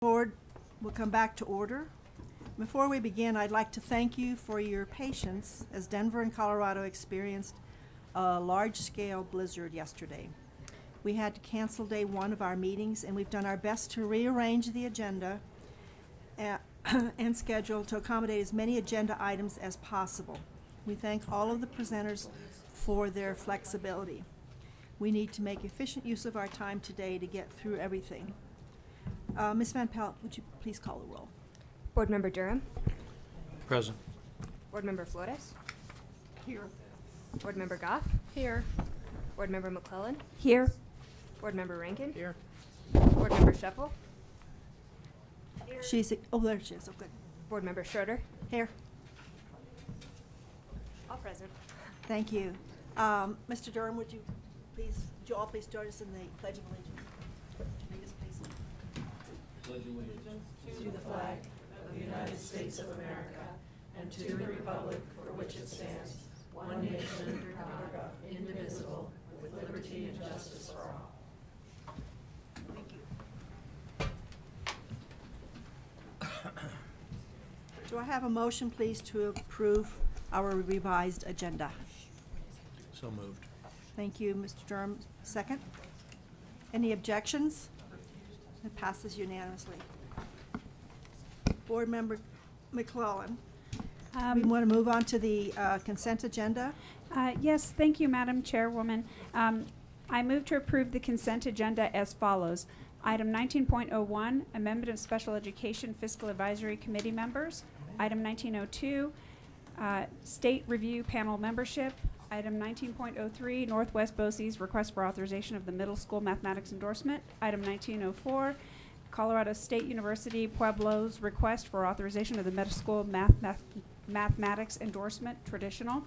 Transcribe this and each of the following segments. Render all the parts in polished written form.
Board will come back to order. Before we begin, I'd like to thank you for your patience as Denver and Colorado experienced a large-scale blizzard yesterday. We had to cancel day one of our meetings, and we've done our best to rearrange the agenda and schedule to accommodate as many agenda items as possible. We thank all of the presenters for their flexibility. We need to make efficient use of our time today to get through everything. Ms. Van Pelt, would you please call the roll? Board Member Durham. Present. Board Member Flores. Here. Board Member Goff. Here. Board Member McClellan. Here. Board Member Rankin. Here. Board Member Shuffle. She's, oh, there she is, oh, good. Board Member Schroeder. Here. All present. Thank you. Mr. Durham, would you all please join us in the Pledge of Allegiance? Lead us, please. Pledge allegiance to the flag of the United States of America and to the republic for which it stands, one nation, under God, indivisible, with liberty and justice for all. Thank you. Do I have a motion, please, to approve our revised agenda? So moved. Thank you, Mr. Durham. Second? Any objections? It passes unanimously. Board Member McClellan, we want to move on to the consent agenda. Yes, thank you, Madam Chairwoman. I move to approve the consent agenda as follows. Item 19.01, Amendment of Special Education Fiscal Advisory Committee members. Item 1902, State Review Panel membership. Item 19.03, Northwest BOCES request for authorization of the middle school mathematics endorsement. Item 1904, Colorado State University Pueblo's request for authorization of the middle school mathematics endorsement, traditional.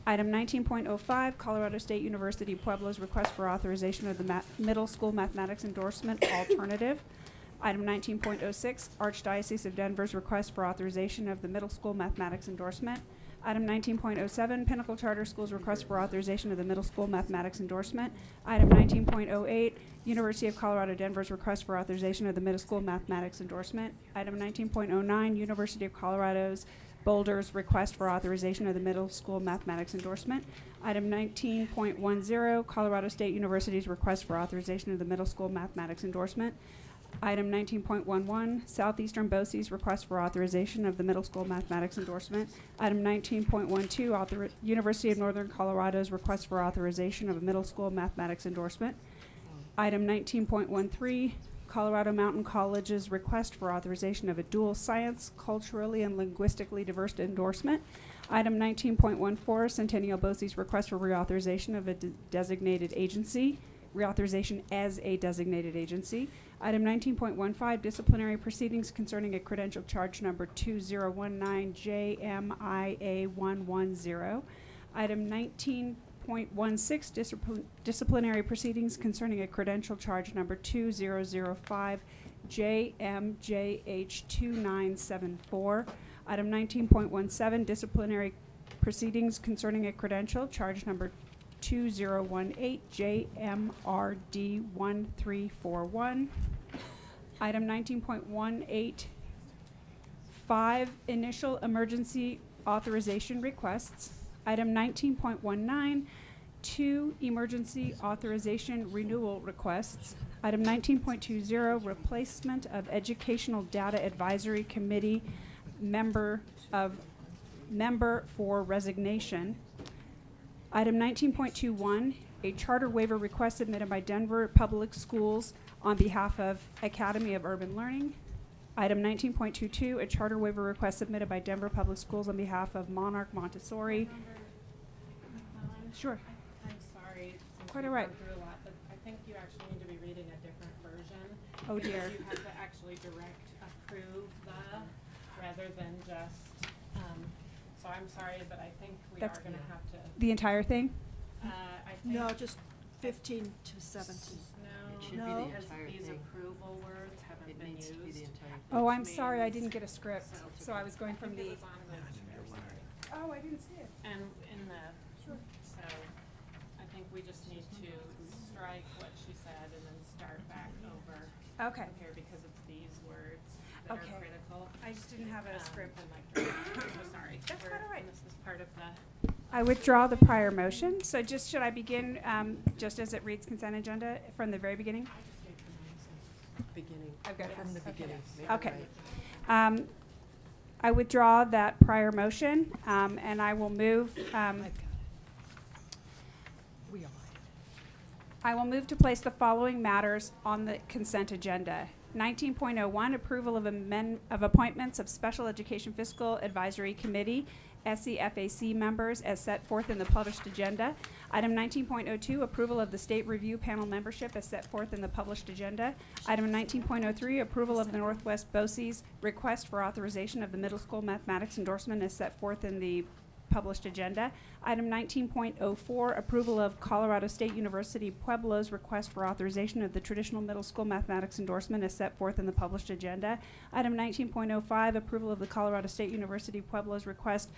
Item 19.05, Colorado State University Pueblo's request for authorization of the middle school mathematics endorsement, alternative. Item 19.06, Archdiocese of Denver's request for authorization of the middle school mathematics endorsement. Item 19.07, Pinnacle Charter School's request for authorization of the middle school mathematics endorsement. Item 19.08, University of Colorado Denver's request for authorization of the middle school mathematics endorsement. Item 19.09, University of Colorado's Boulder's request for authorization of the middle school mathematics endorsement. Item 19.10, Colorado State University's request for authorization of the middle school mathematics endorsement. Item 19.11, Southeastern BOCES request for authorization of the middle school mathematics endorsement. Item 19.12, University of Northern Colorado's request for authorization of a middle school mathematics endorsement. Item 19.13, Colorado Mountain College's request for authorization of a dual science, culturally and linguistically diverse endorsement. Item 19.14, Centennial BOCES request for reauthorization of a designated agency, reauthorization as a designated agency. Item 19.15, disciplinary proceedings concerning a credential charge number 2019JMIA110. Item 19.16, disciplinary proceedings concerning a credential charge number 2005JMJH2974. Item 19.17, disciplinary proceedings concerning a credential charge number 2018JMRD1341. Item 19.18, 5 initial emergency authorization requests. Item 19.19, 2 emergency authorization renewal requests. Item 19.20, replacement of Educational Data Advisory Committee member for resignation. Item 19.21, a charter waiver request submitted by Denver Public Schools on behalf of Academy of Urban Learning. Item 19.22, a charter waiver request submitted by Denver Public Schools on behalf of Monarch Montessori. Sure. I'm sorry. Quite all right. We've gone through a lot, but I think you actually need to be reading a different version. Oh, because dear. You have to actually direct approve rather than just, so I'm sorry, but I think we That's are going to have to, The entire thing? I think. No, just 15 to 17. should No, be the because entire these thing. approval words haven't It been needs to be the used. entire thing. Oh, I'm Which sorry, I means- didn't get a script, so I was going from I think the. it was on the Oh, I didn't see it. and in the, so I think we just need to strike what she said and then start back over Okay. here because it's these words. are Okay. critical. I just didn't have a script. And like, I'm so sorry. That's We're- quite all right. This is part of the, I withdraw the prior motion. So just, should I begin, just as it reads consent agenda from the very beginning? Beginning. I've got it. From the Okay. beginning. Make it Okay. right. I withdraw that prior motion, and I will move, I've got it. We all have I will move to place the following matters on the consent agenda. 19.01, approval of appointments of Special Education Fiscal Advisory Committee, SEFAC members as set forth in the published agenda. Item 19.02, approval of the State Review Panel membership as set forth in the published agenda. Item 19.03, approval of the Northwest BOCES request for authorization of the middle school mathematics endorsement as set forth in the published agenda. Item 19.04, approval of Colorado State University Pueblo's request for authorization of the traditional middle school mathematics endorsement as set forth in the published agenda. Item 19.05, approval of the Colorado State University Pueblo's request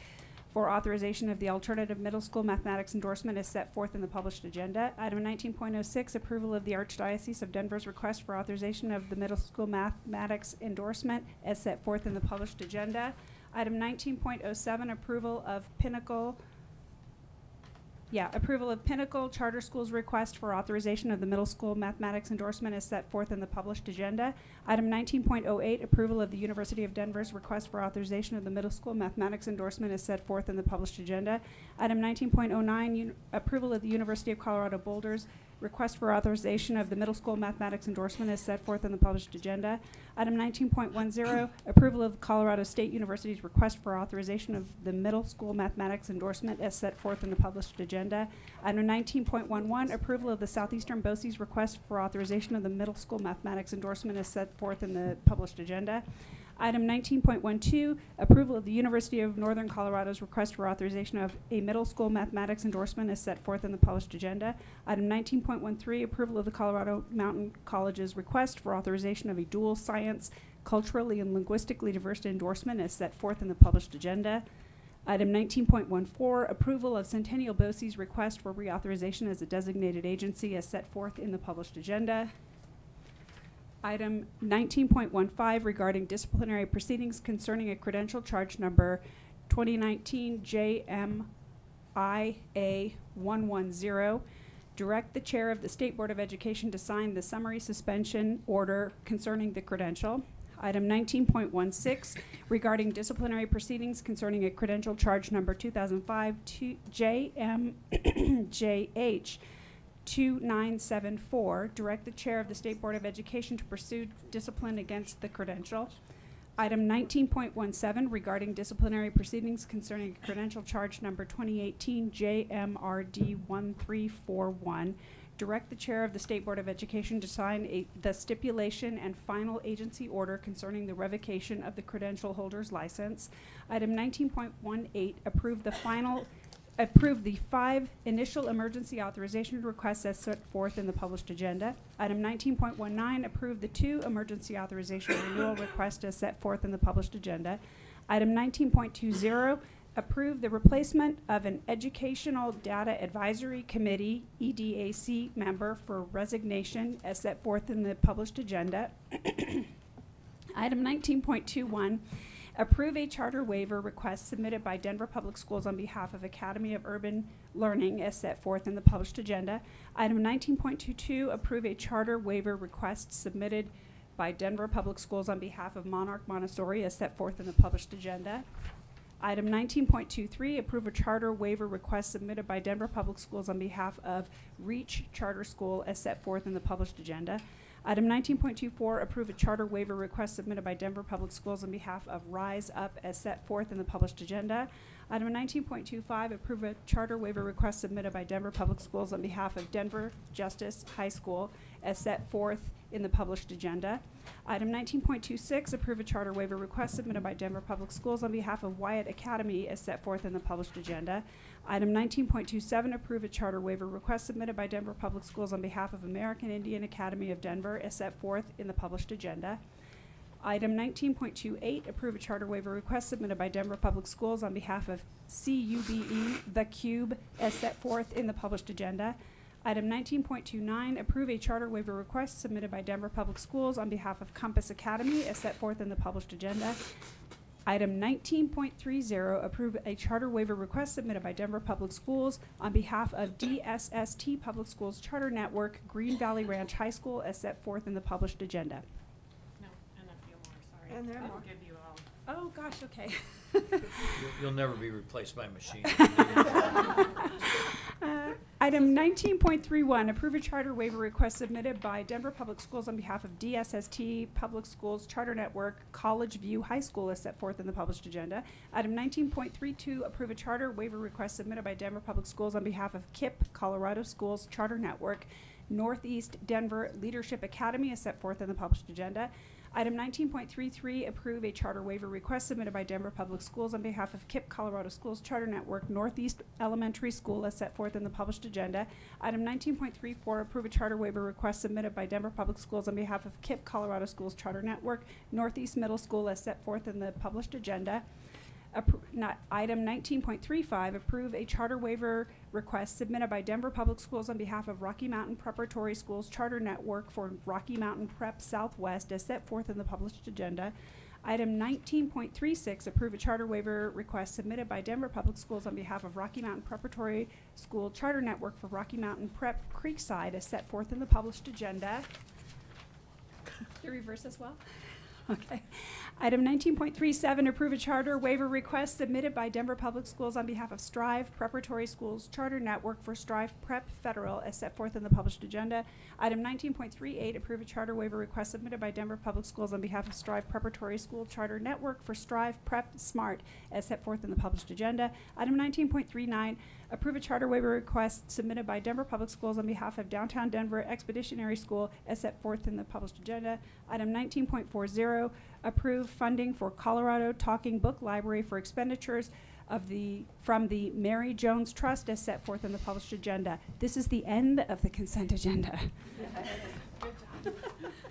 for authorization of the alternative middle school mathematics endorsement as set forth in the published agenda. Item 19.06, approval of the Archdiocese of Denver's request for authorization of the middle school mathematics endorsement as set forth in the published agenda. Item 19.07, approval of Pinnacle Charter School's request for authorization of the middle school mathematics endorsement as set forth in the published agenda. Item 19.08, approval of the University of Denver's request for authorization of the middle school mathematics endorsement as set forth in the published agenda. Item 19.09, approval of the University of Colorado Boulder's request for authorization of the middle school mathematics endorsement as set forth in the published agenda. Item 19.10, approval of Colorado State University's request for authorization of the middle school mathematics endorsement as set forth in the published agenda. Item 19.11, approval of the Southeastern BOCES request for authorization of the middle school mathematics endorsement as set forth in the published agenda. Item 19.12, approval of the University of Northern Colorado's request for authorization of a middle school mathematics endorsement as set forth in the published agenda. Item 19.13, approval of the Colorado Mountain College's request for authorization of a dual science, culturally and linguistically diverse endorsement as set forth in the published agenda. Item 19.14, approval of Centennial BOCES request for reauthorization as a designated agency as set forth in the published agenda. Item 19.15 regarding disciplinary proceedings concerning a credential charge number 2019 JMIA110. Direct the chair of the State Board of Education to sign the summary suspension order concerning the credential. Item 19.16 regarding disciplinary proceedings concerning a credential charge number 2005 JMJH 2974, direct the chair of the State Board of Education to pursue discipline against the credential. Item 19.17 regarding disciplinary proceedings concerning credential charge number 2018 JMRD 1341, direct the chair of the State Board of Education to sign the stipulation and final agency order concerning the revocation of the credential holder's license. Item 19.18, approve the 5 initial emergency authorization requests as set forth in the published agenda. Item 19.19, approve the 2 emergency authorization renewal requests as set forth in the published agenda. Item 19.20, approve the replacement of an Educational Data Advisory Committee, EDAC member for resignation as set forth in the published agenda. Item 19.21, approve a charter waiver request submitted by Denver Public Schools on behalf of Academy of Urban Learning as set forth in the published agenda. Item 19.22, approve a charter waiver request submitted by Denver Public Schools on behalf of Monarch Montessori as set forth in the published agenda. Item 19.23, approve a charter waiver request submitted by Denver Public Schools on behalf of Reach Charter School as set forth in the published agenda. Item 19.24, approve a charter waiver request submitted by Denver Public Schools on behalf of Rise Up as set forth in the published agenda. Item 19.25, approve a charter waiver request submitted by Denver Public Schools on behalf of Denver Justice High School as set forth in the published agenda. Item 19.26, approve a charter waiver request submitted by Denver Public Schools on behalf of Wyatt Academy as set forth in the published agenda. Item 19.27, approve a charter waiver request submitted by Denver Public Schools on behalf of American Indian Academy of Denver as set forth in the published agenda. Item 19.28, approve a charter waiver request submitted by Denver Public Schools on behalf of CUBE The Cube as set forth in the published agenda. Item 19.29, approve a charter waiver request submitted by Denver Public Schools on behalf of Compass Academy as set forth in the published agenda. Item 19.30, approve a charter waiver request submitted by Denver Public Schools on behalf of DSST Public Schools Charter Network, Green Valley Ranch High School as set forth in the published agenda. No, and a few more, sorry. And there are I'll more. give you all. Oh, gosh, okay. You'll never be replaced by a machine. Item 19.31, approve a charter waiver request submitted by Denver Public Schools on behalf of DSST Public Schools Charter Network, College View High School as set forth in the published agenda. Item 19.32, approve a charter waiver request submitted by Denver Public Schools on behalf of KIPP Colorado Schools Charter Network, Northeast Denver Leadership Academy as set forth in the published agenda. Item 19.33, approve a charter waiver request submitted by Denver Public Schools on behalf of KIPP Colorado Schools Charter Network, Northeast Elementary School as set forth in the published agenda. Item 19.34, approve a charter waiver request submitted by Denver Public Schools on behalf of KIPP Colorado Schools Charter Network, Northeast Middle School as set forth in the published agenda. Item 19.35, approve a charter waiver request submitted by Denver Public Schools on behalf of Rocky Mountain Preparatory Schools Charter Network for Rocky Mountain Prep Southwest as set forth in the published agenda. Item 19.36, approve a charter waiver request submitted by Denver Public Schools on behalf of Rocky Mountain Preparatory School Charter Network for Rocky Mountain Prep Creekside as set forth in the published agenda. Do you reverse as well? Okay. Item 19.37, approve a charter waiver request submitted by Denver Public Schools on behalf of Strive Preparatory Schools Charter Network for Strive Prep Federal as set forth in the published agenda. Item 19.38, approve a charter waiver request submitted by Denver Public Schools on behalf of Strive Preparatory School Charter Network for Strive Prep Smart as set forth in the published agenda. Item 19.39, approve a charter waiver request submitted by Denver Public Schools on behalf of Downtown Denver Expeditionary School as set forth in the published agenda. Item 19.40, approve funding for Colorado Talking Book Library for expenditures from the Mary Jones Trust as set forth in the published agenda. This is the end of the consent agenda.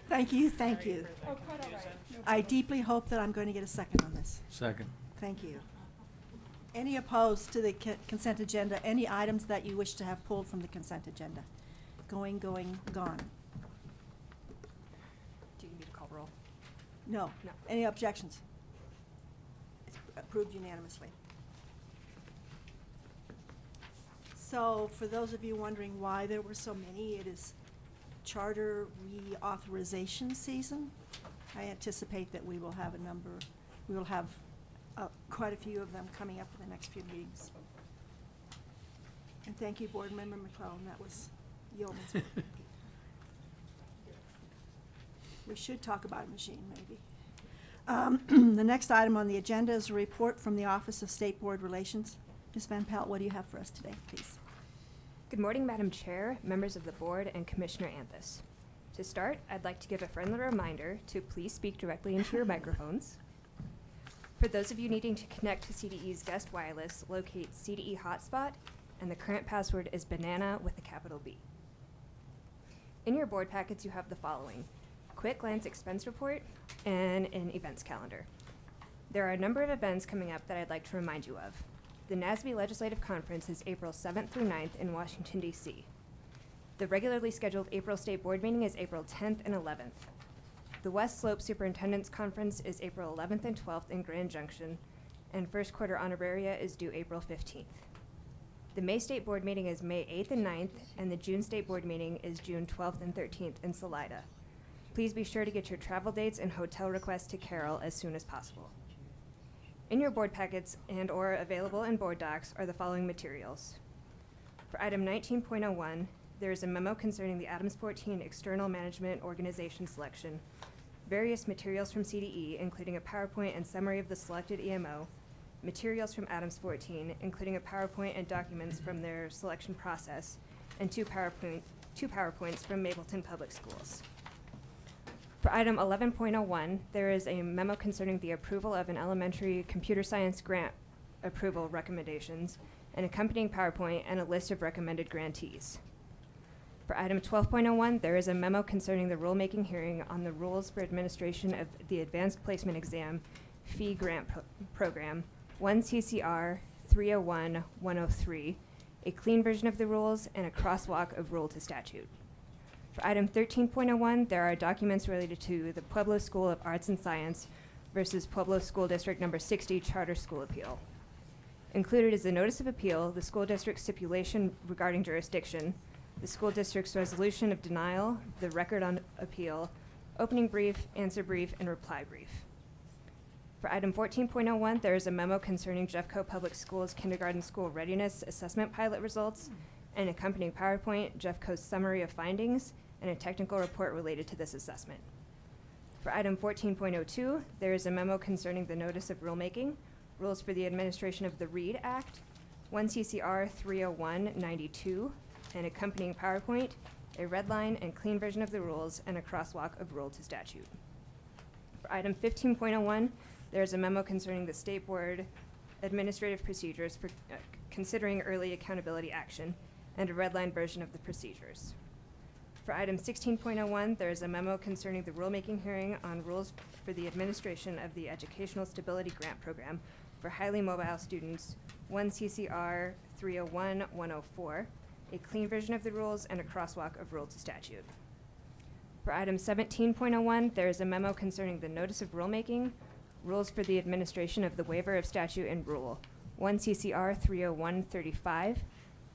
Thank you, thank Sorry you. for the confusion. I deeply hope that I'm going to get a second on this. Second. Thank you. Any opposed to the consent agenda? Any items that you wish to have pulled from the consent agenda? Going, gone. Do you need to call roll? No. No. Any objections? It's approved unanimously. So, for those of you wondering why there were so many, it is charter reauthorization season. I anticipate that we will have quite a few of them coming up in the next few meetings. And thank you, Board Member McClellan, that was yeoman's work. We should talk about a machine, maybe. The next item on the agenda is a report from the Office of State Board Relations. Ms. Van Pelt, what do you have for us today, please? Good morning, Madam Chair, members of the board, and Commissioner Anthus. To start, I'd like to give a friendly reminder to please speak directly into your microphones. For those of you needing to connect to CDE's guest wireless, locate CDE Hotspot, and the current password is banana with a capital B. In your board packets, you have the following: quick glance expense report and an events calendar. There are a number of events coming up that I'd like to remind you of. The NASB Legislative Conference is April 7th through 9th in Washington, D.C. The regularly scheduled April State Board meeting is April 10th and 11th. The West Slope Superintendent's Conference is April 11th and 12th in Grand Junction, and first quarter honoraria is due April 15th. The May State Board meeting is May 8th and 9th, and the June State Board meeting is June 12th and 13th in Salida. Please be sure to get your travel dates and hotel requests to Carol as soon as possible. In your board packets and/or available in board docs are the following materials. For item 19.01, there is a memo concerning the Adams 14 External Management Organization selection, various materials from CDE, including a PowerPoint and summary of the selected EMO, materials from Adams 14, including a PowerPoint and documents from their selection process, and two PowerPoints from Mapleton Public Schools. For item 11.01, there is a memo concerning the approval of an elementary computer science grant approval recommendations, an accompanying PowerPoint, and a list of recommended grantees. For item 12.01, there is a memo concerning the rulemaking hearing on the rules for administration of the Advanced Placement Exam fee grant program, 1 CCR 301-103, a clean version of the rules, and a crosswalk of rule to statute. For item 13.01, there are documents related to the Pueblo School of Arts and Science versus Pueblo School District Number 60 Charter School Appeal. Included is the notice of appeal, the school district's stipulation regarding jurisdiction, the school district's resolution of denial, the record on appeal, opening brief, answer brief, and reply brief. For item 14.01, there is a memo concerning Jeffco Public Schools Kindergarten School Readiness Assessment Pilot results, and accompanying PowerPoint, Jeffco's summary of findings, and a technical report related to this assessment. For item 14.02, there is a memo concerning the notice of rulemaking, rules for the administration of the READ Act, 1 CCR 30192, and accompanying PowerPoint, a red line and clean version of the rules, and a crosswalk of rule to statute. For item 15.01, there is a memo concerning the State Board administrative procedures for considering early accountability action, and a red line version of the procedures. For item 16.01, there is a memo concerning the rulemaking hearing on rules for the administration of the Educational Stability Grant Program for highly mobile students, 1 CCR 301-104, a clean version of the rules, and a crosswalk of rule to statute. For item 17.01, there is a memo concerning the notice of rulemaking, rules for the administration of the waiver of statute and rule, 1 CCR 301-35,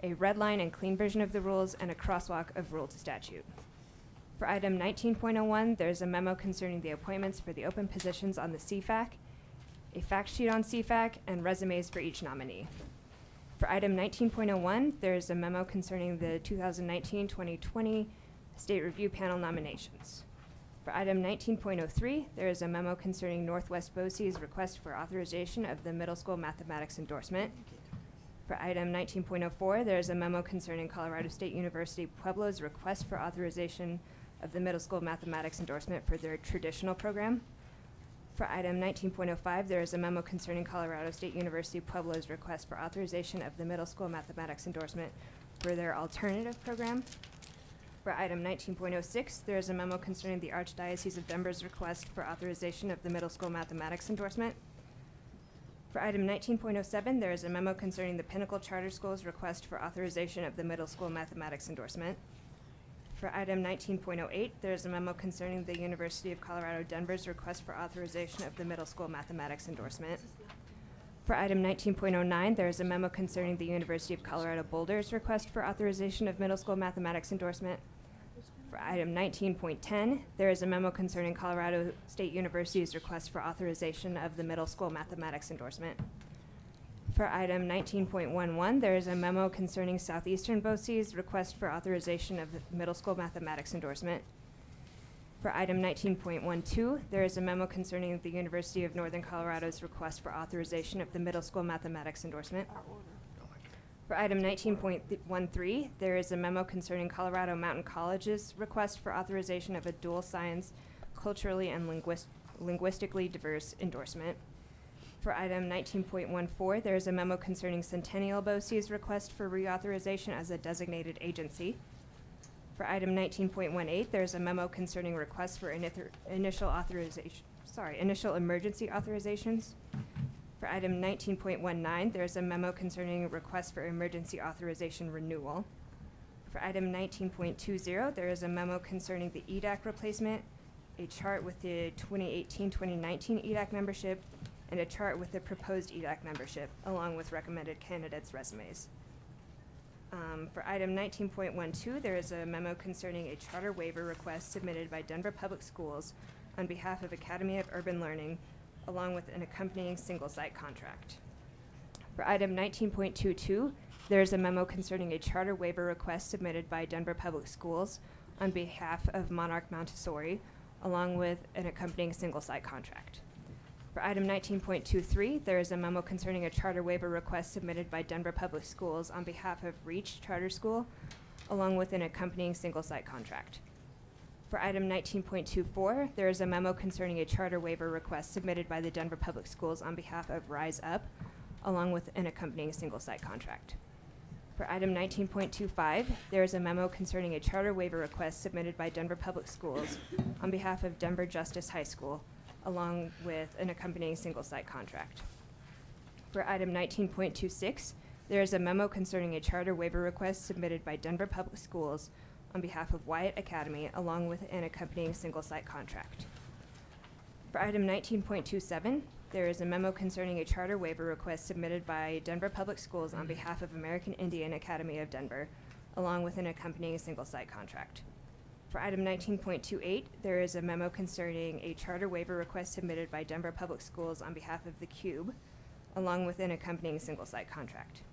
a red line and clean version of the rules, and a crosswalk of rule to statute. For item 19.01, there is a memo concerning the appointments for the open positions on the CFAC, a fact sheet on CFAC, and resumes for each nominee. For item 19.01, there is a memo concerning the 2019-2020 State Review Panel nominations. For item 19.03, there is a memo concerning Northwest BOCES request for authorization of the middle school mathematics endorsement. For item 19.04, there is a memo concerning Colorado State University Pueblo's request for authorization of the middle school mathematics endorsement for their traditional program. For item 19.05, there is a memo concerning Colorado State University Pueblo's request for authorization of the middle school mathematics endorsement for their alternative program. For item 19.06, there is a memo concerning the Archdiocese of Denver's request for authorization of the middle school mathematics endorsement. For item 19.07, there is a memo concerning the Pinnacle Charter School's request for authorization of the middle school mathematics endorsement. For item 19.08, there is a memo concerning the University of Colorado Denver's request for authorization of the middle school mathematics endorsement. For item 19.09, there is a memo concerning the University of Colorado Boulder's request for authorization of middle school mathematics endorsement. For item 19.10, there is a memo concerning Colorado State University's request for authorization of the middle school mathematics endorsement. For item 19.11, there is a memo concerning Southeastern BOCES request for authorization of the middle school mathematics endorsement. For item 19.12, there is a memo concerning the University of Northern Colorado's request for authorization of the middle school mathematics endorsement. For item 19.13, there is a memo concerning Colorado Mountain College's request for authorization of a dual science, culturally and linguistically diverse endorsement. For item 19.14, there is a memo concerning Centennial BOCES request for reauthorization as a designated agency. For item 19.18, there is a memo concerning requests for initial emergency authorizations. For item 19.19, there is a memo concerning requests for emergency authorization renewal. For item 19.20, there is a memo concerning the EDAC replacement, a chart with the 2018-2019 EDAC membership, and a chart with the proposed EDAC membership, along with recommended candidates' resumes. For item 19.12, there is a memo concerning a charter waiver request submitted by Denver Public Schools on behalf of Academy of Urban Learning, along with an accompanying single-site contract. For item 19.22, there is a memo concerning a charter waiver request submitted by Denver Public Schools on behalf of Monarch Montessori, along with an accompanying single-site contract. For item 19.23, there is a memo concerning a charter waiver request submitted by Denver Public Schools on behalf of Reach Charter School, along with an accompanying single-site contract. For item 19.24, there is a memo concerning a charter waiver request submitted by the Denver Public Schools on behalf of Rise Up, along with an accompanying single-site contract. For item 19.25, there is a memo concerning a charter waiver request submitted by Denver Public Schools on behalf of Denver Justice High School, along with an accompanying single-site contract. For item 19.26, there is a memo concerning a charter waiver request submitted by Denver Public Schools on behalf of Wyatt Academy, along with an accompanying single-site contract. For item 19.27, there is a memo concerning a charter waiver request submitted by Denver Public Schools on behalf of American Indian Academy of Denver, along with an accompanying single-site contract. For item 19.28, there is a memo concerning a charter waiver request submitted by Denver Public Schools on behalf of the Cube, along with an accompanying single-site contract.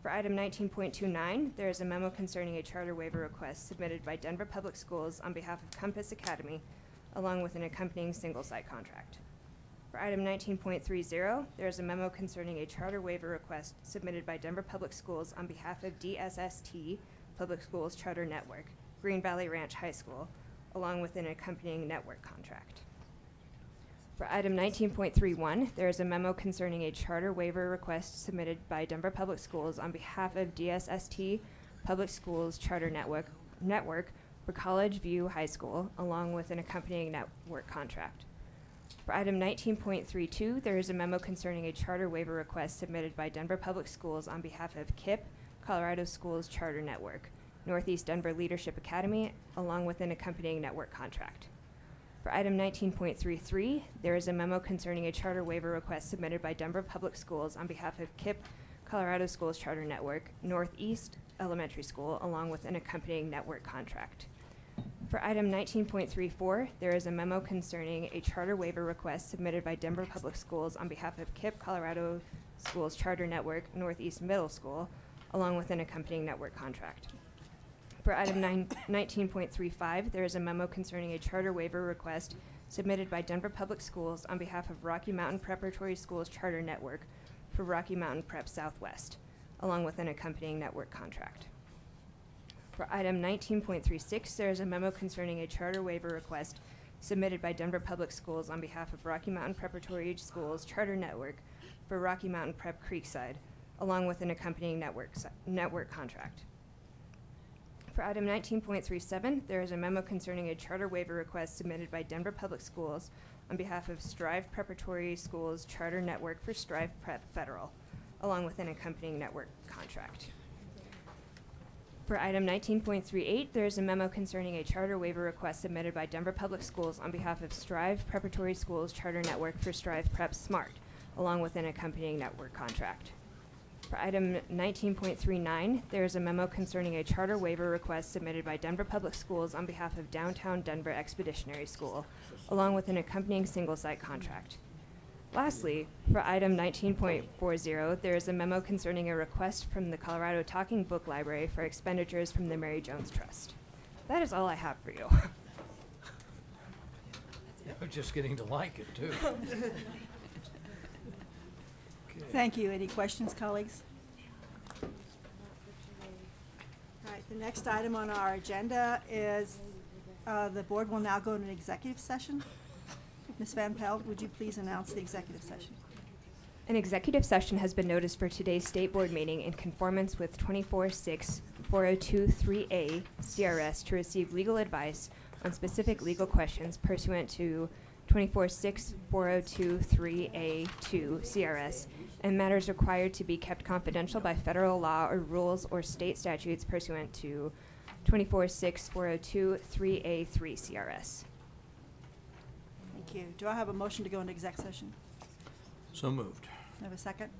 For item 19.29, there is a memo concerning a charter waiver request submitted by Denver Public Schools on behalf of Compass Academy, along with an accompanying single-site contract. For item 19.30, there is a memo concerning a charter waiver request submitted by Denver Public Schools on behalf of DSST Public Schools Charter Network, Green Valley Ranch High School, along with an accompanying network contract. For item 19.31, there is a memo concerning a charter waiver request submitted by Denver Public Schools on behalf of DSST Public Schools Charter Network for College View High School, along with an accompanying network contract. For item 19.32, there is a memo concerning a charter waiver request submitted by Denver Public Schools on behalf of KIPP, Colorado Schools Charter Network, Northeast Denver Leadership Academy, along with an accompanying network contract. For item 19.33, there is a memo concerning a charter waiver request submitted by Denver Public Schools on behalf of KIPP, Colorado Schools Charter Network, Northeast Elementary School, along with an accompanying network contract. For item 19.34, there is a memo concerning a charter waiver request submitted by Denver Public Schools on behalf of KIPP, Colorado Schools Charter Network, Northeast Middle School, along with an accompanying network contract. For item 19.35, there is a memo concerning a charter waiver request submitted by Denver Public Schools on behalf of Rocky Mountain Preparatory Schools Charter Network for Rocky Mountain Prep Southwest, along with an accompanying network contract. For item 19.36, there is a memo concerning a charter waiver request submitted by Denver Public Schools on behalf of Rocky Mountain Preparatory Schools Charter Network for Rocky Mountain Prep Creekside, along with an accompanying network contract. For item 19.37, there is a memo concerning a charter waiver request submitted by Denver Public Schools on behalf of Strive Preparatory Schools Charter Network for Strive Prep Federal, along with an accompanying network contract. For item 19.38, there is a memo concerning a charter waiver request submitted by Denver Public Schools on behalf of Strive Preparatory Schools Charter Network for Strive Prep Smart, along with an accompanying network contract. For item 19.39, there is a memo concerning a charter waiver request submitted by Denver Public Schools on behalf of Downtown Denver Expeditionary School, along with an accompanying single-site contract. Lastly, for item 19.40, there is a memo concerning a request from the Colorado Talking Book Library for expenditures from the Mary Jones Trust. That is all I have for you. You're just getting to like it, too. Thank you. Any questions, colleagues? All right, the next item on our agenda is the board will now go into an executive session. Ms. Van Pelt, would you please announce the executive session? An executive session has been noticed for today's state board meeting in conformance with 24-6-4023A CRS to receive legal advice on specific legal questions pursuant to 24-6-4023A2 CRS and matters required to be kept confidential by federal law or rules or state statutes pursuant to 24-6-4023A3 CRS. Thank you. Do I have a motion to go into exec session? So moved. Do I have a second?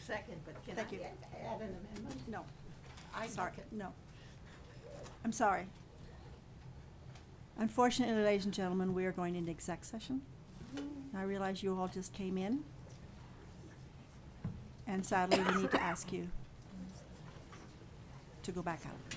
Second, but can Thank you. I add an amendment? No. I Sorry, second. no. I'm sorry. Unfortunately, ladies and gentlemen, we are going into exec session. I realize you all just came in. And sadly, we need to ask you to go back out.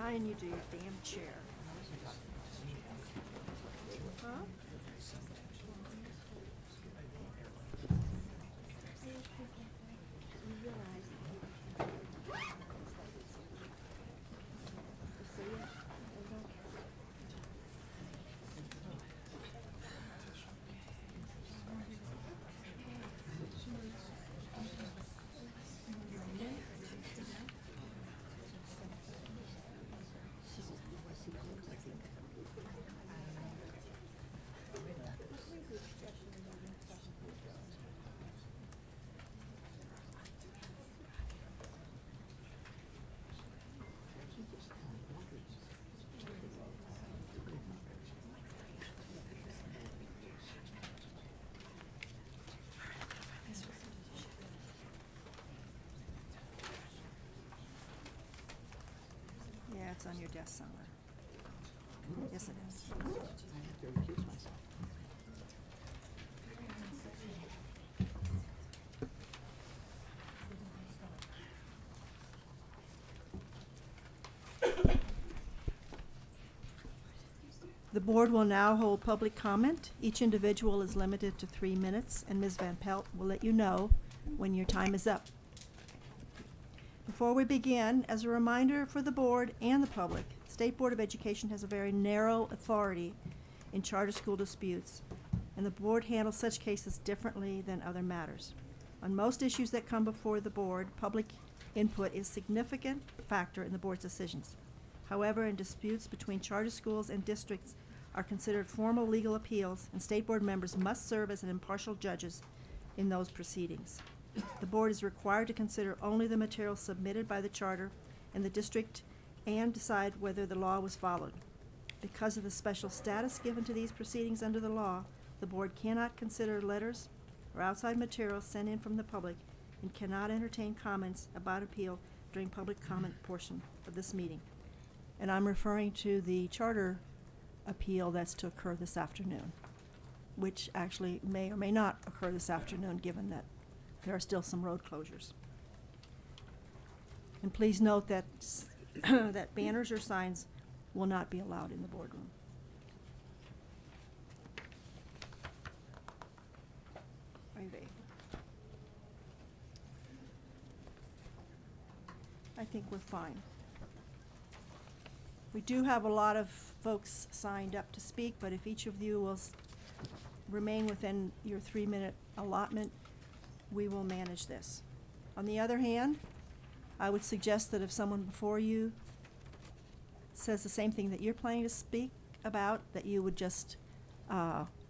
sign, you do your damn chair. Huh? Yeah, it's on your desk somewhere. Yes, it is. The board will now hold public comment. Each individual is limited to 3 minutes, and Ms. Van Pelt will let you know when your time is up. Before we begin, as a reminder for the board and the public, State Board of Education has a very narrow authority in charter school disputes, and the board handles such cases differently than other matters. On most issues that come before the board, public input is a significant factor in the board's decisions. However, in disputes between charter schools and districts are considered formal legal appeals, and State Board members must serve as an impartial judges in those proceedings. The board is required to consider only the material submitted by the charter and the district and decide whether the law was followed. Because of the special status given to these proceedings under the law, the board cannot consider letters or outside materials sent in from the public and cannot entertain comments about appeal during public comment portion of this meeting. And I'm referring to the charter appeal that's to occur this afternoon, which actually may or may not occur this afternoon, given that there are still some road closures. And please note that that banners or signs will not be allowed in the boardroom. I think we're fine. We do have a lot of folks signed up to speak, but if each of you will remain within your 3-minute allotment, we will manage this. On the other hand, I would suggest that if someone before you says the same thing that you're planning to speak about, that you would just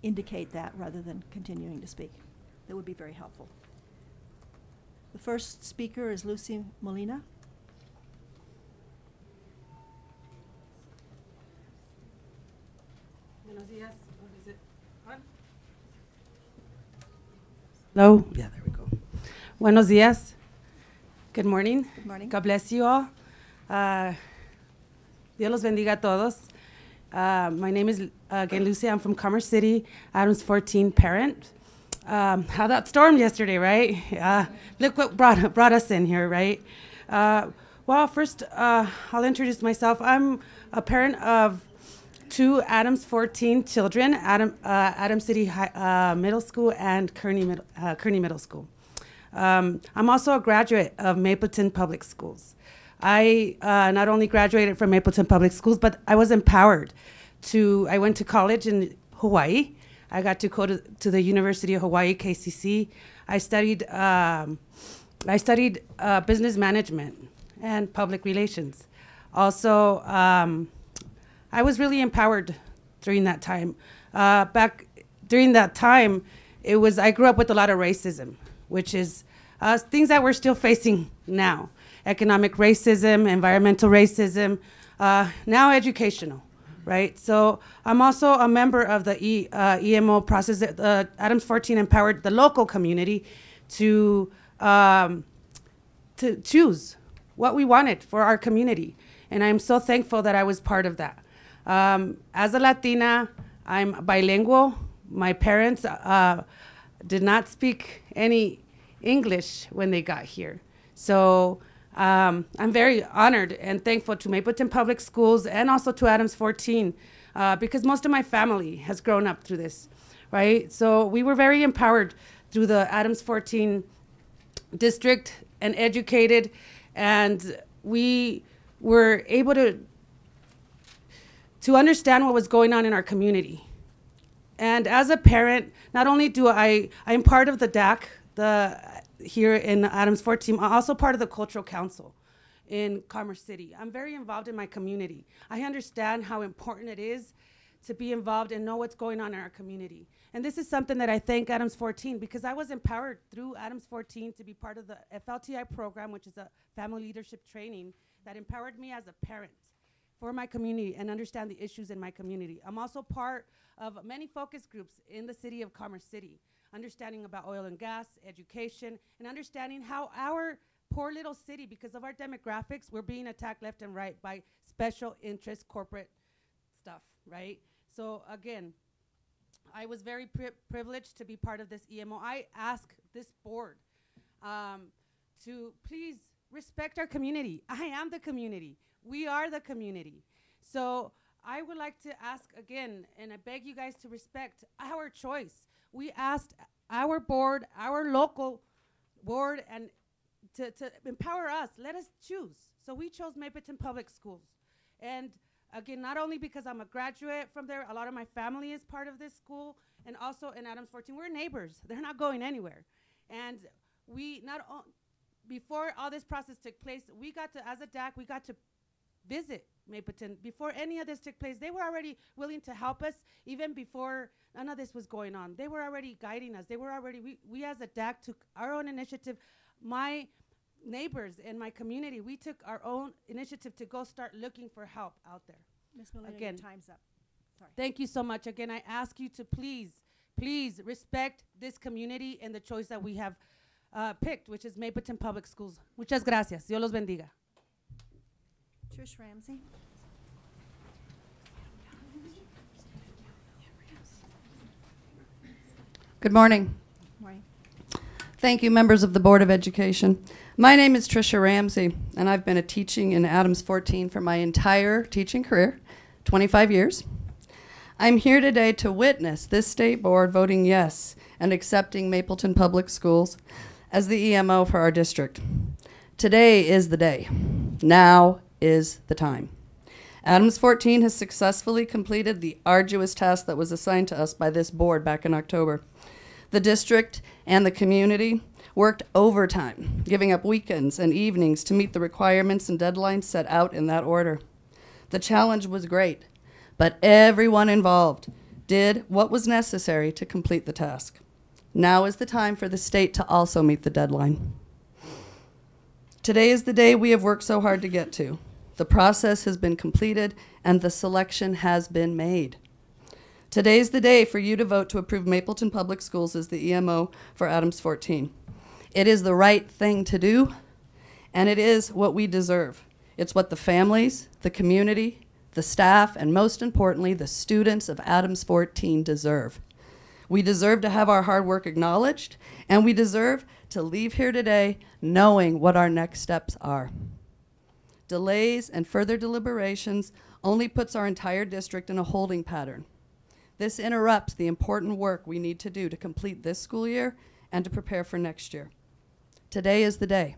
indicate that rather than continuing to speak. That would be very helpful. The first speaker is Lucy Molina. Buenos días. Is it on? Hello? Yeah, there we go. Buenos días. Good morning. Good morning. God bless you all. Dios los bendiga a todos. My name is, again, Lucy. I'm from Commerce City, Adams 14 parent. How that stormed yesterday, right? Look what brought us in here, right? Well, first, I'll introduce myself. I'm a parent of 2 Adams 14 children, Adams City Middle School and Kearney Middle School. I'm also a graduate of Mapleton Public Schools. I not only graduated from Mapleton Public Schools, but I was empowered I went to college in Hawaii. I got to go to the University of Hawaii, KCC. I studied business management and public relations. Also, I was really empowered during that time. During that time, I grew up with a lot of racism, which is things that we're still facing now. Economic racism, environmental racism, now educational, right? So I'm also a member of the EMO process. Adams 14 empowered the local community to choose what we wanted for our community. And I'm so thankful that I was part of that. As a Latina, I'm bilingual. My parents did not speak any English when they got here. So I'm very honored and thankful to Mapleton Public Schools and also to Adams 14 because most of my family has grown up through this, right? So we were very empowered through the Adams 14 district and educated, and we were able to understand what was going on in our community. And as a parent, not only do I'm part of the DAC, here in Adams 14, I'm also part of the Cultural Council in Commerce City. I'm very involved in my community. I understand how important it is to be involved and know what's going on in our community. And this is something that I thank Adams 14 because I was empowered through Adams 14 to be part of the FLTI program, which is a family leadership training that empowered me as a parent for my community and understand the issues in my community. I'm also part of many focus groups in the city of Commerce City, understanding about oil and gas, education, and understanding how our poor little city, because of our demographics, we're being attacked left and right by special interest corporate stuff, right? So again, I was very privileged to be part of this EMO. I ask this board to please respect our community. I am the community. We are the community. So I would like to ask again, and I beg you guys to respect our choice. We asked our board, our local board, and to empower us, let us choose. So we chose Mapleton Public Schools. And again, not only because I'm a graduate from there, a lot of my family is part of this school, and also in Adams 14, we're neighbors. They're not going anywhere. And we before all this process took place, we got to, as a DAC, we got to visit Mapleton. Before any of this took place, they were already willing to help us, even before none of this was going on. They were already guiding us. They were already, we as a DAC took our own initiative. My neighbors in my community, we took our own initiative to go start looking for help out there. Ms. Molina, Again, your time's up. Sorry. Thank you so much. Again, I ask you to please respect this community and the choice that we have picked, which is Mapleton Public Schools. Muchas gracias. Dios los bendiga. Trish Ramsey. Good morning. Morning. Thank you, members of the Board of Education. My name is Tricia Ramsey, and I've been teaching in Adams 14 for my entire teaching career, 25 years. I'm here today to witness this state board voting yes and accepting Mapleton Public Schools as the EMO for our district. Today is the day. Now is the time. Adams 14 has successfully completed the arduous task that was assigned to us by this board back in October. The district and the community worked overtime, giving up weekends and evenings to meet the requirements and deadlines set out in that order. The challenge was great, but everyone involved did what was necessary to complete the task. Now is the time for the state to also meet the deadline. Today is the day we have worked so hard to get to. The process has been completed and the selection has been made. Today is the day for you to vote to approve Mapleton Public Schools as the EMO for Adams 14. It is the right thing to do, and it is what we deserve. It's what the families, the community, the staff, and most importantly, the students of Adams 14 deserve. We deserve to have our hard work acknowledged, and we deserve to leave here today knowing what our next steps are. Delays and further deliberations only puts our entire district in a holding pattern. This interrupts the important work we need to do to complete this school year and to prepare for next year. Today is the day.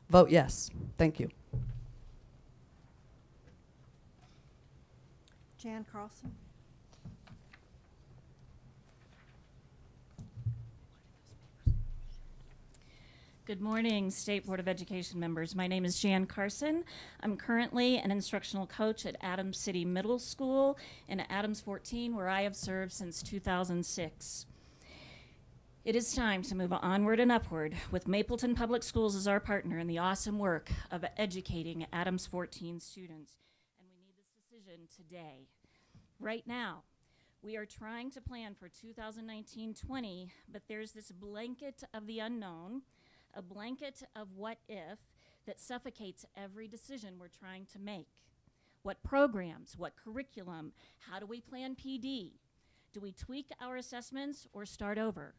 Vote yes. Thank you. Jan Carlson. Good morning, State Board of Education members. My name is Jan Carson. I'm currently an instructional coach at Adams City Middle School in Adams 14, where I have served since 2006. It is time to move onward and upward with Mapleton Public Schools as our partner in the awesome work of educating Adams 14 students. And we need this decision today. Right now, we are trying to plan for 2019-20, but there's this blanket of the unknown, a blanket of what if that suffocates every decision we're trying to make. What programs, what curriculum, how do we plan PD? Do we tweak our assessments or start over?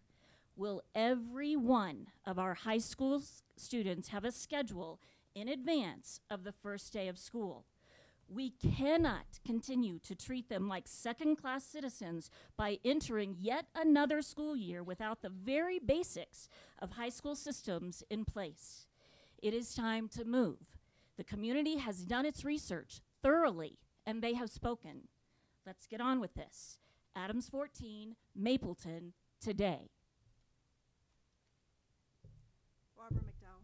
Will every one of our high school students have a schedule in advance of the first day of school. We cannot continue to treat them like second-class citizens by entering yet another school year without the very basics of high school systems in place. It is time to move. The community has done its research thoroughly, and they have spoken. Let's get on with this. Adams 14, Mapleton, today. Barbara McDowell.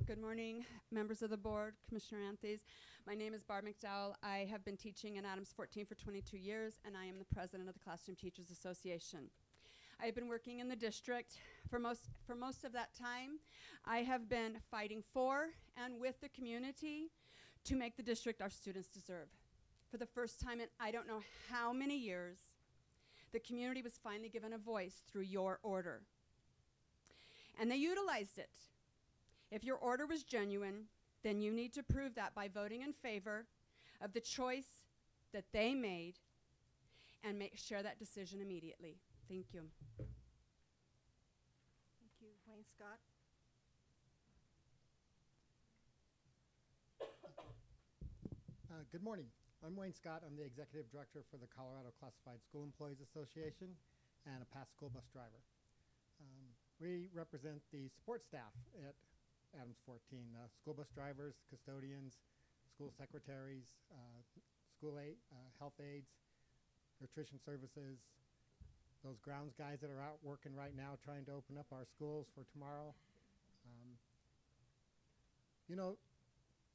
Good morning, members of the board, Commissioner Anthes. My name is Barb McDowell. I have been teaching in Adams 14 for 22 years, and I am the president of the Classroom Teachers Association. I have been working in the district for most of that time. I have been fighting for and with the community to make the district our students deserve. For the first time in I don't know how many years, the community was finally given a voice through your order. And they utilized it. If your order was genuine, then you need to prove that by voting in favor of the choice that they made and share that decision immediately. Thank you. Thank you. Wayne Scott. Good morning. I'm Wayne Scott. I'm the Executive Director for the Colorado Classified School Employees Association and a past school bus driver. We represent the support staff at Adams 14, school bus drivers, custodians, school secretaries, health aides, nutrition services, those grounds guys that are out working right now trying to open up our schools for tomorrow. You know,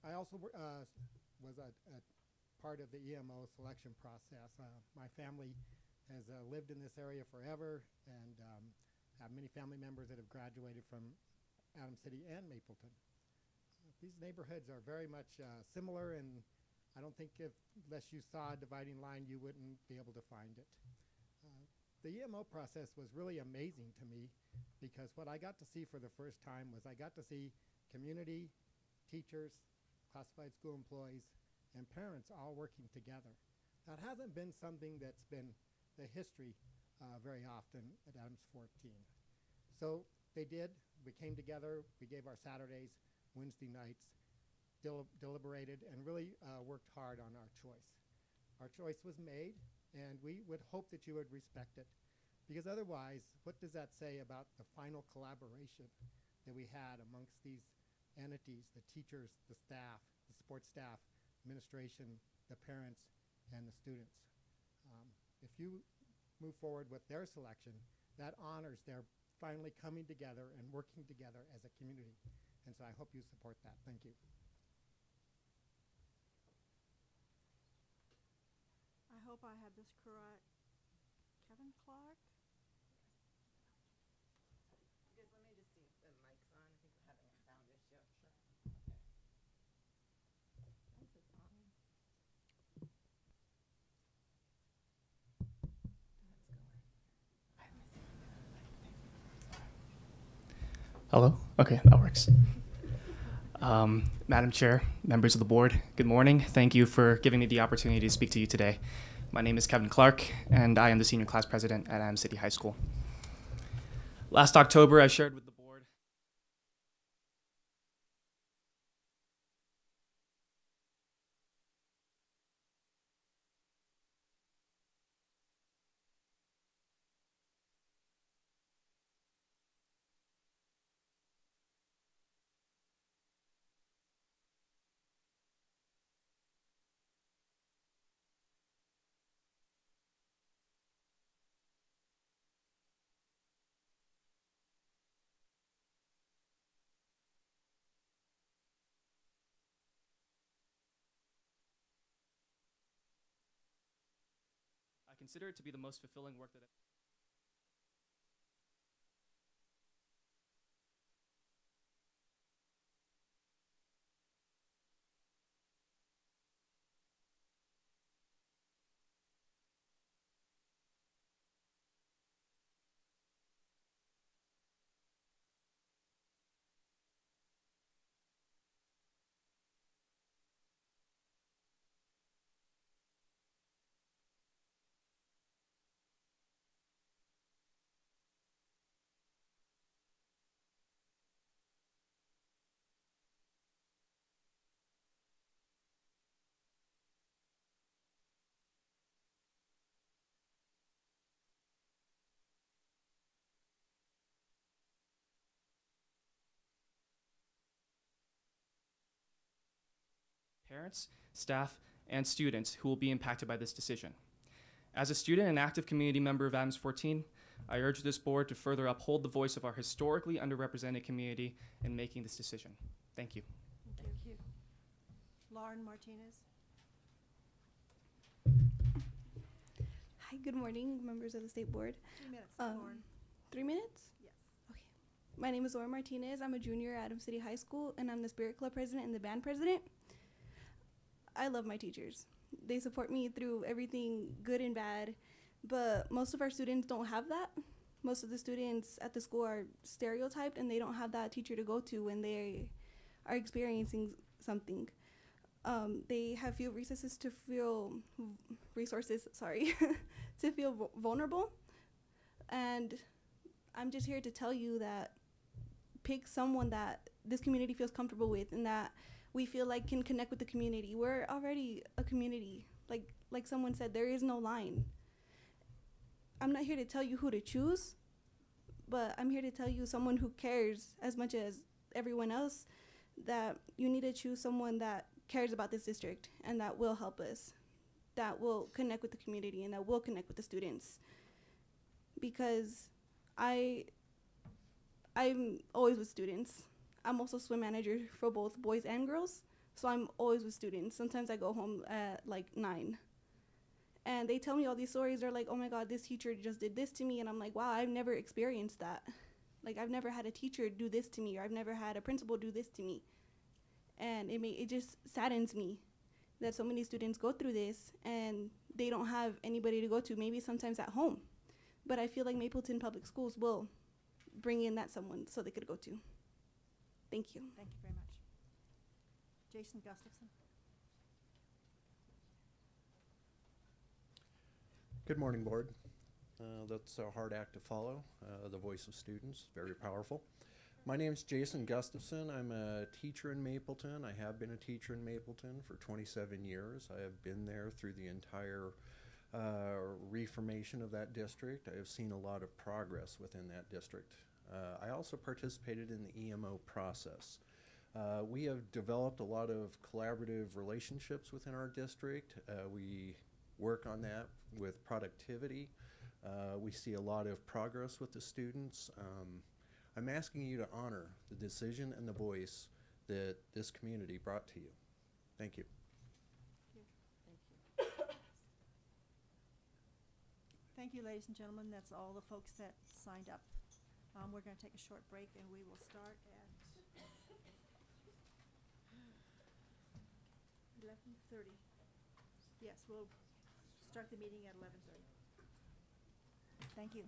I also was a part of the EMO selection process. My family has lived in this area forever and have many family members that have graduated from Adams City and Mapleton. These neighborhoods are very much similar, and I don't think unless you saw a dividing line, you wouldn't be able to find it. The EMO process was really amazing to me because what I got to see for the first time was I got to see community, teachers, classified school employees, and parents all working together. That hasn't been something that's been the history very often at Adams 14. So they did. We came together. We gave our Saturdays, Wednesday nights, deliberated, and really worked hard on our choice. Our choice was made, and we would hope that you would respect it, because otherwise, what does that say about the final collaboration that we had amongst these entities, the teachers, the staff, the support staff, administration, the parents, and the students? If you move forward with their selection, that honors their finally coming together and working together as a community. And so I hope you support that. Thank you. I hope I had this correct. Kevin Clark? Let me just see if the mic's on. I think we're having a sound issue. Sure. Hello? Okay, that works. Madam Chair, members of the board, good morning. Thank you for giving me the opportunity to speak to you today. My name is Kevin Clark, and I am the senior class president at Adams City High School. Last October, I shared with the board I consider it to be the most fulfilling work that parents, staff, and students who will be impacted by this decision. As a student and active community member of Adams 14, I urge this board to further uphold the voice of our historically underrepresented community in making this decision. Thank you. Thank you. Lauren Martinez. Hi, good morning, members of the State Board. 3 minutes, Lauren. 3 minutes? Yes. Okay. My name is Lauren Martinez. I'm a junior at Adams City High School, and I'm the Spirit Club president and the band president. I love my teachers. They support me through everything good and bad, but most of our students don't have that. Most of the students at the school are stereotyped, and they don't have that teacher to go to when they are experiencing something. They have few resources to feel to feel vulnerable. And I'm just here to tell you that pick someone that this community feels comfortable with and that we feel like can connect with the community. We're already a community. Like someone said, there is no line. I'm not here to tell you who to choose, but I'm here to tell you someone who cares as much as everyone else, that you need to choose someone that cares about this district and that will help us, that will connect with the community and that will connect with the students. Because I'm always with students. I'm also swim manager for both boys and girls, so I'm always with students. Sometimes I go home at like 9. And they tell me all these stories. They're like, oh my God, this teacher just did this to me. And I'm like, wow, I've never experienced that. Like, I've never had a teacher do this to me, or I've never had a principal do this to me. And it just saddens me that so many students go through this and they don't have anybody to go to, maybe sometimes at home. But I feel like Mapleton Public Schools will bring in that someone so they could go to. Thank you. Thank you very much. Jason Gustafson. Good morning, Board. That's a hard act to follow, the voice of students, very powerful. My name is Jason Gustafson. I'm a teacher in Mapleton. I have been a teacher in Mapleton for 27 years. I have been there through the entire reformation of that district. I have seen a lot of progress within that district. I also participated in the EMO process. We have developed a lot of collaborative relationships within our district. We work on that with productivity. We see a lot of progress with the students. I'm asking you to honor the decision and the voice that this community brought to you. Thank you. Thank you. Thank you, ladies and gentlemen. That's all the folks that signed up. We're going to take a short break, and we will start at 11:30. Yes, we'll start the meeting at 11:30. Thank you.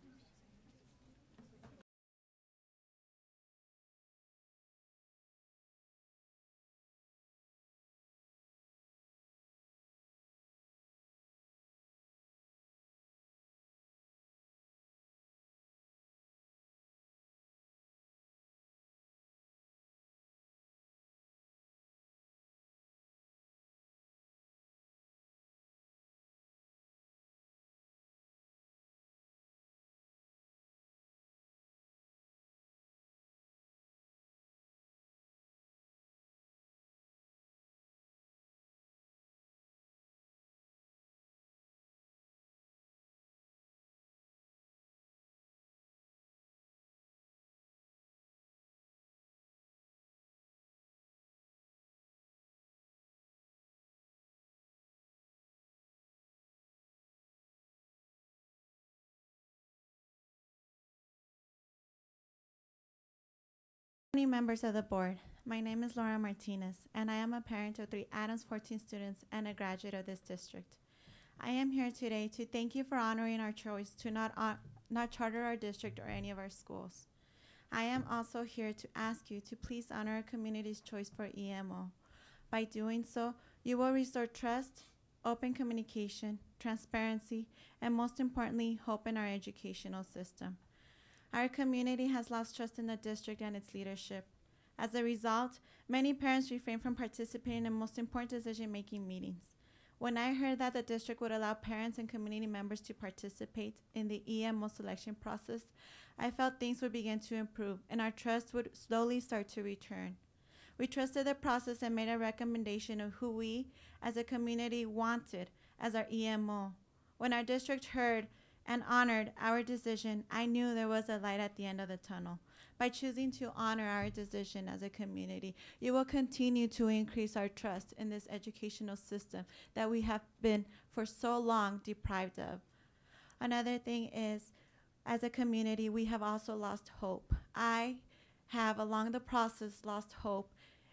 Good morning, members of the board. My name is Laura Martinez, and I am a parent of 3 Adams 14 students and a graduate of this district. I am here today to thank you for honoring our choice to not charter our district or any of our schools. I am also here to ask you to please honor our community's choice for EMO. By doing so, you will restore trust, open communication, transparency, and most importantly, hope in our educational system. Our community has lost trust in the district and its leadership. As a result, many parents refrain from participating in most important decision-making meetings. When I heard that the district would allow parents and community members to participate in the EMO selection process, I felt things would begin to improve and our trust would slowly start to return. We trusted the process and made a recommendation of who we as a community wanted as our EMO. When our district heard and honored our decision, I knew there was a light at the end of the tunnel. By choosing to honor our decision as a community, you will continue to increase our trust in this educational system that we have been for so long deprived of. Another thing is, as a community, we have also lost hope. I have, along the process, lost hope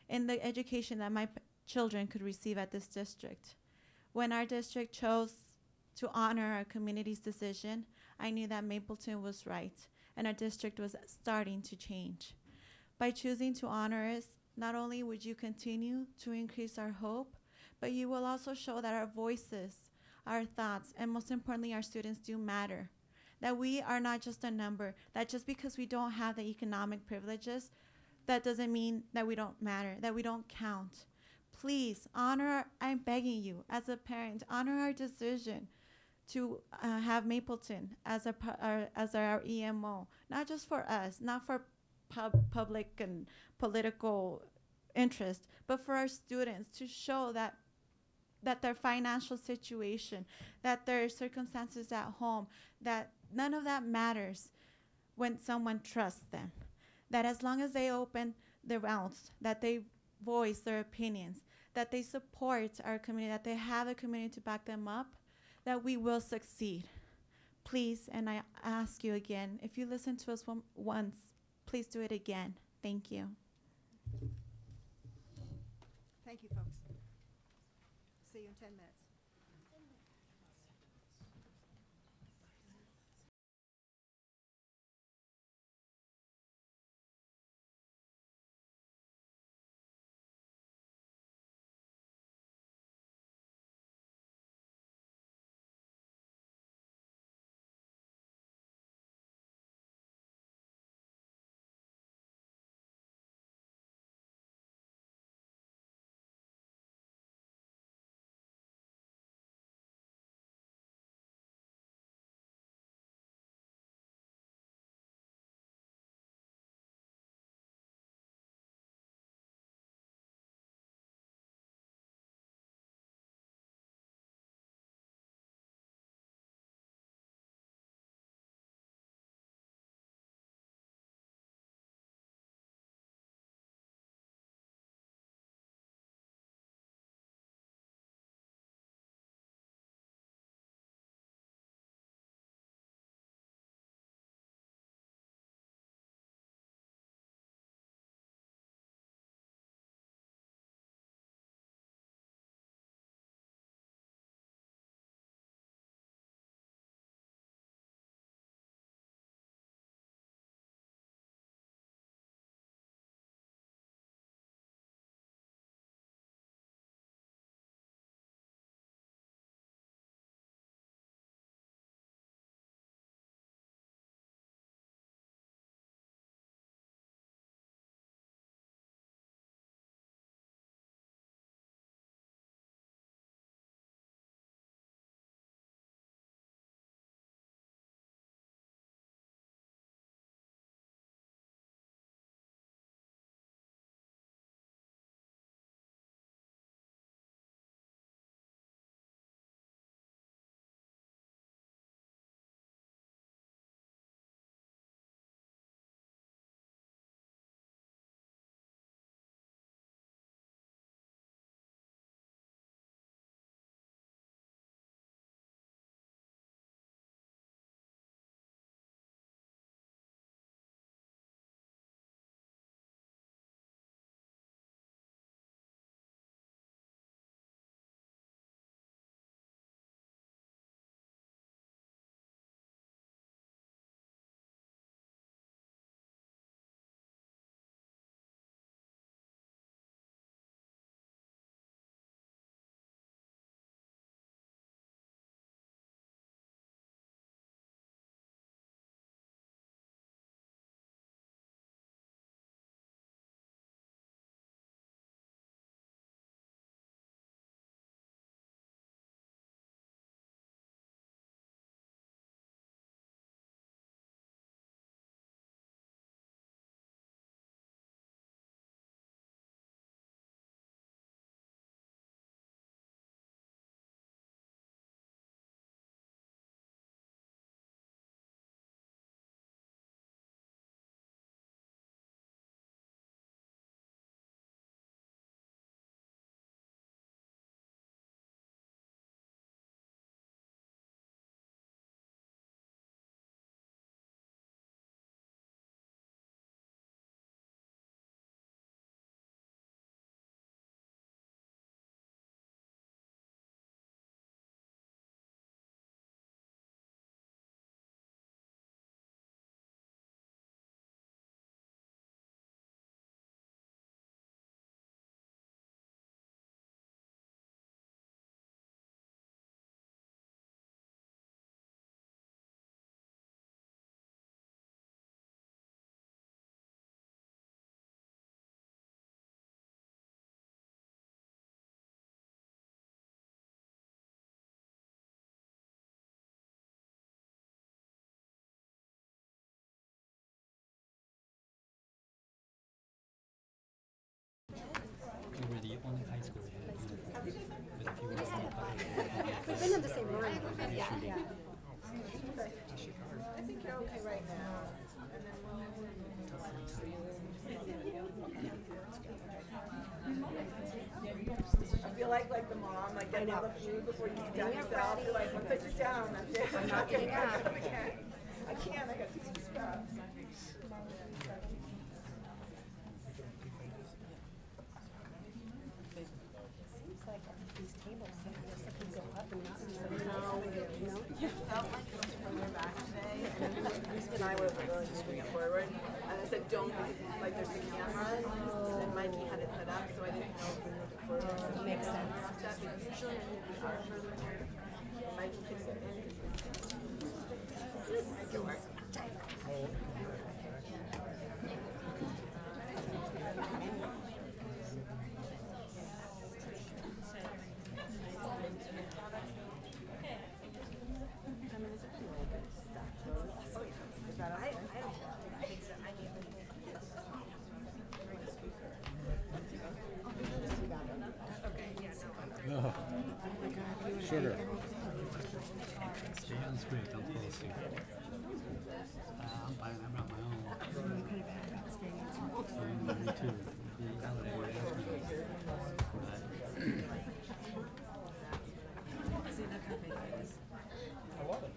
in the education that my children could receive at this district. When our district chose to honor our community's decision, I knew that Mapleton was right and our district was starting to change. By choosing to honor us, not only would you continue to increase our hope, but you will also show that our voices, our thoughts, and most importantly, our students do matter. That we are not just a number, that just because we don't have the economic privileges, that doesn't mean that we don't matter, that we don't count. Please honor, I'm begging you as a parent, honor our decision to have Mapleton as our EMO, not just for us, not for public and political interest, but for our students to show that their financial situation, that their circumstances at home, that none of that matters when someone trusts them. That as long as they open their mouths, that they voice their opinions, that they support our community, that they have a community to back them up, that we will succeed. Please, and I ask you again, if you listen to us once, please do it again. Thank you. Thank you, folks. See you in 10 minutes. shooting. I think you're okay right now. And then I feel like the mom, like getting all the food before you eat down yourself. You're like, put it down. That's it. I'm not getting up. I can't. I got too many scraps. Seems like these tables can go up and not felt like it was further back today, and Lisa and I were willing to bring it forward. And I said, don't, like, there's the cameras, and Mikey had it set up, so I didn't know if we moved it forward. Makes sense. Usually we are further here. Mikey can get in. Make it work. Oh. Sugar. Stay on the screen, don't fall asleep. I'm buying, I brought my own. Me too. I love it.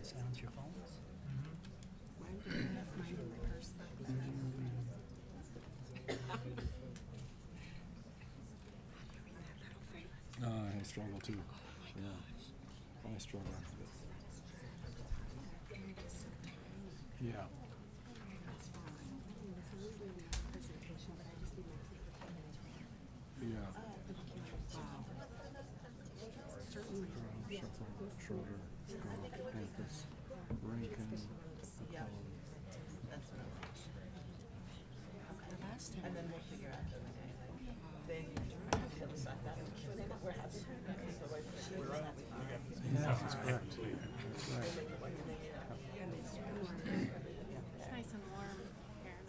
Silence your phones? I struggle too. Yeah. I struggle. Yeah. Yeah. Shuffle, Schroeder, Goff, Hampus, Rankin, McCollum. And then we'll figure out then we're happy. Yeah, that's correct. That's right. It's nice and warm here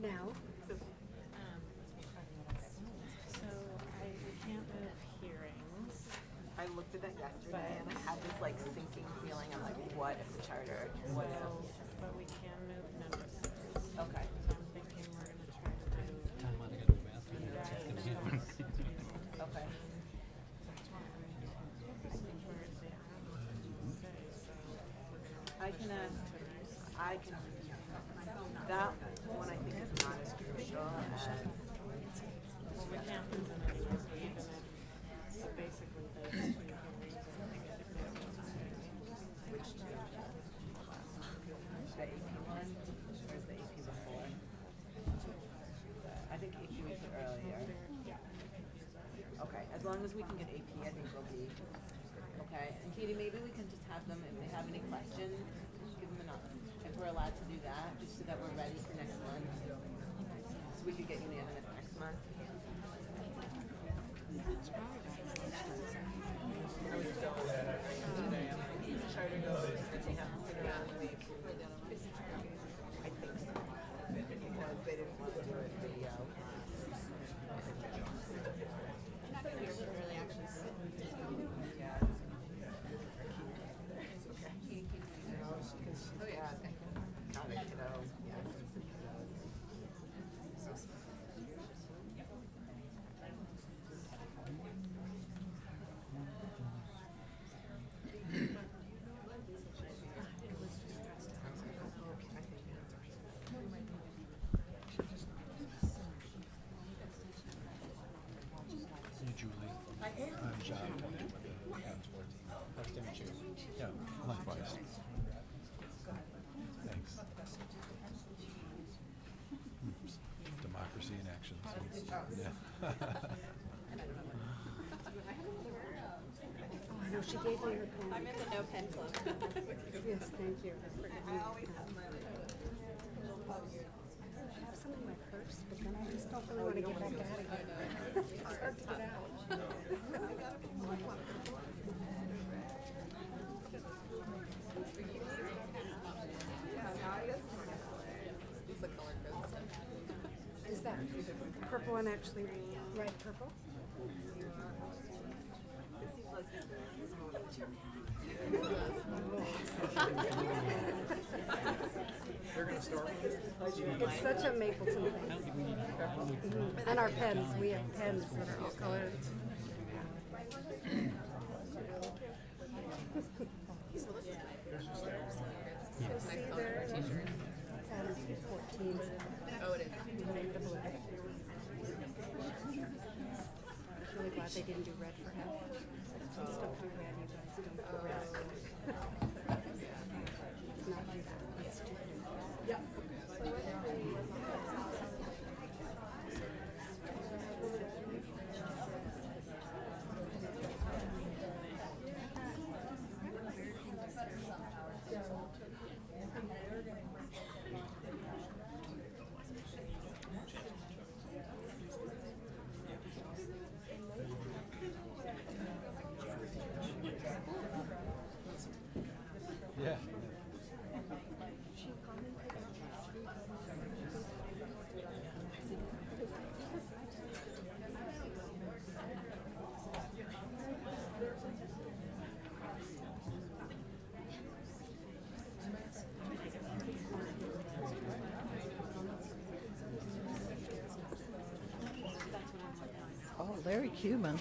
now. So we can't move hearings. I looked at that yesterday and I had this like sinking feeling. I'm like, what if the charter? What if? But we can move notices. Okay. So I'm thinking we're gonna try to do. Time out to go to the bathroom. Okay. I can, that one I think is not as crucial as. Well, we can't move them anyway, so even if, so basically those two hearings are gonna get moved. Which two? The AP one, or is the AP before? I think AP was earlier. Okay, as long as we can get AP, I think we'll be, okay. And Katie, maybe we can just have them, if they have any questions, give them enough. If we're allowed to do that, just so that we're ready for next month. So we could get unanimous next month. Charter goes, and they have to sit around and wait. I think so. Because they didn't want to do it video. I'm not going to be able to really actually sit and just go. Yeah. It's okay. Oh, yeah. Got it, kiddo. Yeah. Hey, Julie. I'm John. Adam's 14. Nice to meet you. Yeah, likewise. Thanks. Democracy in action. I know, she gave me her pen. I'm in the no pen club. Yes, thank you. I always have my little post. I have some in my purse, but then I just don't really want to get back out again. It's hard to get out. Is that purple one actually red purple? It's such a Mapleton thing. And our pens, we have pens that are all colored. So see there, Adams 14. Oh, it is. I'm really glad they didn't do red for him. I'm still kind of mad you guys don't go red. It's not like that. It's stupid. Yeah. Yeah. Oh, Larry Cuban.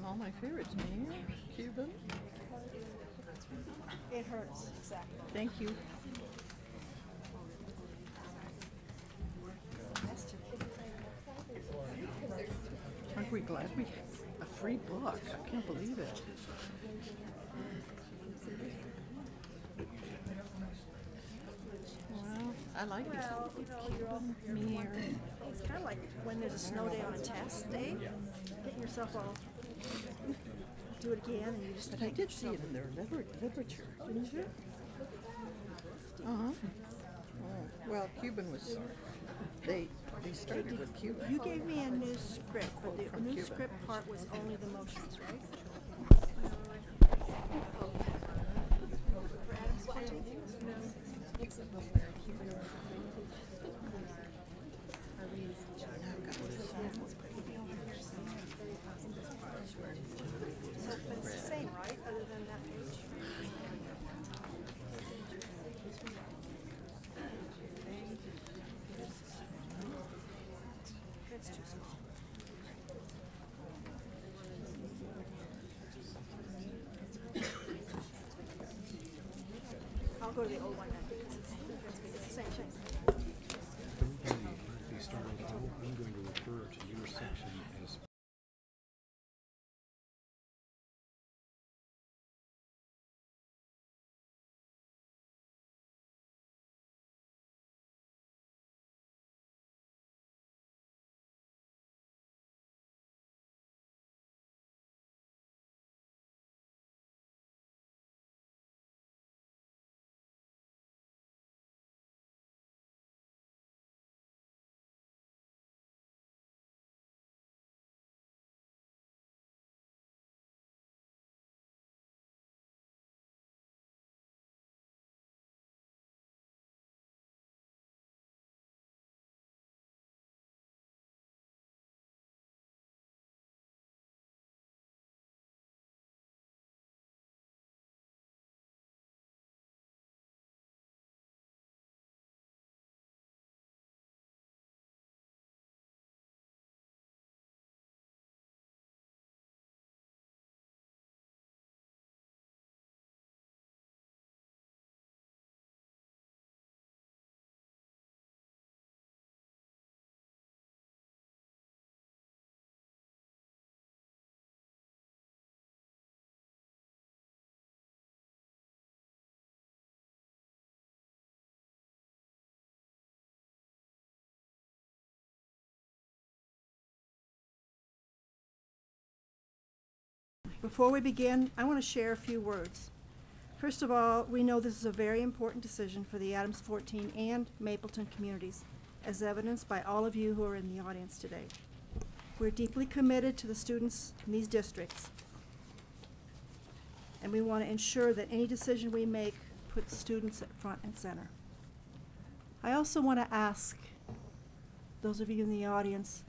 All my favorites, Mayor, Cuban. It hurts, exactly. Thank you. Aren't we glad we have a free book? I can't believe it. Well, I like it. Well, you know, you're all, Mayor. it's kind of like when there's a snow day on a test day, getting yourself all, do it again, and you just But I make did see yourself- it in their literature, didn't you? Uh-huh. Oh, well, Cuban was, they started with Cuba. You gave me a new script, but the From new Cuba. script part was only the motions, right? For Adams 14? So, but it's the same, right, other than that page? That's too small. I'll go to the old one then, because it's the same thing. Be started. I'm going to refer to your section as Before we begin, I want to share a few words. First of all, we know this is a very important decision for the Adams 14 and Mapleton communities, as evidenced by all of you who are in the audience today. We're deeply committed to the students in these districts, and we want to ensure that any decision we make puts students at front and center. I also want to ask those of you in the audience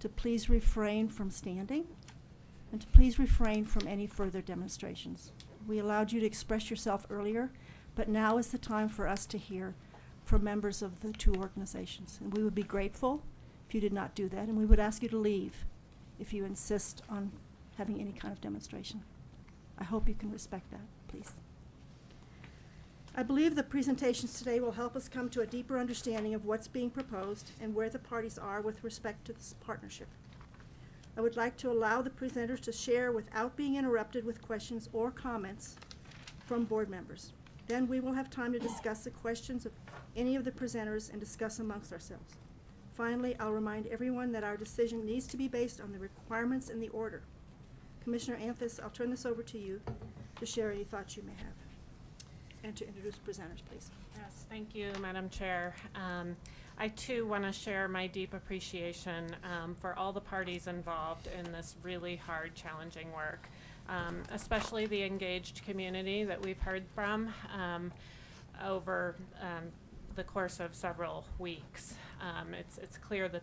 to please refrain from standing and to please refrain from any further demonstrations. We allowed you to express yourself earlier, but now is the time for us to hear from members of the two organizations. And we would be grateful if you did not do that, and we would ask you to leave if you insist on having any kind of demonstration. I hope you can respect that, please. I believe the presentations today will help us come to a deeper understanding of what's being proposed and where the parties are with respect to this partnership. I would like to allow the presenters to share without being interrupted with questions or comments from board members. Then we will have time to discuss the questions of any of the presenters and discuss amongst ourselves. Finally, I'll remind everyone that our decision needs to be based on the requirements in the order. Commissioner Anthus, I'll turn this over to you to share any thoughts you may have and to introduce presenters, please. Yes, thank you, Madam Chair. I too want to share my deep appreciation for all the parties involved in this really hard, challenging work, especially the engaged community that we've heard from over the course of several weeks. It's clear that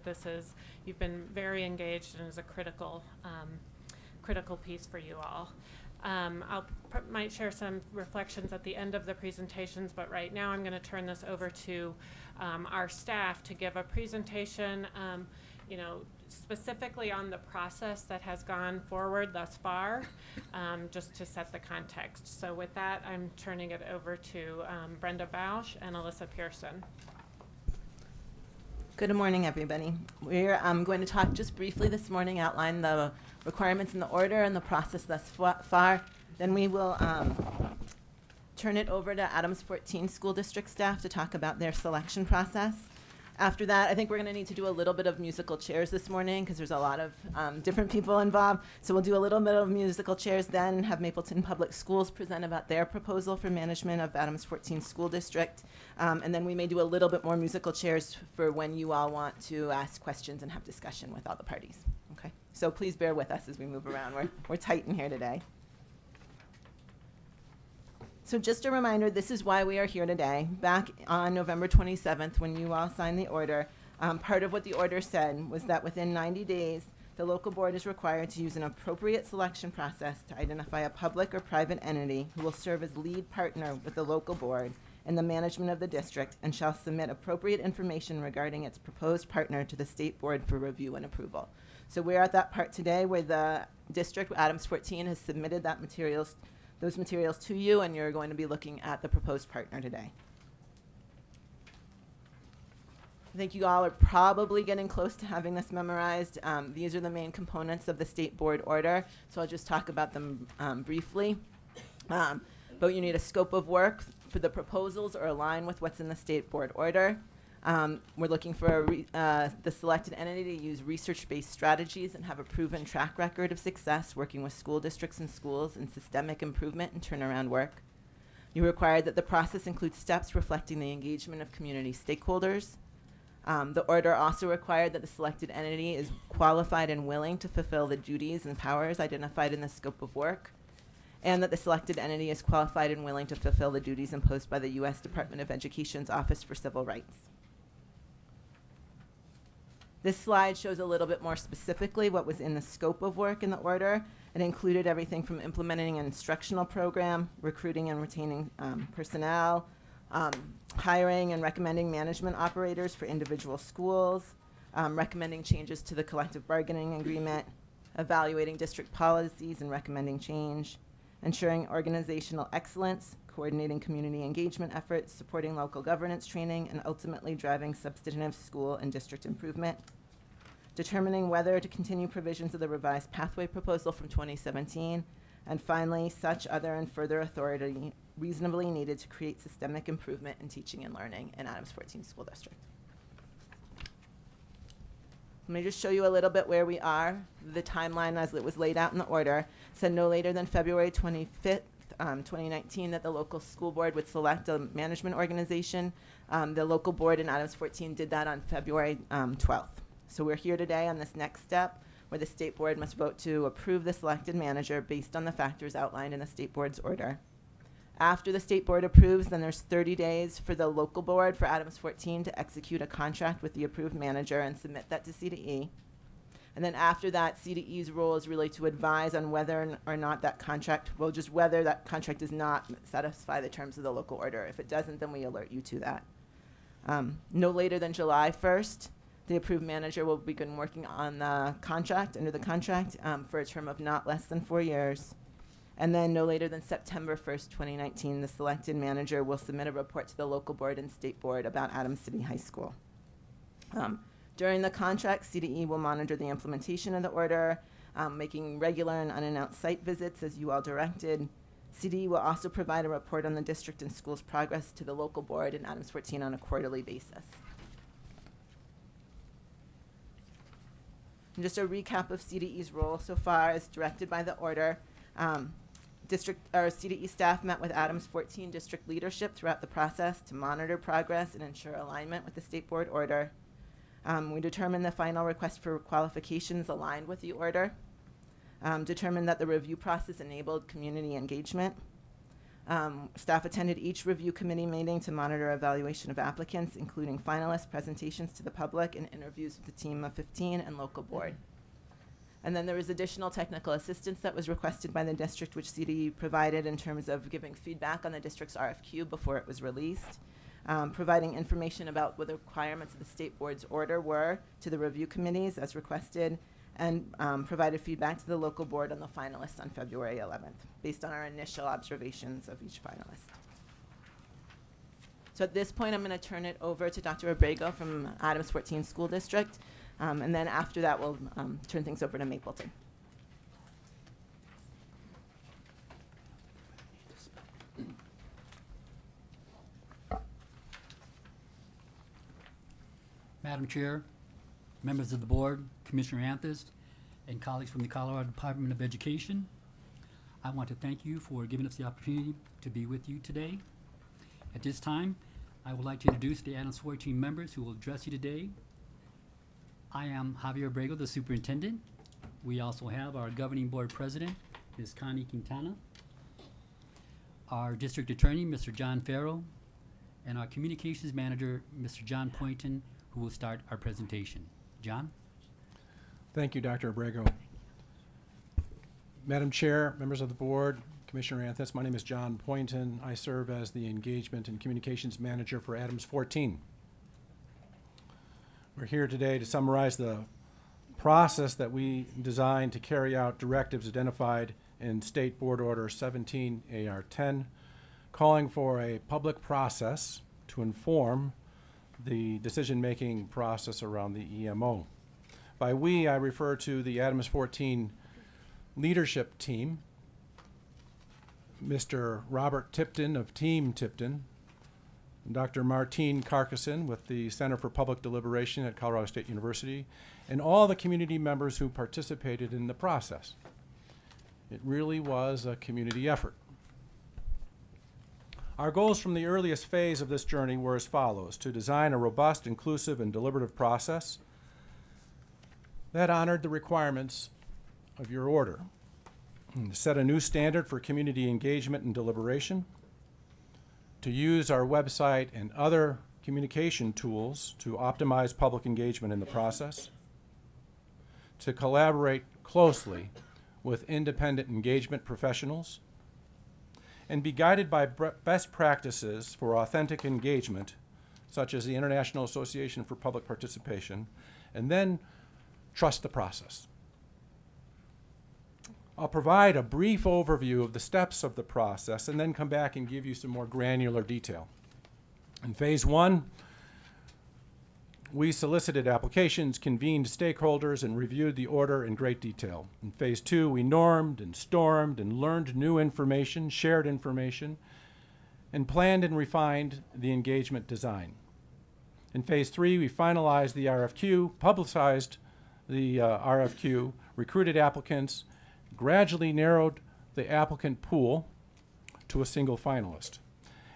you've been very engaged and is a critical piece for you all. Might share some reflections at the end of the presentations, but right now I'm going to turn this over to our staff to give a presentation, specifically on the process that has gone forward thus far, just to set the context. So with that, I'm turning it over to Brenda Bausch and Alyssa Pearson. Good morning, everybody. We're going to talk just briefly this morning, outline the requirements in the order and the process thus far. Then we will turn it over to Adams 14 School District staff to talk about their selection process. After that, I think we're going to need to do a little bit of musical chairs this morning because there's a lot of different people involved. So we'll do a little bit of musical chairs, then have Mapleton Public Schools present about their proposal for management of Adams 14 School District. And then we may do a little bit more musical chairs for when you all want to ask questions and have discussion with all the parties. Okay? So please bear with us as we move around. We're tight in here today. So just a reminder, this is why we are here today. Back on November 27th, when you all signed the order, part of what the order said was that within 90 days, the local board is required to use an appropriate selection process to identify a public or private entity who will serve as lead partner with the local board in the management of the district and shall submit appropriate information regarding its proposed partner to the state board for review and approval. So we're at that part today where the district, Adams 14, has submitted those materials to you, and you're going to be looking at the proposed partner today. I think you all are probably getting close to having this memorized. These are the main components of the state board order, so I'll just talk about them briefly. But you need a scope of work for the proposals or align with what's in the state board order. We're looking for the selected entity to use research-based strategies and have a proven track record of success working with school districts and schools in systemic improvement and turnaround work. You require that the process includes steps reflecting the engagement of community stakeholders. The order also required that the selected entity is qualified and willing to fulfill the duties and powers identified in the scope of work, and that the selected entity is qualified and willing to fulfill the duties imposed by the U.S. Department of Education's Office for Civil Rights. This slide shows a little bit more specifically what was in the scope of work in the order. It included everything from implementing an instructional program, recruiting and retaining personnel, hiring and recommending management operators for individual schools, recommending changes to the collective bargaining agreement, evaluating district policies and recommending change, ensuring organizational excellence, coordinating community engagement efforts, supporting local governance training, and ultimately driving substantive school and district improvement, determining whether to continue provisions of the revised pathway proposal from 2017, and finally, such other and further authority reasonably needed to create systemic improvement in teaching and learning in Adams 14 School District. Let me just show you a little bit where we are. The timeline as it was laid out in the order said no later than February 25th, 2019 that the local school board would select a management organization. The local board in Adams 14 did that on February 12th. So we're here today on this next step where the state board must vote to approve the selected manager based on the factors outlined in the state board's order. After the state board approves, then there's 30 days for the local board for Adams 14 to execute a contract with the approved manager and submit that to CDE. And then after that, CDE's role is really to advise on whether or not that contract, well, just whether that contract does not satisfy the terms of the local order. If it doesn't, then we alert you to that. No later than July 1st, the approved manager will begin working on the contract, under the contract, for a term of not less than 4 years. And then no later than September 1st, 2019, the selected manager will submit a report to the local board and state board about Adams City High School. During the contract, CDE will monitor the implementation of the order, making regular and unannounced site visits as you all directed. CDE will also provide a report on the district and school's progress to the local board in Adams 14 on a quarterly basis. And just a recap of CDE's role so far as directed by the order. CDE staff met with Adams 14 district leadership throughout the process to monitor progress and ensure alignment with the state board order. We determined the final request for qualifications aligned with the order. Determined that the review process enabled community engagement. Staff attended each review committee meeting to monitor evaluation of applicants, including finalists, presentations to the public, and interviews with the team of 15 and local board. And then there was additional technical assistance that was requested by the district, which CDE provided in terms of giving feedback on the district's RFQ before it was released, providing information about what the requirements of the state board's order were to the review committees as requested, and provided feedback to the local board on the finalists on February 11th, based on our initial observations of each finalist. So at this point, I'm going to turn it over to Dr. Abrego from Adams 14 School District. And then after that, we'll turn things over to Mapleton. Madam Chair, members of the board, Commissioner Anthus, and colleagues from the Colorado Department of Education, I want to thank you for giving us the opportunity to be with you today. At this time, I would like to introduce the Adams 14 members who will address you today. I am Javier Abrego, the superintendent. We also have our governing board president, Ms. Connie Quintana, our district attorney, Mr. John Farrell, and our communications manager, Mr. John Poynton, who will start our presentation. John? Thank you, Dr. Abrego. Madam Chair, members of the board, Commissioner Anthus, my name is John Poynton. I serve as the engagement and communications manager for Adams 14. We're here today to summarize the process that we designed to carry out directives identified in State Board Order 17 AR 10, calling for a public process to inform the decision-making process around the EMO. By we, I refer to the Adams 14 leadership team, Mr. Robert Tipton of Team Tipton, Dr. Martine Carcason with the Center for Public Deliberation at Colorado State University, and all the community members who participated in the process. It really was a community effort. Our goals from the earliest phase of this journey were as follows: to design a robust, inclusive, and deliberative process that honored the requirements of your order, and to set a new standard for community engagement and deliberation, to use our website and other communication tools to optimize public engagement in the process, to collaborate closely with independent engagement professionals, and be guided by best practices for authentic engagement, such as the International Association for Public Participation, and then trust the process. I'll provide a brief overview of the steps of the process and then come back and give you some more granular detail. In phase one, we solicited applications, convened stakeholders, and reviewed the order in great detail. In phase two, we normed and stormed and learned new information, shared information, and planned and refined the engagement design. In phase three, we finalized the RFQ, publicized the RFQ, recruited applicants, gradually narrowed the applicant pool to a single finalist.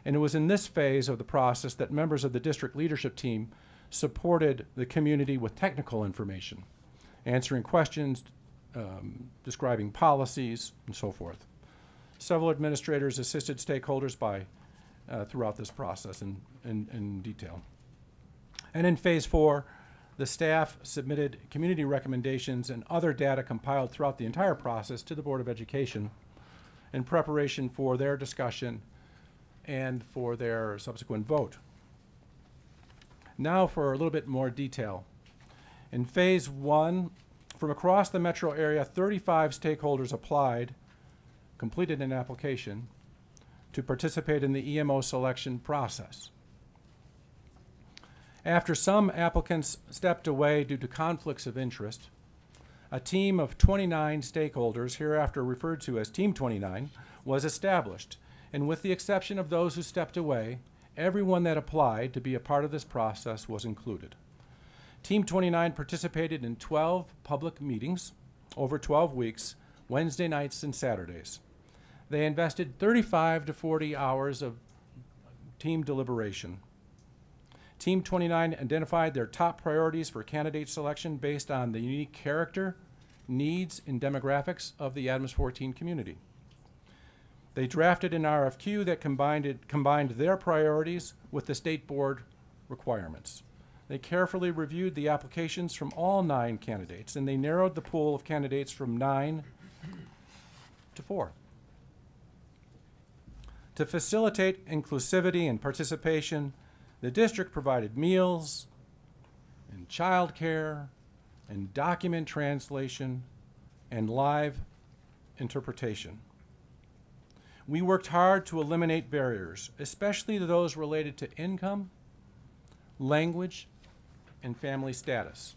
And it was in this phase of the process that members of the district leadership team supported the community with technical information, answering questions, describing policies, and so forth. Several administrators assisted stakeholders throughout this process in detail. And in phase 4, the staff submitted community recommendations and other data compiled throughout the entire process to the Board of Education in preparation for their discussion and for their subsequent vote. Now for a little bit more detail. In phase 1, from across the metro area, 35 stakeholders applied, completed an application to participate in the EMO selection process. After some applicants stepped away due to conflicts of interest, a team of 29 stakeholders, hereafter referred to as Team 29, was established. And with the exception of those who stepped away, everyone that applied to be a part of this process was included. Team 29 participated in 12 public meetings over 12 weeks, Wednesday nights and Saturdays. They invested 35 to 40 hours of team deliberation. Team 29 identified their top priorities for candidate selection based on the unique character, needs, and demographics of the Adams 14 community. They drafted an RFQ that combined their priorities with the state board requirements. They carefully reviewed the applications from all 9 candidates, and they narrowed the pool of candidates from 9 to 4. To facilitate inclusivity and participation, the district provided meals and childcare and document translation and live interpretation. We worked hard to eliminate barriers, especially those related to income, language, and family status.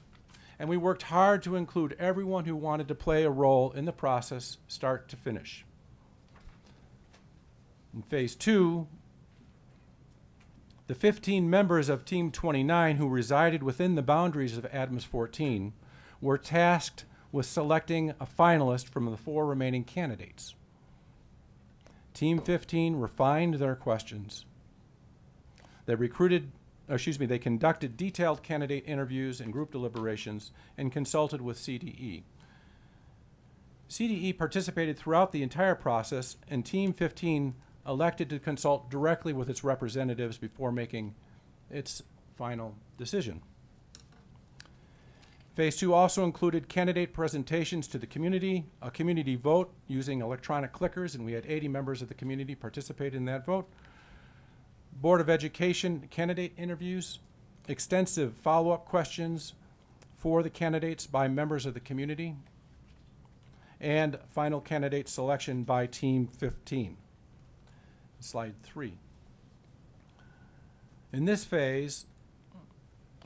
And we worked hard to include everyone who wanted to play a role in the process, start to finish. In phase 2, the 15 members of Team 29 who resided within the boundaries of Adams 14 were tasked with selecting a finalist from the 4 remaining candidates. Team 15 refined their questions. They conducted detailed candidate interviews and group deliberations and consulted with CDE. CDE participated throughout the entire process, and Team 15 elected to consult directly with its representatives before making its final decision. Phase 2 also included candidate presentations to the community, a community vote using electronic clickers, and we had 80 members of the community participate in that vote. Board of Education candidate interviews, extensive follow-up questions for the candidates by members of the community, and final candidate selection by Team 15. Slide 3. In this phase,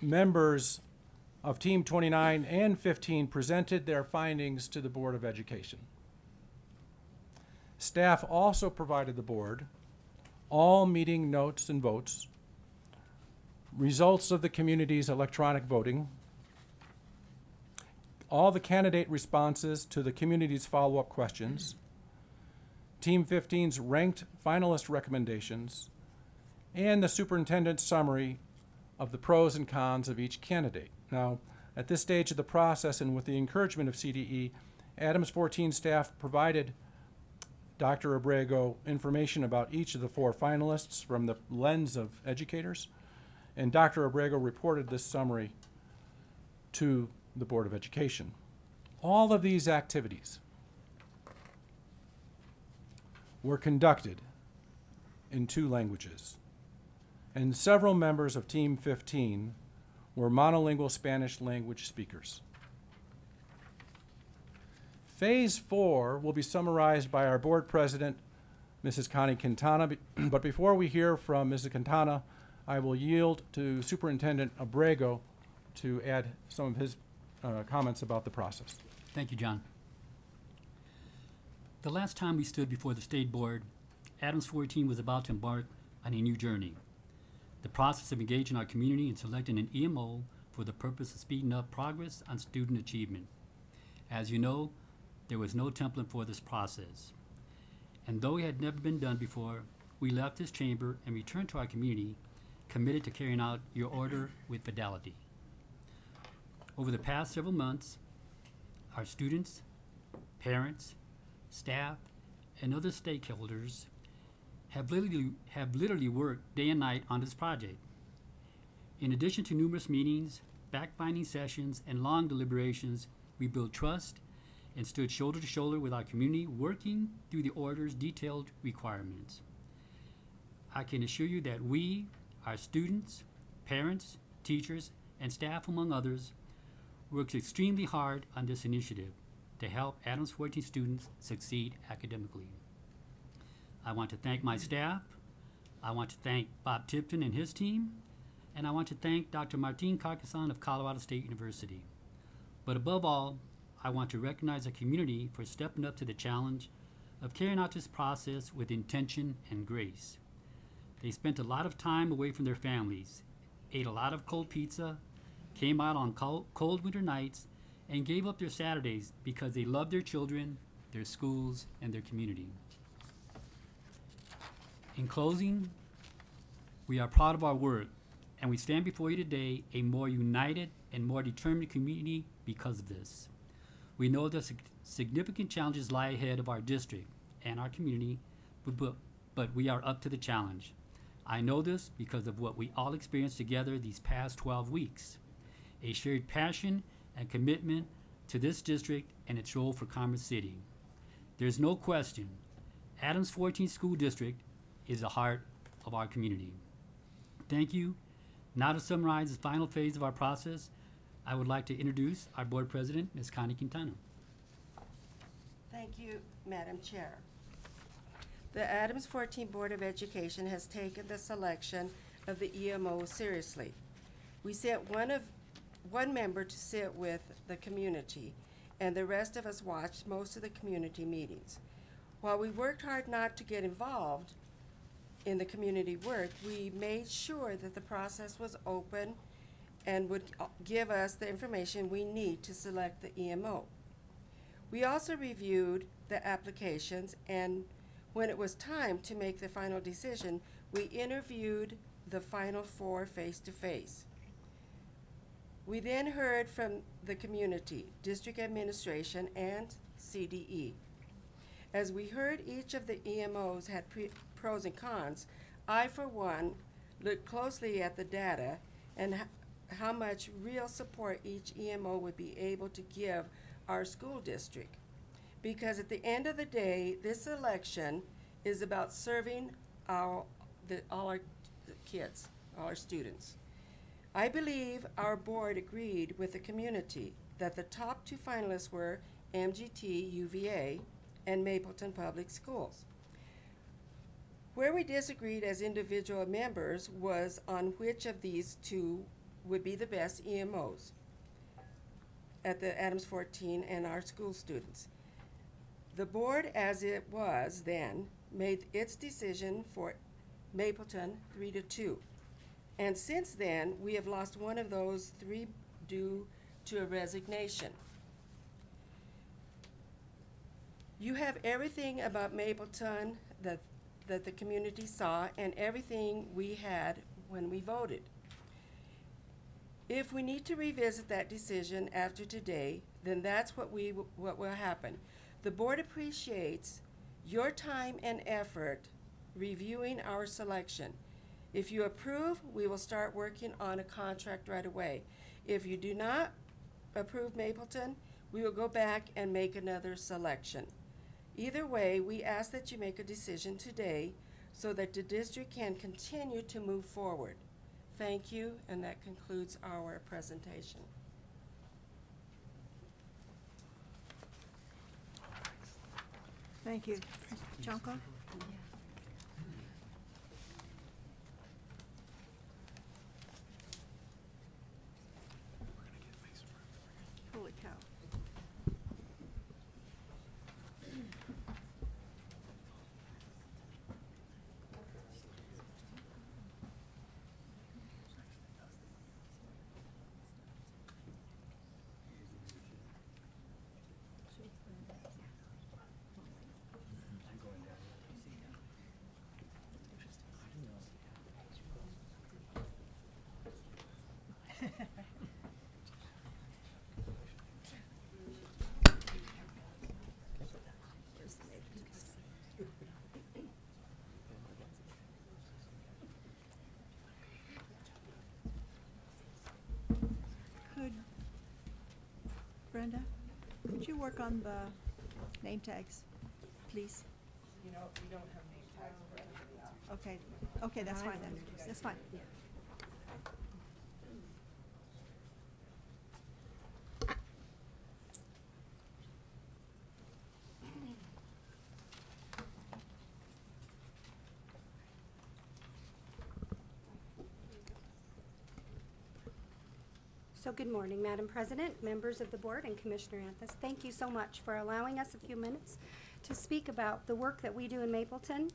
members of Team 29 and 15 presented their findings to the Board of Education. Staff also provided the board all meeting notes and votes, results of the community's electronic voting, all the candidate responses to the community's follow-up questions, Team 15's ranked finalist recommendations, and the superintendent's summary of the pros and cons of each candidate. Now, at this stage of the process and with the encouragement of CDE, Adams 14 staff provided Dr. Abrego information about each of the 4 finalists from the lens of educators, and Dr. Abrego reported this summary to the Board of Education. All of these activities were conducted in 2 languages, and several members of Team 15 were monolingual Spanish language speakers. Phase 4 will be summarized by our board president, Mrs. Connie Quintana, but before we hear from Mrs. Quintana, I will yield to Superintendent Abrego to add some of his comments about the process. Thank you, John. The last time we stood before the State Board, Adams 14 was about to embark on a new journey. The process of engaging our community in selecting an EMO for the purpose of speeding up progress on student achievement. As you know, there was no template for this process. And though it had never been done before, we left this chamber and returned to our community committed to carrying out your order with fidelity. Over the past several months, our students, parents, staff, and other stakeholders have literally worked day and night on this project. In addition to numerous meetings, fact-finding sessions, and long deliberations, we built trust and stood shoulder to shoulder with our community, working through the order's detailed requirements. I can assure you that we, our students, parents, teachers, and staff, among others, worked extremely hard on this initiative to help Adams 14 students succeed academically. I want to thank my staff, I want to thank Bob Tipton and his team, and I want to thank Dr. Martin Carcassonne of Colorado State University. But above all, I want to recognize our community for stepping up to the challenge of carrying out this process with intention and grace. They spent a lot of time away from their families, ate a lot of cold pizza, came out on cold winter nights, and gave up their Saturdays because they loved their children, their schools, and their community. In closing, we are proud of our work, and we stand before you today a more united and more determined community because of this. We know that significant challenges lie ahead of our district and our community, but we are up to the challenge. I know this because of what we all experienced together these past 12 weeks. A shared passion and commitment to this district and its role for Commerce City. There's no question, Adams 14 School District is the heart of our community. Thank you. Now to summarize the final phase of our process, I would like to introduce our board president, Ms. Connie Quintana. Thank you, Madam Chair. The Adams 14 Board of Education has taken the selection of the EMO seriously. We sent one member to sit with the community, and the rest of us watched most of the community meetings. While we worked hard not to get involved in the community work, we made sure that the process was open and would give us the information we need to select the EMO. We also reviewed the applications, and when it was time to make the final decision, we interviewed the final 4 face-to-face. We then heard from the community, district administration, and CDE. As we heard each of the EMOs had pros and cons, I, for one, looked closely at the data and how much real support each EMO would be able to give our school district. Because at the end of the day, this election is about serving all our kids, all our students. I believe our board agreed with the community that the top 2 finalists were MGT UVA and Mapleton Public Schools. Where we disagreed as individual members was on which of these 2 would be the best EMOs at the Adams 14 and our school students. The board, as it was then, made its decision for Mapleton 3-2. And since then, we have lost one of those 3 due to a resignation. You have everything about Mapleton that the community saw and everything we had when we voted. If we need to revisit that decision after today, then that's what will happen. The board appreciates your time and effort reviewing our selection. If you approve, we will start working on a contract right away. If you do not approve Mapleton, we will go back and make another selection. Either way, we ask that you make a decision today so that the district can continue to move forward. Thank you, and that concludes our presentation. Thank you. Janko? Holy cow. Brenda, could you work on the name tags, please? You know, we don't have name tags for everybody else. Okay, okay, that's fine then, that's fine. So good morning, Madam President, members of the board, and Commissioner Anthus. Thank you so much for allowing us a few minutes to speak about the work that we do in Mapleton.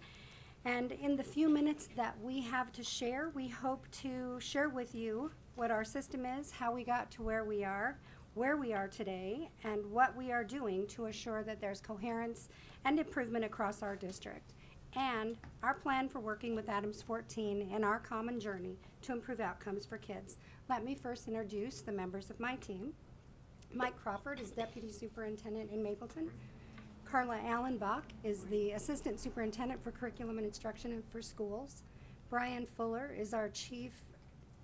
And in the few minutes that we have to share, we hope to share with you what our system is, how we got to where we are today, and what we are doing to assure that there's coherence and improvement across our district, and our plan for working with Adams 14 in our common journey to improve outcomes for kids. Let me first introduce the members of my team. Mike Crawford is Deputy Superintendent in Mapleton. Carla Allenbach is the Assistant Superintendent for Curriculum and Instruction and for Schools. Brian Fuller is our Chief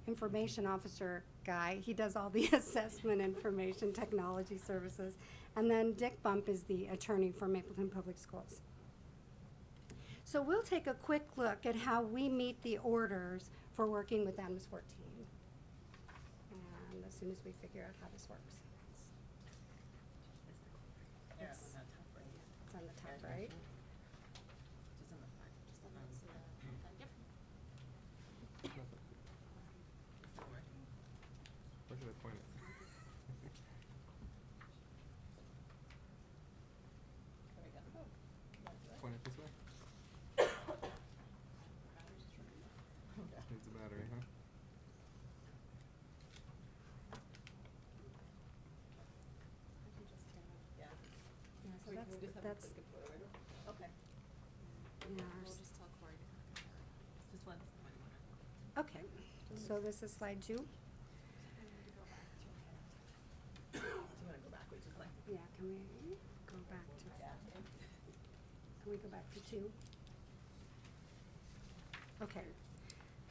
Information Officer guy. He does all the assessment information technology services. And then Dick Bump is the attorney for Mapleton Public Schools. So we'll take a quick look at how we meet the orders for working with Adams 14. And as soon as we figure out how this works. It's on the top right. Where should I point it? Point it this way? Needs a battery, huh? Yeah, so that's. Okay. Yeah, okay, so this is slide 2. Do you want to go backwards, just like? Yeah, can we go back to, can we go back to 2? Okay,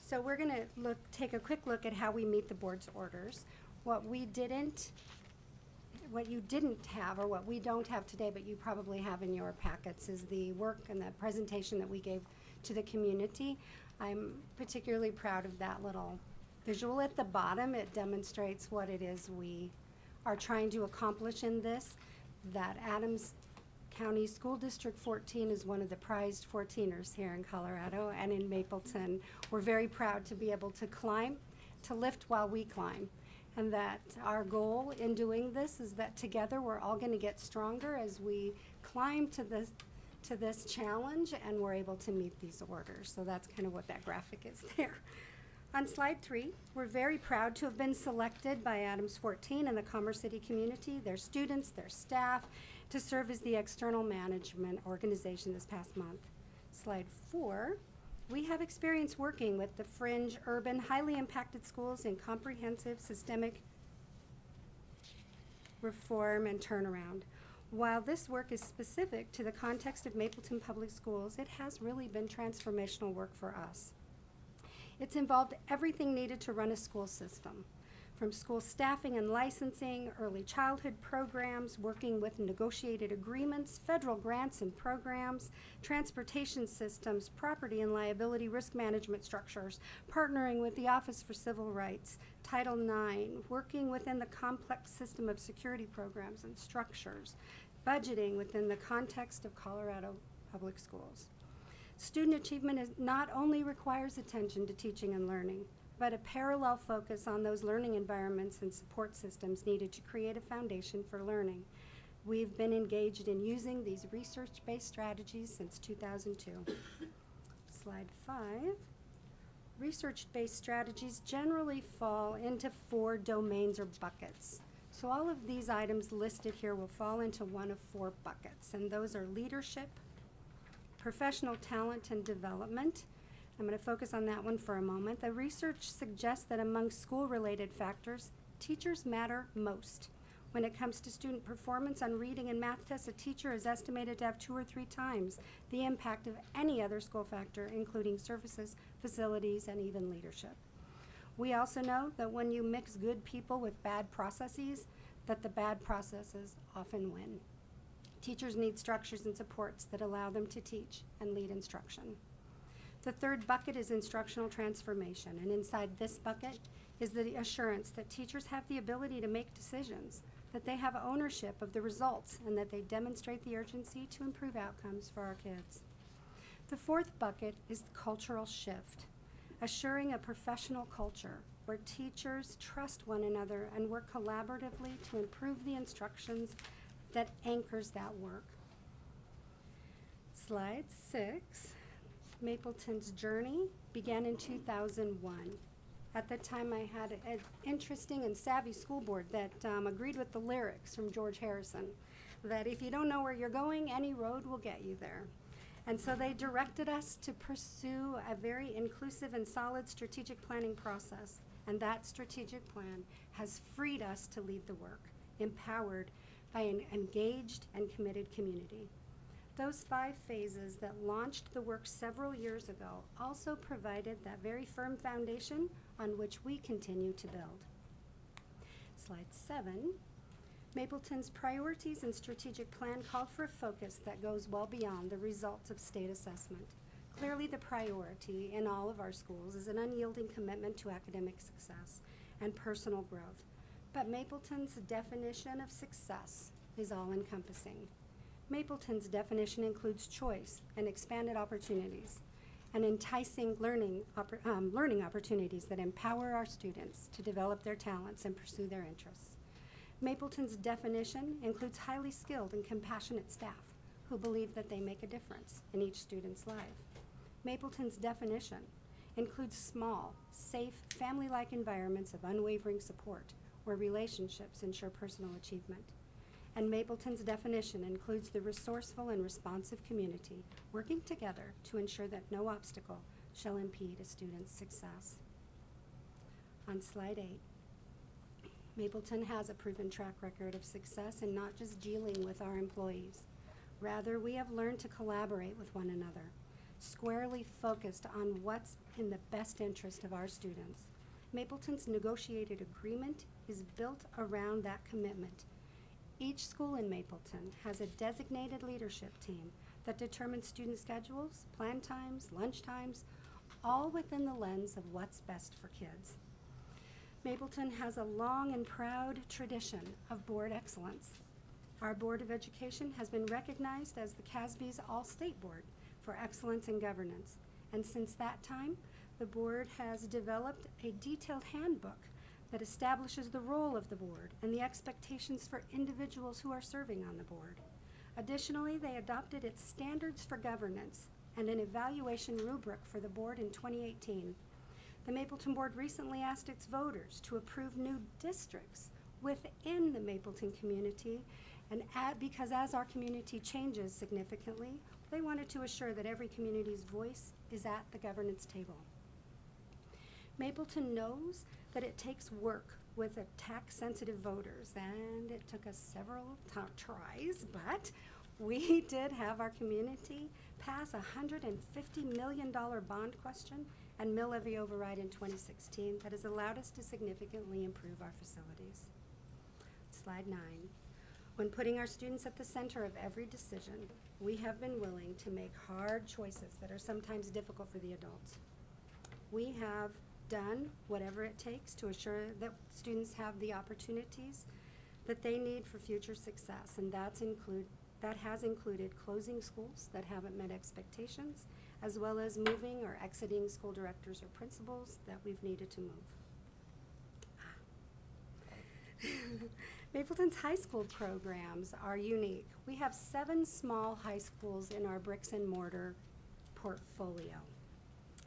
so we're gonna take a quick look at how we meet the board's orders. What you didn't have, or what we don't have today, but you probably have in your packets, is the work and the presentation that we gave to the community. I'm particularly proud of that little visual at the bottom. It demonstrates what it is we are trying to accomplish in this, that Adams County School District 14 is one of the prized 14ers here in Colorado, and in Mapleton. We're very proud to be able to climb, to lift while we climb. And that our goal in doing this is that together we're all gonna get stronger as we climb to this challenge, and we're able to meet these orders. So that's kind of what that graphic is there. On slide 3, we're very proud to have been selected by Adams 14 and the Commerce City community, their students, their staff, to serve as the external management organization this past month. Slide 4, we have experience working with the fringe, urban, highly impacted schools in comprehensive systemic reform and turnaround. While this work is specific to the context of Mapleton Public Schools, it has really been transformational work for us. It's involved everything needed to run a school system, from school staffing and licensing, early childhood programs, working with negotiated agreements, federal grants and programs, transportation systems, property and liability risk management structures, partnering with the Office for Civil Rights, Title IX, working within the complex system of security programs and structures, budgeting within the context of Colorado Public Schools. Student achievement not only requires attention to teaching and learning, but a parallel focus on those learning environments and support systems needed to create a foundation for learning. We've been engaged in using these research-based strategies since 2002. Slide 5. Research-based strategies generally fall into 4 domains or buckets. So all of these items listed here will fall into one of 4 buckets, and those are leadership, professional talent and development. I'm going to focus on that one for a moment. The research suggests that among school-related factors, teachers matter most. When it comes to student performance on reading and math tests, a teacher is estimated to have 2 or 3 times the impact of any other school factor, including services, facilities, and even leadership. We also know that when you mix good people with bad processes, that the bad processes often win. Teachers need structures and supports that allow them to teach and lead instruction. The third bucket is instructional transformation, and inside this bucket is the assurance that teachers have the ability to make decisions, that they have ownership of the results, and that they demonstrate the urgency to improve outcomes for our kids. The fourth bucket is the cultural shift, assuring a professional culture where teachers trust one another and work collaboratively to improve the instructions that anchors that work. Slide 6. Mapleton's journey began in 2001. At the time, I had an interesting and savvy school board that agreed with the lyrics from George Harrison, that if you don't know where you're going, any road will get you there. And so they directed us to pursue a very inclusive and solid strategic planning process. And that strategic plan has freed us to lead the work, empowered by an engaged and committed community. Those 5 phases that launched the work several years ago also provided that very firm foundation on which we continue to build. Slide 7. Mapleton's priorities and strategic plan called for a focus that goes well beyond the results of state assessment. Clearly, the priority in all of our schools is an unyielding commitment to academic success and personal growth. But Mapleton's definition of success is all-encompassing. Mapleton's definition includes choice and expanded opportunities and enticing learning opportunities that empower our students to develop their talents and pursue their interests. Mapleton's definition includes highly skilled and compassionate staff who believe that they make a difference in each student's life. Mapleton's definition includes small, safe, family-like environments of unwavering support where relationships ensure personal achievement. And Mapleton's definition includes the resourceful and responsive community working together to ensure that no obstacle shall impede a student's success. On slide 8, Mapleton has a proven track record of success in not just dealing with our employees. Rather, we have learned to collaborate with one another, squarely focused on what's in the best interest of our students. Mapleton's negotiated agreement is built around that commitment. Each school in Mapleton has a designated leadership team that determines student schedules, plan times, lunch times, all within the lens of what's best for kids. Mapleton has a long and proud tradition of board excellence. Our Board of Education has been recognized as the CASB's All-State Board for excellence in governance. And since that time, the board has developed a detailed handbook that establishes the role of the board and the expectations for individuals who are serving on the board. Additionally, they adopted its standards for governance and an evaluation rubric for the board in 2018. The Mapleton Board recently asked its voters to approve new districts within the Mapleton community, and because as our community changes significantly, they wanted to assure that every community's voice is at the governance table. Mapleton knows that it takes work with tax-sensitive voters, and it took us several tries, but we did have our community pass a $150 million bond question and mill levy override in 2016 that has allowed us to significantly improve our facilities. Slide 9. When putting our students at the center of every decision, we have been willing to make hard choices that are sometimes difficult for the adults. We have done whatever it takes to assure that students have the opportunities that they need for future success, and that has included closing schools that haven't met expectations, as well as moving or exiting school directors or principals that we've needed to move. Mapleton's high school programs are unique. We have 7 small high schools in our bricks and mortar portfolio.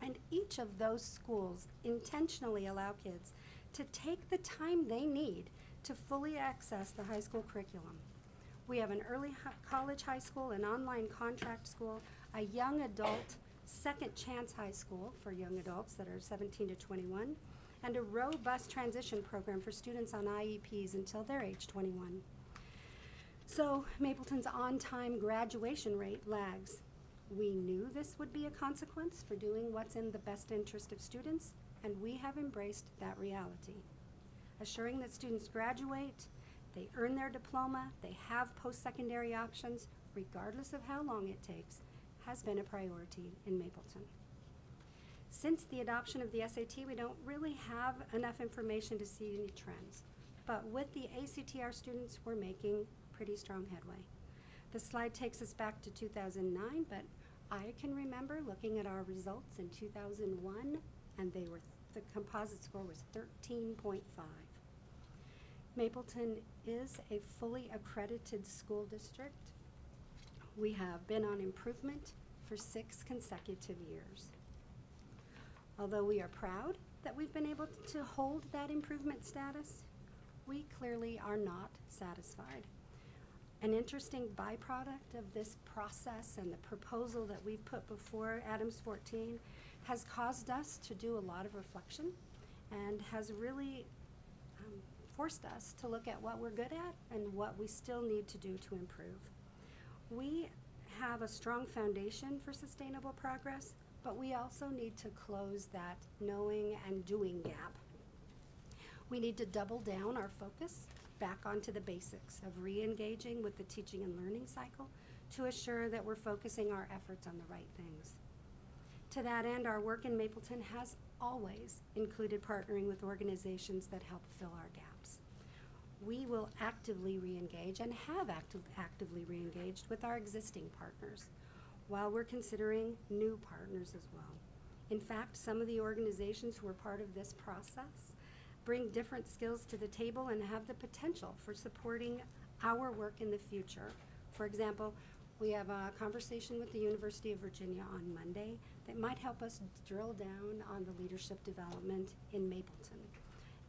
And each of those schools intentionally allow kids to take the time they need to fully access the high school curriculum. We have an early college high school, an online contract school, a young adult second chance high school for young adults that are 17 to 21, and a robust transition program for students on IEPs until they're age 21. So Mapleton's on-time graduation rate lags. We knew this would be a consequence for doing what's in the best interest of students, and we have embraced that reality. Assuring that students graduate they earn their diploma, they have post-secondary options, regardless of how long it takes, has been a priority in Mapleton. Since the adoption of the SAT, we don't really have enough information to see any trends. But with the ACT, our students were making pretty strong headway. The slide takes us back to 2009, but I can remember looking at our results in 2001, and the composite score was 13.5. Mapleton is a fully accredited school district. We have been on improvement for 6 consecutive years. Although we are proud that we've been able to hold that improvement status, we clearly are not satisfied. An interesting byproduct of this process and the proposal that we've put before Adams 14 has caused us to do a lot of reflection and has really forced us to look at what we're good at and what we still need to do to improve. We have a strong foundation for sustainable progress, but we also need to close that knowing and doing gap. We need to double down our focus back onto the basics of re-engaging with the teaching and learning cycle to assure that we're focusing our efforts on the right things. To that end, our work in Mapleton has always included partnering with organizations that help fill our gaps. We will actively re-engage and have actively re-engaged with our existing partners, while we're considering new partners as well. In fact, some of the organizations who are part of this process bring different skills to the table and have the potential for supporting our work in the future. For example, we have a conversation with the University of Virginia on Monday that might help us drill down on the leadership development in Mapleton.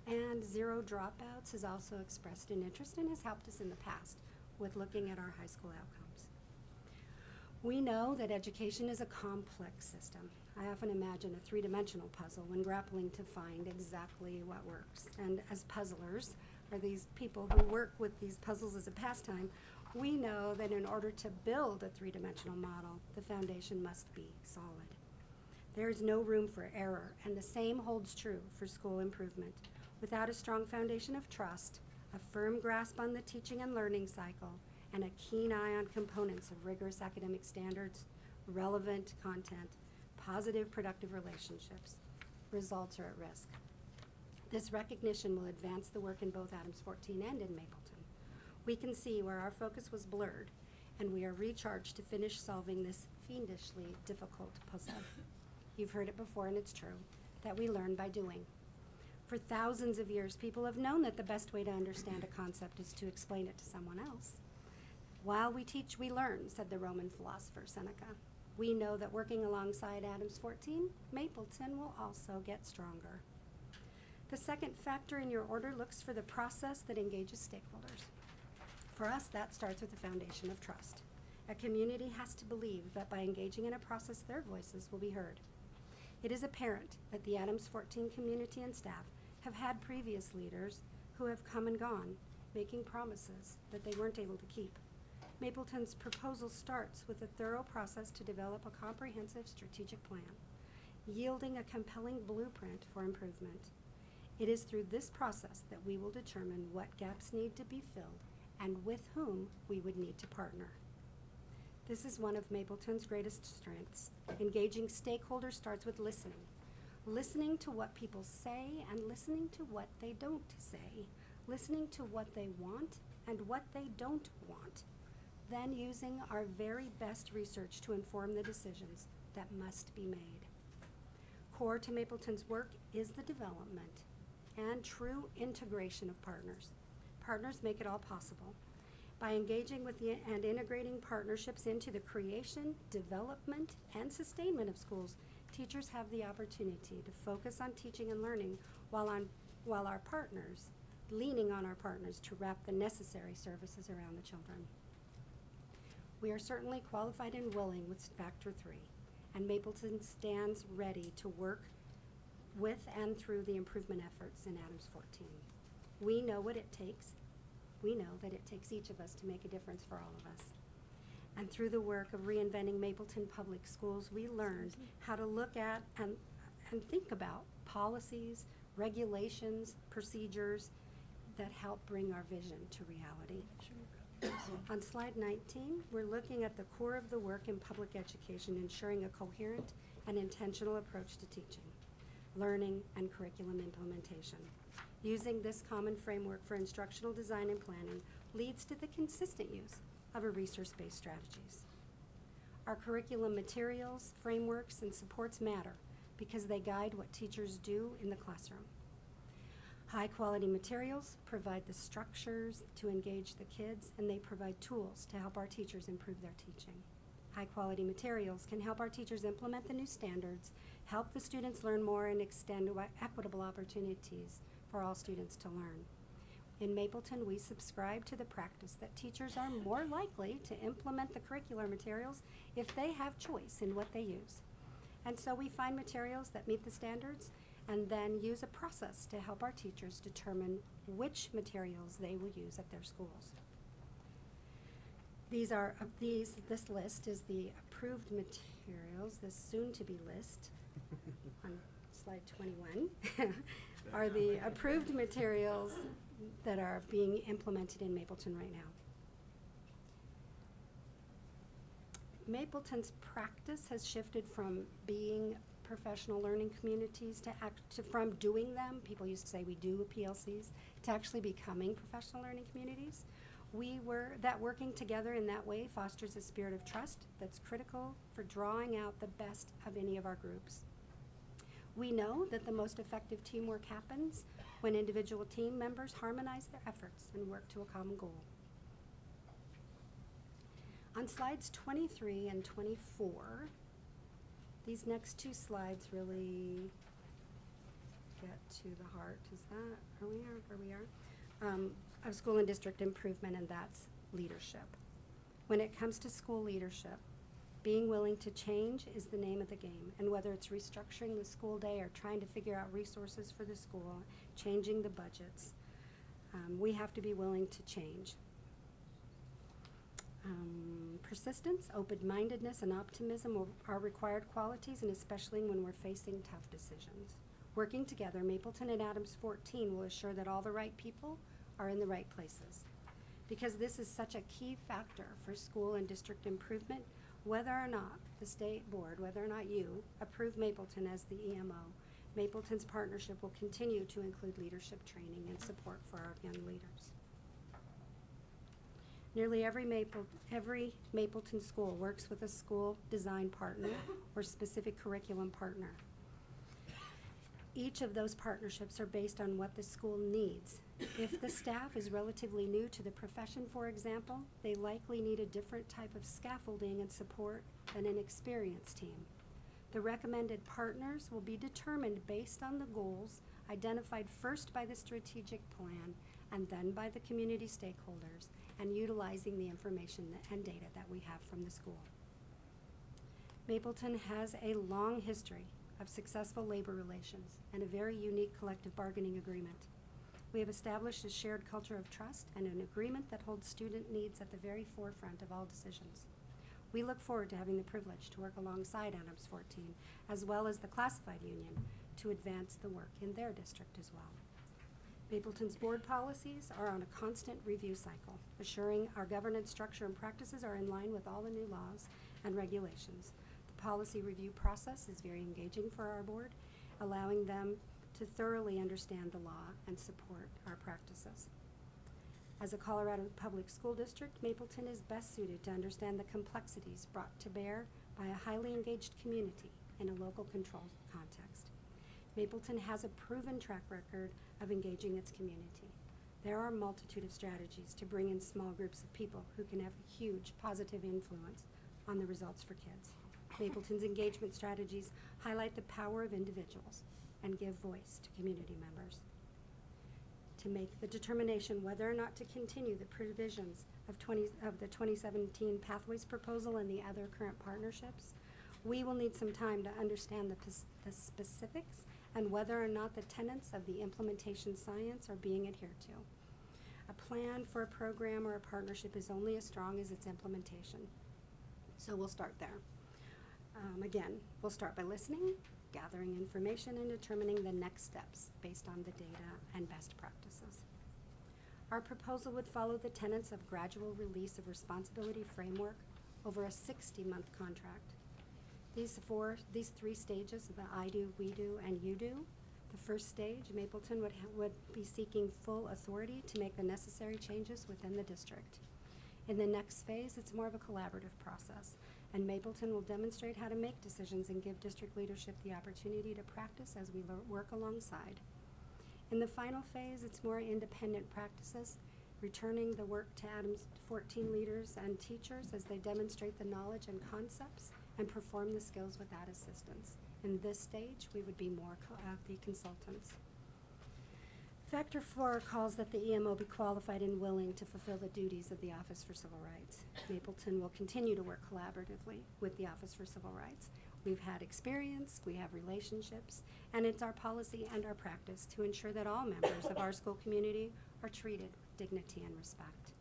And Zero Dropouts has also expressed an interest and has helped us in the past with looking at our high school outcomes. We know that education is a complex system. I often imagine a three-dimensional puzzle when grappling to find exactly what works. And as puzzlers, or these people who work with these puzzles as a pastime, we know that in order to build a three-dimensional model, the foundation must be solid. There is no room for error, and the same holds true for school improvement. Without a strong foundation of trust, a firm grasp on the teaching and learning cycle, and a keen eye on components of rigorous academic standards, relevant content, positive, productive relationships, results are at risk. This recognition will advance the work in both Adams 14 and in Mapleton. We can see where our focus was blurred, and we are recharged to finish solving this fiendishly difficult puzzle. You've heard it before, and it's true, that we learn by doing. For thousands of years, people have known that the best way to understand a concept is to explain it to someone else. While we teach, we learn, said the Roman philosopher Seneca. We know that working alongside Adams 14, Mapleton will also get stronger. The second factor in your order looks for the process that engages stakeholders. For us, that starts with the foundation of trust. A community has to believe that by engaging in a process, their voices will be heard. It is apparent that the Adams 14 community and staff have had previous leaders who have come and gone, making promises that they weren't able to keep. Mapleton's proposal starts with a thorough process to develop a comprehensive strategic plan, yielding a compelling blueprint for improvement. It is through this process that we will determine what gaps need to be filled and with whom we would need to partner. This is one of Mapleton's greatest strengths. Engaging stakeholders starts with listening. Listening to what people say and listening to what they don't say. Listening to what they want and what they don't want. Then using our very best research to inform the decisions that must be made. Core to Mapleton's work is the development and true integration of partners. Partners make it all possible. By engaging with and integrating partnerships into the creation, development, and sustainment of schools, teachers have the opportunity to focus on teaching and learning while our partners, leaning on our partners to wrap the necessary services around the children. We are certainly qualified and willing with Factor 3, and Mapleton stands ready to work with and through the improvement efforts in Adams 14. We know what it takes. We know that it takes each of us to make a difference for all of us. And through the work of reinventing Mapleton Public Schools, we learned how to look at and think about policies, regulations, procedures, that help bring our vision to reality. On slide 19, we're looking at the core of the work in public education, ensuring a coherent and intentional approach to teaching, learning, and curriculum implementation. Using this common framework for instructional design and planning leads to the consistent use of a resource-based strategies. Our curriculum materials, frameworks, and supports matter because they guide what teachers do in the classroom. High-quality materials provide the structures to engage the kids, and they provide tools to help our teachers improve their teaching. High-quality materials can help our teachers implement the new standards, help the students learn more, and extend equitable opportunities for all students to learn. In Mapleton, we subscribe to the practice that teachers are more likely to implement the curricular materials if they have choice in what they use. And so we find materials that meet the standards and then use a process to help our teachers determine which materials they will use at their schools. This list is the approved materials, this soon-to-be list on slide 21 are the approved materials that are being implemented in Mapleton right now. Mapleton's practice has shifted from being professional learning communities from doing them, people used to say we do PLCs, to actually becoming professional learning communities. Working together in that way fosters a spirit of trust that's critical for drawing out the best of any of our groups. We know that the most effective teamwork happens when individual team members harmonize their efforts and work to a common goal. On slides 23 and 24, these next two slides really get to the heart. Of school and district improvement, and that's leadership. When it comes to school leadership, being willing to change is the name of the game. And whether it's restructuring the school day or trying to figure out resources for the school, changing the budgets, we have to be willing to change. Persistence, open-mindedness, and optimism are required qualities, and especially when we're facing tough decisions. Working together, Mapleton and Adams 14 will assure that all the right people are in the right places. Because this is such a key factor for school and district improvement, whether or not the state board, whether or not you approve Mapleton as the EMO, Mapleton's partnership will continue to include leadership training and support for our young leaders. Nearly every Mapleton school works with a school design partner or specific curriculum partner. Each of those partnerships are based on what the school needs. If the staff is relatively new to the profession, for example, they likely need a different type of scaffolding and support than an experienced team. The recommended partners will be determined based on the goals identified first by the strategic plan and then by the community stakeholders, and utilizing the information and data that we have from the school. Mapleton has a long history of successful labor relations and a very unique collective bargaining agreement. We have established a shared culture of trust and an agreement that holds student needs at the very forefront of all decisions. We look forward to having the privilege to work alongside Adams 14, as well as the classified union, to advance the work in their district as well. Mapleton's board policies are on a constant review cycle, assuring our governance structure and practices are in line with all the new laws and regulations. The policy review process is very engaging for our board, allowing them to thoroughly understand the law and support our practices. As a Colorado public school district, Mapleton is best suited to understand the complexities brought to bear by a highly engaged community in a local control context. Mapleton has a proven track record of engaging its community. There are a multitude of strategies to bring in small groups of people who can have a huge positive influence on the results for kids. Mapleton's engagement strategies highlight the power of individuals and give voice to community members. To make the determination whether or not to continue the provisions of the 2017 Pathways proposal and the other current partnerships, we will need some time to understand the specifics and whether or not the tenets of the implementation science are being adhered to. A plan for a program or a partnership is only as strong as its implementation. So we'll start there. Again, we'll start by listening, gathering information, and determining the next steps based on the data and best practices. Our proposal would follow the tenets of gradual release of responsibility framework over a 60-month contract. These three stages, the I do, we do, and you do. The first stage, Mapleton would be seeking full authority to make the necessary changes within the district. In the next phase, it's more of a collaborative process, and Mapleton will demonstrate how to make decisions and give district leadership the opportunity to practice as we work alongside. In the final phase, it's more independent practices, returning the work to Adams 14 leaders and teachers as they demonstrate the knowledge and concepts and perform the skills without assistance. In this stage, we would be more the consultants. Factor 4 calls that the EMO be qualified and willing to fulfill the duties of the Office for Civil Rights. Mapleton will continue to work collaboratively with the Office for Civil Rights. We've had experience, we have relationships, and it's our policy and our practice to ensure that all members of our school community are treated with dignity and respect.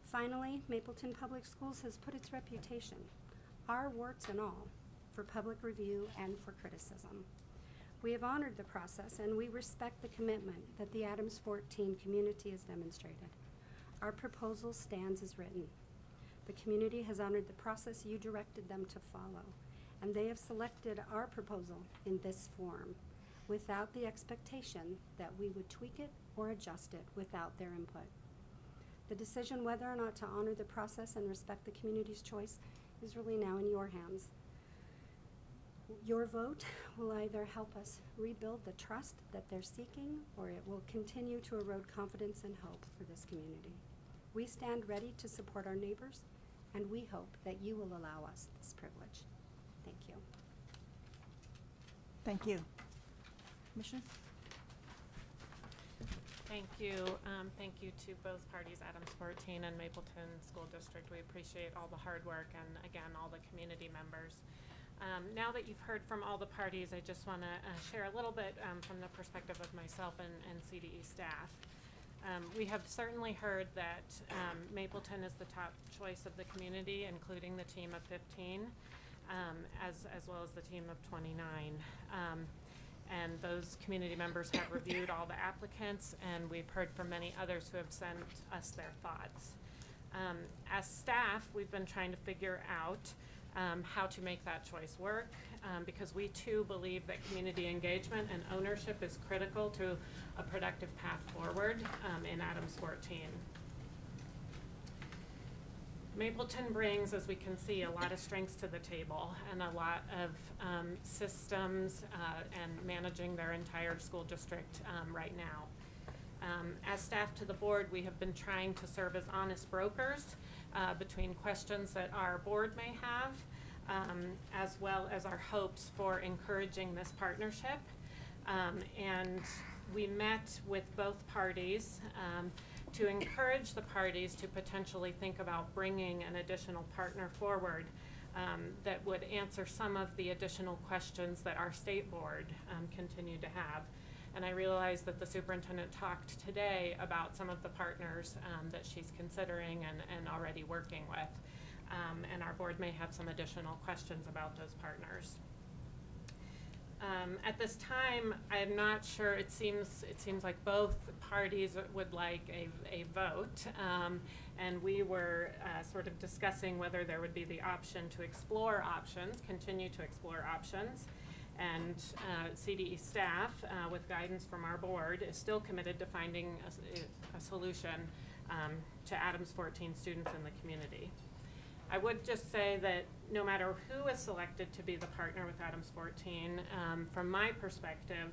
Finally, Mapleton Public Schools has put its reputation, our warts and all, for public review and for criticism. We have honored the process and we respect the commitment that the Adams 14 community has demonstrated. Our proposal stands as written. The community has honored the process you directed them to follow, and they have selected our proposal in this form without the expectation that we would tweak it or adjust it without their input. The decision whether or not to honor the process and respect the community's choice is really now in your hands. Your vote will either help us rebuild the trust that they're seeking, or it will continue to erode confidence and hope for this community. We stand ready to support our neighbors, and we hope that you will allow us this privilege. Thank you. Thank you. Commissioner? Thank you. Thank you to both parties, Adams 14 and Mapleton School District. We appreciate all the hard work and, again, all the community members. Now that you've heard from all the parties, I just want to share a little bit from the perspective of myself and CDE staff. We have certainly heard that Mapleton is the top choice of the community, including the team of 15, as well as the team of 29. And those community members have reviewed all the applicants, and we've heard from many others who have sent us their thoughts. As staff, we've been trying to figure out how to make that choice work, because we too believe that community engagement and ownership is critical to a productive path forward in Adams 14. Mapleton brings, as we can see, a lot of strengths to the table and a lot of systems and managing their entire school district right now. As staff to the board, we have been trying to serve as honest brokers between questions that our board may have, as well as our hopes for encouraging this partnership. And we met with both parties to encourage the parties to potentially think about bringing an additional partner forward that would answer some of the additional questions that our state board continued to have. And I realize that the superintendent talked today about some of the partners that she's considering and already working with. And our board may have some additional questions about those partners. At this time, I'm not sure, it seems like both parties would like a vote. And we were sort of discussing whether there would be the option to explore options, continue to explore options. And CDE staff, with guidance from our board, is still committed to finding a solution to Adams 14 students in the community. I would just say that no matter who is selected to be the partner with Adams 14, from my perspective,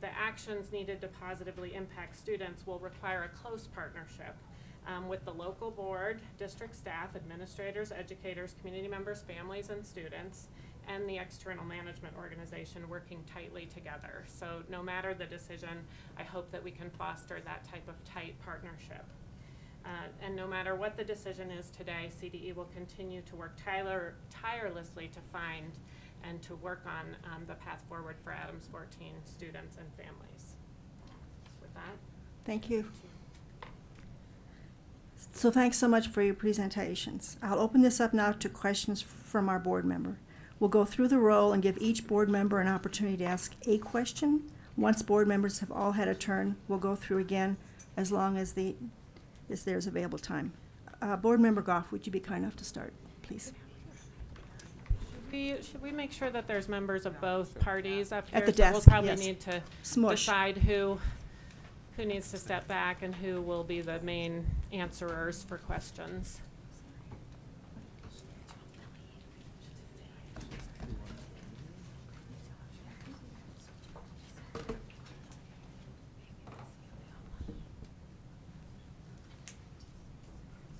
the actions needed to positively impact students will require a close partnership with the local board, district staff, administrators, educators, community members, families, and students, and the external management organization working tightly together. So no matter the decision, I hope that we can foster that type of tight partnership. And no matter what the decision is today, CDE will continue to work tirelessly to find and to work on the path forward for Adams 14 students and families. With that. Thank you. So thanks so much for your presentations. I'll open this up now to questions from our board member. We'll go through the roll and give each board member an opportunity to ask a question. Once board members have all had a turn, we'll go through again as long as there's available time. Board Member Goff, would you be kind enough to start, please? Should we make sure that there's members of both parties up here? At the So desk, we'll probably yes. need to Smush. decide who needs to step back and who will be the main answerers for questions.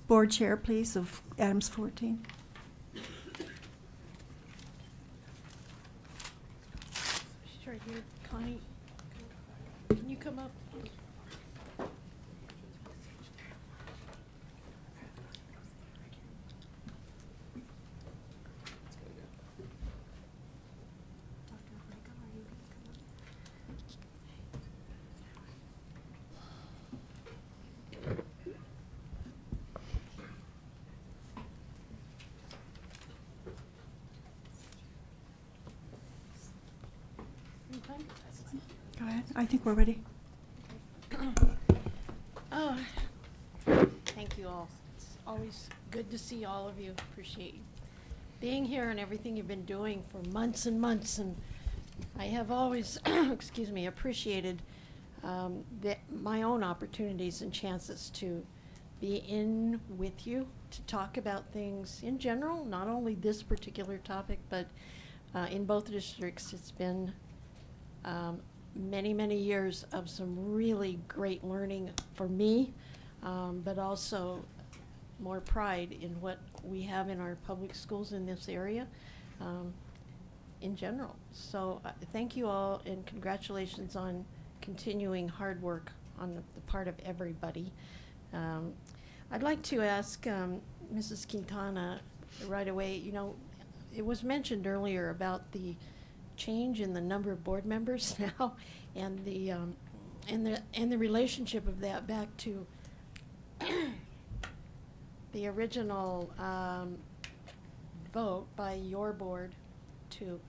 Board Chair, please, of Adams 14. Sure, here, Connie, can you come up? Go ahead. I think we're ready. Oh, thank you all. It's always good to see all of you. Appreciate you being here and everything you've been doing for months and months. And I have always, excuse me, appreciated my own opportunities and chances to be in with you to talk about things in general, not only this particular topic, but in both districts. It's been many, many years of some really great learning for me, but also more pride in what we have in our public schools in this area in general. So thank you all, and congratulations on continuing hard work on the part of everybody. I'd like to ask Mrs. Quintana right away, you know, it was mentioned earlier about the change in the number of board members now, and the relationship of that back to the original vote by your board to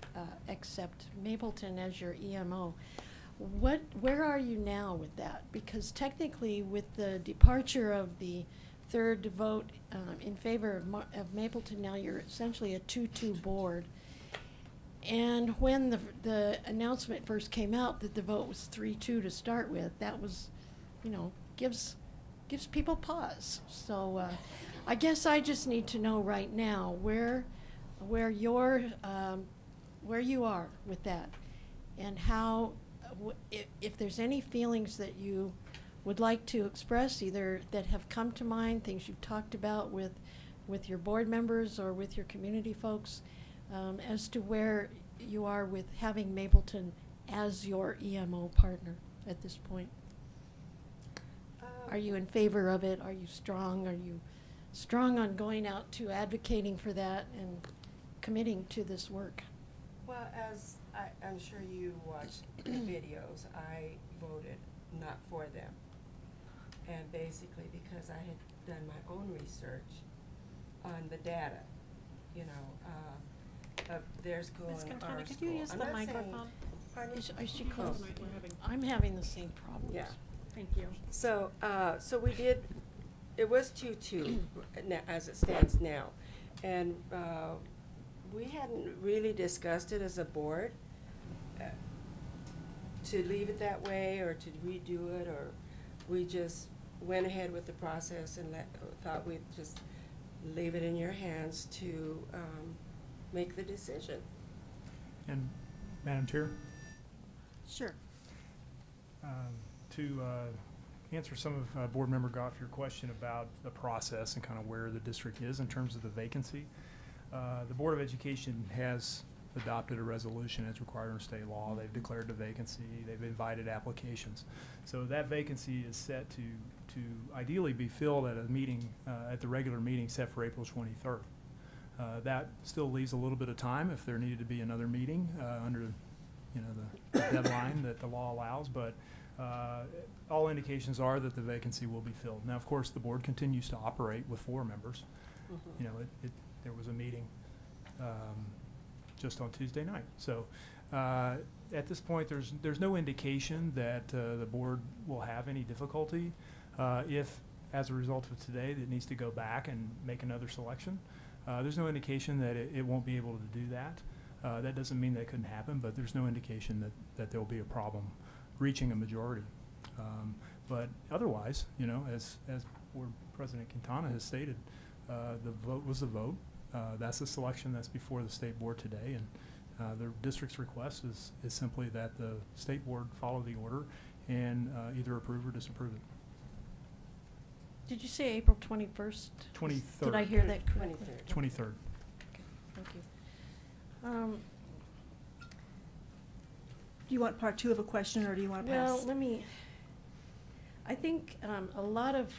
accept Mapleton as your EMO. Where are you now with that? Because technically, with the departure of the third vote in favor of Mapleton, now you're essentially a 2-2 board. And when the announcement first came out that the vote was 3-2 to start with, that was, you know, gives people pause. So I guess I just need to know right now where you are with that, and how, if there's any feelings that you would like to express, either that have come to mind, things you've talked about with your board members or with your community folks, as to where you are with having Mapleton as your EMO partner at this point. Are you in favor of it? Are you strong? Are you strong on going out to advocating for that and committing to this work? Well, as I'm sure you watched the videos, I voted not for them. And basically because I had done my own research on the data, you know, of their school Ms. and Quintana, our could school. you use I'm the not saying- microphone? Pardon? Is she close? Oh. I'm having the same problem. Yeah. Thank you. So, so we did, it was 2-2 as it stands now. And we hadn't really discussed it as a board to leave it that way or to redo it, or we just went ahead with the process and thought we'd just leave it in your hands to make the decision. And Madam Chair? Sure. To answer some of Board Member Goff, your question about the process and kind of where the district is in terms of the vacancy, the Board of Education has adopted a resolution as required under state law. They've declared the vacancy. They've invited applications. So that vacancy is set to ideally be filled at a meeting, at the regular meeting set for April 23rd. That still leaves a little bit of time if there needed to be another meeting under, you know, the deadline that the law allows, but all indications are that the vacancy will be filled. Now, of course, the board continues to operate with 4 members. You know, there was a meeting just on Tuesday night. So at this point, there's no indication that the board will have any difficulty If, as a result of today, it needs to go back and make another selection, there's no indication that it won't be able to do that. That doesn't mean that couldn't happen, but there's no indication that there will be a problem reaching a majority. But otherwise, you know, as Board President Quintana has stated, the vote was the vote. That's the selection that's before the State Board today, and the district's request is simply that the State Board follow the order and either approve or disapprove it. Did you say April 21st? 23rd. Did I hear that correctly? 23rd. Thank you. Do you want part two of a question, or do you want to pass? Well, I think a lot of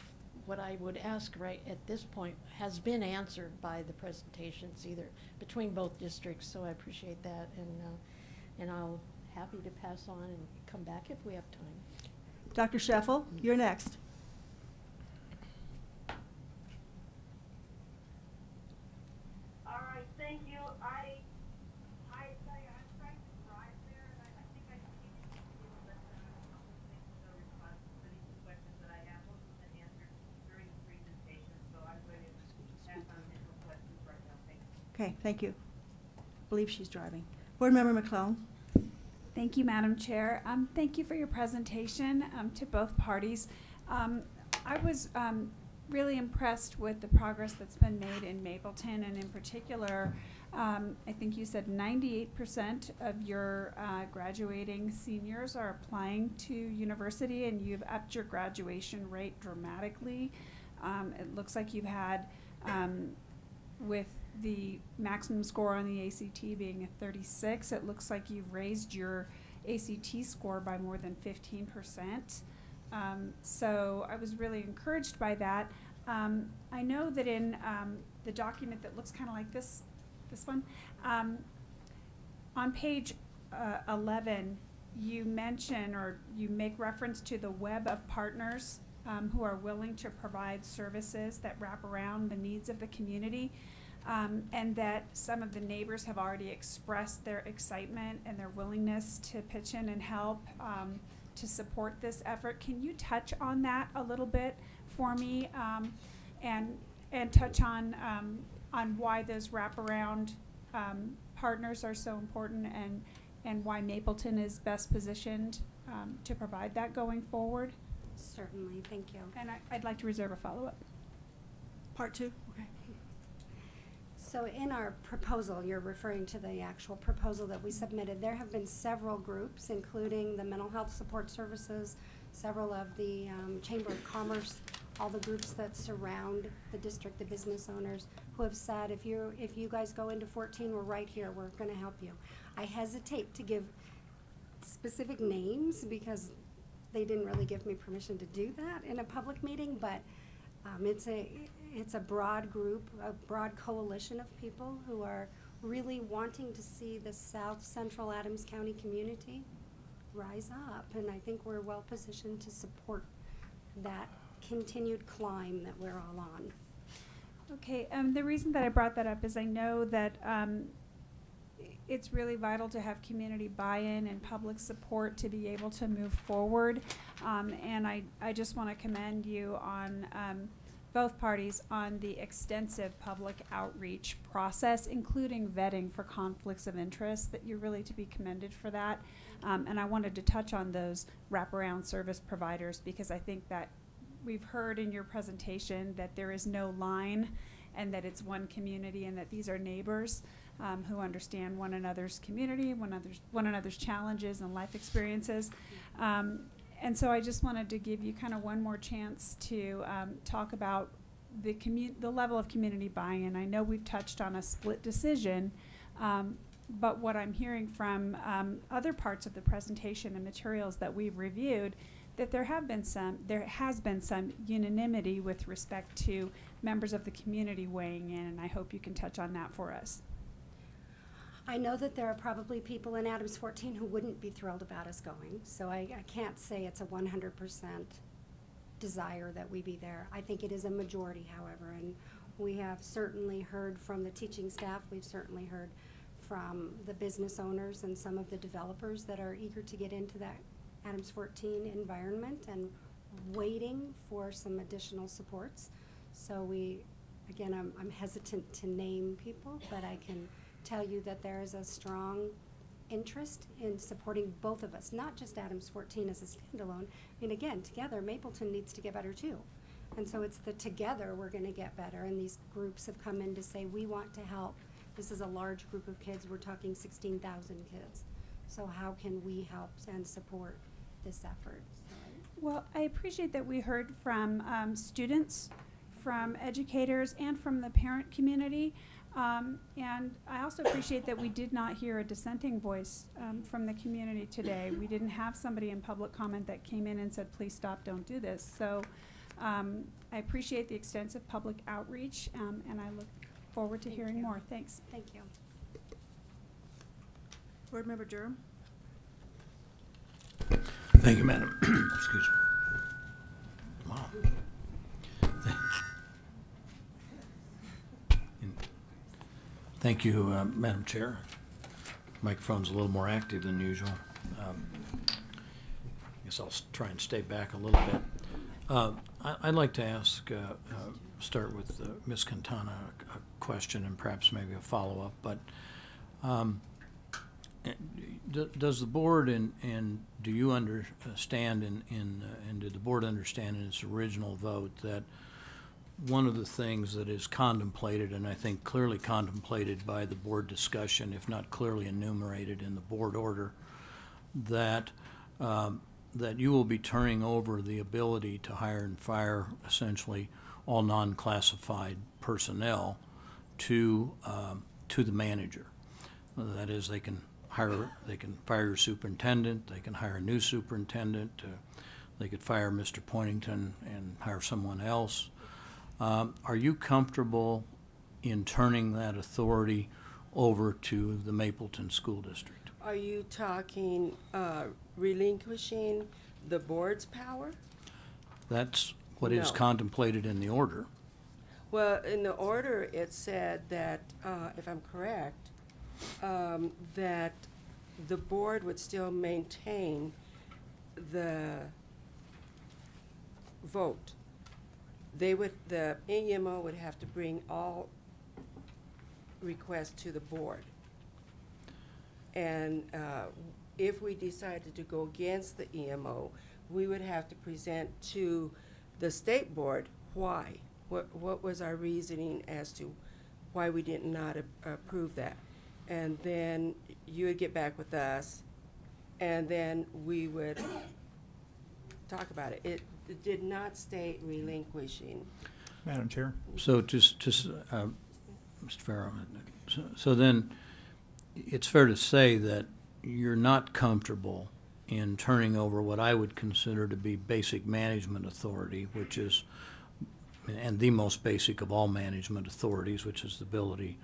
what I would ask right at this point has been answered by the presentations, either between both districts, so I appreciate that, and I'll happy to pass on and come back if we have time. Dr. Scheffel, you're next. All right, thank you. I tell you, I'm trying to drive there, and I think I can give you a couple of things to respond to some of these questions that I have. Most of them answered during the presentation, so I'm going to pass on additional questions right now. Thank you. Okay, thank you. I believe she's driving. Board Member McClellan. Thank you, Madam Chair. Thank you for your presentation to both parties. I was really impressed with the progress that's been made in Mapleton, and in particular, I think you said 98% of your graduating seniors are applying to university, and you've upped your graduation rate dramatically. It looks like you've had, with the maximum score on the ACT being a 36, it looks like you've raised your ACT score by more than 15%. So I was really encouraged by that. I know that in the document that looks kind of like this one, on page 11, you mention or you make reference to the web of partners who are willing to provide services that wrap around the needs of the community. And that some of the neighbors have already expressed their excitement and their willingness to pitch in and help to support this effort. Can you touch on that a little bit for me, and touch on why those wraparound partners are so important, and why Mapleton is best positioned to provide that going forward? Certainly, thank you. And I'd like to reserve a follow-up. Part two. Okay. So in our proposal, you're referring to the actual proposal that we submitted, there have been several groups, including the Mental Health Support Services, several of the Chamber of Commerce, all the groups that surround the district, the business owners, who have said, if you guys go into 14, we're right here, we're going to help you. I hesitate to give specific names because they didn't really give me permission to do that in a public meeting, but it's a broad group, a broad coalition of people who are really wanting to see the South Central Adams County community rise up, and I think we're well positioned to support that continued climb that we're all on. Okay, the reason that I brought that up is I know that it's really vital to have community buy-in and public support to be able to move forward, and I just want to commend you on both parties on the extensive public outreach process, including vetting for conflicts of interest, that you're really to be commended for that. And I wanted to touch on those wraparound service providers, because I think that we've heard in your presentation that there is no line, and that it's one community, and that these are neighbors who understand one another's community, one another's challenges and life experiences. And so I just wanted to give you kind of one more chance to talk about the level of community buy-in. I know we've touched on a split decision, but what I'm hearing from other parts of the presentation and materials that we've reviewed, that there has been some unanimity with respect to members of the community weighing in, and I hope you can touch on that for us. I know that there are probably people in Adams 14 who wouldn't be thrilled about us going, so I can't say it's a 100% desire that we be there. I think it is a majority, however, and we have certainly heard from the teaching staff, we've certainly heard from the business owners and some of the developers that are eager to get into that Adams 14 environment, and waiting for some additional supports. So again, I'm hesitant to name people, but I can tell you that there is a strong interest in supporting both of us, not just Adams 14 as a standalone. I mean, again, together, Mapleton needs to get better too. And so it's the together we're gonna get better, and these groups have come in to say, we want to help. This is a large group of kids, we're talking 16,000 kids. So how can we help and support this effort? Well, I appreciate that we heard from students, from educators, and from the parent community. And I also appreciate that we did not hear a dissenting voice from the community today. We didn't have somebody in public comment that came in and said, please stop, don't do this. So I appreciate the extensive public outreach, and I look forward to hearing more. Thanks. Thank you. Board Member Durham. Thank you, Madam. Excuse me. Wow. Thank you, Madam Chair. Microphone's a little more active than usual. I guess I'll try and stay back a little bit. I'd like to ask, start with Ms. Quintana, a question and perhaps maybe a follow-up. But does the board and do you understand and did the board understand in its original vote that one of the things that is contemplated, and I think clearly contemplated by the board discussion, if not clearly enumerated in the board order, that that you will be turning over the ability to hire and fire essentially all non-classified personnel to the manager. That is, they can fire your superintendent, they can hire a new superintendent, they could fire Mr. Poyntington and hire someone else. Are you comfortable in turning that authority over to the Mapleton School District? Are you talking relinquishing the board's power? That's what is contemplated in the order. Well, in the order, it said that, if I'm correct, that the board would still maintain the vote. The AEMO would have to bring all requests to the board. And if we decided to go against the EMO, we would have to present to the state board why. What was our reasoning as to why we did not approve that? And then you would get back with us, and then we would talk about it. It did not state relinquishing. Madam Chair. So just Mr. Farrow, so then it's fair to say that you're not comfortable in turning over what I would consider to be basic management authority, which is, and the most basic of all management authorities, which is the ability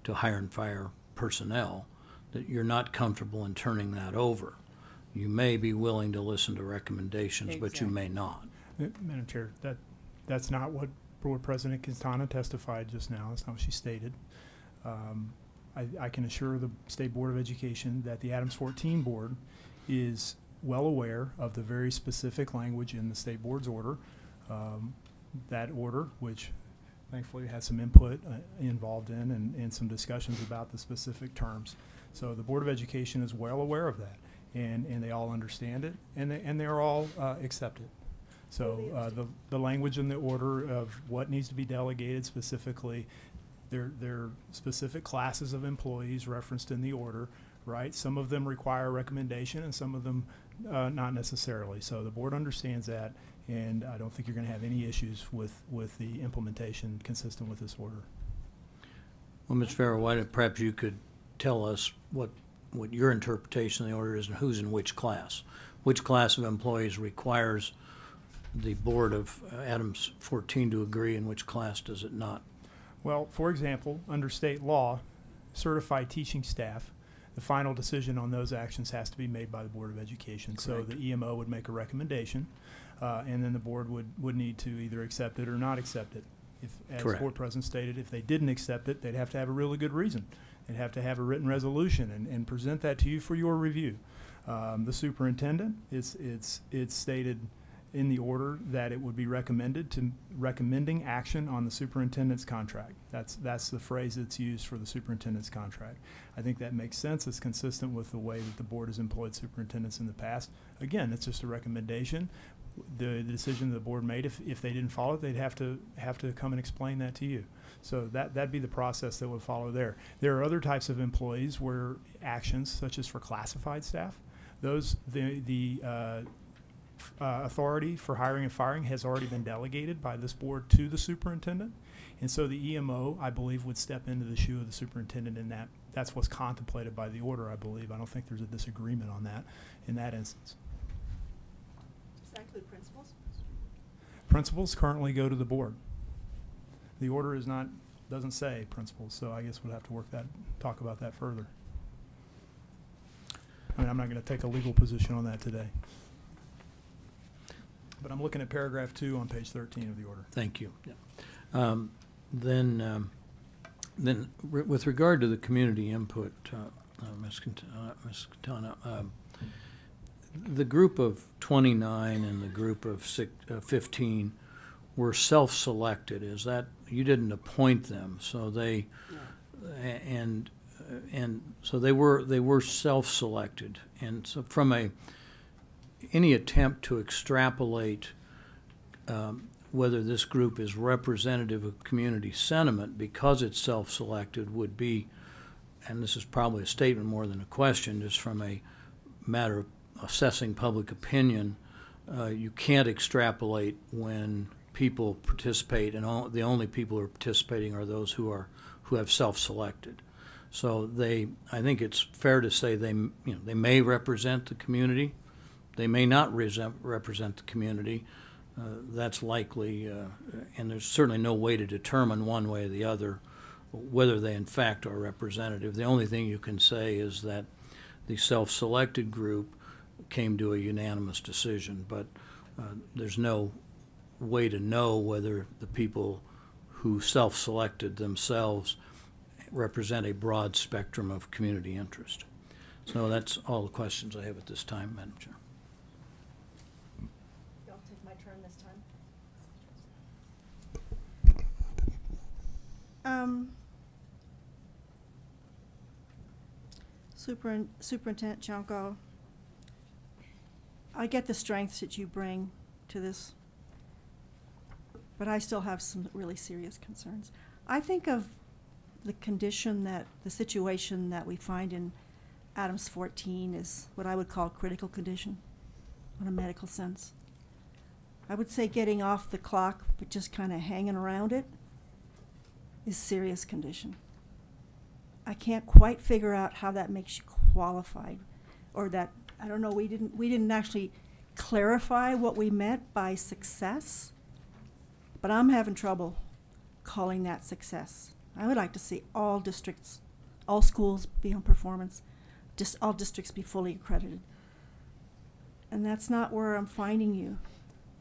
to hire and fire personnel, that you're not comfortable in turning that over. You may be willing to listen to recommendations, but you may not. Madam Chair, that's not what Board President Quintana testified just now. That's not what she stated. I can assure the State Board of Education that the Adams 14 Board is well aware of the very specific language in the State Board's order. That order, which thankfully has some input involved in and some discussions about the specific terms. So the Board of Education is well aware of that, and they all understand it, and they're all accept it. So the language in the order of what needs to be delegated specifically, there are specific classes of employees referenced in the order, right? Some of them require a recommendation, and some of them not necessarily. So the board understands that, and I don't think you're going to have any issues with the implementation consistent with this order. Well, Mr. Farrow, perhaps you could tell us what your interpretation of the order is and who's in which class. Which class of employees requires the board of Adams 14 to agree, and which class does it not? Well, for example, under state law, certified teaching staff, the final decision on those actions has to be made by the Board of Education. Correct. So the EMO would make a recommendation, and then the board would need to either accept it or not accept it. If, as Correct. Board President stated, if they didn't accept it, they'd have to have a really good reason. They'd have to have a written resolution and present that to you for your review. The superintendent, it's stated in the order that it would be recommending action on the superintendent's contract. That's the phrase that's used for the superintendent's contract. I think that makes sense. It's consistent with the way that the board has employed superintendents in the past. Again, it's just a recommendation. The decision the board made, if they didn't follow it, they'd have to come and explain that to you. So that'd be the process that would follow there. There are other types of employees where actions, such as for classified staff, the authority for hiring and firing has already been delegated by this board to the superintendent. And so the EMO, I believe, would step into the shoe of the superintendent in that. That's what's contemplated by the order, I believe. I don't think there's a disagreement on that in that instance. Does that include principals? Principals currently go to the board. The order doesn't say principals, so I guess we'll have to talk about that further. I mean, I'm not going to take a legal position on that today. But I'm looking at paragraph 2 on page 13 of the order. Thank you. Yeah. Then with regard to the community input, Ms. Quintana, the group of 29 and the group of 15 were self-selected. Is that, you didn't appoint them, so they, and so they were self-selected, and so from any attempt to extrapolate whether this group is representative of community sentiment because it's self-selected would be, and this is probably a statement more than a question, just from a matter of assessing public opinion, you can't extrapolate when people participate, and the only people who are participating are those who have self-selected. So I think it's fair to say they may represent the community, they may not represent the community. That's likely, and there's certainly no way to determine one way or the other whether they in fact are representative. The only thing you can say is that the self-selected group came to a unanimous decision, but there's no way to know whether the people who self-selected themselves represent a broad spectrum of community interest. So that's all the questions I have at this time, Madam Chair. I'll take my turn this time. Superintendent Junko, I get the strengths that you bring to this, but I still have some really serious concerns. I think of the situation that we find in Adams 14 is what I would call critical condition in a medical sense. I would say getting off the clock but just kind of hanging around it is serious condition. I can't quite figure out how that makes you qualified, or that, I don't know, we didn't actually clarify what we meant by success, but I'm having trouble calling that success. I would like to see all districts, all schools be on performance, just all districts be fully accredited. And that's not where I'm finding you.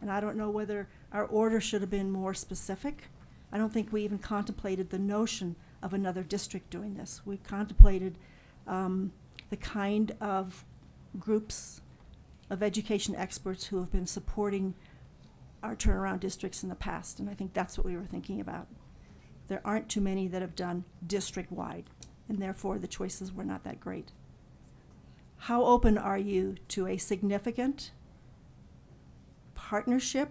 And I don't know whether our order should have been more specific. I don't think we even contemplated the notion of another district doing this. We contemplated the kind of groups of education experts who have been supporting our turnaround districts in the past, and I think that's what we were thinking about. There aren't too many that have done district-wide, and therefore the choices were not that great. How open are you to a significant partnership,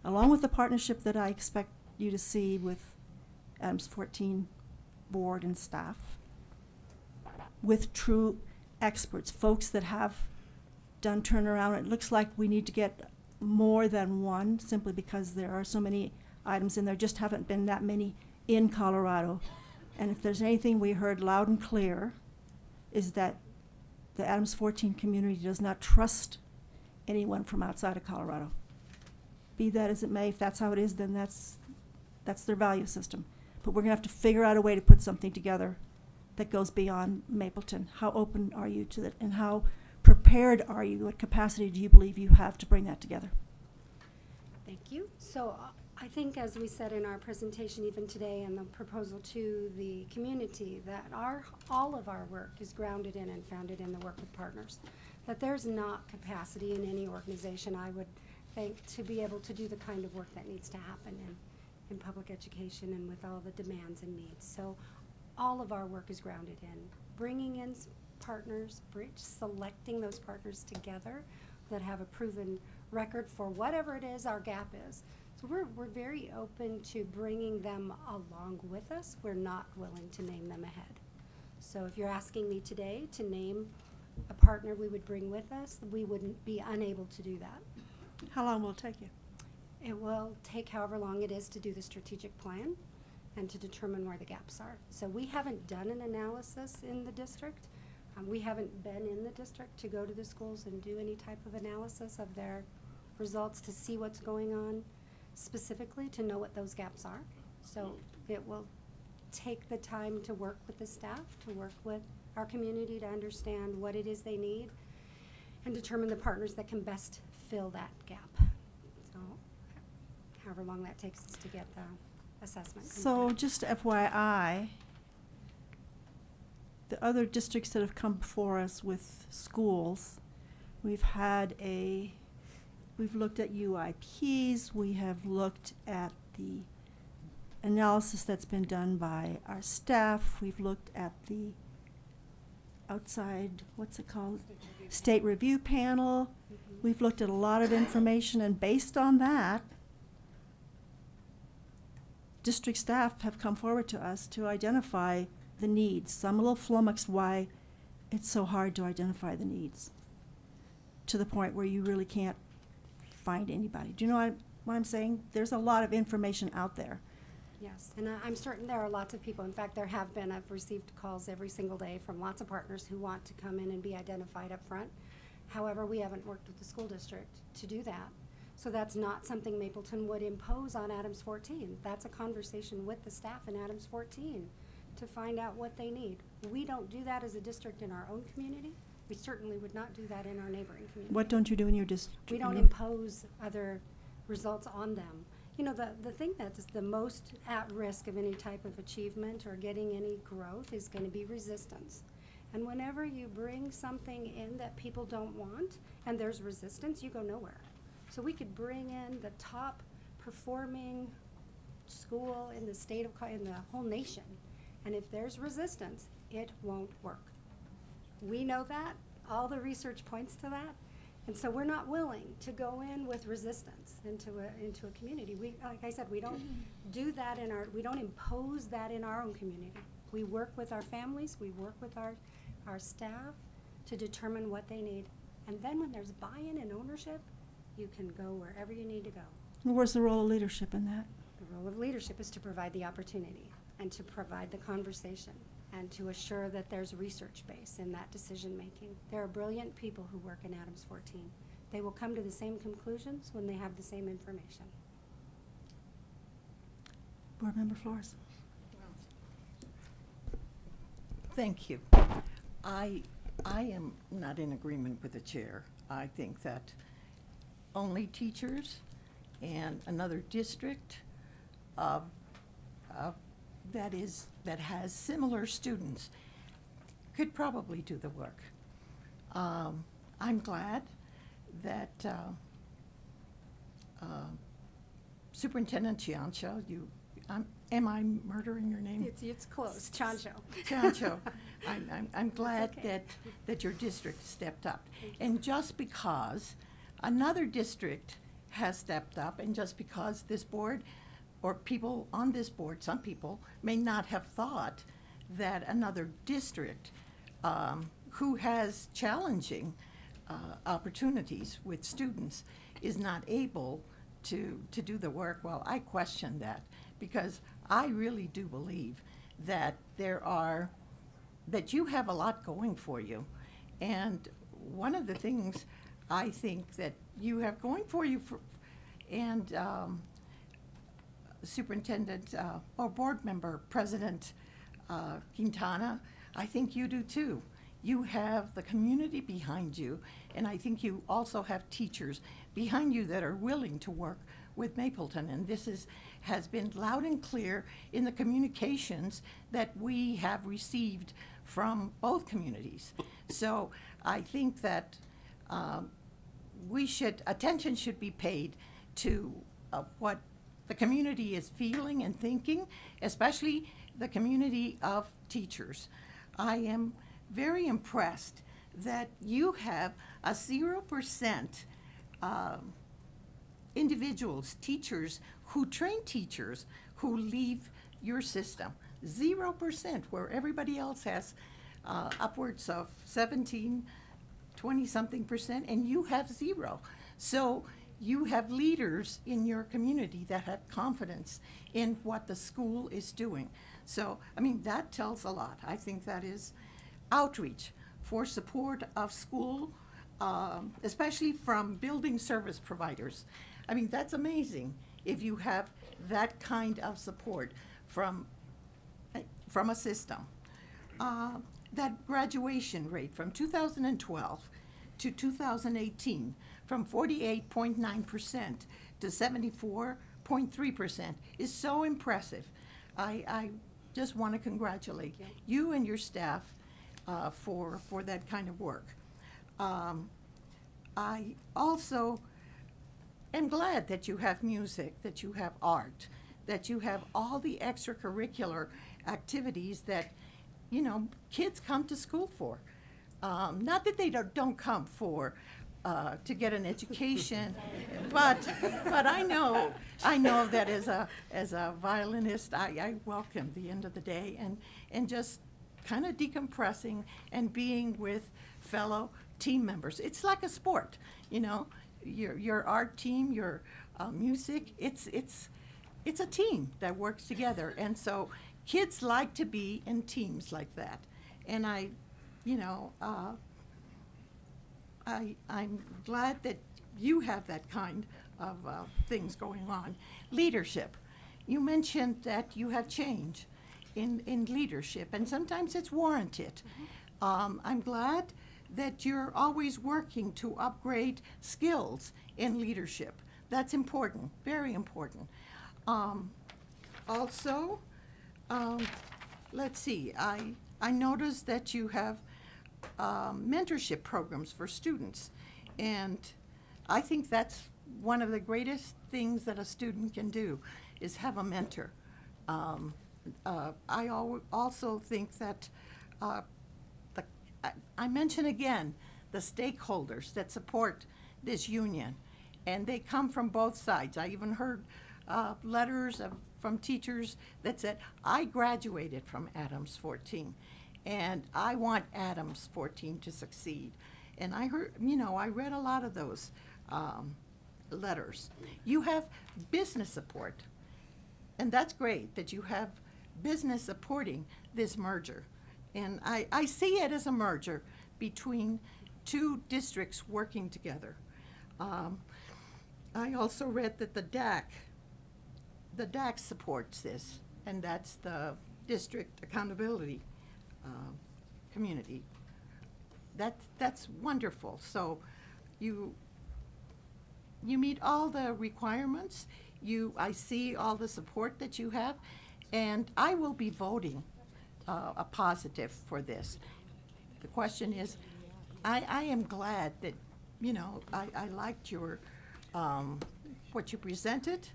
along with the partnership that I expect you to see with Adams 14 board and staff, with true experts, folks that have done turnaround? It looks like we need to get more than one, simply because there are so many items in there, just haven't been that many in Colorado. And if there's anything we heard loud and clear, is that the Adams 14 community does not trust anyone from outside of Colorado. Be that as it may, if that's how it is, then that's their value system. But we're gonna have to figure out a way to put something together that goes beyond Mapleton. How open are you to that, and how prepared are you? What capacity do you believe you have to bring that together? Thank you. So I think, as we said in our presentation even today and the proposal to the community, that all of our work is grounded in and founded in the work with partners. That there's not capacity in any organization, I would to be able to do the kind of work that needs to happen in public education and with all the demands and needs. So all of our work is grounded in bringing in partners, selecting those partners together that have a proven record for whatever it is our gap is. So we're very open to bringing them along with us. We're not willing to name them ahead. So if you're asking me today to name a partner we would bring with us, we wouldn't be unable to do that. How long will it take you? It will take however long it is to do the strategic plan and to determine where the gaps are. So we haven't done an analysis in the district. We haven't been in the district to go to the schools and do any type of analysis of their results to see what's going on specifically, to know what those gaps are. So it will take the time to work with the staff, to work with our community to understand what it is they need and determine the partners that can best fill that gap. So however long that takes us to get the assessment So complete. just FYI, the other districts that have come before us with schools, we've looked at UIPs, we have looked at the analysis that's been done by our staff, we've looked at the outside, what's it called? State review panel. We've looked at a lot of information, and based on that, district staff have come forward to us to identify the needs. So I'm a little flummoxed why it's so hard to identify the needs to the point where you really can't find anybody. Do you know what I'm saying? There's a lot of information out there. Yes, and I'm certain there are lots of people. In fact, I've received calls every single day from lots of partners who want to come in and be identified up front. However, we haven't worked with the school district to do that. So that's not something Mapleton would impose on Adams 14. That's a conversation with the staff in Adams 14 to find out what they need. We don't do that as a district in our own community. We certainly would not do that in our neighboring community. What don't you do in your district? We don't impose other results on them. You know, the thing that's the most at risk of any type of achievement or getting any growth is going to be resistance. And whenever you bring something in that people don't want and there's resistance, you go nowhere. So we could bring in the top performing school in the state of, in the whole nation. And if there's resistance, it won't work. We know that. All the research points to that. And so we're not willing to go in with resistance into a community. We, like I said, we don't do that we don't impose that in our own community. We work with our families, we work with our staff to determine what they need. And then when there's buy-in and ownership, you can go wherever you need to go. Where's the role of leadership in that? The role of leadership is to provide the opportunity and to provide the conversation and to assure that there's research base in that decision making. There are brilliant people who work in Adams 14. They will come to the same conclusions when they have the same information. Board Member Flores. Thank you. I am not in agreement with the chair. I think that only teachers and another district that has similar students could probably do the work. I'm glad that Superintendent Ciancio, am I murdering your name? It's close, Chancho. Chancho. I'm glad that your district stepped up. And just because another district has stepped up, and just because this board or people on this board, some people may not have thought that another district who has challenging opportunities with students is not able to do the work. Well, I question that, because I really do believe that that you have a lot going for you. And one of the things I think that you have going for you, Superintendent or Board Member President Quintana, I think you do too. You have the community behind you, and I think you also have teachers behind you that are willing to work with Mapleton. And this has been loud and clear in the communications that we have received from both communities. So I think that attention should be paid to what the community is feeling and thinking, especially the community of teachers. I am very impressed that you have a 0% individuals, teachers who train teachers who leave your system. 0%, where everybody else has upwards of 17, 20-something%, and you have 0. So you have leaders in your community that have confidence in what the school is doing. So, I mean, that tells a lot. I think that is outreach for support of school, especially from building service providers. I mean, that's amazing if you have that kind of support from a system. That graduation rate from 2012 to 2018, from 48.9% to 74.3% is so impressive. I just want to congratulate you and your staff for that kind of work. I also am glad that you have music, that you have art, that you have all the extracurricular activities that, you know, kids come to school for. Not that they don't come for to get an education, but I know that as a violinist, I welcome the end of the day and just kind of decompressing and being with fellow team members. It's like a sport, you know. Your art team, your music, it's a team that works together, and so kids like to be in teams like that. And I'm glad that you have that kind of things going on. Leadership. You mentioned that you have change in leadership, and sometimes it's warranted. I'm glad that you're always working to upgrade skills in leadership. That's important, very important. Also, let's see, I noticed that you have mentorship programs for students, and I think that's one of the greatest things that a student can do is have a mentor. I also think that I mention again the stakeholders that support this union, and they come from both sides. I even heard letters from teachers that said, I graduated from Adams 14, and I want Adams 14 to succeed. And I heard, I read a lot of those letters. You have business support, and that's great that you have business supporting this merger. And I see it as a merger between two districts working together. I also read that the DAC supports this, and that's the District Accountability Community. That's wonderful. So you meet all the requirements. I see all the support that you have, and I will be voting a positive for this. The question is, I am glad that, I liked your, what you presented,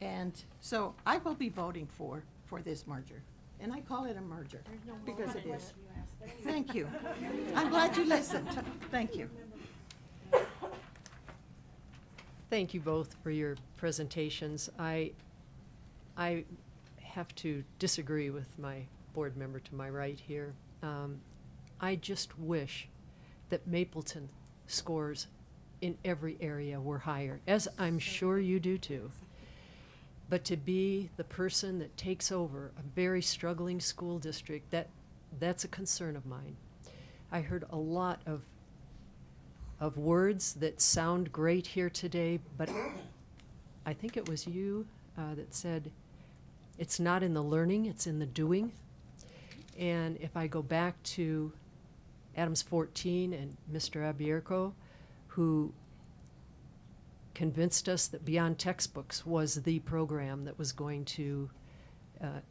and so I will be voting for this merger. And I call it a merger because it is. Thank you. I'm glad you listened. Thank you. Thank you both for your presentations. I have to disagree with my board member to my right here. I just wish that Mapleton scores in every area were higher, as I'm sure you do too. But to be the person that takes over a very struggling school district, that's a concern of mine. I heard a lot of words that sound great here today, but I think it was you that said, it's not in the learning, it's in the doing. And if I go back to Adams 14 and Mr. Abierco, who convinced us that Beyond Textbooks was the program that was going to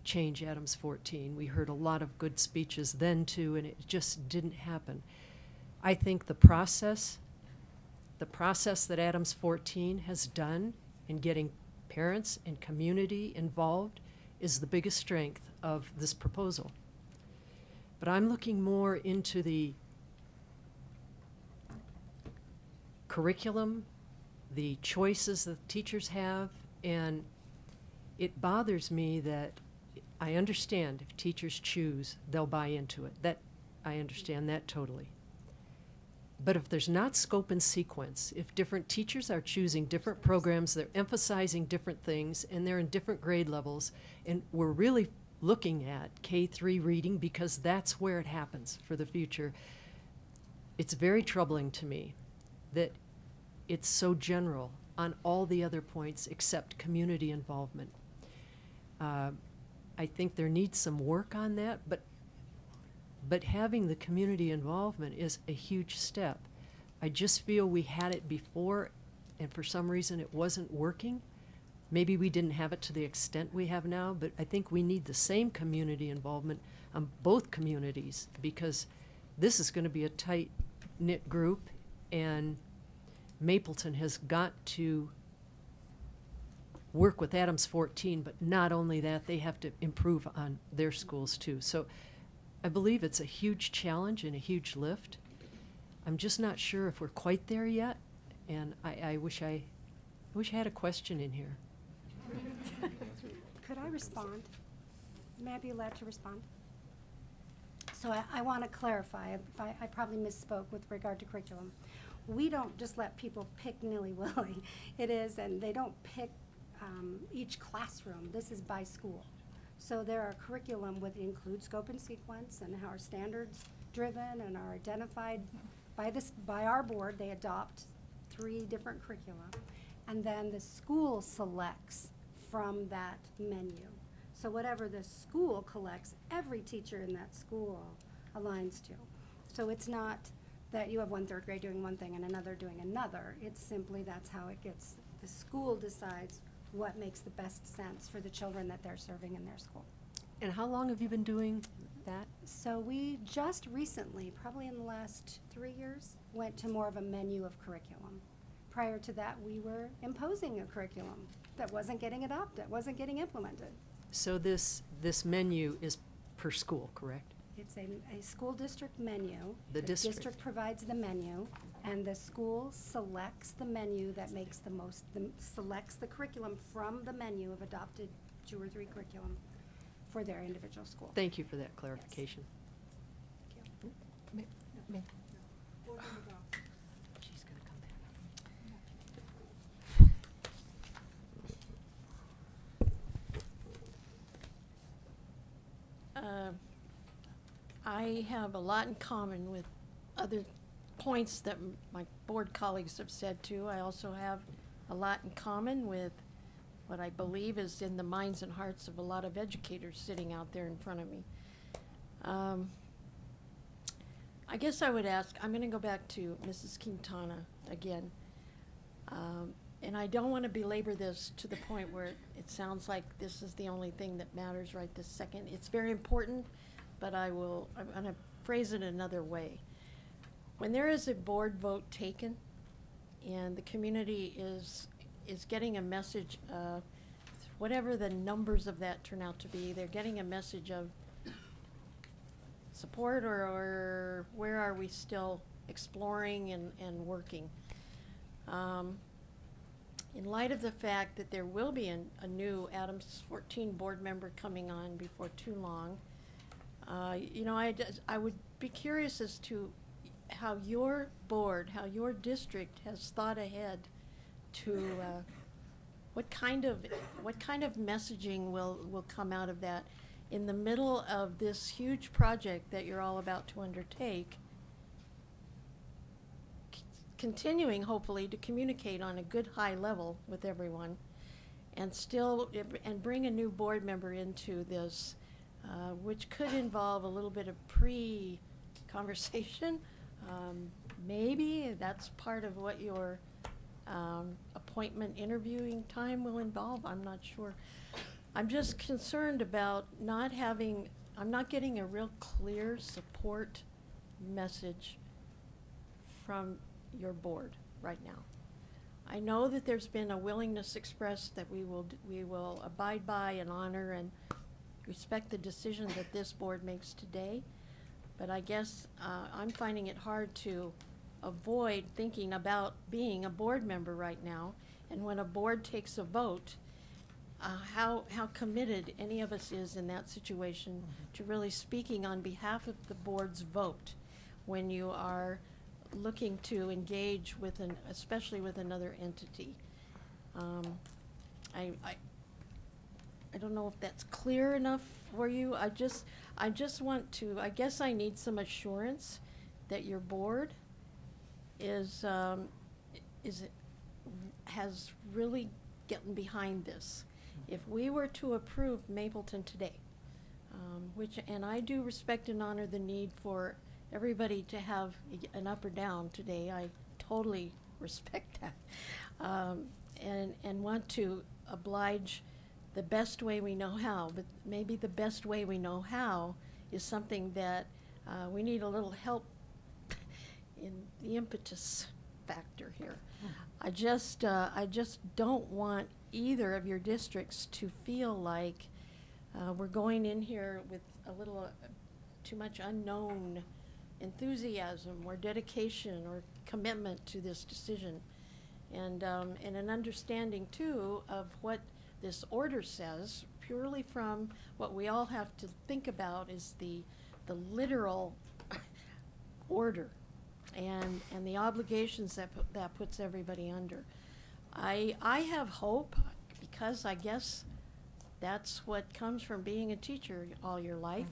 change Adams 14. We heard a lot of good speeches then too, and it just didn't happen. I think the process the process that Adams 14 has done in getting parents and community involved is the biggest strength of this proposal. But I'm looking more into the curriculum, the choices that teachers have, and it bothers me that I understand if teachers choose, they'll buy into it. That I understand that totally. But if there's not scope and sequence, if different teachers are choosing different programs, they're emphasizing different things, and they're in different grade levels, and we're really looking at K-3 reading because that's where it happens for the future, it's very troubling to me that it's so general on all the other points except community involvement. I think there needs some work on that, but having the community involvement is a huge step. I just feel we had it before, and for some reason it wasn't working. Maybe we didn't have it to the extent we have now, but I think we need the same community involvement on both communities, because this is going to be a tight-knit group, and Mapleton has got to work with Adams 14, but not only that, they have to improve on their schools too. So I believe it's a huge challenge and a huge lift. I'm just not sure if we're quite there yet, and I wish I had a question in here. Could I respond? May I be allowed to respond? So I want to clarify. I probably misspoke with regard to curriculum. We don't just let people pick nilly-willy. It is, and they don't pick each classroom. This is by school. So there are curriculum would include scope and sequence and how our standards driven and are identified by our board. They adopt 3 different curricula, and then the school selects from that menu. So whatever the school collects, every teacher in that school aligns to. So it's not that you have one third grade doing one thing and another doing another. It's simply that's how it gets. The school decides what makes the best sense for the children that they're serving in their school. And how long have you been doing that? So we just recently, probably in the last 3 years, went to more of a menu of curriculum. Prior to that, we were imposing a curriculum that wasn't getting adopted, wasn't getting implemented. So this menu is per school, correct? It's a school district menu. The district provides the menu, and the school selects the menu that makes the most, selects the curriculum from the menu of adopted 2 or 3 curriculum for their individual school. Thank you for that clarification. She's gonna come back. I have a lot in common with other points that my board colleagues have said too. I also have a lot in common with what I believe is in the minds and hearts of a lot of educators sitting out there in front of me. I guess I would ask, I'm going to go back to Mrs. Quintana again. And I don't want to belabor this to the point where it sounds like this is the only thing that matters right this second. It's very important, but I'm going to phrase it another way. When there is a board vote taken and the community is getting a message, whatever the numbers of that turn out to be, they're getting a message of support, or where are we still exploring and working. In light of the fact that there will be a new Adams 14 board member coming on before too long, you know, I would be curious as to how your board, how your district has thought ahead to what kind of messaging will come out of that in the middle of this huge project that you're all about to undertake, continuing hopefully to communicate on a good high level with everyone, and and bring a new board member into this, which could involve a little bit of pre-conversation. Maybe that's part of what your appointment interviewing time will involve. I'm not sure. I'm just concerned about I'm not getting a real clear support message from your board. right now. I know that there's been a willingness expressed that we will abide by and honor and respect the decision that this board makes today. But I guess I'm finding it hard to avoid thinking about being a board member right now. And when a board takes a vote, how committed any of us is in that situation to really speaking on behalf of the board's vote when you are looking to engage with especially with another entity. I don't know if that's clear enough for you. I just want to, I guess I need some assurance that your board has really gotten behind this. If we were to approve Mapleton today, and I do respect and honor the need for everybody to have an up or down today, I totally respect that, and want to oblige the best way we know how, but maybe the best way we know how is something that we need a little help in the impetus factor here. I just don't want either of your districts to feel like we're going in here with a little too much unknown enthusiasm or dedication or commitment to this decision, and an understanding too of what this order says, purely from what we all have to think about is the literal order and the obligations that puts everybody under. I have hope, because I guess that's what comes from being a teacher all your life.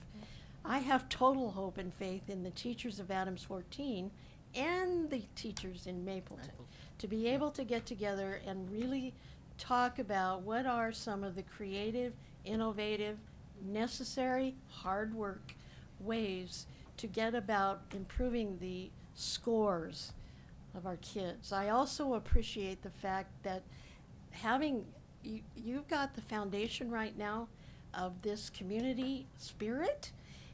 I have total hope and faith in the teachers of Adams 14 and the teachers in Mapleton to be able to get together and really talk about what are some of the creative, innovative, necessary, hard work ways to get about improving the scores of our kids. I also appreciate the fact that you've got the foundation right now of this community spirit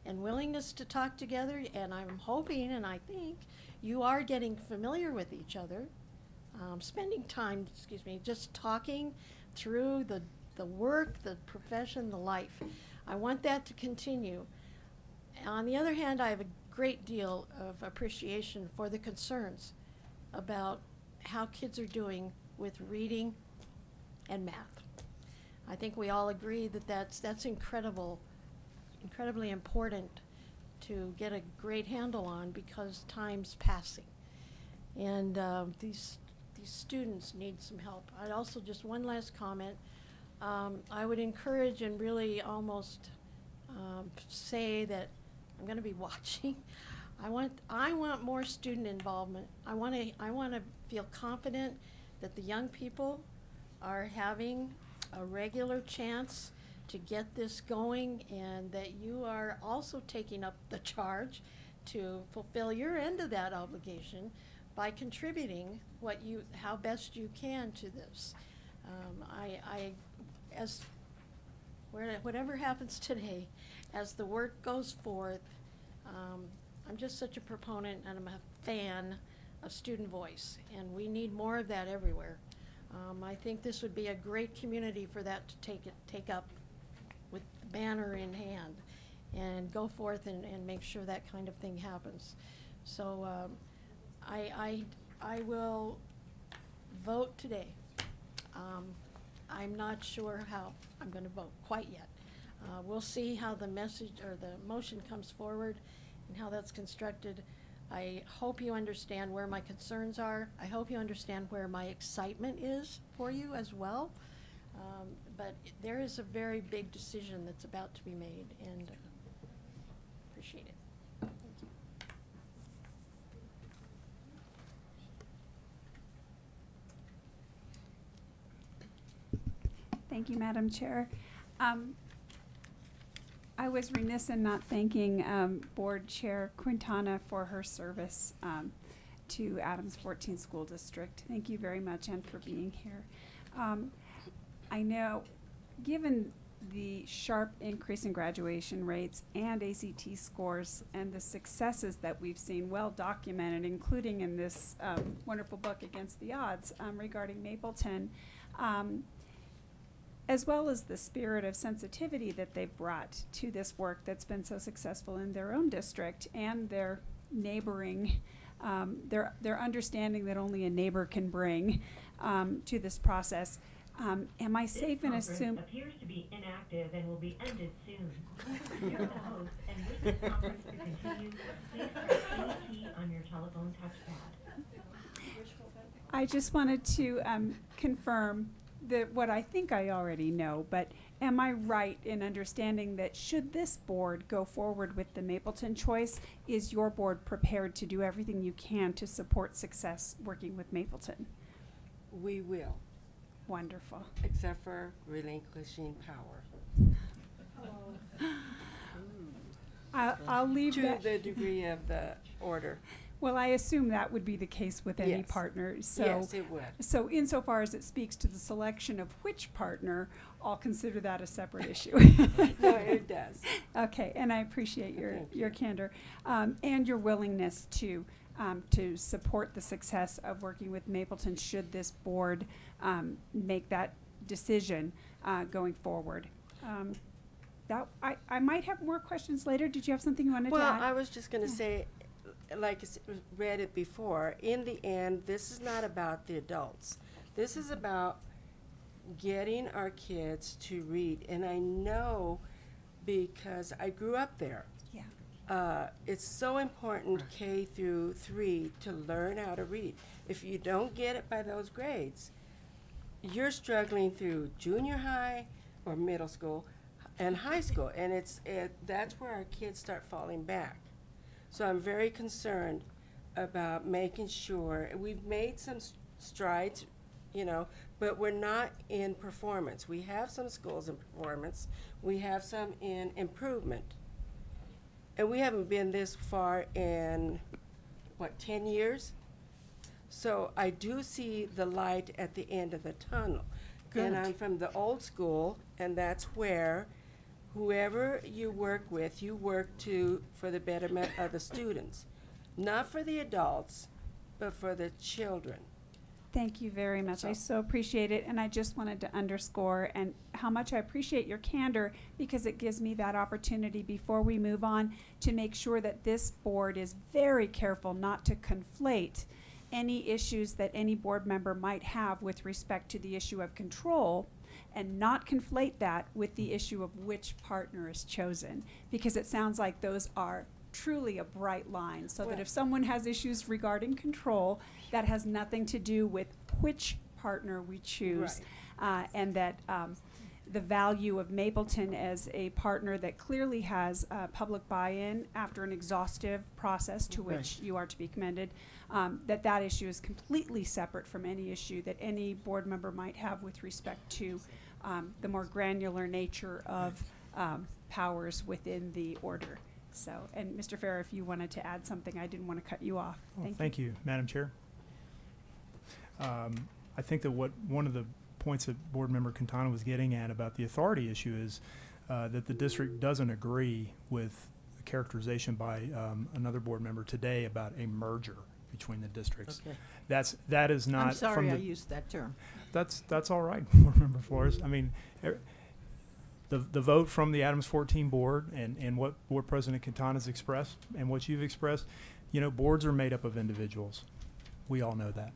and willingness to talk together, and I'm hoping and I think you are getting familiar with each other, spending time, just talking through the work, the profession, the life. I want that to continue. On the other hand, I have a great deal of appreciation for the concerns about how kids are doing with reading and math. I think we all agree that that's incredibly important to get a great handle on, because time's passing, and these students need some help. I'd also, just one last comment, I would encourage and really almost say that I'm going to be watching. I want more student involvement. I want to feel confident that the young people are having a regular chance to get this going, and that you are also taking up the charge to fulfill your end of that obligation by contributing how best you can to this. Whatever happens today, as the work goes forth, I'm just such a proponent and I'm a fan of student voice, and we need more of that everywhere. I think this would be a great community for that to take up with the banner in hand and go forth and make sure that kind of thing happens. So I will vote today. I'm not sure how I'm going to vote quite yet. We'll see how the message or the motion comes forward and how that's constructed. I hope you understand where my concerns are. I hope you understand where my excitement is for you as well. But there is a very big decision that's about to be made, and appreciate it. Thank you. Thank you, Madam Chair. I was remiss in not thanking Board Chair Quintana for her service to Adams 14 School District. Thank you very much, and for being here. I know, given the sharp increase in graduation rates and ACT scores and the successes that we've seen well documented, including in this wonderful book Against the Odds regarding Mapleton, as well as the spirit of sensitivity that they've brought to this work that's been so successful in their own district and their neighboring, their understanding that only a neighbor can bring to this process. Am I safe in assuming? Appears to be inactive and will be ended soon. You're the host, and with this conference to continue, please press any key on your telephone touchpad. I just wanted to confirm that what I think I already know, but am I right in understanding that should this board go forward with the Mapleton choice, is your board prepared to do everything you can to support success working with Mapleton? We will. Wonderful. Except for relinquishing power. I'll leave to that the degree of the order. Well, I assume that would be the case with any Yes. partner. So, Yes, it would. So insofar as it speaks to the selection of which partner, I'll consider that a separate issue. No, it does. Okay, and I appreciate your, Thank your candor and your willingness to support the success of working with Mapleton should this board make that decision going forward. I might have more questions later. Did you have something you wanted to add? Well, I was just going to say, like I read it before, in the end, this is not about the adults. This is about getting our kids to read. And I know because I grew up there. Yeah. It's so important K through 3 to learn how to read. If you don't get it by those grades, you're struggling through junior high or middle school and high school. And that's where our kids start falling back. So I'm very concerned about making sure, we've made some strides, but we're not in performance. We have some schools in performance. We have some in improvement. And we haven't been this far in, 10 years? So I do see the light at the end of the tunnel. And I'm from the old school, and that's where whoever you work with, you work for the betterment of the students. Not for the adults, but for the children. Thank you very much. I so appreciate it, and I just wanted to underscore and how much I appreciate your candor, because it gives me that opportunity before we move on to make sure that this board is very careful not to conflate any issues that any board member might have with respect to the issue of control, and not conflate that with the issue of which partner is chosen, because it sounds like those are truly a bright line, so that if someone has issues regarding control, that has nothing to do with which partner we choose, and that the value of Mapleton as a partner that clearly has public buy-in after an exhaustive process to which you are to be commended, that issue is completely separate from any issue that any board member might have with respect to the more granular nature of powers within the order. So, and Mr. Farrer, if you wanted to add something, I didn't want to cut you off. Thank you, Madam Chair. I think that one of the points that Board Member Quintana was getting at about the authority issue is that the district doesn't agree with the characterization by another board member today about a merger between the districts. Okay. That is not. I'm sorry I used that term. That's all right, Board Member Flores. I mean, the vote from the Adams 14 board and what Board President Quintana's expressed and what you've expressed, boards are made up of individuals. We all know that.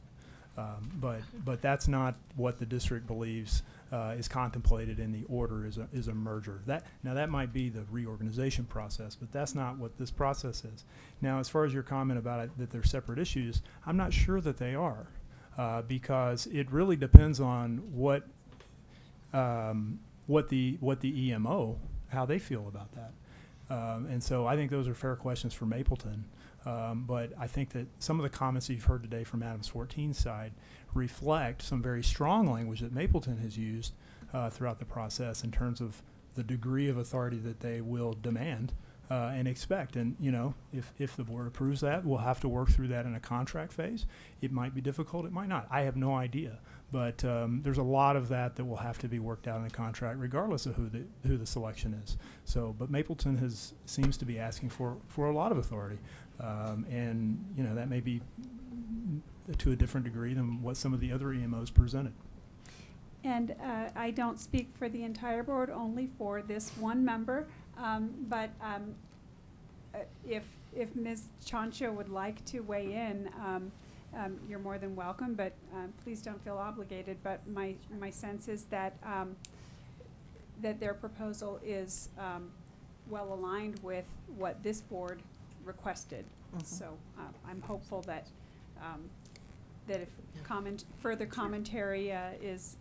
But that's not what the district believes is contemplated in the order is a merger. That might be the reorganization process, but that's not what this process is. Now, as far as your comment about it, that they're separate issues, I'm not sure that they are, because it really depends on what the EMO, how they feel about that. And so I think those are fair questions for Mapleton. But I think that some of the comments that you've heard today from Adams 14's side reflect some very strong language that Mapleton has used throughout the process in terms of the degree of authority that they will demand and expect. And, you know, if the board approves that, we'll have to work through that in a contract phase. It might be difficult, it might not. I have no idea. But there's a lot of that will have to be worked out in the contract, regardless of who the selection is. So, but Mapleton seems to be asking for a lot of authority, and you know that may be to a different degree than what some of the other EMOs presented. And I don't speak for the entire board, only for this one member. But if Ms. Chancho would like to weigh in, you're more than welcome, but please don't feel obligated. But my sense is that that their proposal is well aligned with what this board requested. So I'm hopeful that that if further commentary is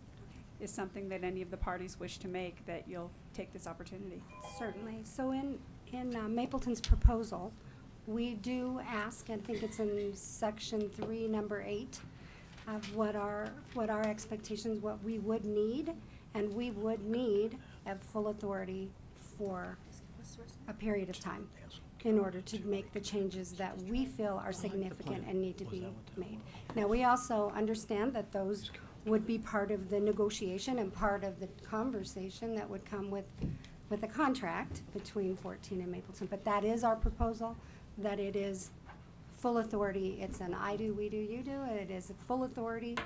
something that any of the parties wish to make, that you'll take this opportunity. Certainly. So in Mapleton's proposal, we do ask, I think it's in section 3, number 8, of what our expectations, what we would need, and we would need have full authority for a period of time in order to make the changes that we feel are significant and need to be made. Now, we also understand that those would be part of the negotiation and part of the conversation that would come with a contract between 14 and Mapleton. But that is our proposal, that it is full authority. It's an I do, we do, you do. It is a full authority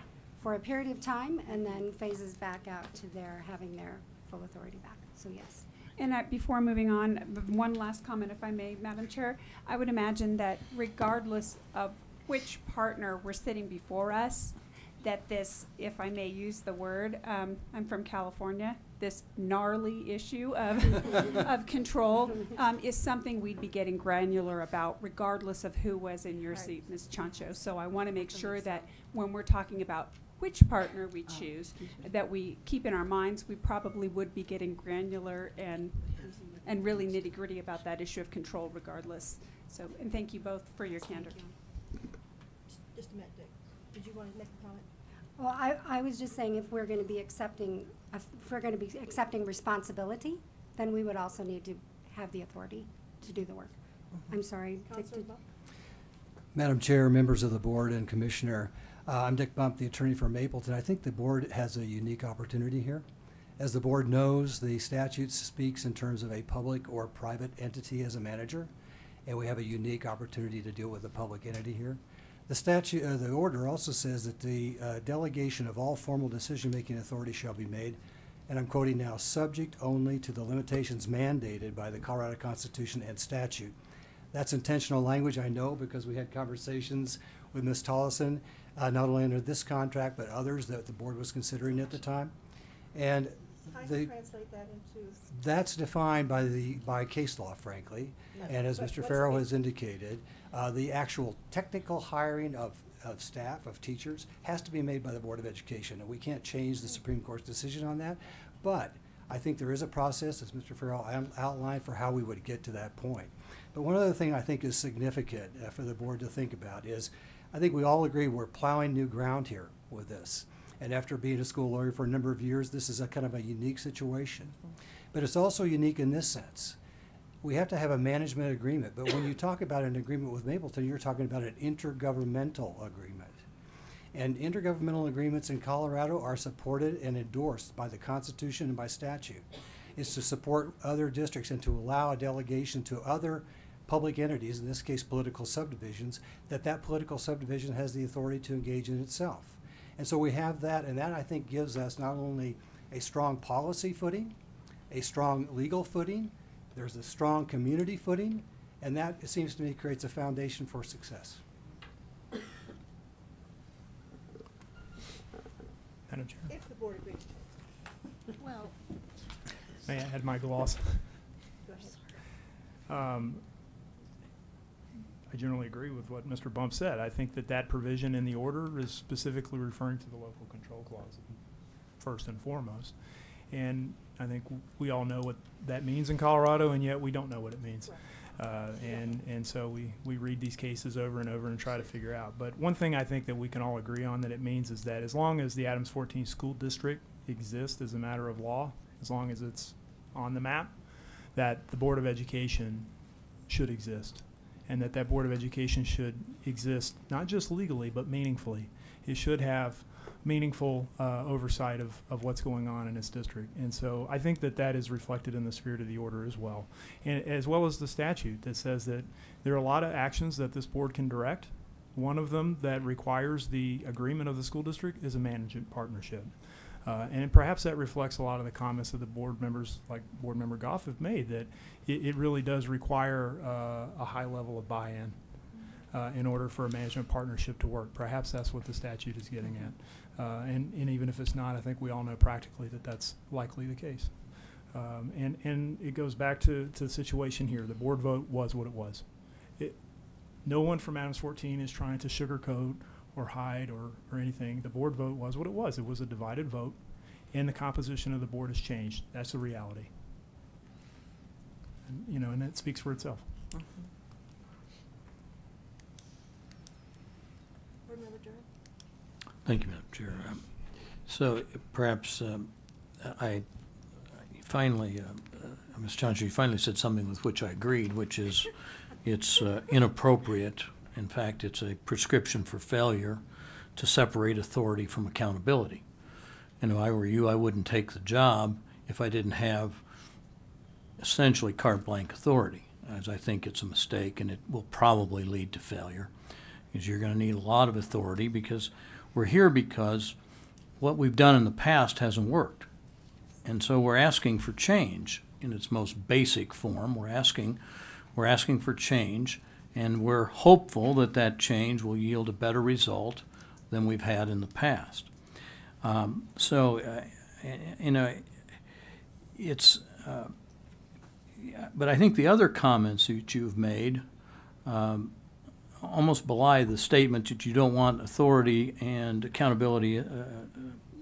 for a period of time and then phases back out to having their full authority back. So yes. And before moving on, one last comment, if I may, Madam Chair. I would imagine that regardless of which partner we're sitting before us, that this, if I may use the word, I'm from California, this gnarly issue of control is something we'd be getting granular about regardless of who was in your seat, Ms. Chancho. So I want to make sure that when we're talking about which partner we choose, that we keep in our minds we probably would be getting granular and really nitty-gritty about that issue of control regardless. So, and thank you both for your candor. Just a minute, Dick. Did you want to make a comment? Well, I was just saying if we're going to be accepting responsibility, then we would also need to have the authority to do the work. I'm sorry. Dick, Madam Chair, members of the board and Commissioner, I'm Dick Bump, the attorney for Mapleton. I think the board has a unique opportunity here. As the board knows, the statute speaks in terms of a public or private entity as a manager, and we have a unique opportunity to deal with a public entity here. The statute, the order also says that the delegation of all formal decision-making authority shall be made, and I'm quoting now, subject only to the limitations mandated by the Colorado Constitution and statute. That's intentional language, I know, because we had conversations with Ms. Tollison, not only under this contract, but others that the board was considering at the time. And How do you translate that into? that's defined by case law, frankly. And as Mr. Farrell has indicated, the actual technical hiring of staff, of teachers, has to be made by the Board of Education. And we can't change the Supreme Court's decision on that. But I think there is a process, as Mr. Farrell outlined, for how we would get to that point. But one other thing I think is significant for the board to think about is, I think we all agree we're plowing new ground here with this. And after being a school lawyer for a number of years, this is a kind of a unique situation. But it's also unique in this sense. We have to have a management agreement, but when you talk about an agreement with Mapleton, you're talking about an intergovernmental agreement. And intergovernmental agreements in Colorado are supported and endorsed by the Constitution and by statute. It's to support other districts and to allow a delegation to other public entities, in this case political subdivisions, that political subdivision has the authority to engage in itself. And so we have that, and that I think gives us not only a strong policy footing, a strong legal footing, there's a strong community footing, and that, it seems to me, creates a foundation for success. Madam Chair. If the board agrees. Well. May I add my gloss? Go ahead. I generally agree with what Mr. Bump said. I think that provision in the order is specifically referring to the local control clause first and foremost. And I think we all know what that means in Colorado, and yet we don't know what it means. Right. And so we read these cases over and over and try to figure out. But one thing I think that we can all agree on that it means is that as long as the Adams 14 School District exists as a matter of law, as long as it's on the map, that the Board of Education should exist, and that Board of Education should exist not just legally but meaningfully. It should have meaningful oversight of what's going on in its district. And so I think that is reflected in the spirit of the order as well. And as well as the statute that says that there are a lot of actions that this board can direct. One of them that requires the agreement of the school district is a management partnership. And perhaps that reflects a lot of the comments that the board members, like Board Member Goff, have made, that it really does require a high level of buy-in in order for a management partnership to work. Perhaps that's what the statute is getting at. And even if it's not, I think we all know practically that that's likely the case. And it goes back to the situation here. The board vote was what it was. No one from Adams 14 is trying to sugarcoat or hide or anything. The board vote was what it was. It was a divided vote, and the composition of the board has changed. That's the reality. And, and that speaks for itself. Thank you, Madam Chair. So perhaps I finally, Ms. Johnson, you finally said something with which I agreed, which is it's inappropriate. In fact, it's a prescription for failure to separate authority from accountability. And if I were you, I wouldn't take the job if I didn't have essentially carte blanche authority, as I think it's a mistake and it will probably lead to failure, because you're going to need a lot of authority, because we're here because what we've done in the past hasn't worked. And so we're asking for change in its most basic form. We're asking for change, and we're hopeful that that change will yield a better result than we've had in the past. But I think the other comments that you've made almost belie the statement that you don't want authority and accountability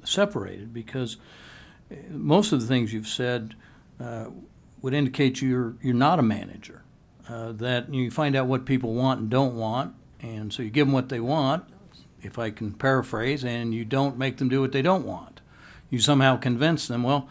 separated, because most of the things you've said would indicate you're not a manager. That you find out what people want and don't want, and so you give them what they want, if I can paraphrase, and you don't make them do what they don't want. You somehow convince them. Well,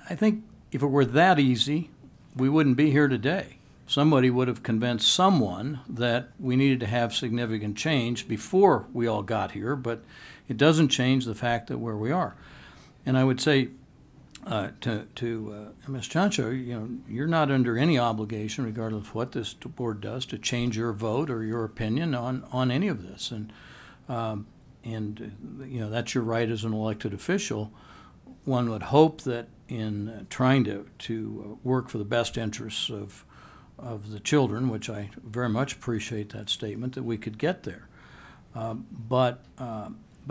I think if it were that easy, we wouldn't be here today. Somebody would have convinced someone that we needed to have significant change before we all got here, but it doesn't change the fact that where we are. And I would say to Ms. Chancho, you're not under any obligation, regardless of what this board does, to change your vote or your opinion on any of this. And that's your right as an elected official. One would hope that in trying to work for the best interests of the children, which I very much appreciate that statement, that we could get there. But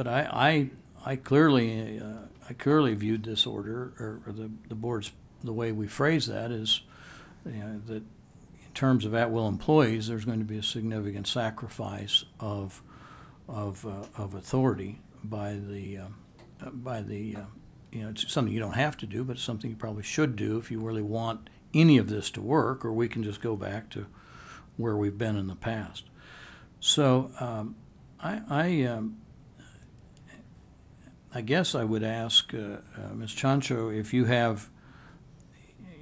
I clearly viewed this order, or the board's, the way we phrase that is, that in terms of at-will employees, there's going to be a significant sacrifice of authority by the it's something you don't have to do, but it's something you probably should do if you really want any of this to work, or we can just go back to where we've been in the past. So I guess I would ask Ms. Chancho if you have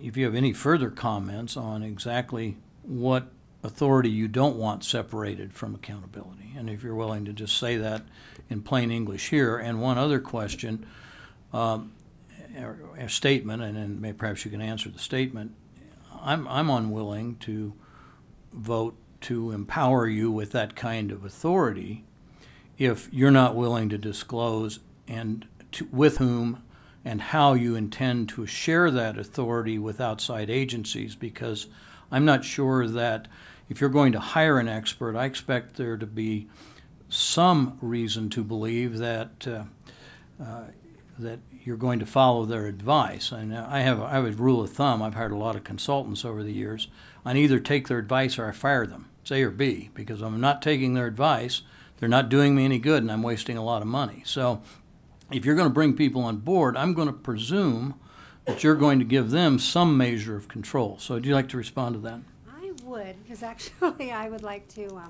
any further comments on exactly what authority you don't want separated from accountability, and if you're willing to just say that in plain English here. And one other question, a statement, and then perhaps you can answer the statement. I'm unwilling to vote to empower you with that kind of authority if you're not willing to disclose and with whom and how you intend to share that authority with outside agencies, because I'm not sure that if you're going to hire an expert, I expect there to be some reason to believe that that you're going to follow their advice. And I have a rule of thumb. I've hired a lot of consultants over the years. I either take their advice or I fire them. It's A or B, because I'm not taking their advice. They're not doing me any good, and I'm wasting a lot of money. So if you're going to bring people on board, I'm going to presume that you're going to give them some measure of control. So would you like to respond to that? I would, because actually I would like to,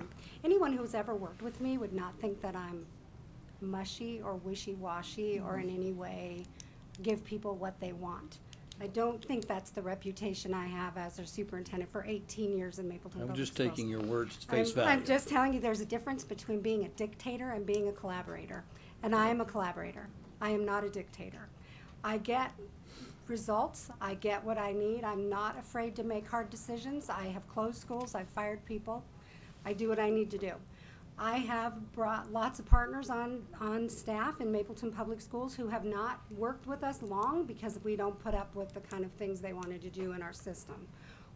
anyone who's ever worked with me would not think that I'm mushy or wishy-washy or in any way give people what they want. I don't think that's the reputation I have as a superintendent for 18 years in Mapleton I'm Public just Schools. taking your words at face I'm value. just telling you there's a difference between being a dictator and being a collaborator. And I am a collaborator. I am not a dictator. I get results. I get what I need. I'm not afraid to make hard decisions. I have closed schools. I've fired people. I do what I need to do. I have brought lots of partners on staff in Mapleton Public Schools who have not worked with us long because we don't put up with the kind of things they wanted to do in our system.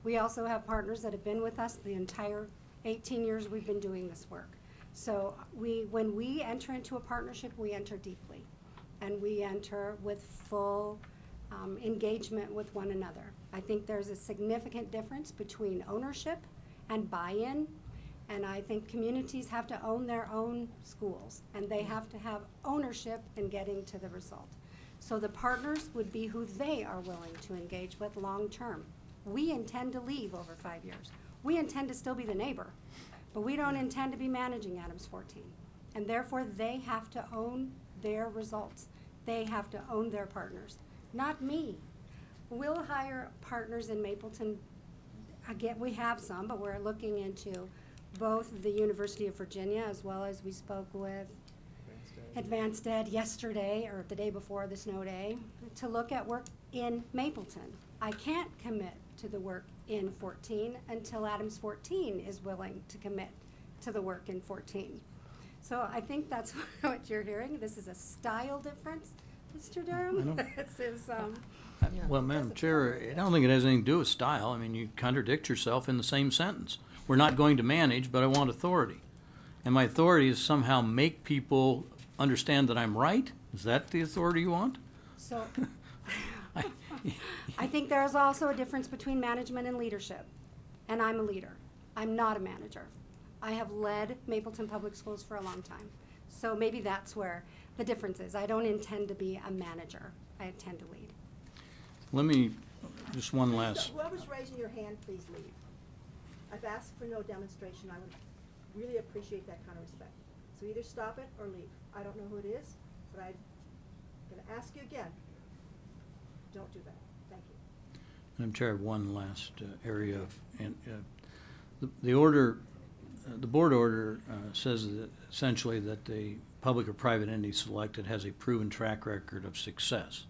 We also have partners that have been with us the entire 18 years we've been doing this work. So when we enter into a partnership, we enter deeply, and we enter with full engagement with one another. I think there's a significant difference between ownership and buy-in, and I think communities have to own their own schools, and they have to have ownership in getting to the result. So the partners would be who they are willing to engage with long-term. We intend to leave over 5 years. We intend to still be the neighbor, but we don't intend to be managing Adams 14. And therefore, they have to own their results. They have to own their partners, not me. We'll hire partners in Mapleton. Again, we have some, but we're looking into both the University of Virginia, as well as we spoke with Advanced Ed yesterday, or the day before the snow day, to look at work in Mapleton. I can't commit to the work in 14 until Adams 14 is willing to commit to the work in 14. So I think that's what you're hearing. This is a style difference, Mr. Durham. This is, Well, Madam Chair, I don't think it has anything to do with style. I mean, you contradict yourself in the same sentence. We're not going to manage, but I want authority. And my authority is somehow make people understand that I'm right? Is that the authority you want? So I think there's also a difference between management and leadership. And I'm a leader. I'm not a manager. I have led Mapleton Public Schools for a long time. So maybe that's where the difference is. I don't intend to be a manager. I intend to lead. Let me, just one last, Whoever's raising your hand, please leave. I've asked for no demonstration. I would really appreciate that kind of respect. So either stop it or leave. I don't know who it is, but I'm going to ask you again. Don't do that. Thank you. Madam Chair, one last area of, and the order, the board order says that essentially that the public or private entity selected has a proven track record of success.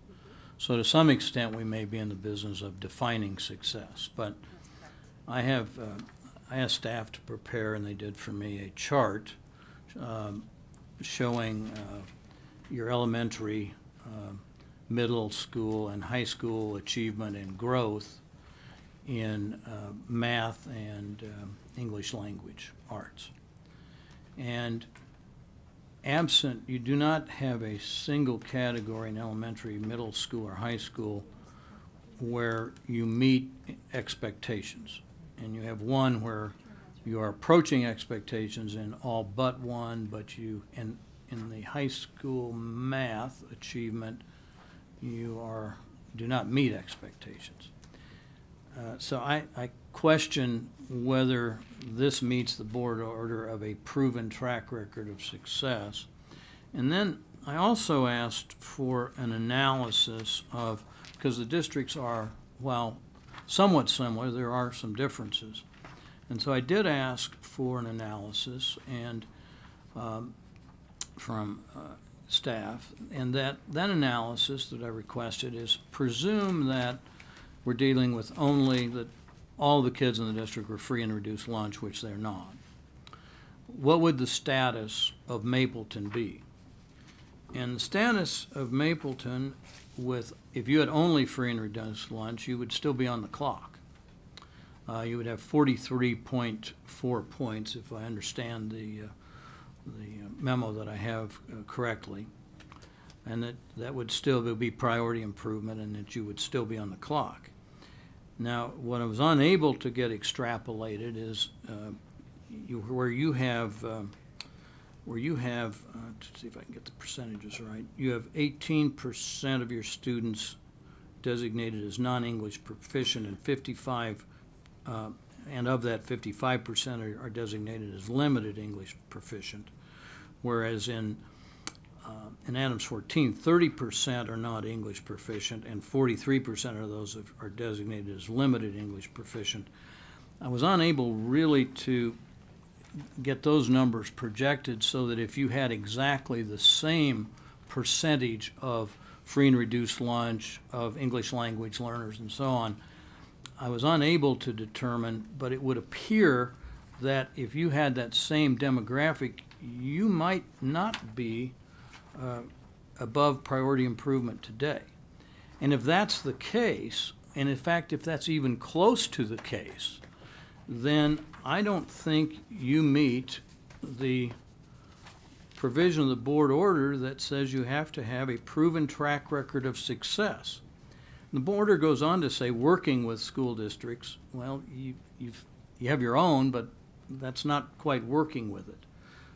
So to some extent, we may be in the business of defining success, but I have, I asked staff to prepare, and they did for me, a chart showing your elementary, middle school, and high school achievement and growth in math and English language arts. And absent, you do not have a single category in elementary, middle school, or high school where you meet expectations. And you have one where you are approaching expectations in all but one, but you, in the high school math achievement, you do not meet expectations. So I question whether this meets the board order of a proven track record of success. And then I also asked for an analysis of, because the districts are, while somewhat similar, there are some differences. And so I did ask for an analysis and from staff, and that analysis that I requested is presume that we're dealing with only that all the kids in the district were free and reduced lunch, which they're not. What would the status of Mapleton be? And the status of Mapleton with, if you had only free and reduced lunch, you would still be on the clock. You would have 43.4 points, if I understand the memo that I have correctly, and that would still be priority improvement, and that you would still be on the clock. Now, what I was unable to get extrapolated is where you have, let's see if I can get the percentages right, you have 18% of your students designated as non-English proficient, and 55, and of that 55% are designated as limited English proficient, whereas in in Adams 14, 30% are not English proficient, and 43% of those are designated as limited English proficient. I was unable really to get those numbers projected so that if you had exactly the same percentage of free and reduced lunch, of English language learners and so on, I was unable to determine, but it would appear that if you had that same demographic, you might not be above priority improvement today. And if that's the case, and in fact if that's even close to the case, then I don't think you meet the provision of the board order that says you have to have a proven track record of success. The board order goes on to say working with school districts, well, you have your own, but that's not quite working with it.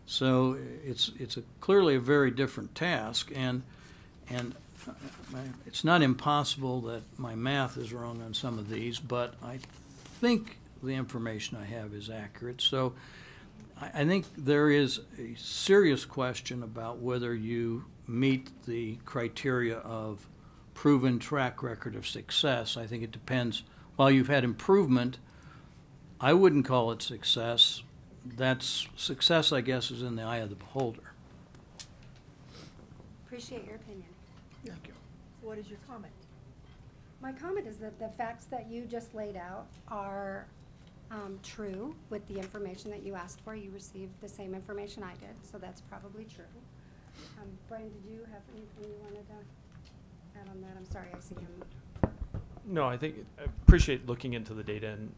So it's clearly a very different task, and it's not impossible that my math is wrong on some of these, but I think the information I have is accurate. So I think there is a serious question about whether you meet the criteria of proven track record of success. I think it depends. While you've had improvement, I wouldn't call it success. That's success, I guess, is in the eye of the beholder. Appreciate your opinion. Thank you. What is your comment? My comment is that the facts that you just laid out are true with the information that you asked for. You received the same information I did, so that's probably true. Brian, did you have anything you wanted to add on that? I'm sorry, I see him. No, I appreciate looking into the data and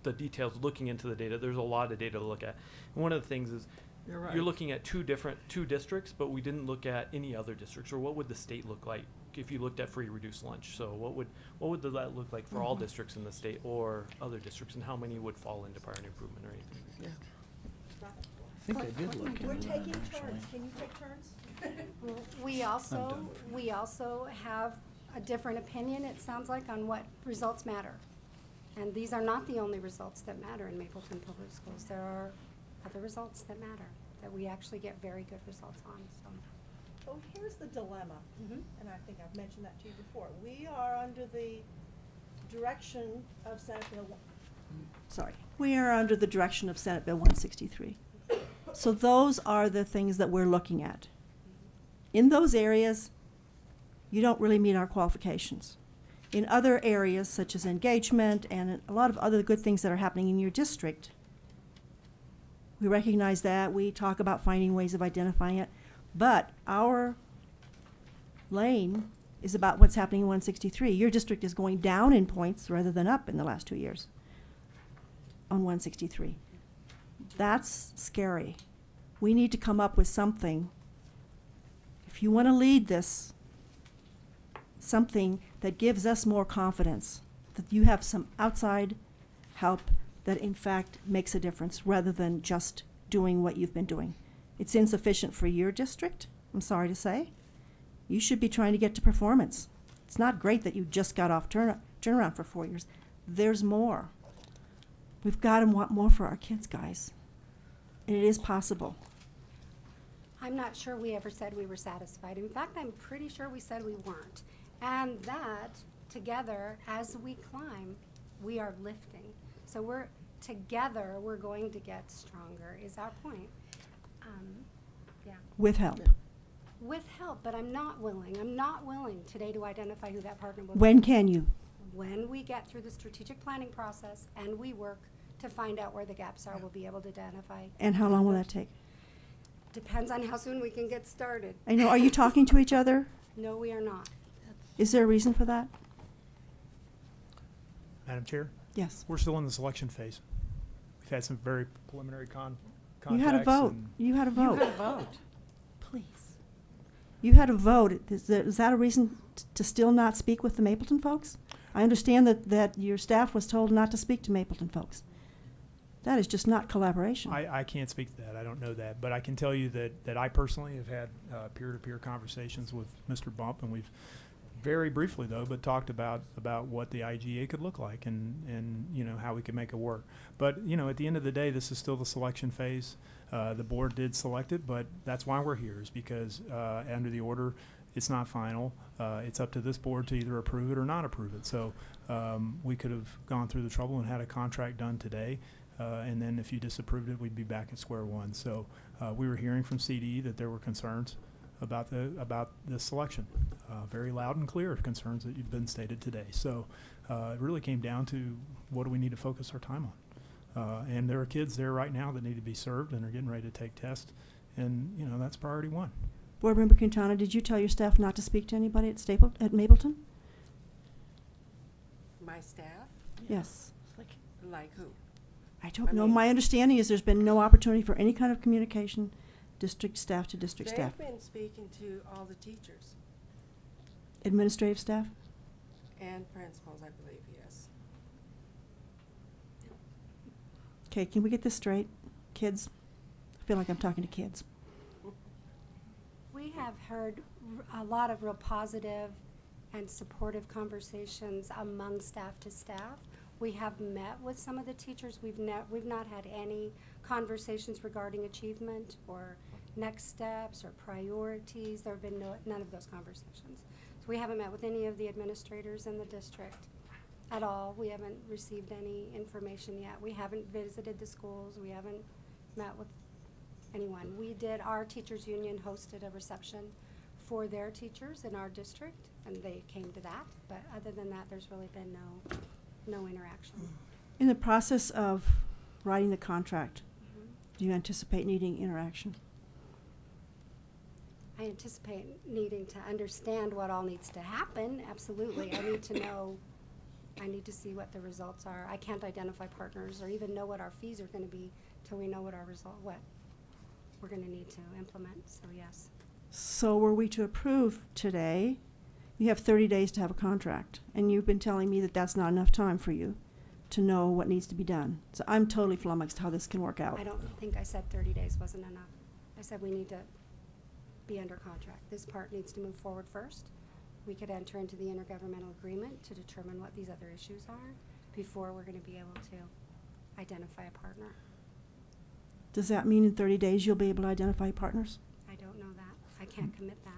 the details, looking into the data. There's a lot of data to look at. And one of the things is you're looking at two districts, but we didn't look at any other districts, or what would the state look like if you looked at free reduced lunch? So what would that look like for all districts in the state or other districts, and how many would fall into priority improvement or anything? Yeah. I think I did look into that. We're taking actually. turns. Can you take turns? We also have a different opinion, it sounds like, on what results matter. And these are not the only results that matter in Mapleton Public Schools. There are other results that matter, that we actually get very good results on, so. Oh, here's the dilemma, Mhm. and I think I've mentioned that to you before. We are under the direction of Senate Bill we are under the direction of Senate Bill 163. So those are the things that we're looking at. In those areas, you don't really meet our qualifications. In other areas, such as engagement and a lot of other good things that are happening in your district, we recognize that. We talk about finding ways of identifying it. But our lane is about what's happening in 163. Your district is going down in points rather than up in the last 2 years on 163. That's scary. We need to come up with something. If you want to lead this, something that gives us more confidence, that you have some outside help that in fact makes a difference rather than just doing what you've been doing. It's insufficient for your district, I'm sorry to say. You should be trying to get to performance. It's not great that you just got off turnaround for 4 years. There's more. We've got to want more for our kids, guys. And it is possible. I'm not sure we ever said we were satisfied. In fact, I'm pretty sure we said we weren't. And that, together, as we climb, we are lifting. So we're going to get stronger, is our point. Yeah. With help. With help, but I'm not willing today to identify who that partner will be. When can you? When we get through the strategic planning process and we work to find out where the gaps are, we'll be able to identify. And how long will that take? Depends on how soon we can get started. I know, are you talking to each other? No, we are not. Is there a reason for that? Madam Chair? Yes. We're still in the selection phase. We've had some very preliminary contacts. You had a vote. and- You had a vote. You had a vote. Please. You had a vote. Is that a reason to still not speak with the Mapleton folks? I understand that your staff was told not to speak to Mapleton folks. That is just not collaboration. I can't speak to that. I don't know that. But I can tell you that I personally have had peer-to-peer conversations with Mr. Bump, and we've very briefly though, but talked about what the IGA could look like and you know how we could make it work. But you know, at the end of the day, this is still the selection phase. The board did select it, but that's why we're here, is because under the order, it's not final. It's up to this board to either approve it or not approve it. So we could have gone through the trouble and had a contract done today, and then if you disapproved it, we'd be back at square one. So we were hearing from CDE that there were concerns about the selection, very loud and clear concerns that you've been stated today. So it really came down to what do we need to focus our time on, and there are kids there right now that need to be served and are getting ready to take tests, and you know that's priority one. Board Member Quintana, did you tell your staff not to speak to anybody at Mapleton? My staff? Yes. Like who? I don't know. mean- My understanding is there's been no opportunity for any kind of communication, district staff to district staff. They've been speaking to all the teachers Administrative staff? and principals, I believe, yes. Okay, can we get this straight? Kids? I feel like I'm talking to kids. We have heard a lot of real positive and supportive conversations among staff to staff. We have met with some of the teachers. We've not had any conversations regarding achievement or next steps or priorities. There have been none of those conversations. So we haven't met with any of the administrators in the district at all. We haven't received any information yet. We haven't visited the schools. We haven't met with anyone. Our teachers union hosted a reception for their teachers in our district, and they came to that. But other than that, there's really been no interaction. In the process of writing the contract, do you anticipate needing interaction? I anticipate needing to understand what all needs to happen. Absolutely. I need to know, I need to see what the results are. I can't identify partners or even know what our fees are going to be till we know what what we're going to need to implement. So yes. So were we to approve today, you have 30 days to have a contract, and you've been telling me that that's not enough time for you to know what needs to be done. So I'm totally flummoxed how this can work out. I don't think I said 30 days wasn't enough. I said we need to be under contract. This part needs to move forward first. We could enter into the intergovernmental agreement to determine what these other issues are before we're going to be able to identify a partner. Does that mean in 30 days you'll be able to identify partners? I don't know that. I can't commit that.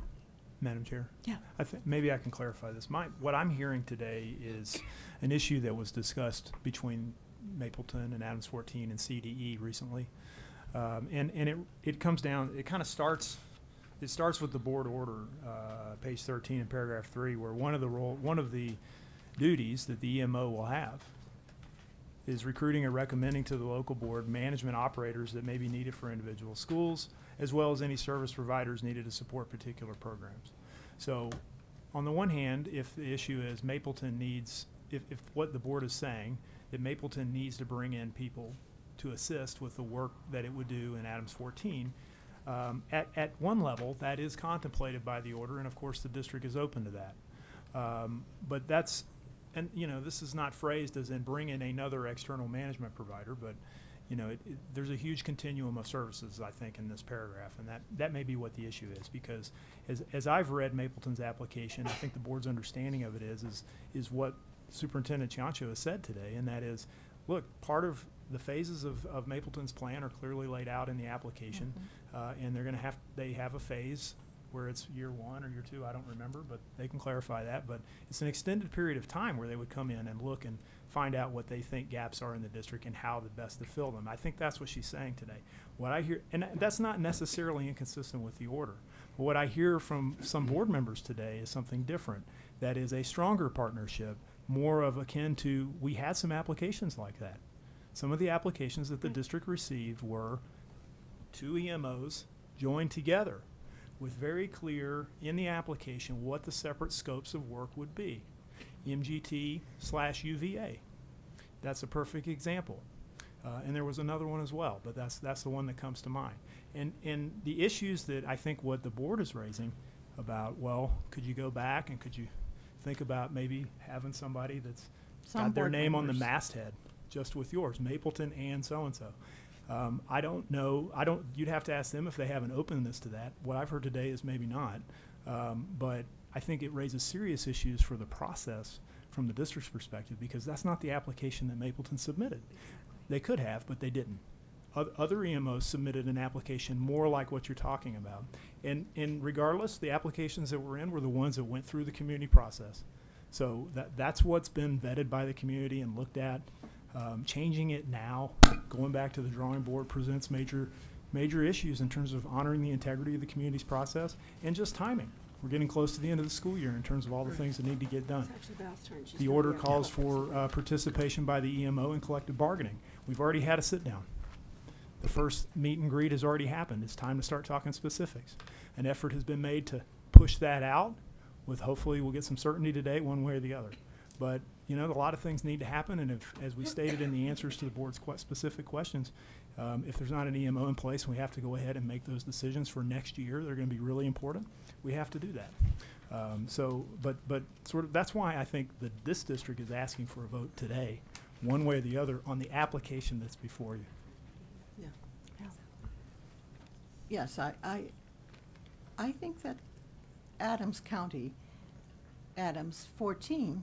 Madam Chair? Yeah. I think maybe I can clarify this. What I'm hearing today is an issue that was discussed between Mapleton and Adams 14 and CDE recently. And it comes down, it kind of starts with the board order, page 13 in paragraph 3, where one of the duties that the EMO will have is recruiting and recommending to the local board management operators that may be needed for individual schools, as well as any service providers needed to support particular programs. So on the one hand, if the issue is Mapleton needs, if what the board is saying, that Mapleton needs to bring in people to assist with the work that it would do in Adams 14, at one level, that is contemplated by the order, and of course the district is open to that. But that's, and you know, this is not phrased as in bring in another external management provider, but you know, there's a huge continuum of services, I think, in this paragraph, and that may be what the issue is, because as I've read Mapleton's application, I think the board's understanding of it is what Superintendent Ciancio has said today, and that is, look, part of the phases of Mapleton's plan are clearly laid out in the application, and they have a phase where it's year 1 or year 2, I don't remember, but they can clarify that. But it's an extended period of time where they would come in and look and find out what they think gaps are in the district and how the best to fill them. I think that's what she's saying today. What I hear, and that's not necessarily inconsistent with the order, but what I hear from some board members today is something different. That is a stronger partnership, more of akin to, we had some applications like that. Some of the applications that the district received were 2 EMOs joined together with very clear in the application what the separate scopes of work would be. MGT/UVA. That's a perfect example. And there was another one as well, but that's the one that comes to mind. And the issues that I think what the board is raising about, well, could you go back and could you think about maybe having somebody that's got their name on the masthead just with yours, Mapleton and so-and-so. I don't know. You'd have to ask them if they have an openness to that. What I've heard today is maybe not. But I think it raises serious issues for the process from the district's perspective, because that's not the application that Mapleton submitted. They could have, but they didn't. Other EMOs submitted an application more like what you're talking about. And regardless, the applications that were in were the ones that went through the community process. So that's what's been vetted by the community and looked at. Changing it now, going back to the drawing board, presents major issues in terms of honoring the integrity of the community's process and just timing. We're getting close to the end of the school year in terms of all the things that need to get done. The order calls for participation by the EMO in collective bargaining. We've already had a sit-down. The first meet and greet has already happened. It's time to start talking specifics. An effort has been made to push that out with hopefully we'll get some certainty today one way or the other. But, you know, a lot of things need to happen, and if, as we stated in the answers to the board's specific questions, if there's not an EMO in place and we have to go ahead and make those decisions for next year, they're going to be really important. We have to do that. But sort of that's why I think that this district is asking for a vote today, one way or the other, on the application that's before you. Yes, I think that Adams County, Adams 14,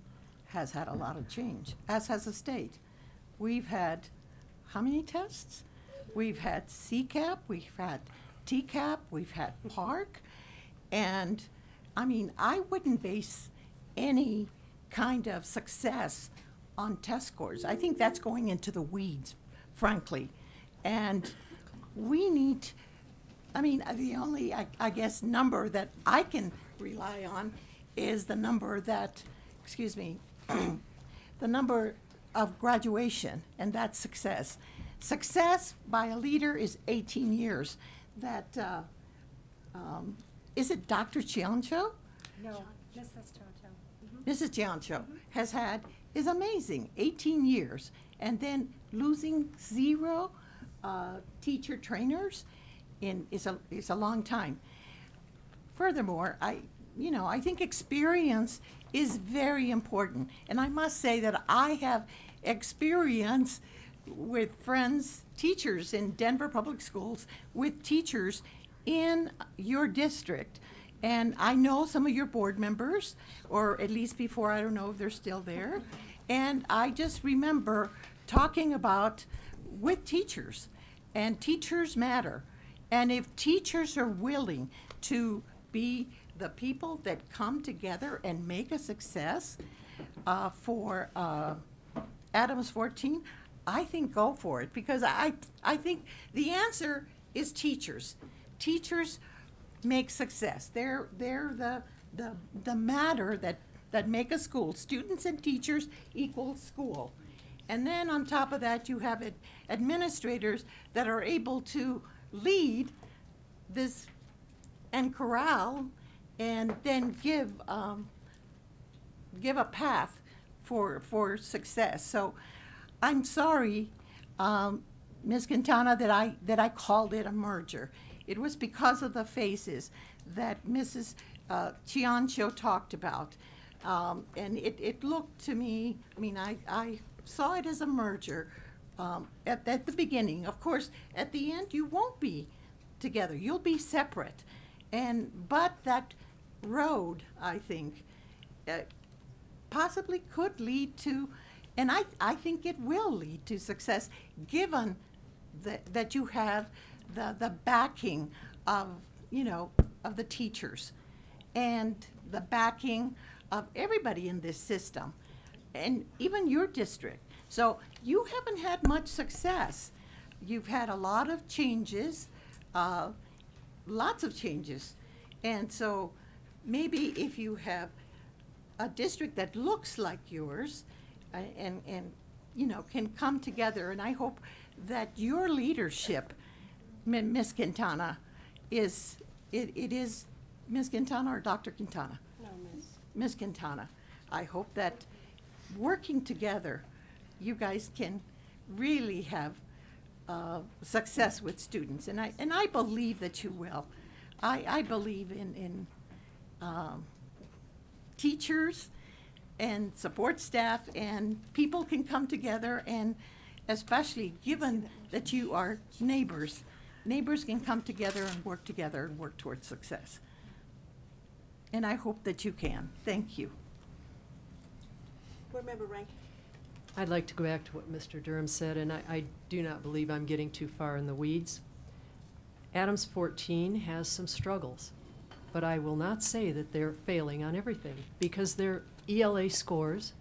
has had a lot of change, as has the state. We've had how many tests? We've had CCAP, we've had TCAP, we've had PARC, and I mean, I wouldn't base any kind of success on test scores. I think that's going into the weeds, frankly. And we need, I mean, the only, I guess, number that I can rely on is the number that, excuse me, the number of graduation, and that's success. Success by a leader is 18 years. That, is it Dr. Chiancho? No, Mrs. Chocho. Mrs. Chiancho has had, is amazing, 18 years. And then losing 0 teacher trainers is a long time. Furthermore, I think experience is very important. And I must say that I have experience with friends, teachers in Denver Public Schools, with teachers in your district. And I know some of your board members, or at least before, I don't know if they're still there. And I just remember talking about with teachers, and teachers matter. And if teachers are willing to be the people that come together and make a success for Adams 14, I think go for it, because I think the answer is teachers. Teachers make success. They're the matter that make a school. Students and teachers equal school. And then on top of that, you have administrators that are able to lead this and corral and then give a path for success. So I'm sorry, Ms. Quintana, that I called it a merger. It was because of the phases that Mrs. Chiancho talked about. And it looked to me, I mean, I saw it as a merger at the beginning. Of course, at the end, you won't be together. You'll be separate. But that road, I think, possibly could lead to, and I think it will lead to success, given that you have the backing of the teachers and the backing of everybody in this system, and even your district. So you haven't had much success. You've had a lot of changes, lots of changes. And so maybe if you have a district that looks like yours and can come together, and I hope that your leadership, Ms. Quintana, is Ms. Quintana or Dr. Quintana? No, Miss. Ms. Quintana. I hope that working together, you guys can really have success with students, and I believe that you will. I believe in teachers and support staff, and people can come together, and especially given that you are neighbors can come together and work together and work towards success. and I hope that you can. Thank you. Board Member Rankin. I'd like to go back to what Mr. Durham said, and I do not believe I'm getting too far in the weeds. Adams 14 has some struggles, but I will not say that they're failing on everything, because their ELA scores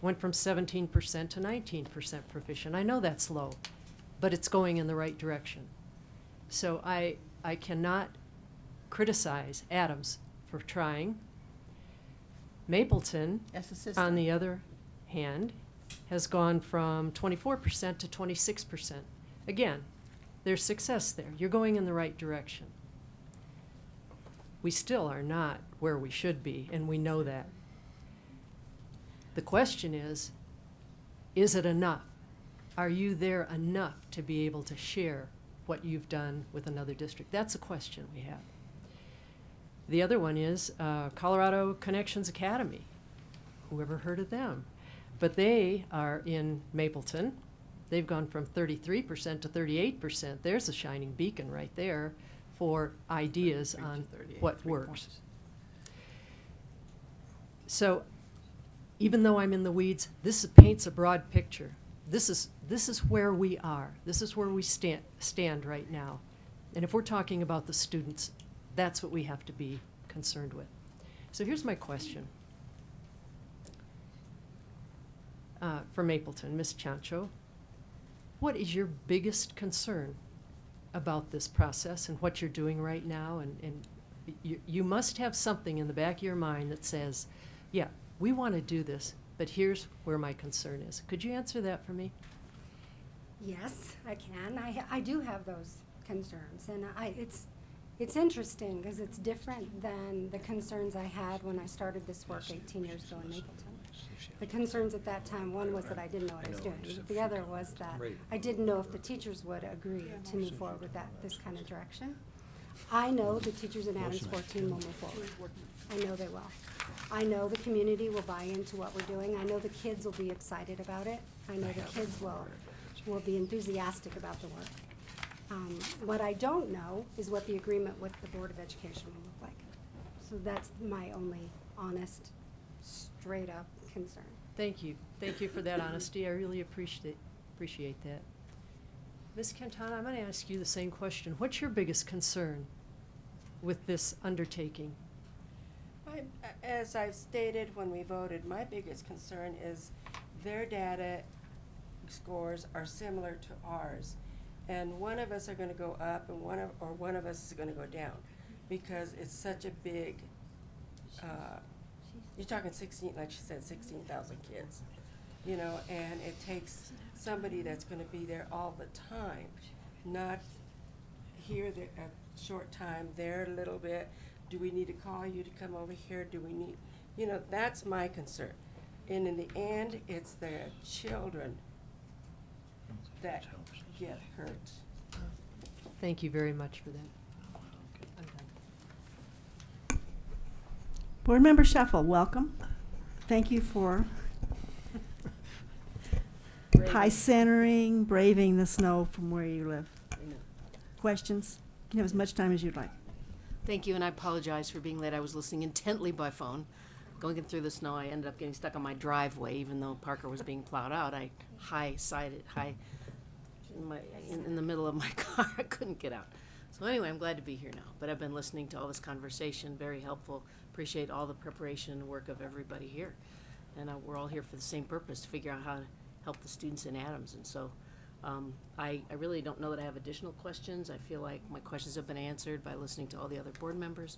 went from 17% to 19% proficient. I know that's low, but it's going in the right direction. So I cannot criticize Adams for trying. Mapleton, As a system. on the other hand, has gone from 24% to 26%. Again, there's success there. You're going in the right direction. We still are not where we should be, and we know that. The question is it enough? Are you there enough to be able to share what you've done with another district? That's a question we have. The other one is Colorado Connections Academy. Whoever heard of them? But they are in Mapleton. They've gone from 33% to 38%. There's a shining beacon right there for ideas on what works. So even though I'm in the weeds, this paints a broad picture. This is where we are. This is where we stand right now. And if we're talking about the students, that's what we have to be concerned with. So here's my question. For Mapleton, Ms. Chancho, what is your biggest concern about this process and what you're doing right now? And you must have something in the back of your mind that says, yeah, we want to do this, but here's where my concern is. Could you answer that for me? Yes, I can. I do have those concerns, and it's interesting because it's different than the concerns I had when I started this work 18 years ago in Mapleton. The concerns at that time, one was that I didn't know what I was doing. The other was that I didn't know if the teachers would agree to move forward with this kind of direction. I know the teachers in Adams 14 will move forward. I know they will. I know the community will buy into what we're doing. I know the kids will be excited about it. I know the kids will be enthusiastic about the work. What I don't know is what the agreement with the Board of Education will look like. So that's my only honest, straight up concern. Thank you. Thank you for that honesty. I really appreciate that. Ms. Quintana, I'm going to ask you the same question. What's your biggest concern with this undertaking? As I've stated when we voted, my biggest concern is their data scores are similar to ours. And one of us are going to go up and one of us is going to go down because it's such a big, you're talking 16, like she said, 16,000 kids, you know, and it takes somebody that's going to be there all the time, not here a short time, there a little bit. Do we need to call you to come over here? Do we need, you know, that's my concern. And in the end, it's the children that get hurt. Thank you very much for that. I'm done. Board Member Sheffel, welcome. Thank you for high centering, braving the snow from where you live. Questions? You have as much time as you'd like. Thank you, and I apologize for being late. I was listening intently by phone. Going through the snow, I ended up getting stuck on my driveway, even though Parker was being plowed out. I in the middle of my car. I couldn't get out. So anyway, I'm glad to be here now. But I've been listening to all this conversation, very helpful. Appreciate all the preparation and work of everybody here. And we're all here for the same purpose, to figure out how to help the students in Adams. And so I really don't know that I have additional questions. I feel like my questions have been answered by listening to all the other board members.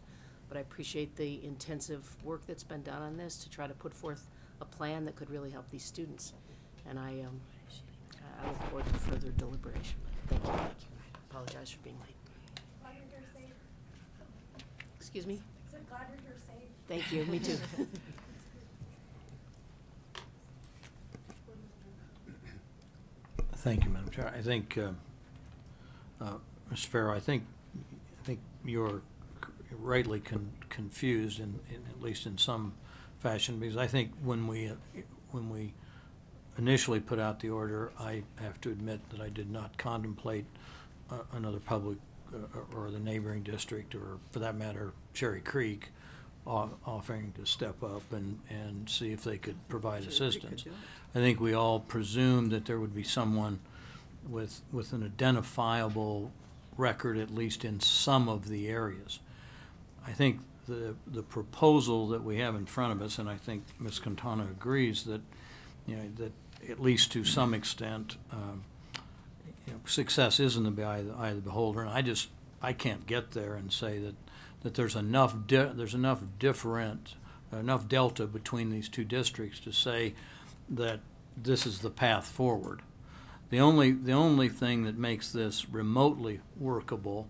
But I appreciate the intensive work that's been done on this to try to put forth a plan that could really help these students. And I look forward to further deliberation. Thank you. I apologize for being late. Glad you're here safe. Excuse me? I said glad you're here safe. Thank you. Me too. Thank you, Madam Chair. I think, Mr. Farrow, I think you're rightly confused, at least in some fashion, because I think when we initially put out the order, I have to admit that I did not contemplate another public or the neighboring district, or for that matter, Cherry Creek, offering to step up and see if they could provide assistance. I think we all presumed that there would be someone with an identifiable record, at least in some of the areas. I think the proposal that we have in front of us, and I think Ms. Quintana agrees that, that at least to some extent, success is in the eye of the beholder. And I can't get there and say that there's enough enough delta between these two districts to say that this is the path forward. The only thing that makes this remotely workable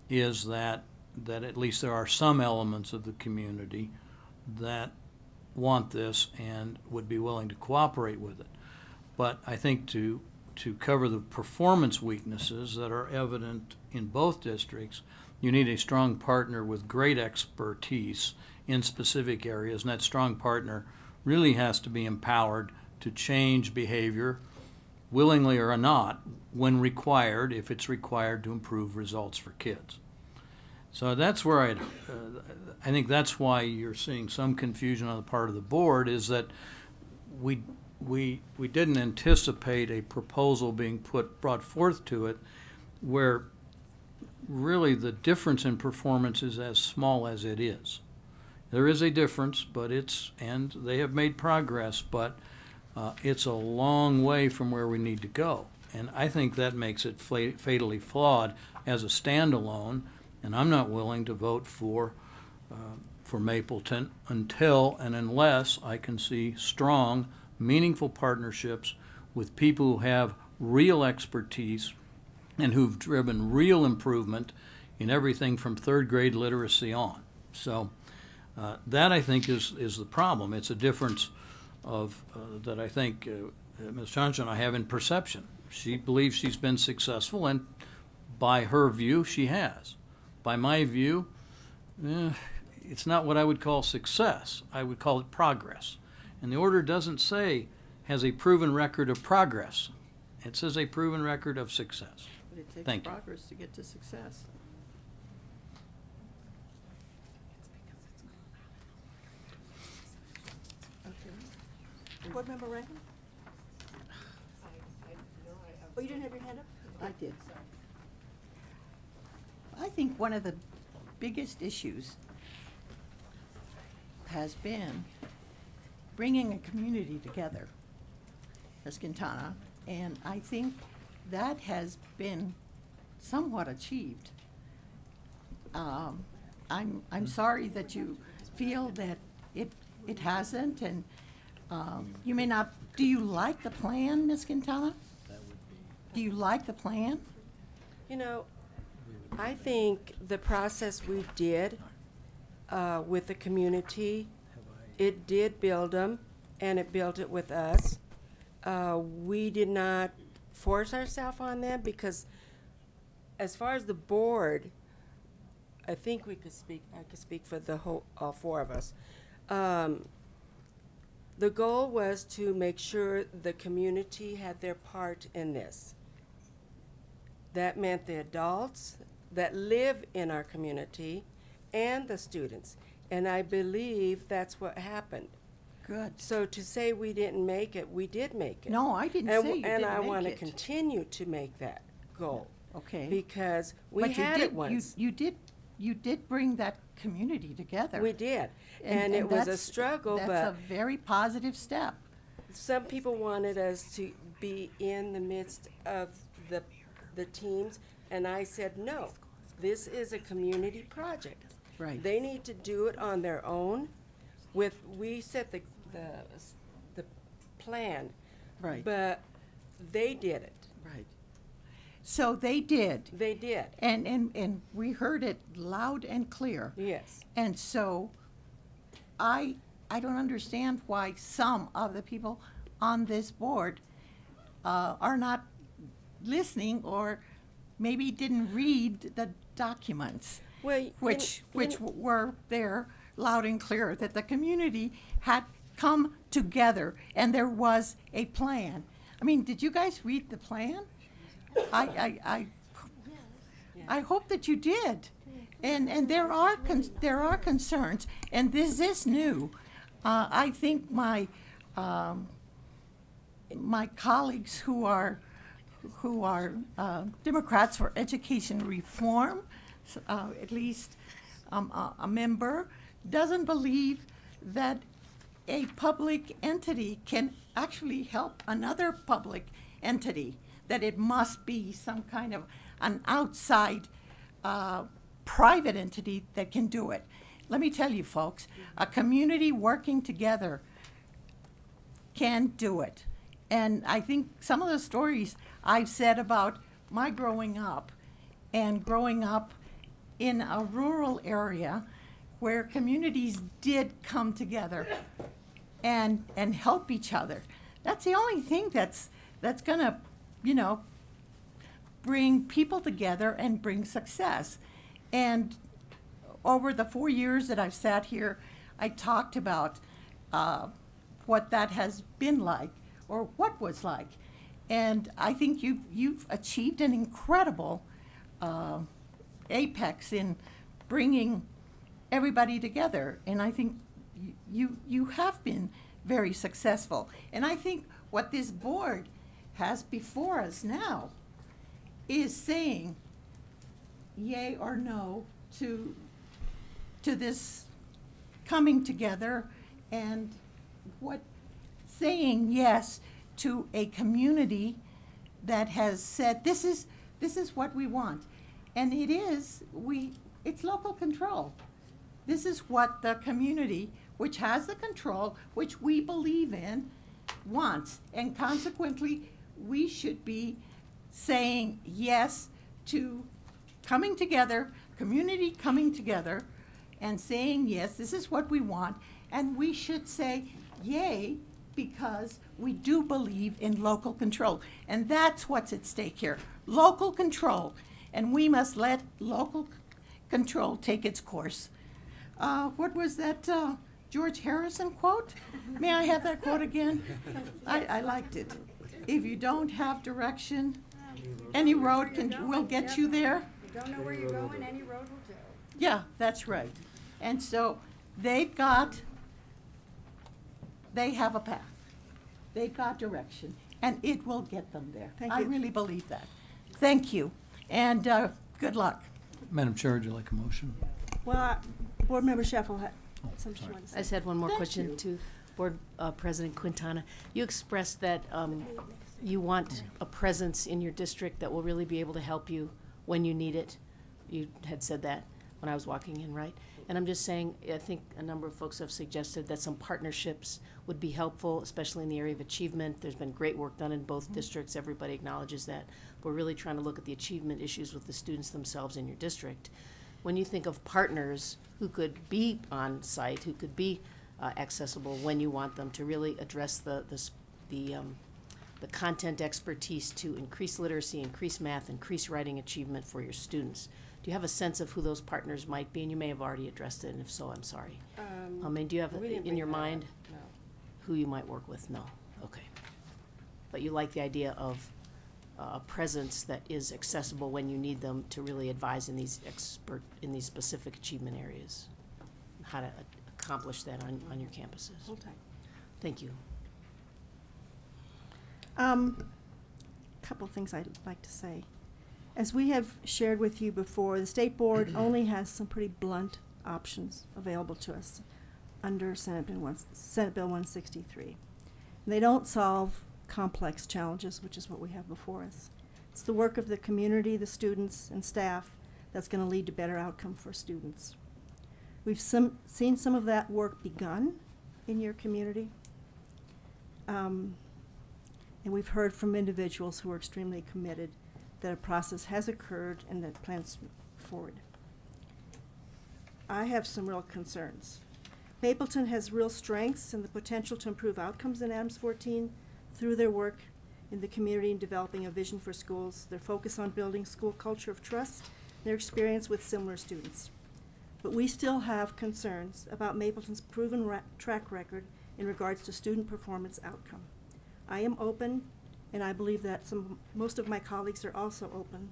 is that at least there are some elements of the community that want this and would be willing to cooperate with it. But I think to cover the performance weaknesses that are evident in both districts, you need a strong partner with great expertise in specific areas, and that strong partner really has to be empowered to change behavior, willingly or not, when required, if it's required to improve results for kids. So that's where I think that's why you're seeing some confusion on the part of the board, is that we didn't anticipate a proposal being brought forth to it where really the difference in performance is as small as it is. There is a difference, and they have made progress, but it's a long way from where we need to go. And I think that makes it fatally flawed as a standalone, and I'm not willing to vote for Mapleton until and unless I can see strong, meaningful partnerships with people who have real expertise and who've driven real improvement in everything from third grade literacy on. So that, I think, is the problem. It's a difference of that I think Ms. Johnson and I have in perception. She believes she's been successful, and by her view, she has. By my view, it's not what I would call success. I would call it progress. And the order doesn't say has a proven record of progress. It says a proven record of success. But it takes Thank you. progress to get to success. Board Member Reagan? Oh, you didn't have your hand up? I did. I think one of the biggest issues has been bringing a community together, Ms. Quintana, and I think that has been somewhat achieved. I'm sorry that you feel that it hasn't, and you may not. Do you like the plan, Ms. Quintana? Do you like the plan? I think the process we did with the community, it did build them, and it built it with us. We did not force ourselves on them because, as far as the board, I think I could speak for all four of us. The goal was to make sure the community had their part in this. That meant the adults that live in our community and the students. And I believe that's what happened. Good. So to say we didn't make it, we did make it. No, I didn't say you and didn't I make want to it. continue to make that goal. Okay. Because we But had it once. You did bring that community together. We did. And it was a that's- struggle, That's but a very positive step. some people wanted us to be in the midst of the teams, and I said, no, this is a community project. Right. They need to do it on their own. We set the plan. Right. But they did it. Right. So they did. They did. And we heard it loud and clear. Yes. And so I don't understand why some of the people on this board are not listening or maybe didn't read the documents, well, which were there loud and clear, that the community had come together and there was a plan. I mean, did you guys read the plan? I hope that you did. And there are concerns, and this is new. I think my colleagues who are Democrats for Education Reform, at least a member, doesn't believe that a public entity can actually help another public entity, that it must be some kind of an outside private entity that can do it. Let me tell you, folks, a community working together can do it. And I think some of the stories I've said about my growing up and growing up in a rural area where communities did come together and help each other. That's the only thing that's gonna, bring people together and bring success. And over the 4 years that I've sat here, I talked about what that has been like, or what was like. And I think you've achieved an incredible apex in bringing everybody together. And I think you have been very successful. And I think what this board has before us now is saying yay or no to this coming together, and saying yes to a community that has said this is what we want. And it's local control. This is what the community, which has the control, which we believe in, wants. And consequently, we should be saying yes to coming together, community coming together, and saying yes, this is what we want. And we should say yay, because we do believe in local control. And that's what's at stake here, local control. And we must let local control take its course. What was that George Harrison quote? May I have that quote again? I liked it. If you don't have direction, any road will get you there. If you don't know where you're going, any road will do. Yeah, that's right. And so they have a path. They've got direction, and it will get them there. Thank I you. really believe that. Thank you, and good luck. Madam Chair, would you like a motion? Well, Board Member Sheffel had something she sorry. wanted to I say. just had one more Thank question you. to Board President Quintana. You expressed that you want a presence in your district that will really be able to help you when you need it. You had said that when I was walking in, right? And I'm just saying, I think a number of folks have suggested that some partnerships would be helpful, especially in the area of achievement. There's been great work done in both districts. Everybody acknowledges that. We're really trying to look at the achievement issues with the students themselves in your district. When you think of partners who could be on site, who could be accessible when you want them to really address the content expertise to increase literacy, increase math, increase writing achievement for your students. Do you have a sense of who those partners might be? And you may have already addressed it, and if so, I'm sorry. Do you have we didn't in your bring that mind up, no. who you might work with? No. Okay. But you like the idea of a presence that is accessible when you need them to really advise in these specific achievement areas, how to accomplish that on your campuses. Hold tight. Thank you. Couple things I'd like to say. As we have shared with you before, the State Board only has some pretty blunt options available to us under Senate Bill 163. And they don't solve complex challenges, which is what we have before us. It's the work of the community, the students, and staff that's going to lead to better outcome for students. We've seen some of that work begun in your community. And we've heard from individuals who are extremely committed that a process has occurred and that plans forward. I have some real concerns. Mapleton has real strengths and the potential to improve outcomes in Adams 14 through their work in the community and developing a vision for schools, their focus on building school culture of trust, their experience with similar students. But we still have concerns about Mapleton's proven track record in regards to student performance outcome. I am open, and I believe that most of my colleagues are also open,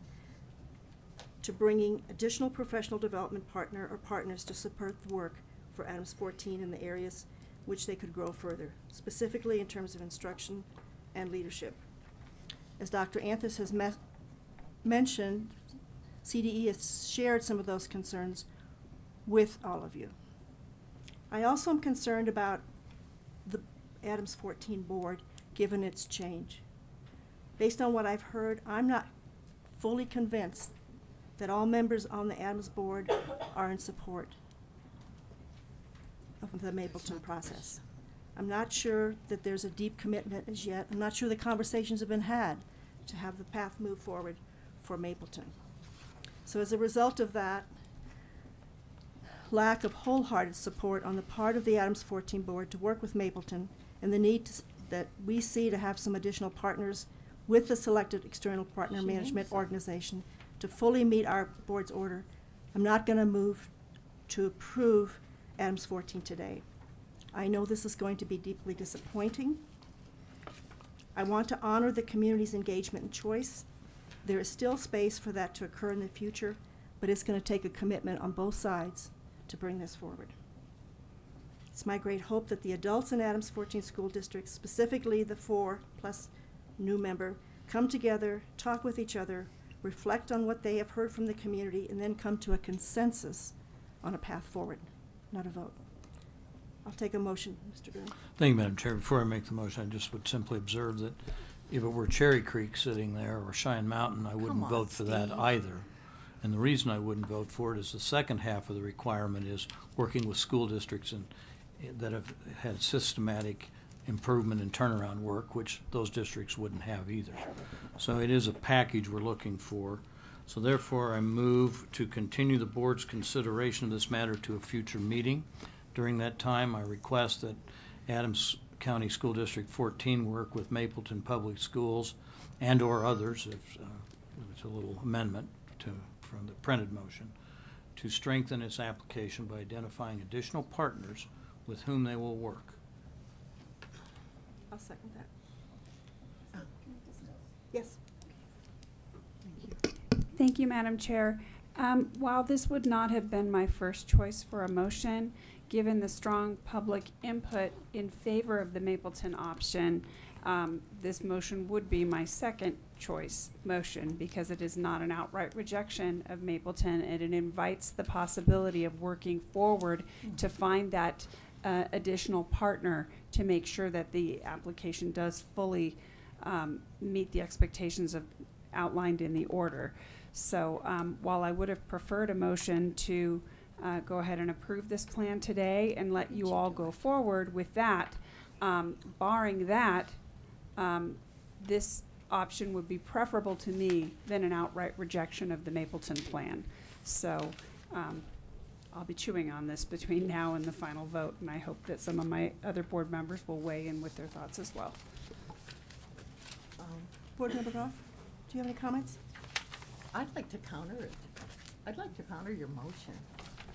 to bringing additional professional development partner or partners to support the work for Adams 14 in the areas which they could grow further, specifically in terms of instruction and leadership. As Dr. Anthus has mentioned, CDE has shared some of those concerns with all of you. I also am concerned about the Adams 14 board, given its change. Based on what I've heard, I'm not fully convinced that all members on the Adams board are in support of the Mapleton process. I'm not sure that there's a deep commitment as yet. I'm not sure the conversations have been had to have the path move forward for Mapleton. So as a result of that lack of wholehearted support on the part of the Adams 14 board to work with Mapleton and the need that we see to have some additional partners with the selected external partner management organization to fully meet our board's order, I'm not going to move to approve Adams 14 today. I know this is going to be deeply disappointing. I want to honor the community's engagement and choice. There is still space for that to occur in the future, but it's going to take a commitment on both sides to bring this forward. It's my great hope that the adults in Adams 14 School District, specifically the 4 plus new member, come together, talk with each other, reflect on what they have heard from the community, and then come to a consensus on a path forward, not a vote. I'll take a motion, Mr. Green. Thank you, Madam Chair. Before I make the motion, I just would simply observe that if it were Cherry Creek sitting there or Cheyenne Mountain, I wouldn't vote for that either. And the reason I wouldn't vote for it is the second half of the requirement is working with school districts that have had systematic improvement and turnaround work, which those districts wouldn't have either. So it is a package we're looking for. So therefore, I move to continue the board's consideration of this matter to a future meeting. During that time, I request that Adams County School District 14 work with Mapleton Public Schools and or others, if it's a little amendment from the printed motion, to strengthen its application by identifying additional partners with whom they will work. I'll second that. Yes. Thank you, Madam Chair. While this would not have been my first choice for a motion, given the strong public input in favor of the Mapleton option, this motion would be my second choice motion because it is not an outright rejection of Mapleton, and it invites the possibility of working forward to find that additional partner to make sure that the application does fully meet the expectations outlined in the order. So while I would have preferred a motion to go ahead and approve this plan today and let you all go forward with that, barring that, this option would be preferable to me than an outright rejection of the Mapleton plan. So I'll be chewing on this between now and the final vote, and I hope that some of my other board members will weigh in with their thoughts as well. Board Member Goff, do you have any comments? I'd like to counter it. I'd like to counter your motion.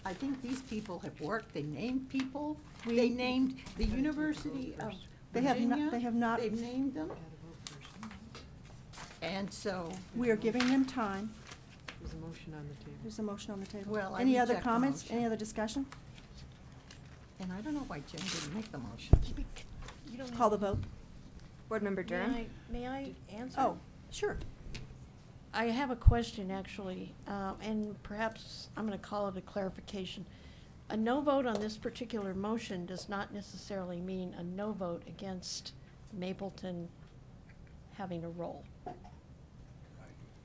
I think these people have worked, they named people, they named the University of Virginia. They have not. They've named them. And so. We are giving them time. There's a motion on the table. There's a motion on the table. Well, I any other reject the comments? motion. Any other discussion? And I don't know why Jen didn't make the motion. You don't Call the vote. Board Member Durham? May I answer? Oh, sure. I have a question, actually, and perhaps I'm going to call it a clarification. A no vote on this particular motion does not necessarily mean a no vote against Mapleton having a role.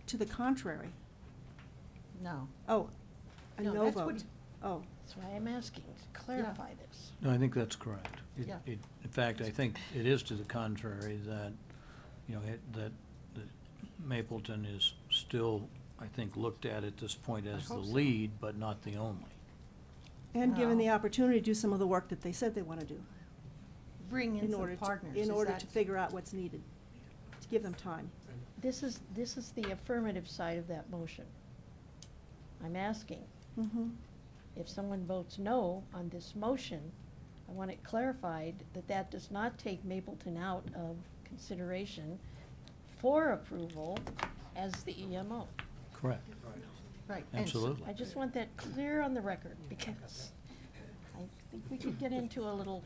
To the contrary. No. Oh, a No, no that's vote. what- Oh. That's why I'm asking, to clarify this. No, I think that's correct. Yeah. In fact, I think it is to the contrary that, that Mapleton is still, I think, looked at this point as the hope so. lead, but not the only. And given No. the opportunity to do some of the work that they said they want to do. Bring in some order partners. in Is order that- to figure out what's needed, to give them time. This is the affirmative side of that motion. I'm asking, Mm-hmm. if someone votes no on this motion, I want it clarified that that does not take Mapleton out of consideration for approval as the EMO. Correct. Right. and so Absolutely. I just want that clear on the record, because I think we could get into a little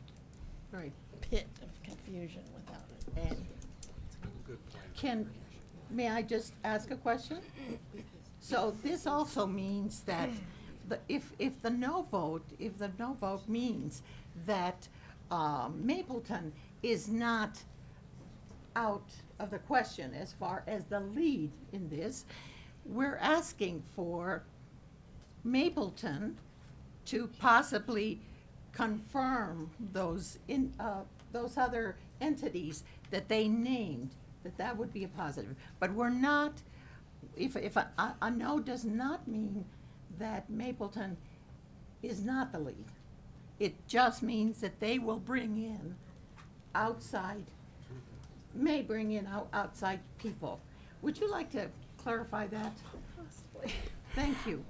Right. pit of confusion without it. And may I just ask a question? So this also means that if the no vote means that Mapleton is not out of the question as far as the lead in this, we're asking for Mapleton to possibly confirm those other entities that they named, that would be a positive. But we're not, if a no does not mean that Mapleton is not the lead. It just means that they will bring in outside people. Would you like to clarify that? Thank you.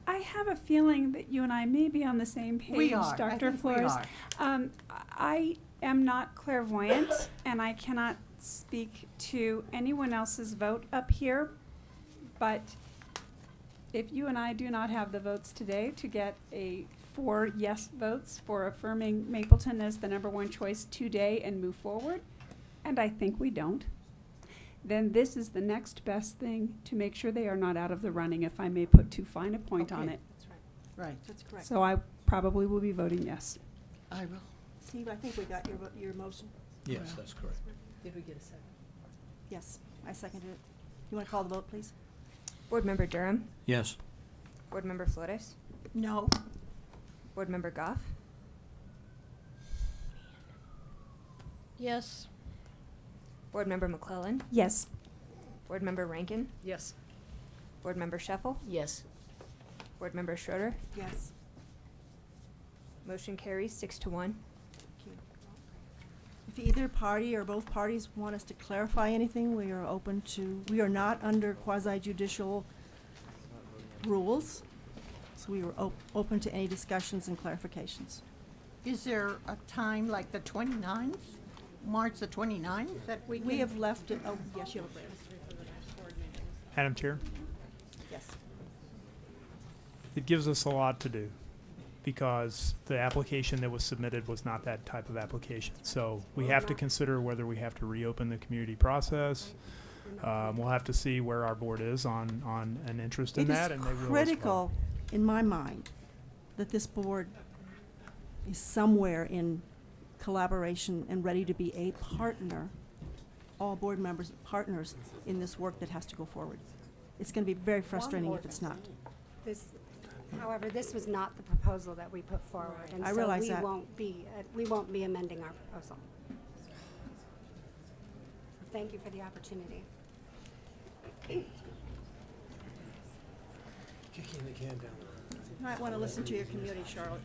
I have a feeling that you and I may be on the same page, We are. I Dr. think we Flores. are. I am not clairvoyant, and I cannot speak to anyone else's vote up here, but if you and I do not have the votes today to get 4 yes votes for affirming Mapleton as the #1 choice today and move forward, and I think we don't, then this is the next best thing to make sure they are not out of the running, if I may put too fine a point on Okay. it. That's right. Right. That's correct. So I probably will be voting yes. I will. Steve, I think we got your motion. Yes, that's correct. Did we get a second? Yes, I seconded it. You want to call the vote, please? Board Member Durham? Yes. Board Member Flores? No. Board Member Goff? Yes. Board Member McClellan? Yes. Board Member Rankin? Yes. Board Member Sheffel? Yes. Board Member Schroeder? Yes. Motion carries 6-1. If either party or both parties want us to clarify anything, we are open to, we are not under quasi-judicial rules, so we are open to any discussions and clarifications. Is there a time like the 29th, March the 29th, that we can? We have left it, oh, yes, you have a Madam Chair, yes. it gives us a lot to do because the application that was submitted was not that type of application. So we have to consider whether we have to reopen the community process. We'll have to see where our board is on an interest in that, and they will as It is well. critical, in my mind, that this board is somewhere in collaboration and ready to be a partner, all board members partners in this work that has to go forward. It's going to be very frustrating if it's not. However, this was not the proposal that we put forward, and I so realize we that. won't be amending our proposal. Thank you for the opportunity. Kicking the can down the road. You might want to listen to your community, Charlotte.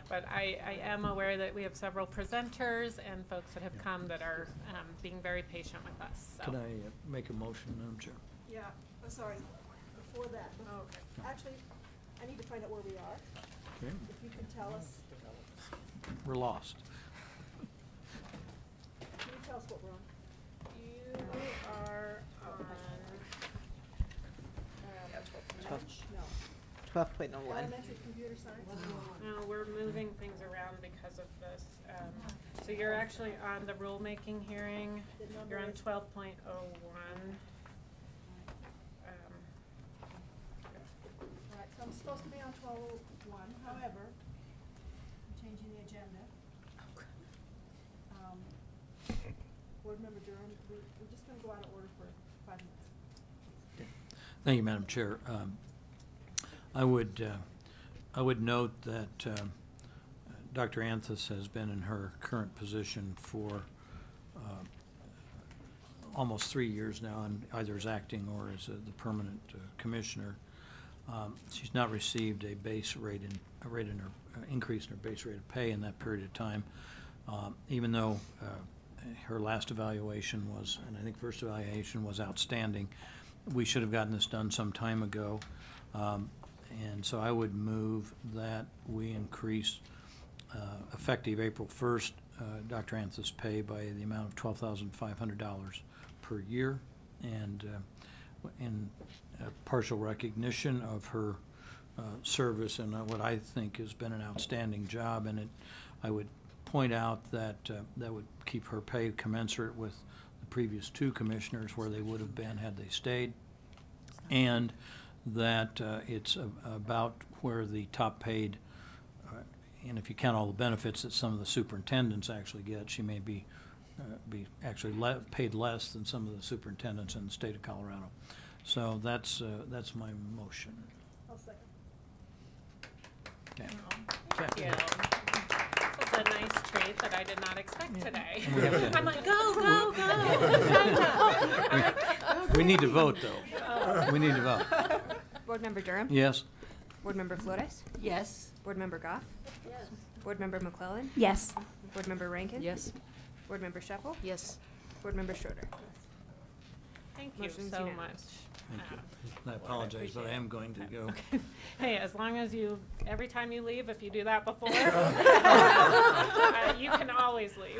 But I am aware that we have several presenters and folks that have come that are being very patient with us. So. Can I make a motion, Madam Chair? Yeah, sorry, before that. Okay. Actually, I need to find out where we are. Okay. If you can tell us. We're lost. Can you tell us what we're on? You are on. No. 12.01. Elementary computer science? No, we're moving things around because of this. So you're actually on the rulemaking hearing. You're on 12.01. Right, so I'm supposed to be on 12.01, however, I'm changing the agenda. Board Member Durham, we're just gonna go out of order for 5 minutes. Thank you, Madam Chair. I would note that Dr. Anthus has been in her current position for almost 3 years now, and either as acting or as the permanent commissioner. She's not received a base rate in her increase in her base rate of pay in that period of time, even though her last evaluation was, and I think first evaluation was outstanding. We should have gotten this done some time ago. And so I would move that we increase, effective April 1st, Dr. Anthus' pay by the amount of $12,500 per year, and in partial recognition of her service and what I think has been an outstanding job. And I would point out that that would keep her pay commensurate with the previous 2 commissioners where they would have been had they stayed, and that it's about where the top paid, and if you count all the benefits that some of the superintendents actually get, she may be actually paid less than some of the superintendents in the state of Colorado. So that's my motion. I'll second. Okay. Thank you. This was a nice treat that I did not expect today. And we have to- I'm like, go. We need to vote, though. We need to vote. Board Member Durham? Yes. Board Member Flores? Yes. Board Member Goff? Yes. Board Member McClellan? Yes. Board Member Rankin? Yes. Board Member Sheffel? Yes. Board Member Schroeder? Thank you Motion's so unanimous. much. Thank you. I apologize, but I am going to go. Hey, as long as every time you leave, if you do that before, you can always leave.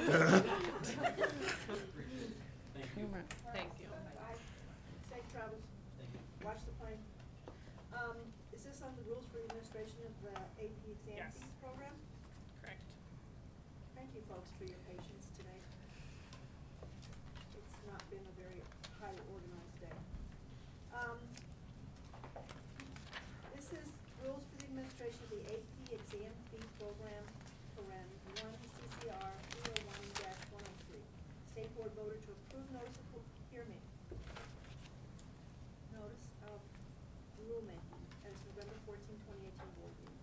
Thank you. Safe travels. Watch the plane. Is this on the rules for the administration of the AP exam Yes. fees program? Correct. Thank you, folks, for your patience today. It's not been a very highly organized day. This is rules for the administration of the AP exam fee program, paren 1 CCR 301-103. State board voted to approve notice of, hear me. Notice of rulemaking at its November 14, 2018 board meeting.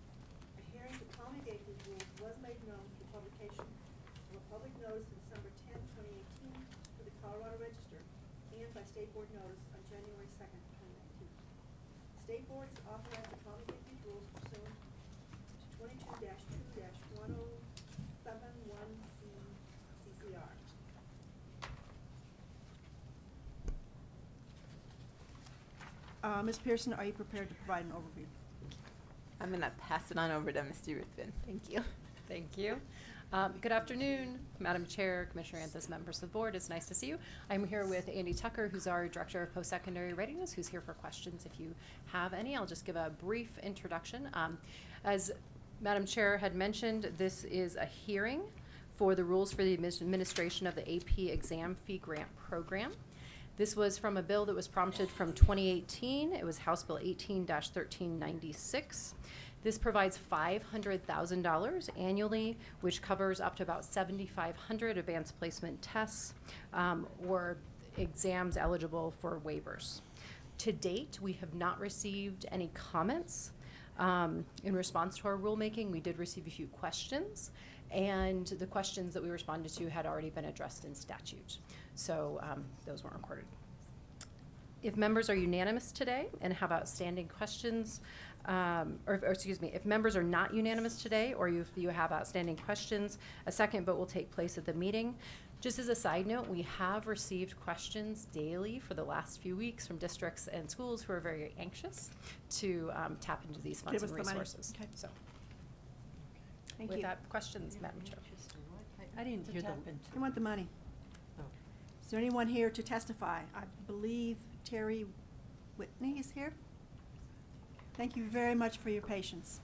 A hearing to promulgate these rules was made known through publication of a public notice of December 10, 2018 for the Colorado Register and by state board notice on January 2nd, 2019. State board is authorized to promulgate these rules pursuant to 22-2-1071C CCR. Ms. Pearson, are you prepared to provide an overview? I'm going to pass it on over to Mr. Ruthven. Thank you. Thank you. Good afternoon, Madam Chair, Commissioner Anthus, members of the board. It's nice to see you. I'm here with Andy Tucker, who's our Director of Post-Secondary Readiness, who's here for questions if you have any. I'll just give a brief introduction. As Madam Chair had mentioned, this is a hearing for the rules for the administration of the AP exam fee grant program. This was from a bill that was prompted from 2018. It was House Bill 18-1396. This provides $500,000 annually, which covers up to about 7,500 advanced placement tests or exams eligible for waivers. To date, we have not received any comments in response to our rulemaking. We did receive a few questions, and the questions that we responded to had already been addressed in statute. So those weren't recorded. If members are unanimous today and have outstanding questions, or excuse me, if members are not unanimous today, or if you have outstanding questions, a second vote will take place at the meeting. Just as a side note, we have received questions daily for the last few weeks from districts and schools who are very anxious to tap into these funds Give and us the money. resources. Okay. So, Thank with you. that, questions, Madam Chair. I didn't hear the. I want the money. Oh. Is there anyone here to testify? I believe Terry Whitney is here. Thank you very much for your patience.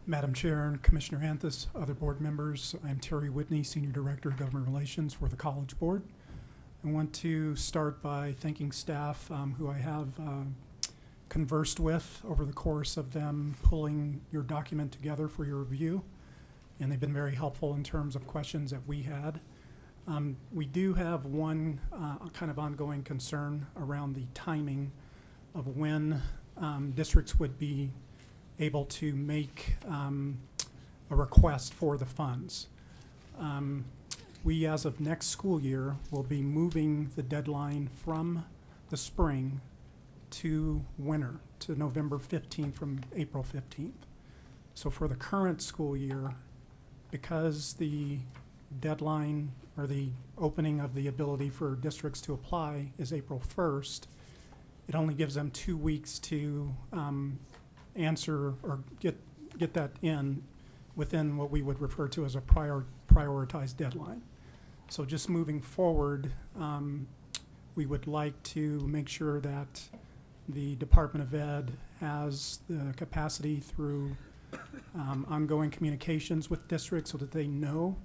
Madam Chair and Commissioner Anthus, other board members, I'm Terry Whitney, Senior Director of Government Relations for the College Board. I want to start by thanking staff who I have conversed with over the course of them pulling your document together for your review, and they've been very helpful in terms of questions that we had. We do have one kind of ongoing concern around the timing of when districts would be able to make a request for the funds. We, as of next school year, will be moving the deadline from the spring to winter, to November 15th from April 15th. So for the current school year, because the deadline or the opening of the ability for districts to apply is April 1st, it only gives them 2 weeks to answer or get that in within what we would refer to as a prioritized deadline. So just moving forward, we would like to make sure that the Department of Ed has the capacity through ongoing communications with districts so that they know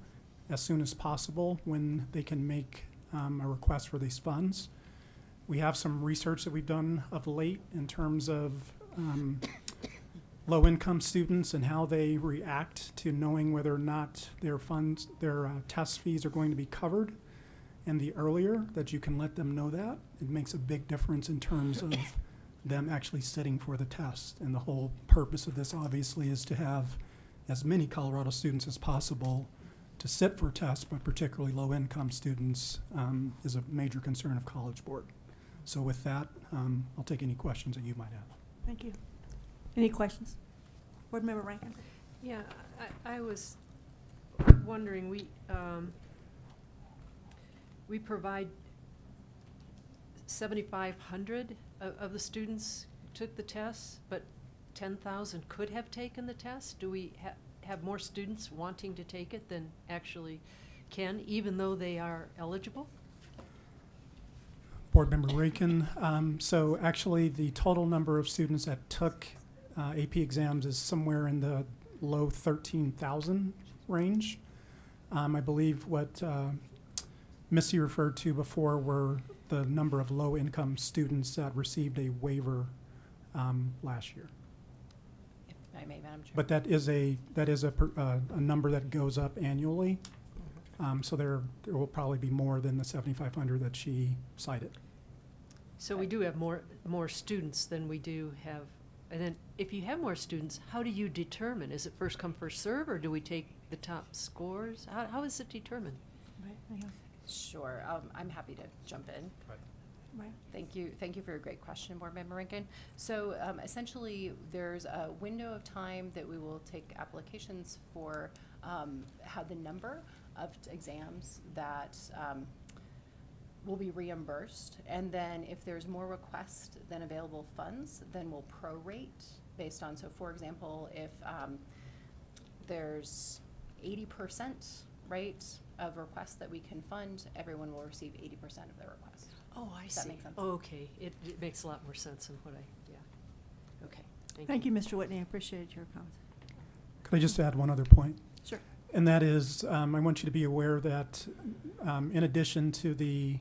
as soon as possible when they can make a request for these funds. We have some research that we've done of late in terms of low-income students and how they react to knowing whether or not their funds, their test fees are going to be covered. And the earlier that you can let them know that, it makes a big difference in terms of them actually sitting for the test. And the whole purpose of this, obviously, is to have as many Colorado students as possible to sit for tests, but particularly low-income students is a major concern of College Board. So with that, I'll take any questions that you might have. Thank you. Any questions? Board Member Rankin? Yeah, I was wondering, we provide 7,500 of the students took the tests, but 10,000 could have taken the test. Do we have more students wanting to take it than actually can, even though they are eligible? Board Member Rankin, so actually the total number of students that took AP exams is somewhere in the low 13,000 range. I believe what Missy referred to before were the number of low-income students that received a waiver last year. If I may, Madam Chair. But that is a number that goes up annually. So there will probably be more than the 7,500 that she cited. So we do have more students than we do have. And then if you have more students, how do you determine? Is it first come, first serve, or do we take the top scores? How is it determined? Sure, I'm happy to jump in. Right. Thank you for your great question, Board Member Rankin. So essentially, there's a window of time that we will take applications for how the number of exams that will be reimbursed, and then if there's more requests than available funds, then we'll prorate based on, so for example, if there's 80% rate of requests that we can fund, everyone will receive 80% of their request. Oh, I Does see. that make sense? Okay, it makes a lot more sense than what yeah. Okay, Thank you, Mr. Whitney. I appreciate your comments. Could I just add one other point? Sure. And that is, I want you to be aware that in addition to the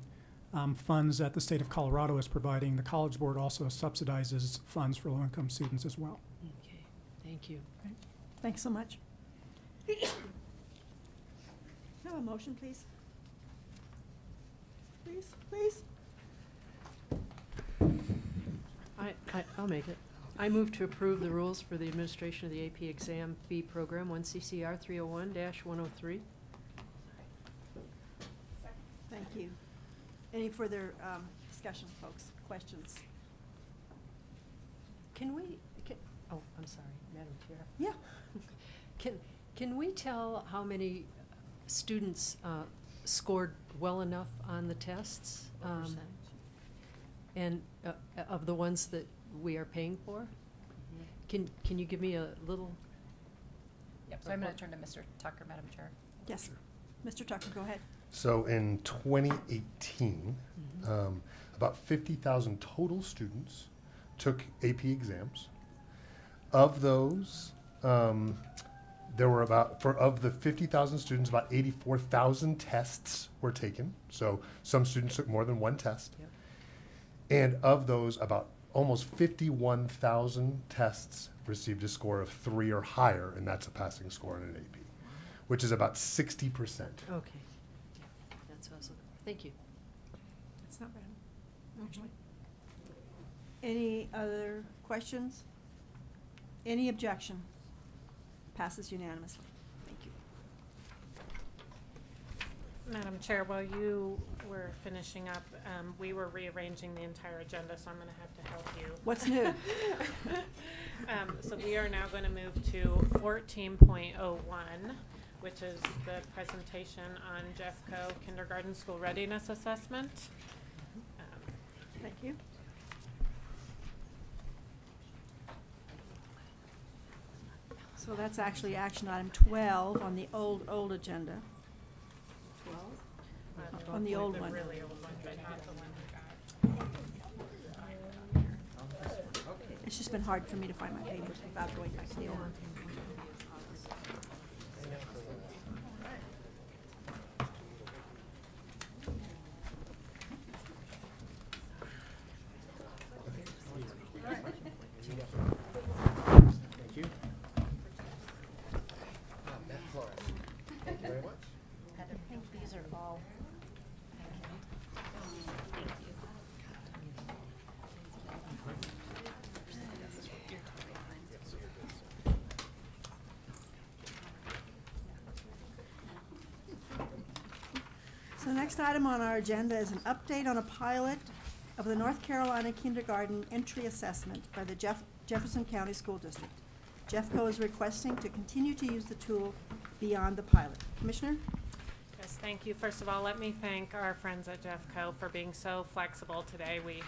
funds that the state of Colorado is providing, the College Board also subsidizes funds for low-income students as well. Okay, thank you. Right. Thanks so much. Have a motion, please. Please. I'll make it. I move to approve the rules for the administration of the AP exam fee program, 1 CCR 301-103. Thank you. Any further discussion, folks? Questions? Oh, I'm sorry, Madam Chair. Yeah. Can we tell how many students scored well enough on the tests? And of the ones that we are paying for? Can you give me a little? Yep, so I'm going to turn to Mr. Tucker, Madam Chair. Yes. Mr. Tucker, go ahead. So in 2018, about 50,000 total students took AP exams. Of those, there were of the 50,000 students, about 84,000 tests were taken. So some students took more than one test. Yep. And of those, about almost 51,000 tests received a score of 3 or higher, and that's a passing score in an AP, which is about 60%. Okay. That's what I was looking for. Thank you. It's not bad, actually. Any other questions? Any objection? Passes unanimously. Thank you. Madam Chair, while you were finishing up, we were rearranging the entire agenda, so I'm going to have to help you. What's new? So we are now going to move to 14.01, which is the presentation on Jeffco Kindergarten School Readiness Assessment. Thank you. So that's actually action item 12 on the old agenda. 12? On the old one. Really old one, but not the one we got. It's just been hard for me to find my papers without going back to the old one. Thank you. Thank you very much. I think these are all. So the next item on our agenda is an update on a pilot of the North Carolina Kindergarten Entry Assessment by the Jefferson County School District. Jeffco is requesting to continue to use the tool beyond the pilot. Commissioner? Yes, thank you. First of all, let me thank our friends at Jeffco for being so flexible today. We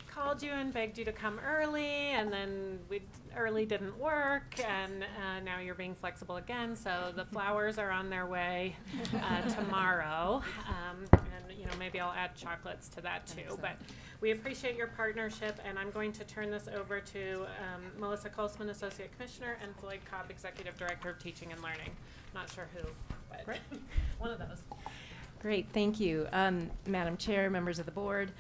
called you and begged you to come early, and then early didn't work, and now you're being flexible again. So the flowers are on their way tomorrow, and maybe I'll add chocolates to that too. Excellent. But we appreciate your partnership, and I'm going to turn this over to Melissa Colsman, Associate Commissioner, and Floyd Cobb, Executive Director of Teaching and Learning. Not sure who, but one of those. Great, thank you. Madam Chair, members of the board.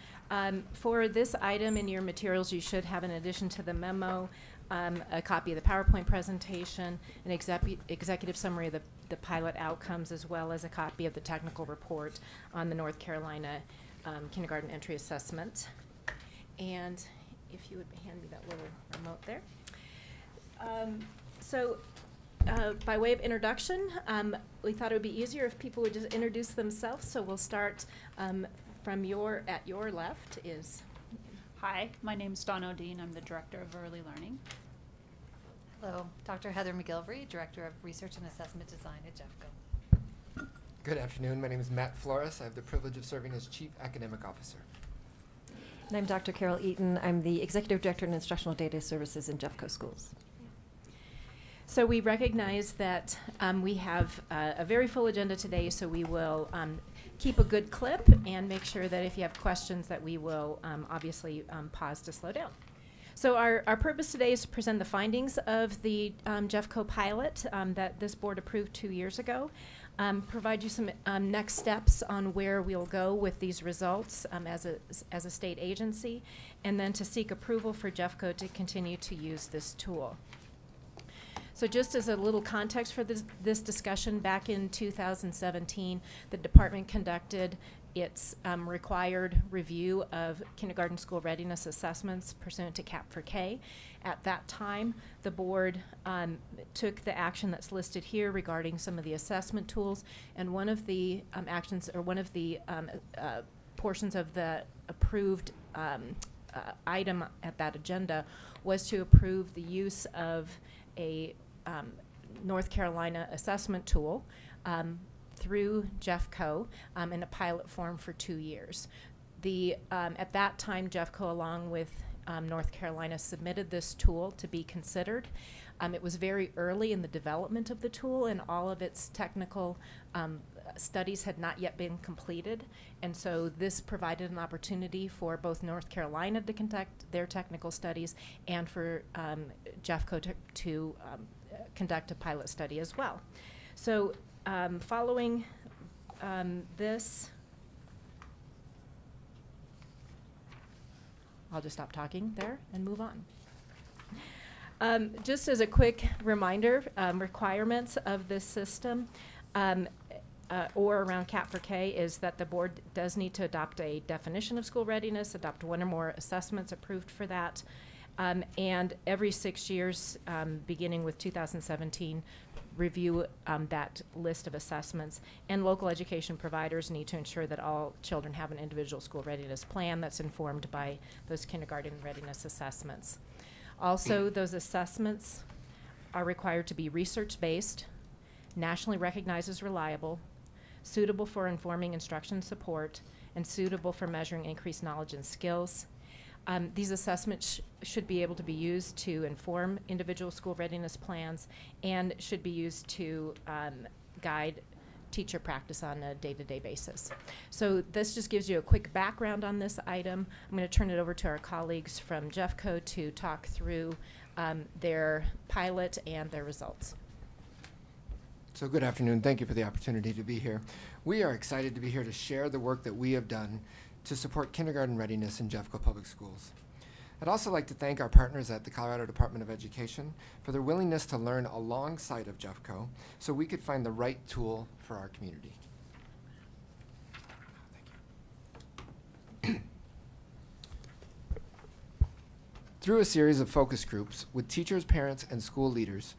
For this item in your materials, you should have, in addition to the memo, a copy of the PowerPoint presentation, an executive summary of the pilot outcomes, as well as a copy of the technical report on the North Carolina Kindergarten Entry Assessment. And if you would hand me that little remote there. By way of introduction, we thought it would be easier if people would just introduce themselves. So we'll start from at your left is. Hi, my name's Dawn O'Dean. I'm the Director of Early Learning. Hello, Dr. Heather McGilvery, Director of Research and Assessment Design at Jeffco. Good afternoon. My name is Matt Flores. I have the privilege of serving as Chief Academic Officer. And I'm Dr. Carol Eaton. I'm the Executive Director in Instructional Data Services in Jeffco Schools. So we recognize that we have a very full agenda today, so we will keep a good clip and make sure that if you have questions that we will obviously pause to slow down. So our purpose today is to present the findings of the Jeffco pilot that this board approved 2 years ago, provide you some next steps on where we'll go with these results as a state agency, and then to seek approval for Jeffco to continue to use this tool. So just as a little context for this discussion, back in 2017, the department conducted its required review of kindergarten school readiness assessments pursuant to CAP for K. At that time, the board took the action that's listed here regarding some of the assessment tools, and one of the actions, or one of the portions of the approved item at that agenda was to approve the use of a North Carolina assessment tool through Jeffco in a pilot form for 2 years. At that time, Jeffco, along with North Carolina, submitted this tool to be considered. It was very early in the development of the tool, and all of its technical studies had not yet been completed, and so this provided an opportunity for both North Carolina to conduct their technical studies and for Jeffco to conduct a pilot study as well. So following this, I'll just stop talking there and move on. Just as a quick reminder, requirements of this system or around CAP for K is that the board does need to adopt a definition of school readiness, adopt one or more assessments approved for that, and every 6 years, beginning with 2017, review that list of assessments. And local education providers need to ensure that all children have an individual school readiness plan that's informed by those kindergarten readiness assessments. Also, those assessments are required to be research-based, nationally recognized as reliable, suitable for informing instruction support, and suitable for measuring increased knowledge and skills. These assessments should be able to be used to inform individual school readiness plans and should be used to guide teacher practice on a day-to-day basis. So this just gives you a quick background on this item. I'm going to turn it over to our colleagues from Jeffco to talk through their pilot and their results. So good afternoon. Thank you for the opportunity to be here. We are excited to be here to share the work that we have done to support kindergarten readiness in Jeffco Public Schools. I'd also like to thank our partners at the Colorado Department of Education for their willingness to learn alongside of Jeffco so we could find the right tool for our community. Thank you. Through a series of focus groups with teachers, parents, and school leaders,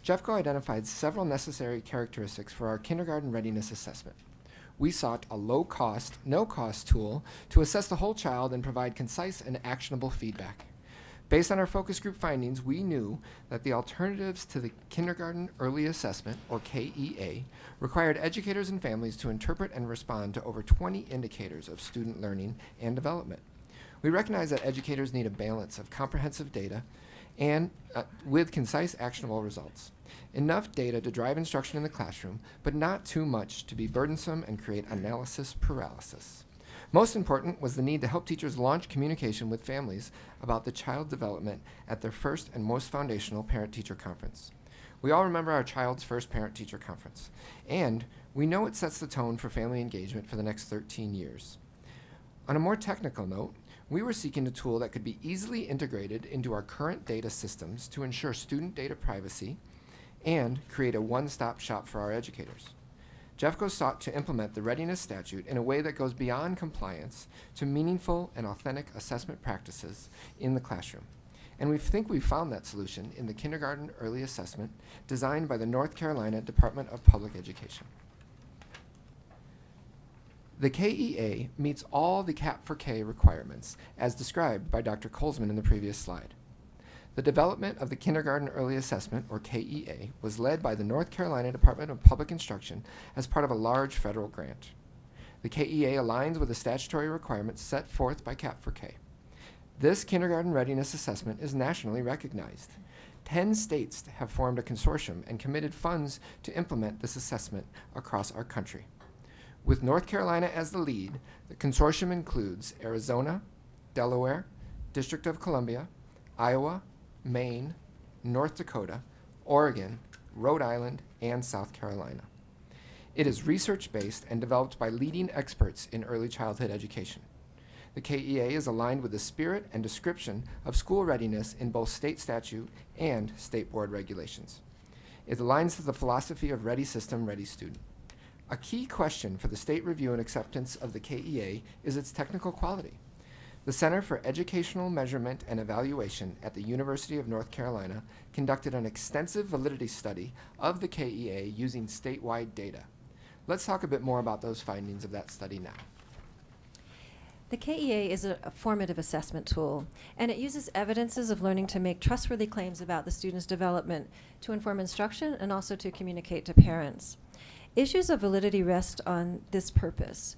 Jeffco identified several necessary characteristics for our kindergarten readiness assessment. We sought a low-cost, no-cost tool to assess the whole child and provide concise and actionable feedback. Based on our focus group findings, we knew that the alternatives to the Kindergarten Early Assessment, or KEA, required educators and families to interpret and respond to over 20 indicators of student learning and development. We recognize that educators need a balance of comprehensive data and with concise, actionable results. Enough data to drive instruction in the classroom, but not too much to be burdensome and create analysis paralysis. Most important was the need to help teachers launch communication with families about the child development at their first and most foundational parent-teacher conference. We all remember our child's first parent-teacher conference, and we know it sets the tone for family engagement for the next 13 years. On a more technical note, we were seeking a tool that could be easily integrated into our current data systems to ensure student data privacy and create a one-stop shop for our educators. Jeffco sought to implement the readiness statute in a way that goes beyond compliance to meaningful and authentic assessment practices in the classroom. And we think we found that solution in the Kindergarten Early Assessment designed by the North Carolina Department of Public Education. The KEA meets all the CAP for K requirements as described by Dr. Colesman in the previous slide. The development of the Kindergarten Early Assessment, or KEA, was led by the North Carolina Department of Public Instruction as part of a large federal grant. The KEA aligns with the statutory requirements set forth by CAP for K. This kindergarten readiness assessment is nationally recognized. 10 states have formed a consortium and committed funds to implement this assessment across our country. With North Carolina as the lead, the consortium includes Arizona, Delaware, District of Columbia, Iowa, Maine, North Dakota, Oregon, Rhode Island, and South Carolina. It is research-based and developed by leading experts in early childhood education. The KEA is aligned with the spirit and description of school readiness in both state statute and state board regulations. It aligns to the philosophy of Ready System, Ready Student. A key question for the state review and acceptance of the KEA is its technical quality. The Center for Educational Measurement and Evaluation at the University of North Carolina conducted an extensive validity study of the KEA using statewide data. Let's talk a bit more about those findings of that study now. The KEA is a formative assessment tool, and it uses evidences of learning to make trustworthy claims about the student's development to inform instruction and also to communicate to parents. Issues of validity rest on this purpose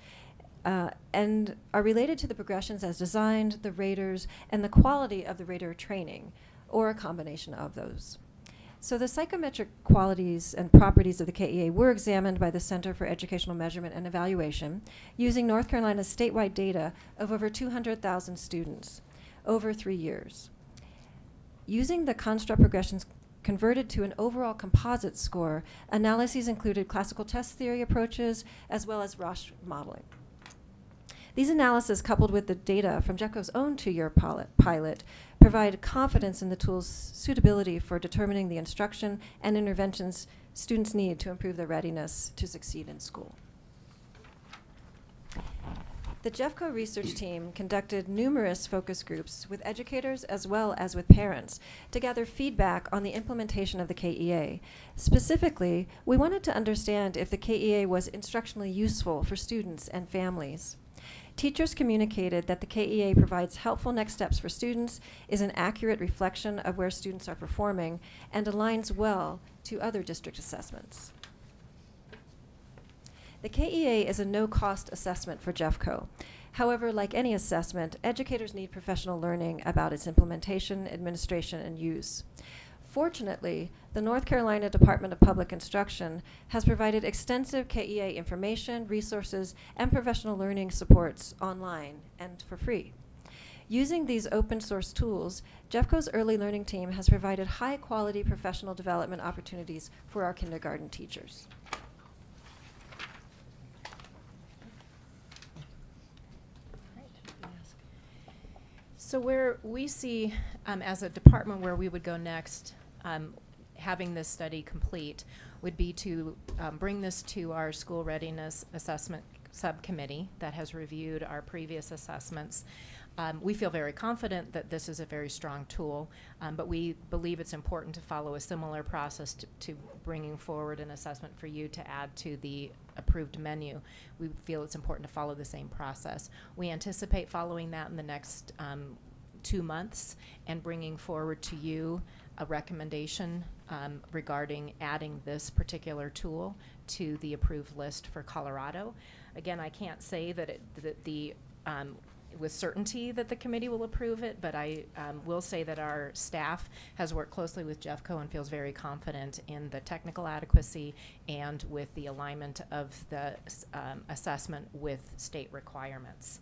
and are related to the progressions as designed, the raters, and the quality of the rater training, or a combination of those. So the psychometric qualities and properties of the KEA were examined by the Center for Educational Measurement and Evaluation using North Carolina's statewide data of over 200,000 students over 3 years. Using the construct progressions converted to an overall composite score, analyses included classical test theory approaches as well as Roche modeling. These analyses, coupled with the data from JEFCO's own 2-year pilot, provide confidence in the tool's suitability for determining the instruction and interventions students need to improve their readiness to succeed in school. The JEFCO research team conducted numerous focus groups with educators as well as with parents to gather feedback on the implementation of the KEA. Specifically, we wanted to understand if the KEA was instructionally useful for students and families. Teachers communicated that the KEA provides helpful next steps for students, is an accurate reflection of where students are performing, and aligns well to other district assessments. The KEA is a no-cost assessment for JEFCO. However, like any assessment, educators need professional learning about its implementation, administration, and use. Fortunately, the North Carolina Department of Public Instruction has provided extensive KEA information, resources, and professional learning supports online and for free. Using these open source tools, JEFCO's early learning team has provided high quality professional development opportunities for our kindergarten teachers. So where we see, as a department, where we would go next, having this study complete, would be to bring this to our school readiness assessment subcommittee that has reviewed our previous assessments. We feel very confident that this is a very strong tool, but we believe it's important to follow a similar process to bringing forward an assessment for you to add to the approved menu. We feel it's important to follow the same process. We anticipate following that in the next 2 months and bringing forward to you a recommendation regarding adding this particular tool to the approved list for Colorado. Again, I can't say that with certainty that the committee will approve it, but I will say that our staff has worked closely with JEFCO and feels very confident in the technical adequacy and with the alignment of the assessment with state requirements.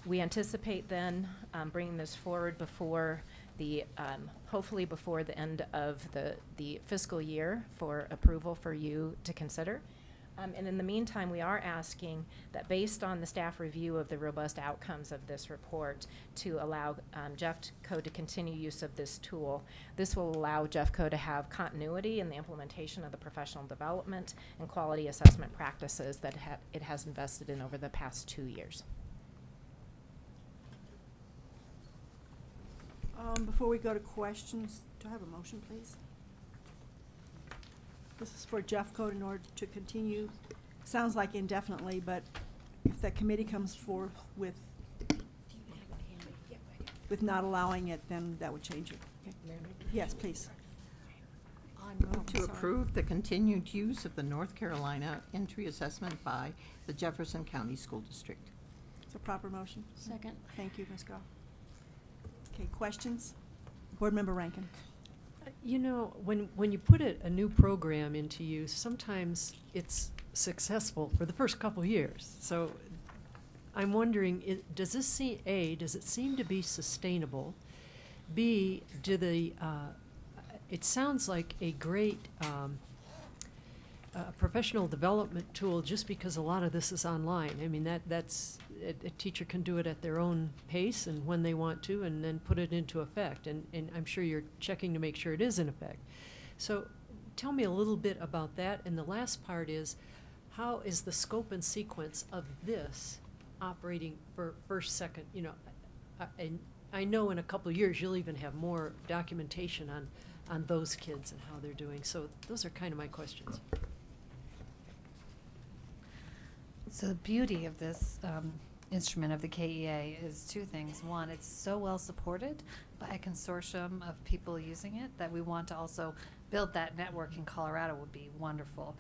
We anticipate then bringing this forward before the, hopefully before the end of the fiscal year for approval for you to consider. And in the meantime, we are asking that based on the staff review of the robust outcomes of this report to allow JEFCO to continue use of this tool. This will allow JEFCO to have continuity in the implementation of the professional development and quality assessment practices that it has invested in over the past 2 years. Before we go to questions, do I have a motion, please? This is for JEFCO in order to continue, sounds like indefinitely, but if the committee comes forth with not allowing it, then that would change it. Okay. Yes, please. I move to approve the continued use of the North Carolina entry assessment by the Jefferson County School District. It's a proper motion. Second. Thank you, Ms. Goff. Okay, questions? Board Member Rankin. You know, when you put a new program into use, sometimes it's successful for the first couple years. So I'm wondering, does it seem to be sustainable? B, it sounds like a great professional development tool just because a lot of this is online. I mean, that's a teacher can do it at their own pace and when they want to, and then put it into effect. And I'm sure you're checking to make sure it is in effect. So tell me a little bit about that. And the last part is, how is the scope and sequence of this operating for first, second, you know, and I know in a couple of years you'll even have more documentation on those kids and how they're doing. So those are kind of my questions. So the beauty of this instrument of the KEA is two things. One, it's so well supported by a consortium of people using it that we want to also build that network in Colorado would be wonderful.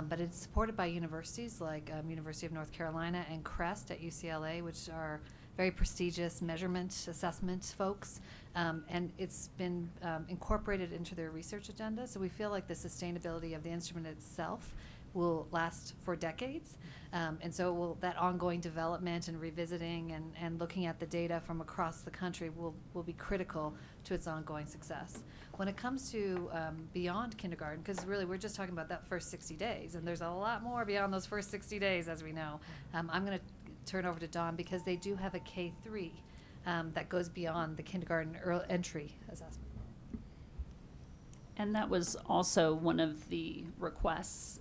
But it's supported by universities like University of North Carolina and CREST at UCLA, which are very prestigious measurement assessment folks. And it's been incorporated into their research agenda. So we feel like the sustainability of the instrument itself will last for decades. And so will that ongoing development and revisiting and looking at the data from across the country will be critical to its ongoing success. When it comes to beyond kindergarten, because really we're just talking about that first 60 days, and there's a lot more beyond those first 60 days, as we know. I'm going to turn over to Dawn because they do have a K3 that goes beyond the kindergarten early entry assessment. And that was also one of the requests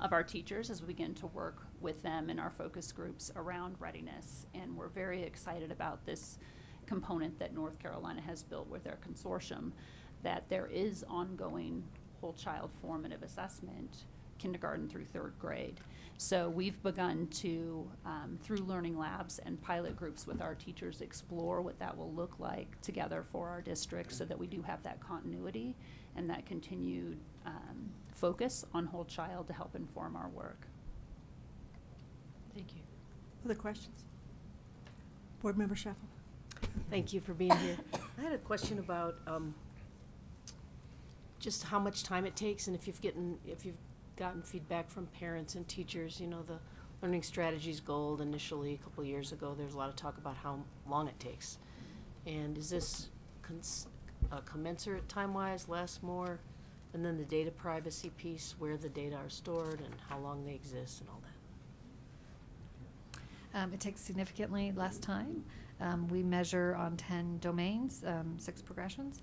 of our teachers as we begin to work with them in our focus groups around readiness. And we're very excited about this component that North Carolina has built with their consortium, that there is ongoing whole child formative assessment, kindergarten through third grade. So we've begun to, through learning labs and pilot groups with our teachers, explore what that will look like together for our district so that we do have that continuity and that continued focus on whole child to help inform our work. Thank you. Other questions? Board Member Sheffel. Thank you for being here. I had a question about just how much time it takes, and if you've gotten feedback from parents and teachers. You know, the Learning Strategies Gold initially a couple of years ago, there's a lot of talk about how long it takes. And is this commensurate time-wise, less, more? And then the data privacy piece, where the data are stored and how long they exist and all that. It takes significantly less time. We measure on 10 domains, 6 progressions.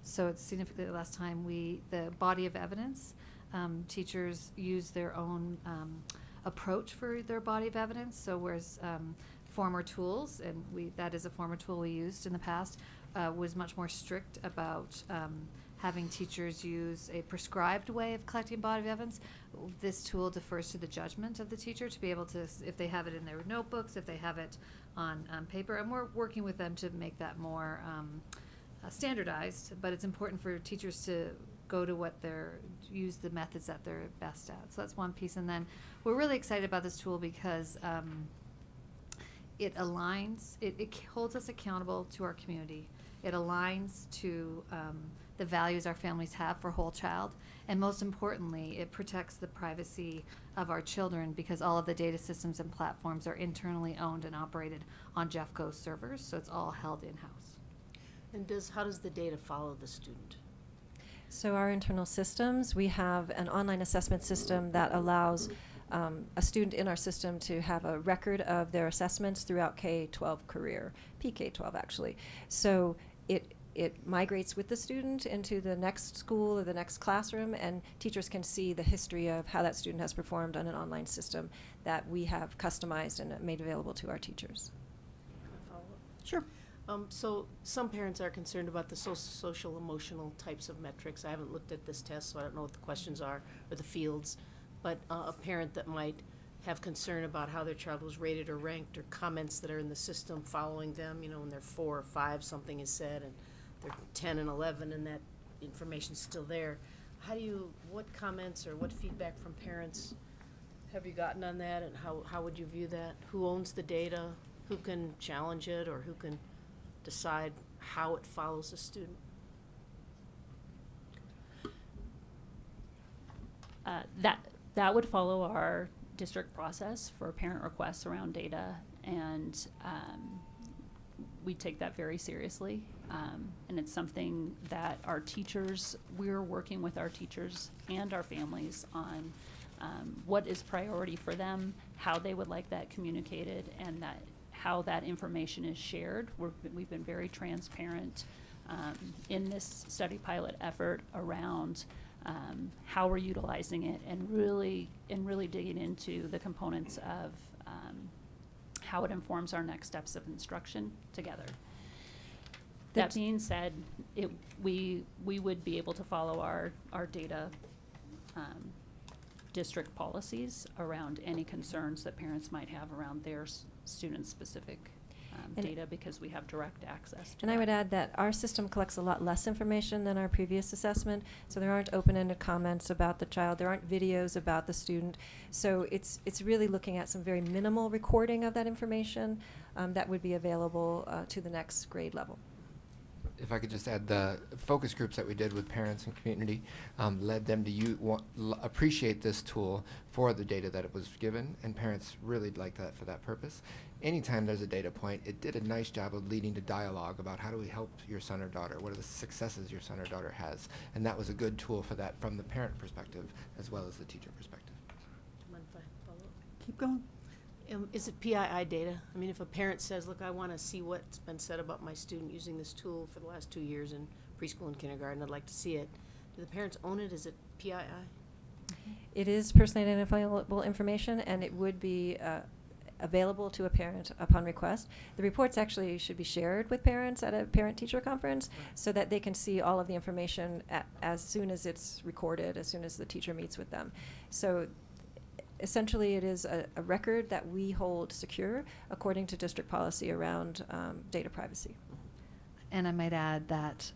So it's significantly less time. The body of evidence, teachers use their own approach for their body of evidence. So whereas former tools, and that is a former tool we used in the past, was much more strict about having teachers use a prescribed way of collecting body of evidence. This tool defers to the judgment of the teacher to be able to, if they have it in their notebooks, if they have it on paper, and we're working with them to make that more standardized, but it's important for teachers to go to use the methods that they're best at. So that's one piece. And then we're really excited about this tool because it aligns, it holds us accountable to our community. It aligns to the values our families have for whole child. And most importantly, it protects the privacy of our children because all of the data systems and platforms are internally owned and operated on Jeffco servers, so it's all held in-house. And how does the data follow the student? So our internal systems, we have an online assessment system that allows a student in our system to have a record of their assessments throughout K-12 career, PK-12 actually. So it migrates with the student into the next school or the next classroom, and teachers can see the history of how that student has performed on an online system that we have customized and made available to our teachers. Sure. So some parents are concerned about the social emotional types of metrics. I haven't looked at this test, so I don't know what the questions are or the fields. But a parent that might have concern about how their child was rated or ranked, or comments that are in the system following them, you know, when they're 4 or 5, something is said, and they're 10 and 11, and that information's still there. What comments or what feedback from parents have you gotten on that, and how would you view that? Who owns the data? Who can challenge it, or who can decide how it follows a student? That would follow our district process for parent requests around data, and we take that very seriously. And it's something that we're working with our teachers and our families on what is priority for them, how they would like that communicated, and how that information is shared. We've been very transparent in this study pilot effort around how we're utilizing it, and really digging into the components of how it informs our next steps of instruction together. That being said, we would be able to follow our data district policies around any concerns that parents might have around their student-specific And- data, because we have direct access to And I would add that our system collects a lot less information than our previous assessment, so there aren't open-ended comments about the child, there aren't videos about the student. So it's really looking at some very minimal recording of that information that would be available to the next grade level. If I could just add, the focus groups that we did with parents and community led them to appreciate this tool for the data that it was given, and parents really liked that for that purpose. Anytime there's a data point, it did a nice job of leading to dialogue about how do we help your son or daughter, what are the successes your son or daughter has, and that was a good tool for that from the parent perspective as well as the teacher perspective. Mind if I follow up? Keep going. Is it PII data? I mean, if a parent says, look, I want to see what's been said about my student using this tool for the last 2 years in preschool and kindergarten, I'd like to see it. Do the parents own it? Is it PII? It is personally identifiable information, and it would be available to a parent upon request. The reports actually should be shared with parents at a parent-teacher conference so that they can see all of the information as soon as it's recorded, as soon as the teacher meets with them. So essentially, it is a record that we hold secure according to district policy around data privacy. And I might add that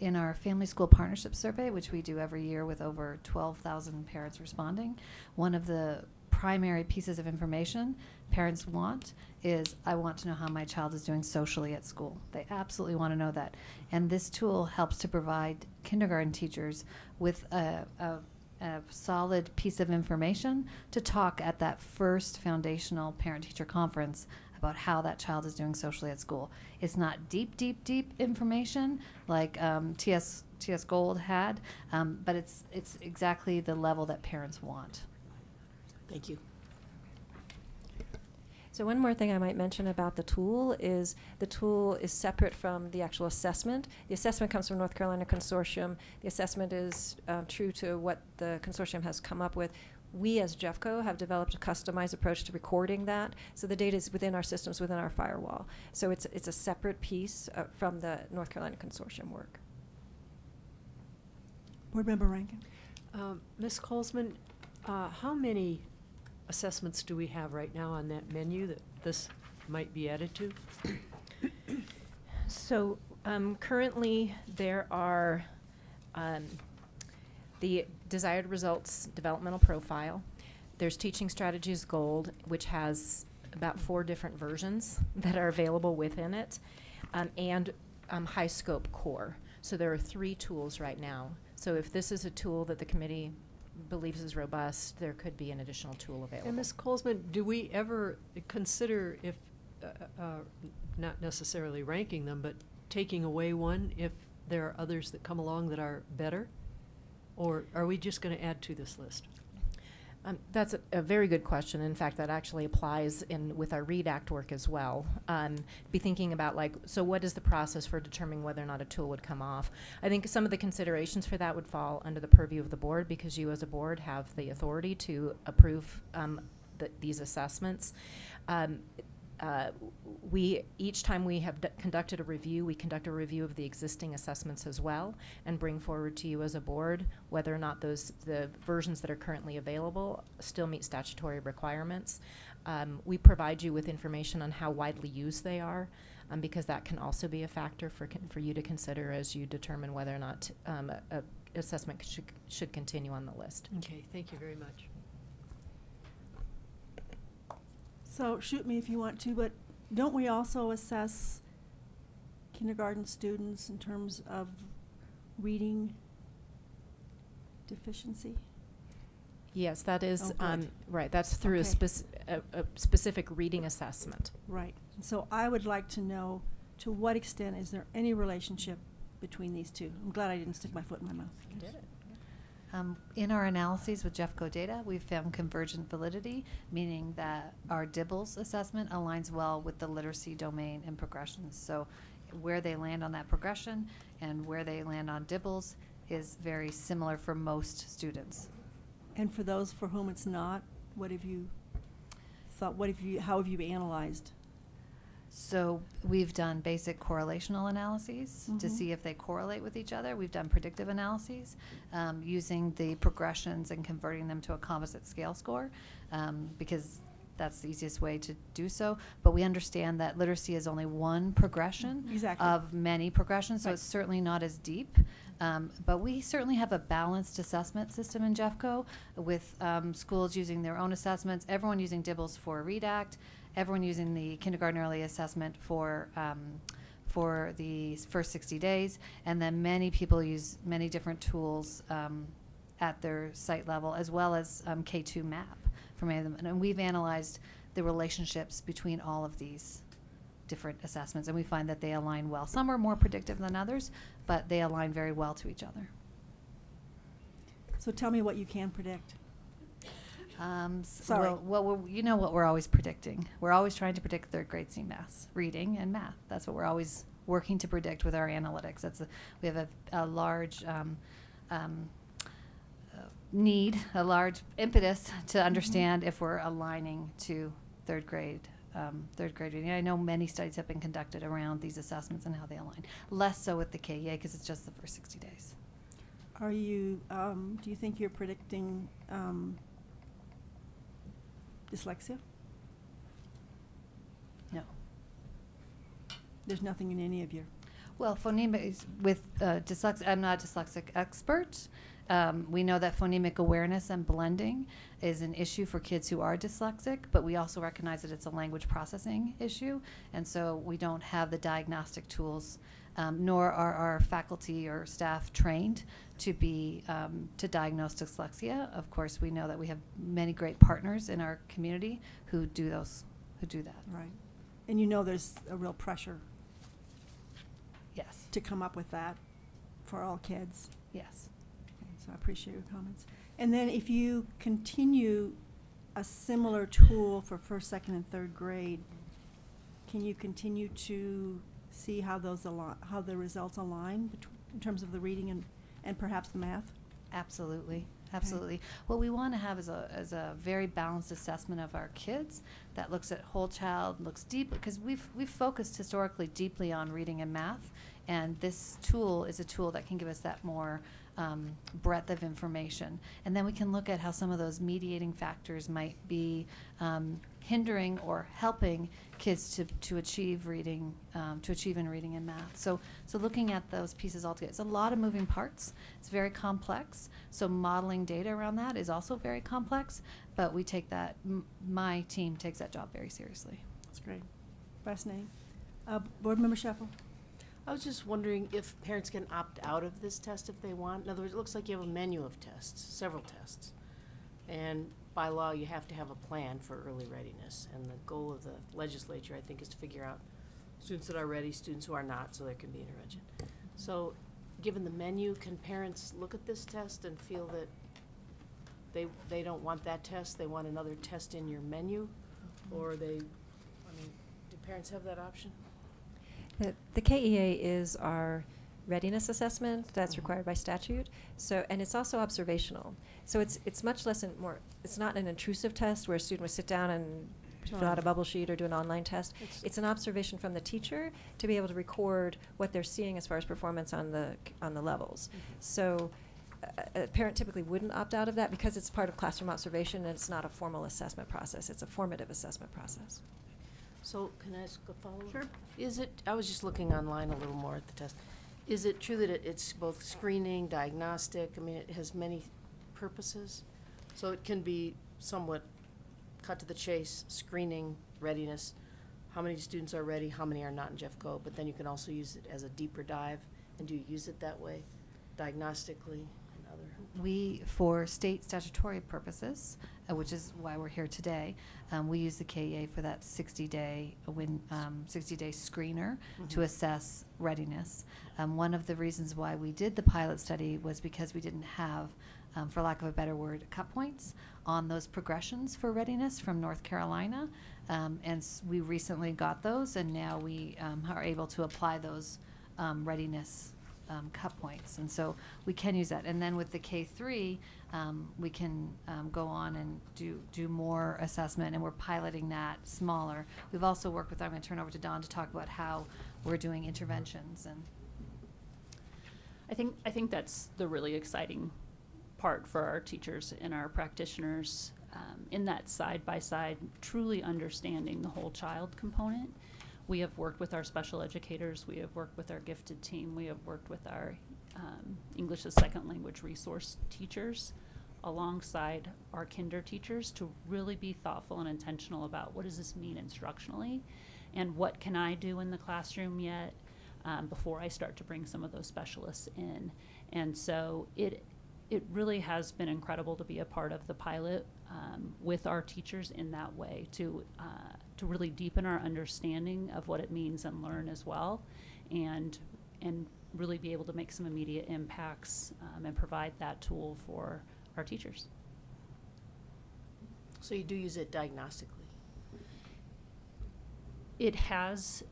in our Family School Partnership Survey, which we do every year with over 12,000 parents responding, one of the primary pieces of information parents want is, I want to know how my child is doing socially at school. They absolutely want to know that. And this tool helps to provide kindergarten teachers with a solid piece of information to talk at that first foundational parent-teacher conference about how that child is doing socially at school. It's not deep information like TS Gold had, but it's exactly the level that parents want. Thank you. So one more thing I might mention about the tool is separate from the actual assessment. The assessment comes from North Carolina Consortium. The assessment is true to what the consortium has come up with. We as Jeffco have developed a customized approach to recording that, so the data is within our systems, within our firewall. So it's a separate piece from the North Carolina Consortium work. Board Member Rankin. Ms. Colesman, how many assessments do we have right now on that menu that this might be added to? So currently there are the desired results developmental profile. There's Teaching Strategies Gold, which has about 4 different versions that are available within it, and High Scope Core. So there are 3 tools right now. So if this is a tool that the committee believes is robust, there could be an additional tool available. And Ms. Colesman, do we ever consider, if not necessarily ranking them, but taking away one if there are others that come along that are better? Or are we just going to add to this list? That's a very good question. In fact, that actually applies with our READ Act work as well. Be thinking about so what is the process for determining whether or not a tool would come off? I think some of the considerations for that would fall under the purview of the board, because you as a board have the authority to approve these assessments. Each time we have conducted a review, we conduct a review of the existing assessments as well and bring forward to you as a board whether or not the versions that are currently available still meet statutory requirements. We provide you with information on how widely used they are, because that can also be a factor for you to consider as you determine whether or not a assessment should continue on the list. Okay, thank you very much. So shoot me if you want to, but don't we also assess kindergarten students in terms of reading deficiency? Yes, that is good. right. That's through Okay. a specific reading assessment. Right. So I would like to know, to what extent is there any relationship between these two? I'm glad I didn't stick my foot in my mouth. You did it. In our analyses with Jeffco data, we've found convergent validity, meaning that our DIBELS assessment aligns well with the literacy domain and progressions. So where they land on that progression and where they land on DIBELS is very similar for most students. And for those for whom it's not, what have you thought, how have you analyzed? So we've done basic correlational analyses to Mhm. see if they correlate with each other. We've done predictive analyses using the progressions and converting them to a composite scale score because that's the easiest way to do so. But we understand that literacy is only one progression Exactly. of many progressions, so Right. it's certainly not as deep. But we certainly have a balanced assessment system in Jeffco with schools using their own assessments, everyone using DIBELS for READACT, everyone using the kindergarten early assessment for the first 60 days, and then many people use many different tools at their site level, as well as K2 MAP for many of them. And we've analyzed the relationships between all of these different assessments, and we find that they align well. Some are more predictive than others, but they align very well to each other. So tell me what you can predict. Sorry. You know what we're always predicting. We're always trying to predict third grade CMAS, reading and math. That's what we're always working to predict with our analytics. We have a large need, a large impetus to understand if we're aligning to third grade reading. I know many studies have been conducted around these assessments and how they align. Less so with the KEA because it's just the first 60 days. Are you, do you think you're predicting dyslexia? No. There's nothing in any of your. Well, phonemics with dyslexia, I'm not a dyslexic expert. We know that phonemic awareness and blending is an issue for kids who are dyslexic, but we also recognize that it's a language processing issue, and so we don't have the diagnostic tools, nor are our faculty or staff trained to be to diagnose dyslexia. Of course, we know that we have many great partners in our community who do that. Right. And you know there's a real pressure. Yes. To come up with that for all kids. Yes. Okay, so I appreciate your comments. And then if you continue a similar tool for first, second, and third grade, can you continue to see how those how the results align in terms of the reading and perhaps the math? Absolutely. Absolutely. What we want to have is a very balanced assessment of our kids that looks at whole child, looks deep, because we've focused historically deeply on reading and math, and this tool is a tool that can give us that more breadth of information. And then we can look at how some of those mediating factors might be hindering or helping kids to achieve reading, to achieve in reading and math. So looking at those pieces all together, it's a lot of moving parts. It's very complex. So modeling data around that is also very complex, but we take that, my team takes that job very seriously. That's great. Fascinating. Board Member Sheffel. I was just wondering if parents can opt out of this test if they want. In other words, it looks like you have a menu of tests, several tests. And by law, you have to have a plan for early readiness. And the goal of the legislature, I think, is to figure out students that are ready, students who are not, so there can be intervention. So given the menu, can parents look at this test and feel that they don't want that test, they want another test in your menu? Or do parents have that option? The KEA is our readiness assessment that's required by statute. So, and it's also observational. So it's much less and more. It's not an intrusive test where a student would sit down and fill out a bubble sheet or do an online test. It's an observation from the teacher to be able to record what they're seeing as far as performance on the levels. So a parent typically wouldn't opt out of that because it's part of classroom observation and it's not a formal assessment process. It's a formative assessment process. So can I ask a follow-up? Sure. I was just looking online a little more at the test. Is it true that it's both screening, diagnostic? I mean, it has many purposes. So it can be somewhat cut to the chase, screening, readiness, how many students are ready, how many are not in Jeffco, but then you can also use it as a deeper dive. And do you use it that way, diagnostically and other? We, for state statutory purposes, which is why we're here today, we use the KEA for that 60-day 60-day screener to assess readiness. One of the reasons why we did the pilot study was because we didn't have, for lack of a better word, cut points on those progressions for readiness from North Carolina, and we recently got those, and now we are able to apply those readiness cut points. And so we can use that. And then with the K3, we can go on and do more assessment, and we're piloting that smaller. We've also worked with, I'm going to turn over to Dawn to talk about how we're doing interventions. And I think that's the really exciting part for our teachers and our practitioners, in that side-by-side, truly understanding the whole child component. We have worked with our special educators, we have worked with our gifted team, we have worked with our English as second language resource teachers alongside our kinder teachers to really be thoughtful and intentional about what does this mean instructionally, and what can I do in the classroom yet before I start to bring some of those specialists in. And so it really has been incredible to be a part of the pilot with our teachers in that way, to really deepen our understanding of what it means and learn as well, and really be able to make some immediate impacts and provide that tool for our teachers. So you do use it diagnostically? It has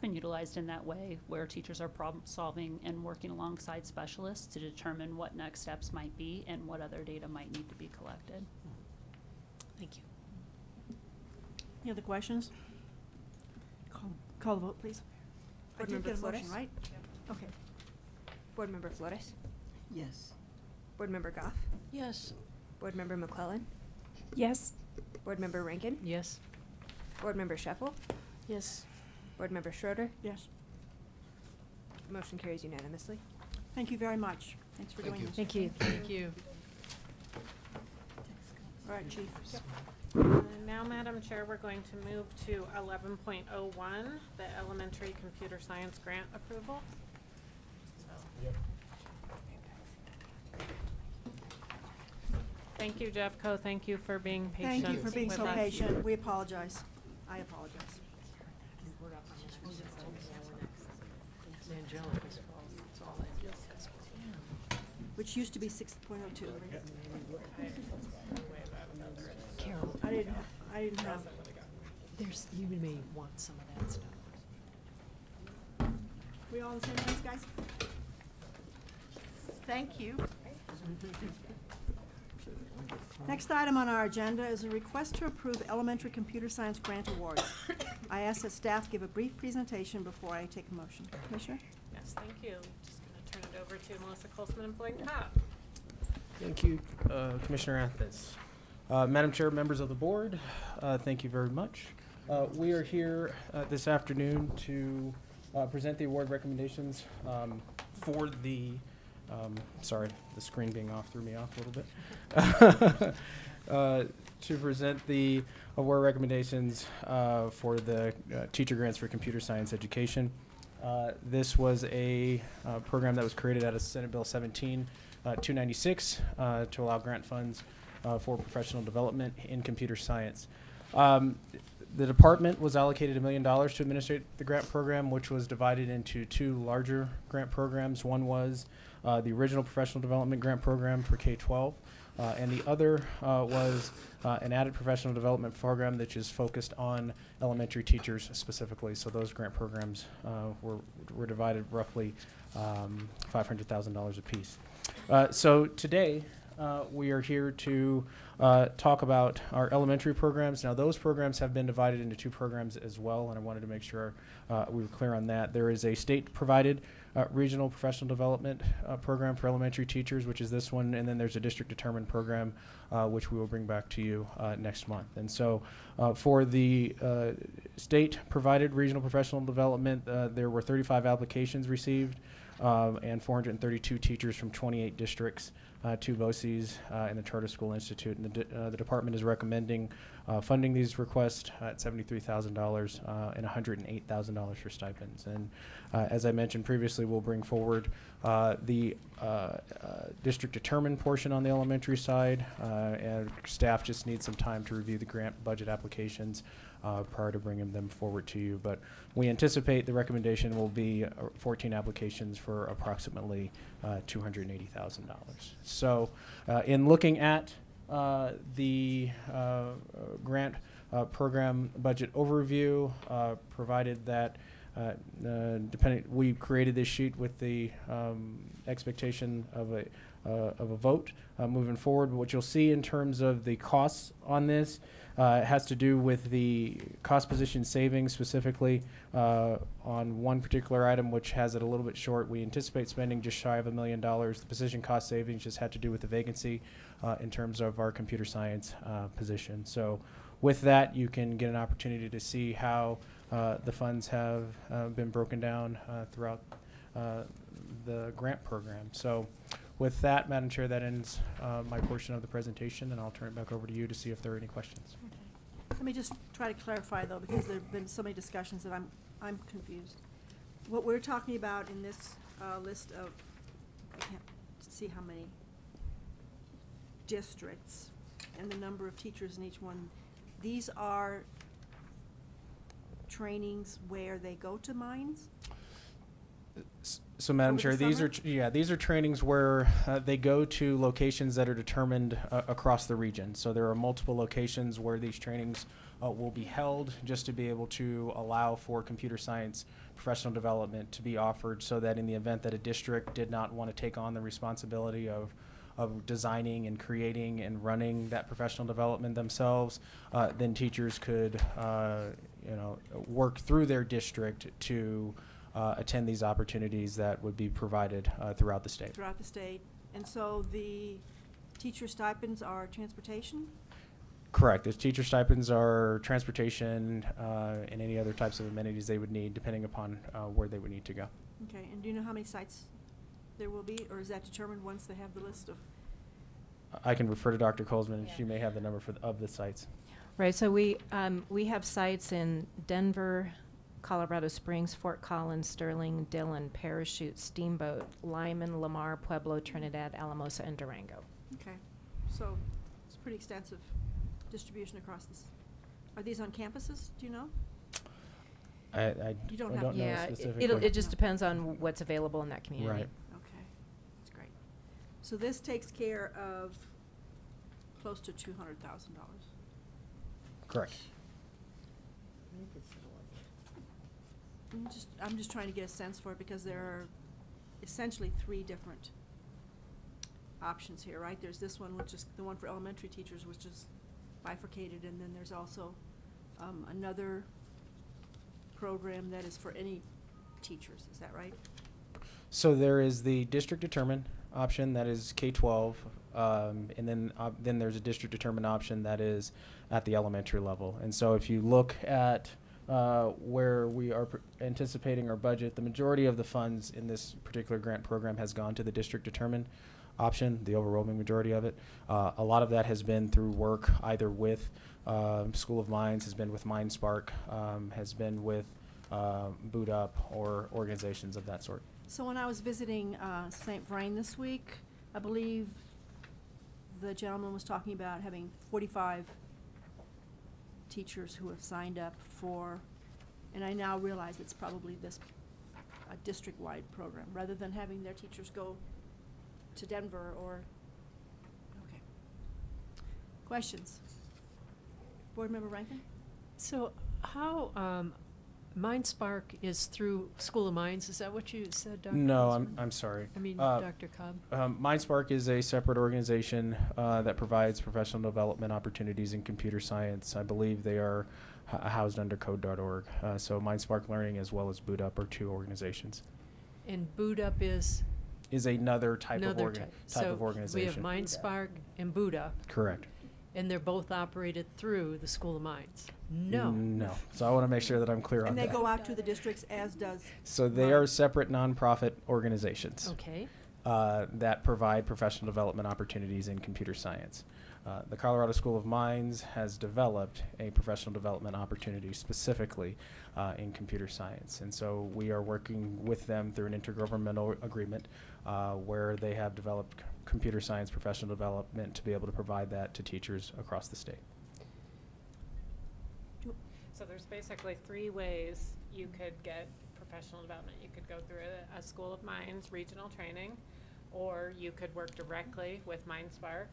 been utilized in that way, where teachers are problem solving and working alongside specialists to determine what next steps might be and what other data might need to be collected. Thank you. Any other questions? Call the vote, please. Board I did Member get a motion, Flores? right? Okay. Board Member Flores? Yes. Board Member Goff? Yes. Board Member McClellan? Yes. Board Member Rankin? Yes. Board Member Sheffel? Yes. Board Member Schroeder? Yes. Motion carries unanimously. Thank you very much. Thanks for doing this. Thank you. Thank you. All right, Chief. Now, Madam Chair, we're going to move to 11.01, the elementary computer science grant approval. Thank you, Jeffco. Thank you for being patient. Thank you for being with so us. patient. We apologize. I apologize. It's Angelica's fault. It's all Angelica's fault. Which used to be 6.02. Carol, I didn't have. there's, you may want some of that stuff. We all on the same place, guys? Thank you. Next item on our agenda is a request to approve elementary computer science grant awards. I ask that staff give a brief presentation before I take a motion. Commissioner? Yes, thank you. Just going to turn it over to Melissa Colsman and Floyd Cobb. Thank you, Commissioner Anthis. Madam Chair, members of the board, thank you very much. We are here this afternoon to present the award recommendations for the, sorry, the screen being off threw me off a little bit. To present the award recommendations for the teacher grants for computer science education. This was a program that was created out of Senate Bill 17-296 to allow grant funds for professional development in computer science. The department was allocated $1 million to administrate the grant program, which was divided into two larger grant programs. One was the original professional development grant program for K-12, and the other was an added professional development program that is focused on elementary teachers specifically. So those grant programs were divided roughly $500,000 apiece. So today, we are here to talk about our elementary programs. Now, those programs have been divided into two programs as well, and I wanted to make sure we were clear on that. There is a state-provided regional professional development program for elementary teachers, which is this one, and then there's a district-determined program, which we will bring back to you next month. And so for the state-provided regional professional development, there were 35 applications received and 432 teachers from 28 districts to BOCES and the Charter School Institute. And the department is recommending funding these requests at $73,000 and $108,000 for stipends. And as I mentioned previously, we'll bring forward the district determined portion on the elementary side, and staff just needs some time to review the grant budget applications prior to bringing them forward to you. But we anticipate the recommendation will be 14 applications for approximately $280,000. So in looking at the grant program budget overview, provided that we created this sheet with the expectation of a vote moving forward. What you'll see in terms of the costs on this has to do with the cost position savings, specifically on one particular item, which has it a little bit short. We anticipate spending just shy of $1 million. The position cost savings just had to do with the vacancy in terms of our computer science position. So with that, you can get an opportunity to see how the funds have been broken down throughout the grant program. So with that, Madam Chair, that ends my portion of the presentation, and I'll turn it back over to you to see if there are any questions. Okay. Let me just try to clarify, though, because there have been so many discussions that I'm confused. What we're talking about in this list of, I can't see how many districts and the number of teachers in each one, these are trainings where they go to mines? So, Madam Over Chair, the these summer? are these are trainings where they go to locations that are determined across the region. So there are multiple locations where these trainings will be held, just to be able to allow for computer science professional development to be offered, so that in the event that a district did not want to take on the responsibility of designing and creating and running that professional development themselves, then teachers could work through their district to attend these opportunities that would be provided throughout the state. Throughout the state. And so the teacher stipends are transportation? Correct. The teacher stipends are transportation and any other types of amenities they would need, depending upon where they would need to go. Okay, and do you know how many sites there will be, or is that determined once they have the list of? I can refer to Dr. Colesman. She may have the number of the sites. Right, so we have sites in Denver, Colorado Springs, Fort Collins, Sterling, Dillon, Parachute, Steamboat, Lyman, Lamar, Pueblo, Trinidad, Alamosa, and Durango. Okay, so it's pretty extensive distribution across this. Are these on campuses, do you know? You don't have know Yeah, specifically. it just depends on what's available in that community. Right. Okay, that's great. So this takes care of close to $200,000. Correct. I'm just trying to get a sense for it, because there are essentially 3 different options here, right? There's this one, which is the one for elementary teachers, which is bifurcated, and then there's also another program that is for any teachers. Is that right? So there is the district determined option that is K-12, and then there's a district determined option that is at the elementary level. And so if you look at where we are anticipating our budget, the majority of the funds in this particular grant program has gone to the district determined option, the overwhelming majority of it. A lot of that has been through work either with School of Mines, has been with MindSpark, has been with Boot Up, or organizations of that sort. So when I was visiting St. Vrain this week, I believe the gentleman was talking about having 45 teachers who have signed up for, and I now realize it's probably a district-wide program, rather than having their teachers go to Denver or, okay. Questions? Board Member Rankin? So how, MindSpark is through School of Mines, is that what you said, Dr. No, Holzman? I'm sorry. I mean, Dr. Cobb? MindSpark is a separate organization that provides professional development opportunities in computer science. I believe they are housed under code.org. So MindSpark Learning as well as Boot Up are 2 organizations. And Boot Up is Another type of another organization. So we have MindSpark and Boot Up. Correct. And they're both operated through the School of Mines. No. No. So I want to make sure that I'm clear on And that. they go out to the districts, as does. So they are separate nonprofit organizations. Okay. That provide professional development opportunities in computer science. The Colorado School of Mines has developed a professional development opportunity specifically in computer science. And so we are working with them through an intergovernmental agreement where they have developed computer science professional development to be able to provide that to teachers across the state. So there's basically 3 ways you could get professional development. You could go through a School of Mines regional training, or you could work directly with MindSpark,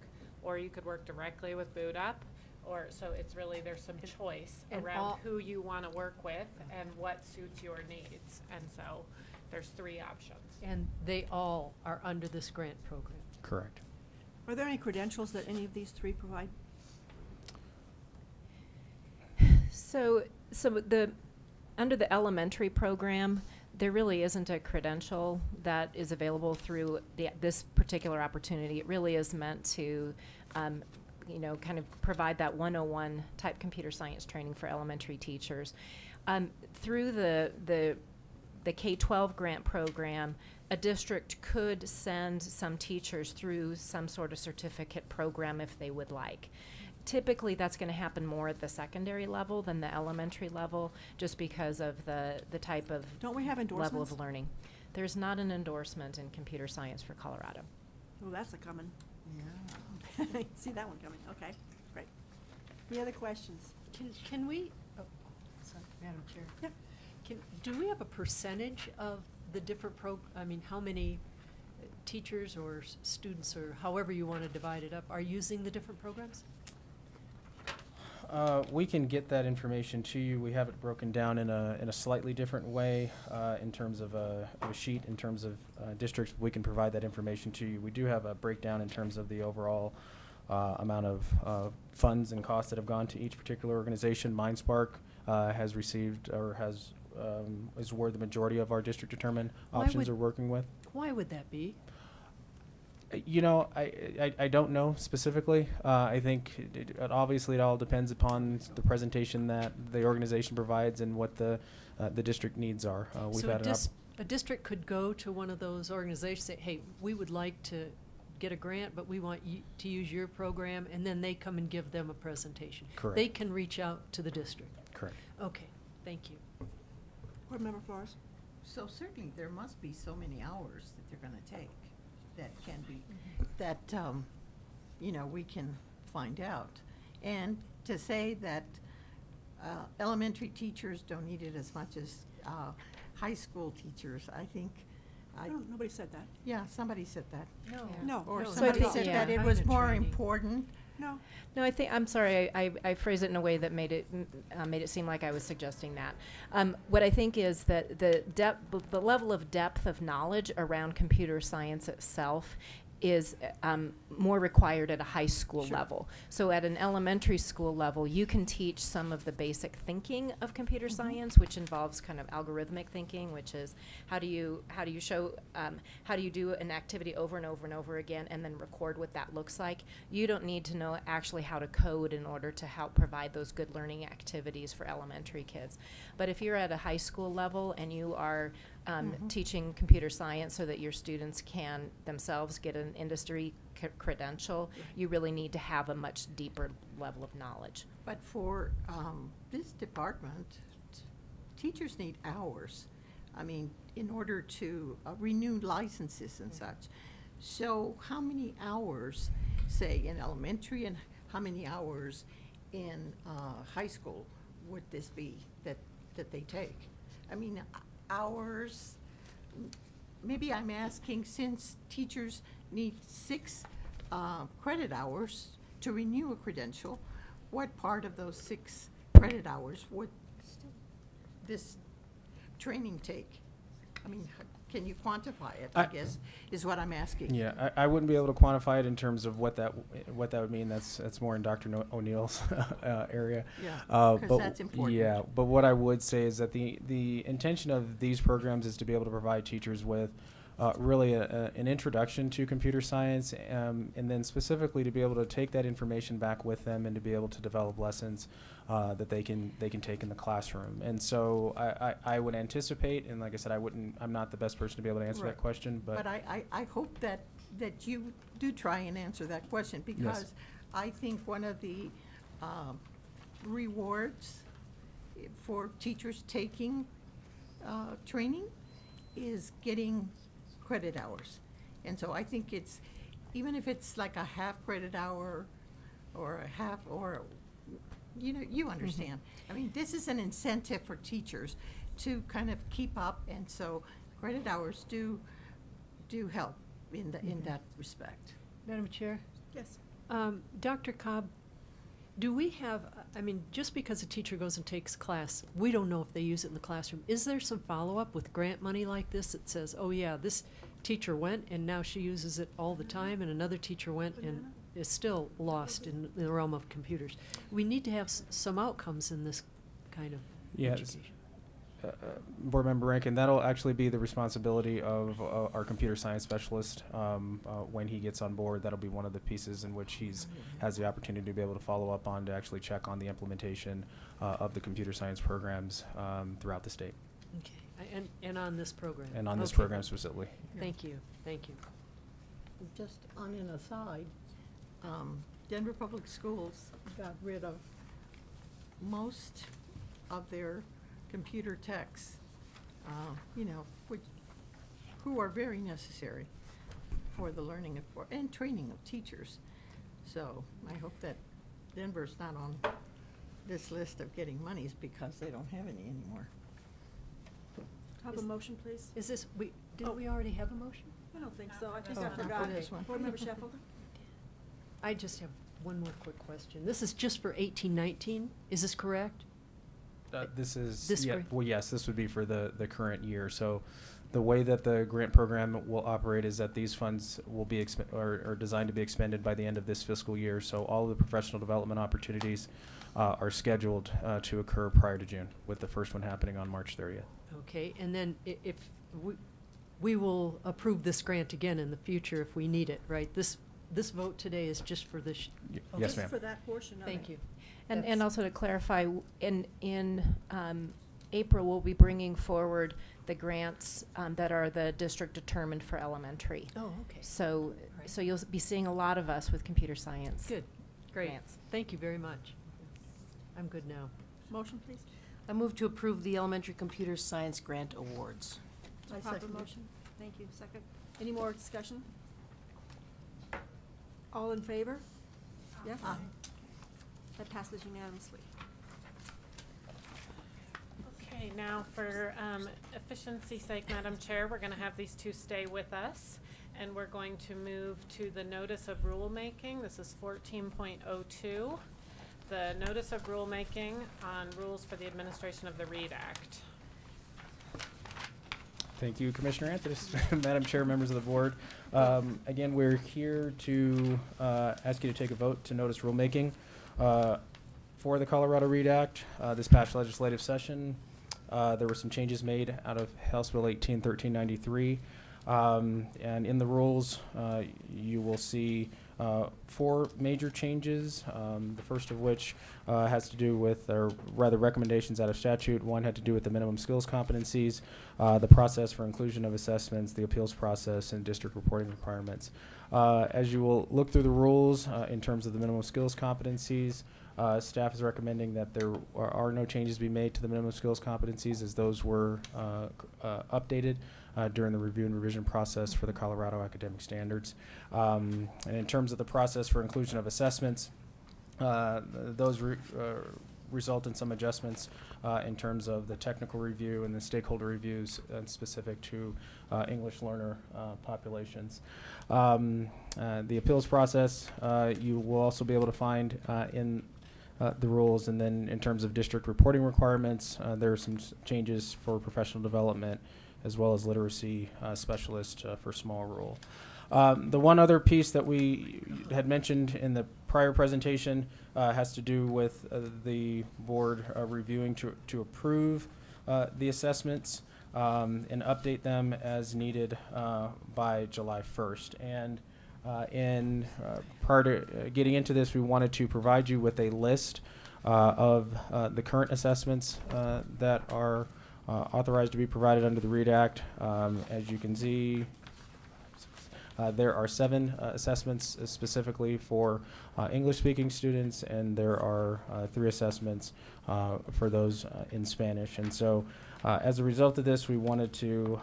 or you could work directly with Boot Up, Or, so it's really, there's some choice and around all- who you want to work with and what suits your needs. And so there's 3 options. And they all are under this grant program. Correct. Are there any credentials that any of these 3 provide? So under the elementary program, there really isn't a credential that is available through this particular opportunity. It really is meant to, kind of provide that 101 type computer science training for elementary teachers. Through the K-12 grant program, a district could send some teachers through some sort of certificate program if they would like. Typically, that's going to happen more at the secondary level than the elementary level, just because of the type of Don't we have level endorsements? of learning. There's not an endorsement in computer science for Colorado. Oh, that's a coming. Yeah. See that one coming. Okay, great. Any other questions? Can we, oh, sorry, Madam Chair. Yep. Do we have a percentage of the different how many teachers or students, or however you want to divide it up, are using the different programs? We can get that information to you. We have it broken down in a slightly different way in terms of a sheet, in terms of districts. We can provide that information to you. We do have a breakdown in terms of the overall amount of funds and costs that have gone to each particular organization. MindSpark has received or is where the majority of our district determined options are working with. Why would that be? You know, I don't know specifically. I think obviously it all depends upon the presentation that the organization provides and what the district needs are. We've So had a district could go to one of those organizations, say, hey, we would like to get a grant, but we want you to use your program, and then they come and give them a presentation. Correct. They can reach out to the district. Correct. Okay, thank you. Board Member Flores? So certainly there must be so many hours that they're gonna take that can be, that, we can find out. And to say that elementary teachers don't need it as much as high school teachers, I think. Nobody said that. Yeah, somebody said that. No. Or No. somebody So I said think- that yeah. it was more important. No. No, I'm sorry, I phrased it in a way that made it seem like I was suggesting that. What I think is that the level of depth of knowledge around computer science itself is more required at a high school level. So at an elementary school level, you can teach some of the basic thinking of computer science, which involves kind of algorithmic thinking, which is how do you do an activity over and over and over again and then record what that looks like. You don't need to know actually how to code in order to help provide those good learning activities for elementary kids. But if you're at a high school level and you are teaching computer science so that your students can themselves get an industry credential, you really need to have a much deeper level of knowledge. But for this department, teachers need hours. I mean, in order to renew licenses and such. So how many hours, say, in elementary, and how many hours in high school would this be that they take? I mean, hours, maybe I'm asking, since teachers need 6 credit hours to renew a credential, what part of those 6 credit hours would this training take? I mean, can you quantify it, I guess, is what I'm asking. Yeah, I wouldn't be able to quantify it in terms of what that would mean. That's more in Dr. O'Neill's area. Yeah, but 'cause that's important. Yeah, but what I would say is that the intention of these programs is to be able to provide teachers with really an introduction to computer science, and then specifically to be able to take that information back with them and to be able to develop lessons that they can take in the classroom. And so I would anticipate, and like I said, I'm not the best person to be able to answer that question, but I hope that you do try and answer that question, because I think one of the rewards for teachers taking training is getting credit hours. And so I think it's, even if it's like a half credit hour or a half, or, you understand. I mean, this is an incentive for teachers to kind of keep up, and so credit hours do help in that respect. Madam Chair? Yes. Dr. Cobb, Do we have, I mean, just because a teacher goes and takes a class, we don't know if they use it in the classroom. Is there some follow-up with grant money like this that says, oh yeah, this teacher went and now she uses it all the time, and another teacher went and is still lost in the realm of computers? We need to have some outcomes in this kind of Yes. education. Board Member Rankin, that'll actually be the responsibility of our computer science specialist. When he gets on board, that'll be one of the pieces in which has the opportunity to be able to follow up on, to actually check on the implementation of the computer science programs throughout the state. Okay, and on this program? And on this Okay. program specifically. Thank you, thank you. Just on an aside, Denver Public Schools got rid of most of their computer techs, who are very necessary for the learning and training of teachers. So I hope that Denver's not on this list of getting monies because they don't have any anymore. Have a motion, please? Is this, didn't we already have a motion? I don't think so. I think Oh, I not for forgot. this one. Board Member Sheffield? I just have one more quick question. This is just for 18-19, is this correct? This is, This yeah, grant? well, yes, this would be for the current year. So the way that the grant program will operate is that these funds will be are designed to be expended by the end of this fiscal year. So all of the professional development opportunities are scheduled to occur prior to June, with the first one happening on March 30th. Okay, and then if we will approve this grant again in the future if we need it, right? This vote today is just for this. Yes, ma'am. For that portion of it. Thank you. And That's- also to clarify, in April, we'll be bringing forward the grants that are the district determined for elementary. Oh, okay. So, Right. so you'll be seeing a lot of us with computer science. Good, great. grants. Thank you very much. I'm good now. Motion, please? I move to approve the elementary computer science grant awards. So I proper second it. motion. Thank you. Second. Any more discussion? All in favor? Yes? That passes unanimously. Okay, now for efficiency's sake, Madam Chair, we're going to have these two stay with us, and we're going to move to the notice of rulemaking. This is 14.02, the notice of rulemaking on rules for the administration of the READ Act. Thank you, Commissioner Anthony. Madam Chair, members of the board. Again, we're here to ask you to take a vote to notice rulemaking for the Colorado READ Act. This past legislative session, there were some changes made out of House Bill 18-1393. And in the rules, you will see 4 major changes, the first of which has to do with, or rather recommendations out of statute. One had to do with the minimum skills competencies, the process for inclusion of assessments, the appeals process, and district reporting requirements. As you will look through the rules in terms of the minimum skills competencies, staff is recommending that there are no changes be made to the minimum skills competencies, as those were updated during the review and revision process for the Colorado Academic Standards. And in terms of the process for inclusion of assessments, those result in some adjustments in terms of the technical review and the stakeholder reviews specific to English learner populations. The appeals process you will also be able to find in the rules, and then in terms of district reporting requirements, there are some changes for professional development as well as literacy specialist for small rural. The one other piece that we had mentioned in the prior presentation has to do with the board reviewing to approve the assessments and update them as needed by July 1st. And prior to getting into this, we wanted to provide you with a list of the current assessments that are authorized to be provided under the READ Act. As you can see, there are 7 assessments specifically for English-speaking students, and there are 3 assessments for those in Spanish. And so as a result of this, we wanted to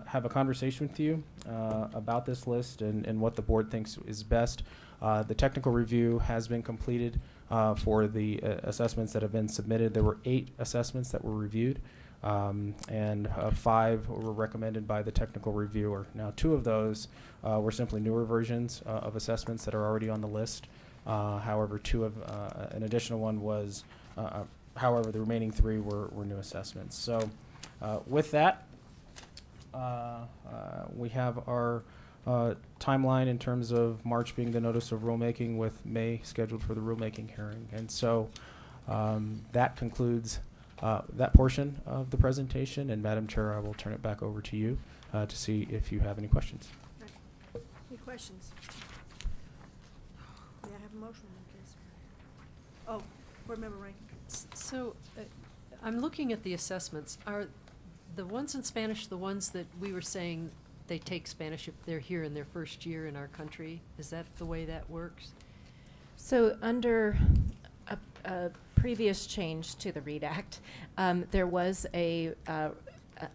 have a conversation with you about this list and what the board thinks is best. The technical review has been completed for the assessments that have been submitted. There were 8 assessments that were reviewed. And 5 were recommended by the technical reviewer. Now, 2 of those were simply newer versions of assessments that are already on the list. However, an additional one was, however, the remaining 3 were new assessments. So with that, we have our timeline in terms of March being the notice of rulemaking, with May scheduled for the rulemaking hearing. And so that concludes that portion of the presentation. And Madam Chair, I will turn it back over to you to see if you have any questions. Any questions? May I have a motion, please? Oh, Board Member Rankin. So, I'm looking at the assessments. Are the ones in Spanish the ones that we were saying they take Spanish if they're here in their first year in our country? Is that the way that works? So under a previous change to the READ Act, there was an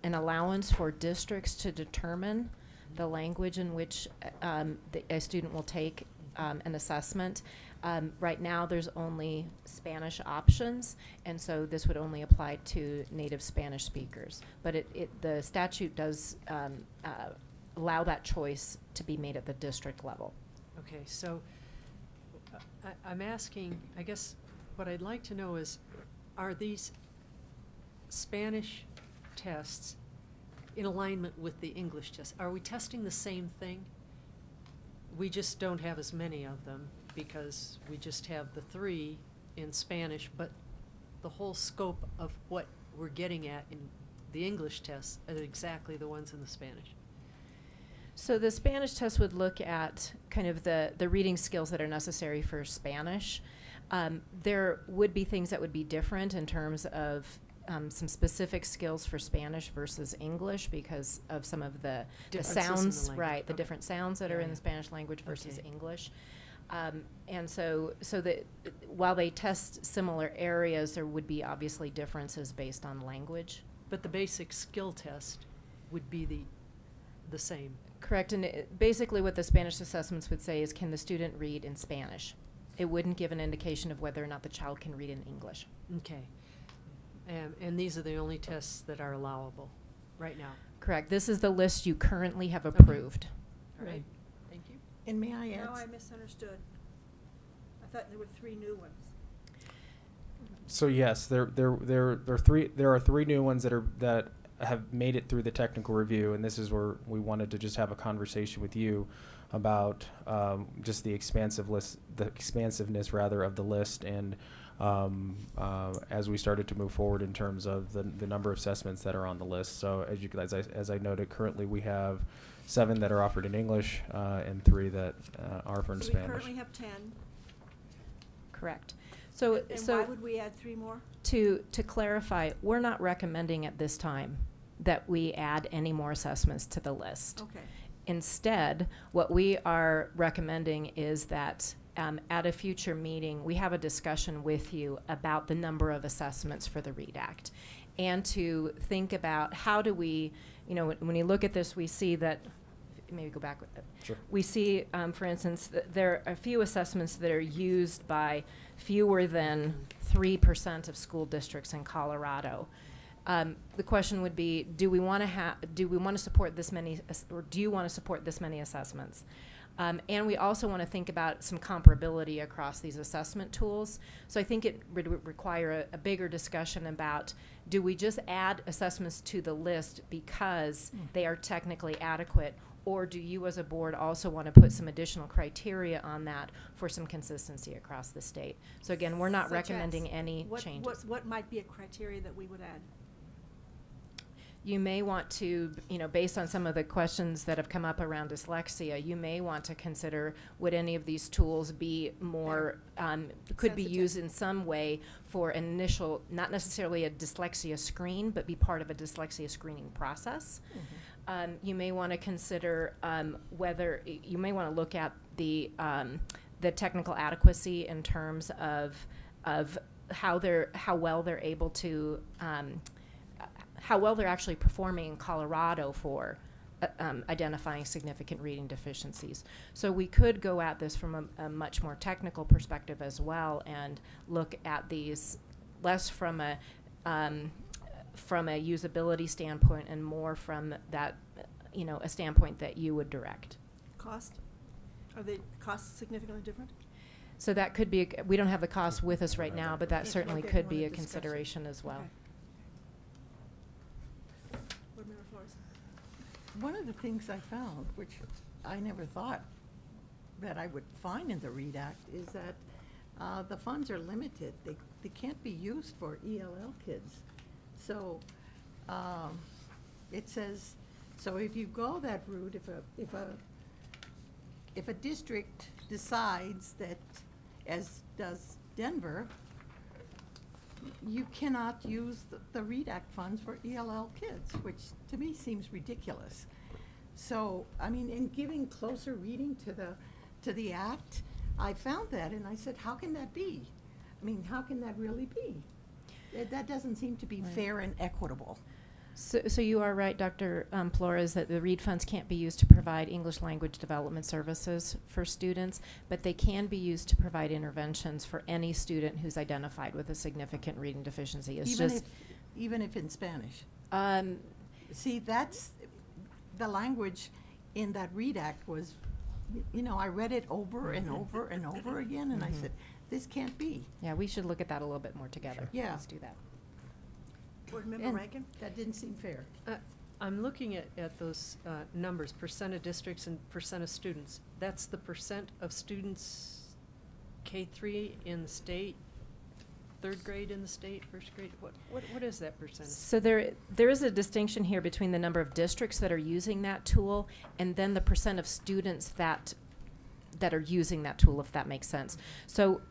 allowance for districts to determine the language in which a student will take an assessment. Right now, there's only Spanish options, and so this would only apply to native Spanish speakers. But the statute does allow that choice to be made at the district level. Okay, so I'm asking, I guess what I'd like to know is, are these Spanish tests in alignment with the English test? Are we testing the same thing? We just don't have as many of them because we just have the 3 in Spanish, but the whole scope of what we're getting at in the English tests are exactly the ones in the Spanish. So the Spanish test would look at kind of the reading skills that are necessary for Spanish. There would be things that would be different in terms of some specific skills for Spanish versus English because of some of the Differences in the sounds, language. right, the Okay. different sounds that are in Yeah. the Spanish language versus Okay. English. And so that while they test similar areas, there would be obviously differences based on language. But the basic skill test would be the same. Correct, and basically what the Spanish assessments would say is, can the student read in Spanish? It wouldn't give an indication of whether or not the child can read in English. Okay. And these are the only tests that are allowable right now? Correct. This is the list you currently have approved. All right, thank you. And may I add? No, I misunderstood. I thought there were 3 new ones. So yes, there are 3 new ones that have made it through the technical review, and this is where we wanted to just have a conversation with you about just the expansiveness rather of the list, and as we started to move forward in terms of the number of assessments that are on the list. So as I noted, currently we have 7 that are offered in English and 3 that are offered in So Spanish. we currently have 10. Correct. So And so why would we add 3 more? to clarify, we're not recommending at this time that we add any more assessments to the list. Okay. Instead, what we are recommending is that at a future meeting, we have a discussion with you about the number of assessments for the READ Act, and to think about how do we, when you look at this, we see that, maybe go back with it. Sure. We see, for instance, there are a few assessments that are used by fewer than 3% of school districts in Colorado. The question would be, do we want to support this many, or do you want to support this many assessments? And we also want to think about some comparability across these assessment tools. So I think it would require a bigger discussion about, do we just add assessments to the list because they are technically adequate, or do you as a board also want to put some additional criteria on that for some consistency across the state? So again, we're not Such recommending as? any changes. What might be a criteria that we would add? You may want to, based on some of the questions that have come up around dyslexia, you may want to consider, would any of these tools be more, could be Sensitive. used in some way for an initial, not necessarily a dyslexia screen, but be part of a dyslexia screening process. You may want to consider whether, you may want to look at the technical adequacy in terms of how well they're able to, how well they're actually performing in Colorado for identifying significant reading deficiencies. So we could go at this from a much more technical perspective as well, and look at these less from a usability standpoint and more from that, a standpoint that you would direct. Cost? Are the costs significantly different? So that could be, we don't have the cost with us right now, but that If certainly they could wanna be a discuss it. consideration as well. Board Member Flores. One of the things I found, which I never thought that I would find in the READ Act, is that the funds are limited. They can't be used for ELL kids. So it says, so if you go that route, if a district decides that, as does Denver, you cannot use the READ Act funds for ELL kids, which to me seems ridiculous. So, I mean, in giving closer reading to the act, I found that and I said, how can that be? I mean, how can that really be? That doesn't seem to be fair and equitable. So you are right, Dr. Flores, that the READ funds can't be used to provide English language development services for students, but they can be used to provide interventions for any student who's identified with a significant reading deficiency. It's Even if in Spanish. Um, See, that's, the language in that READ Act was, you know, I read it over and over and over again, and I said, this can't be. Yeah, we should look at that a little bit more together. Yeah. Let's do that. Board Member And Rankin. that didn't seem fair. I'm looking at those numbers, percent of districts and percent of students. That's the percent of students K-3 in the state, third grade in the state, first grade. What is that percentage? So there is a distinction here between the number of districts that are using that tool and then the percent of students that are using that tool, if that makes sense. So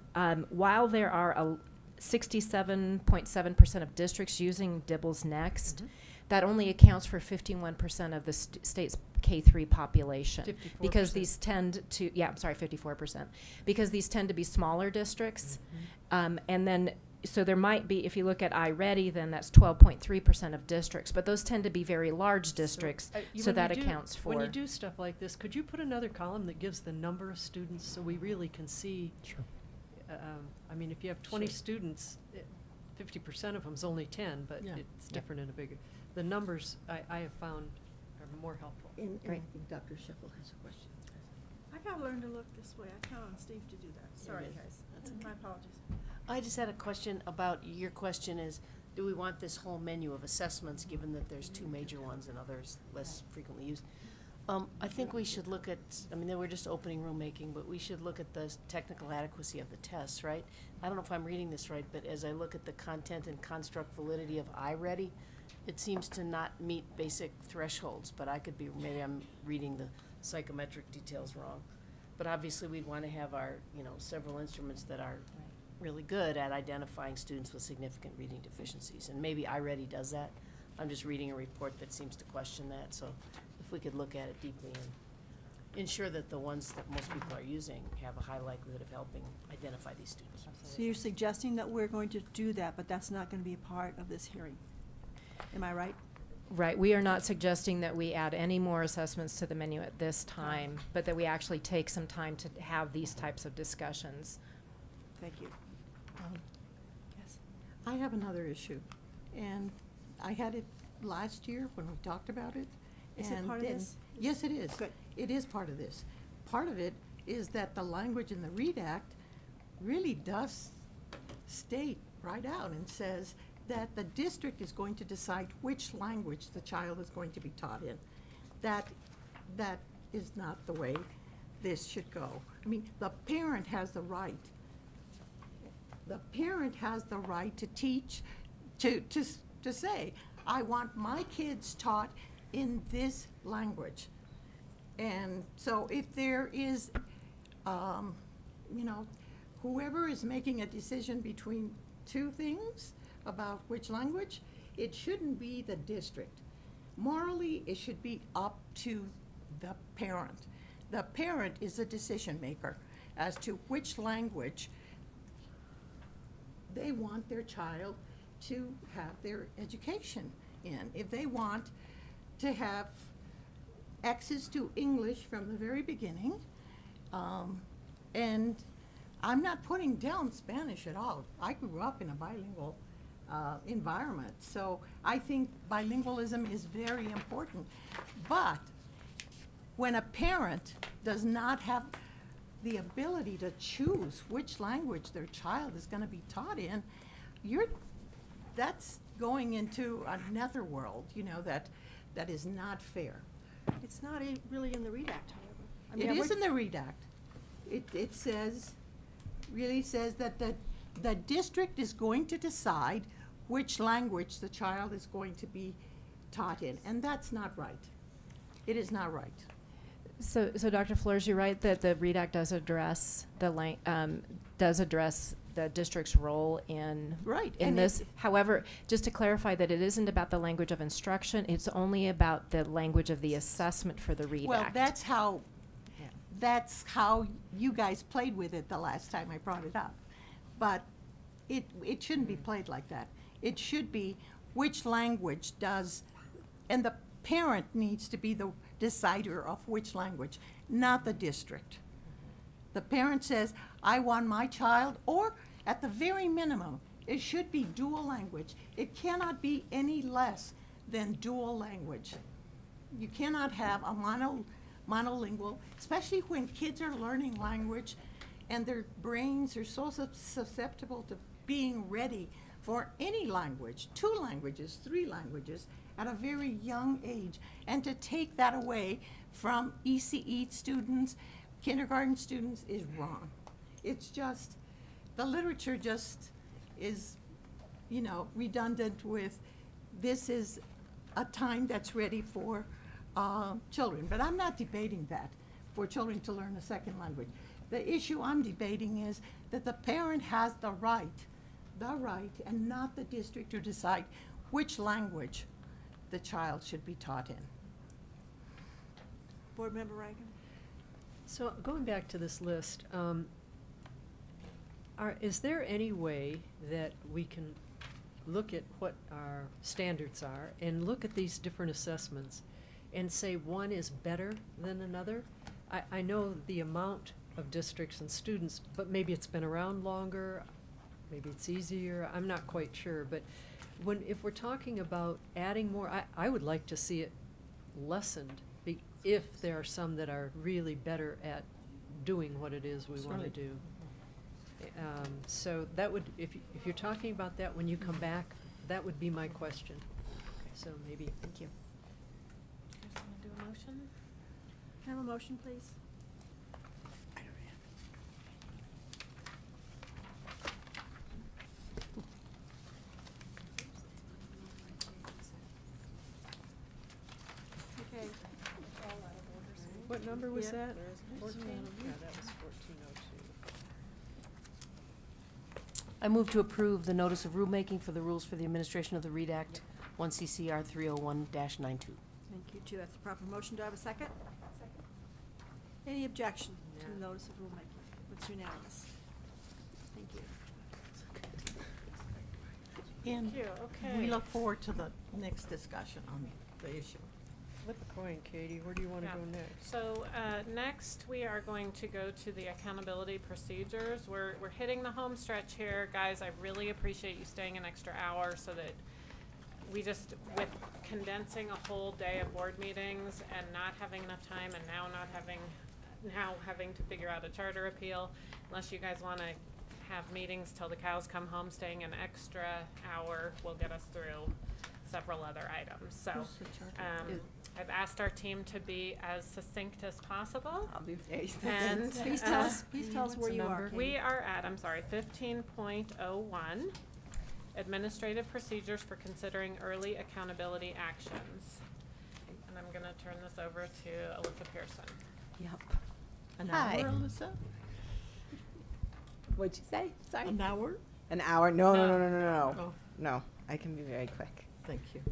while there are 67.7% of districts using Dibbles Next, that only accounts for 51% of the state's K-3 population. 54%. Because these tend to, 54%. Because these tend to be smaller districts. And then, so there might be, if you look at iReady, then that's 12.3% of districts. But those tend to be very large districts, so when that you accounts for. When you do stuff like this, could you put another column that gives the number of students so we really can see? Sure. I mean, if you have 20 Sure. students, 50% of them's only 10, but Yeah. it's different in a bigger. The numbers I have found are more helpful. And I Great. think Dr. Sheffield has a question. I gotta learn to look this way. I count on Steve to do that. Sorry, it is. guys. That's okay. My apologies. I just had a question about, your question is, do we want this whole menu of assessments, given that there's two major ones and others less frequently used? I think we should look at, I mean, we're just opening rulemaking, but we should look at the technical adequacy of the tests, right? I don't know if I'm reading this right, but as I look at the content and construct validity of iReady, it seems to not meet basic thresholds, but I could be, maybe I'm reading the psychometric details wrong. But obviously, we'd want to have our, several instruments that are really good at identifying students with significant reading deficiencies. And maybe iReady does that. I'm just reading a report that seems to question that, so if we could look at it deeply and ensure that the ones that most people are using have a high likelihood of helping identify these students. So you're suggesting that we're going to do that, but that's not gonna be a part of this hearing. Am I right? Right, we are not suggesting that we add any more assessments to the menu at this time, but that we actually take some time to have these types of discussions. Thank you. Yes. I have another issue, and I had it last year when we talked about it. Is it and part of then- this? Yes, it is. Good. It is part of this. Part of it is that the language in the READ Act really does state right out and says that the district is going to decide which language the child is going to be taught in. That is not the way this should go. I mean, the parent has the right. The parent has the right to teach, to say, I want my kids taught in this language. And so if there is, whoever is making a decision between two things about which language, it shouldn't be the district. Morally, it should be up to the parent. The parent is the decision maker as to which language they want their child to have their education in. If they want to have access to English from the very beginning, and I'm not putting down Spanish at all. I grew up in a bilingual environment, so I think bilingualism is very important. But when a parent does not have the ability to choose which language their child is going to be taught in, that's going into another world, that is not fair. It's not really in the READ Act, however. I It mean, is in the READ Act. It says, really says that the district is going to decide which language the child is going to be taught in, and that's not right. It is not right. So Dr. Flores, you're right that the READ Act does address the district's role in Right, in and this. However, just to clarify that it isn't about the language of instruction; it's only about the language of the assessment for the READ Well, Act. that's how you guys played with it the last time I brought it up. But it shouldn't be played like that. It should be which language does, and the parent needs to be the decider of which language, not the district. The parent says, I want my child, or at the very minimum, it should be dual language. It cannot be any less than dual language. You cannot have a monolingual, especially when kids are learning language and their brains are so susceptible to being ready for any language, 2 languages, 3 languages, at a very young age. And to take that away from ECE students, kindergarten students, is wrong. It's just, the literature just is, redundant with, this is a time that's ready for children. But I'm not debating that, for children to learn a second language. The issue I'm debating is that the parent has the right, and not the district, to decide which language the child should be taught in. Board Member Reagan? So going back to this list, is there any way that we can look at what our standards are and look at these different assessments and say one is better than another? I know the amount of districts and students, but maybe it's been around longer, maybe it's easier, I'm not quite sure. But if we're talking about adding more, I would like to see it lessened if there are some that are really better at doing what it is we want to do. So that would, if you're talking about that when you come back, that would be my question. So maybe. Thank you. You guys want to do a motion? Can I have a motion, please? Okay. What number was Yeah. that? 14? Yeah, that was 1402. I move to approve the notice of rulemaking for the rules for the administration of the READ Act, 1 CCR 301-92. Thank you, too. That's the proper motion. Do I have a second? Second. Any objection to the notice of rulemaking? It's unanimous. Thank you. And Thank you, okay. we look forward to the next discussion on the issue. Flip a coin, Katie. Where do you want to Yeah. go next? So next, we are going to go to the accountability procedures. We're hitting the home stretch here. Guys, I really appreciate you staying an extra hour so that we just, with condensing a whole day of board meetings and not having enough time and now having to figure out a charter appeal, unless you guys want to have meetings till the cows come home, staying an extra hour will get us through several other items. So Who's the charter? I've asked our team to be as succinct as possible. I'll be very And Please tell us where you are. we are at, 15.01, administrative procedures for considering early accountability actions. And I'm gonna turn this over to Alyssa Pearson. Yep. An Hi. hour, Alyssa? What'd you say? Sorry. An hour? An hour? No. Oh. No, I can be very quick. Thank you.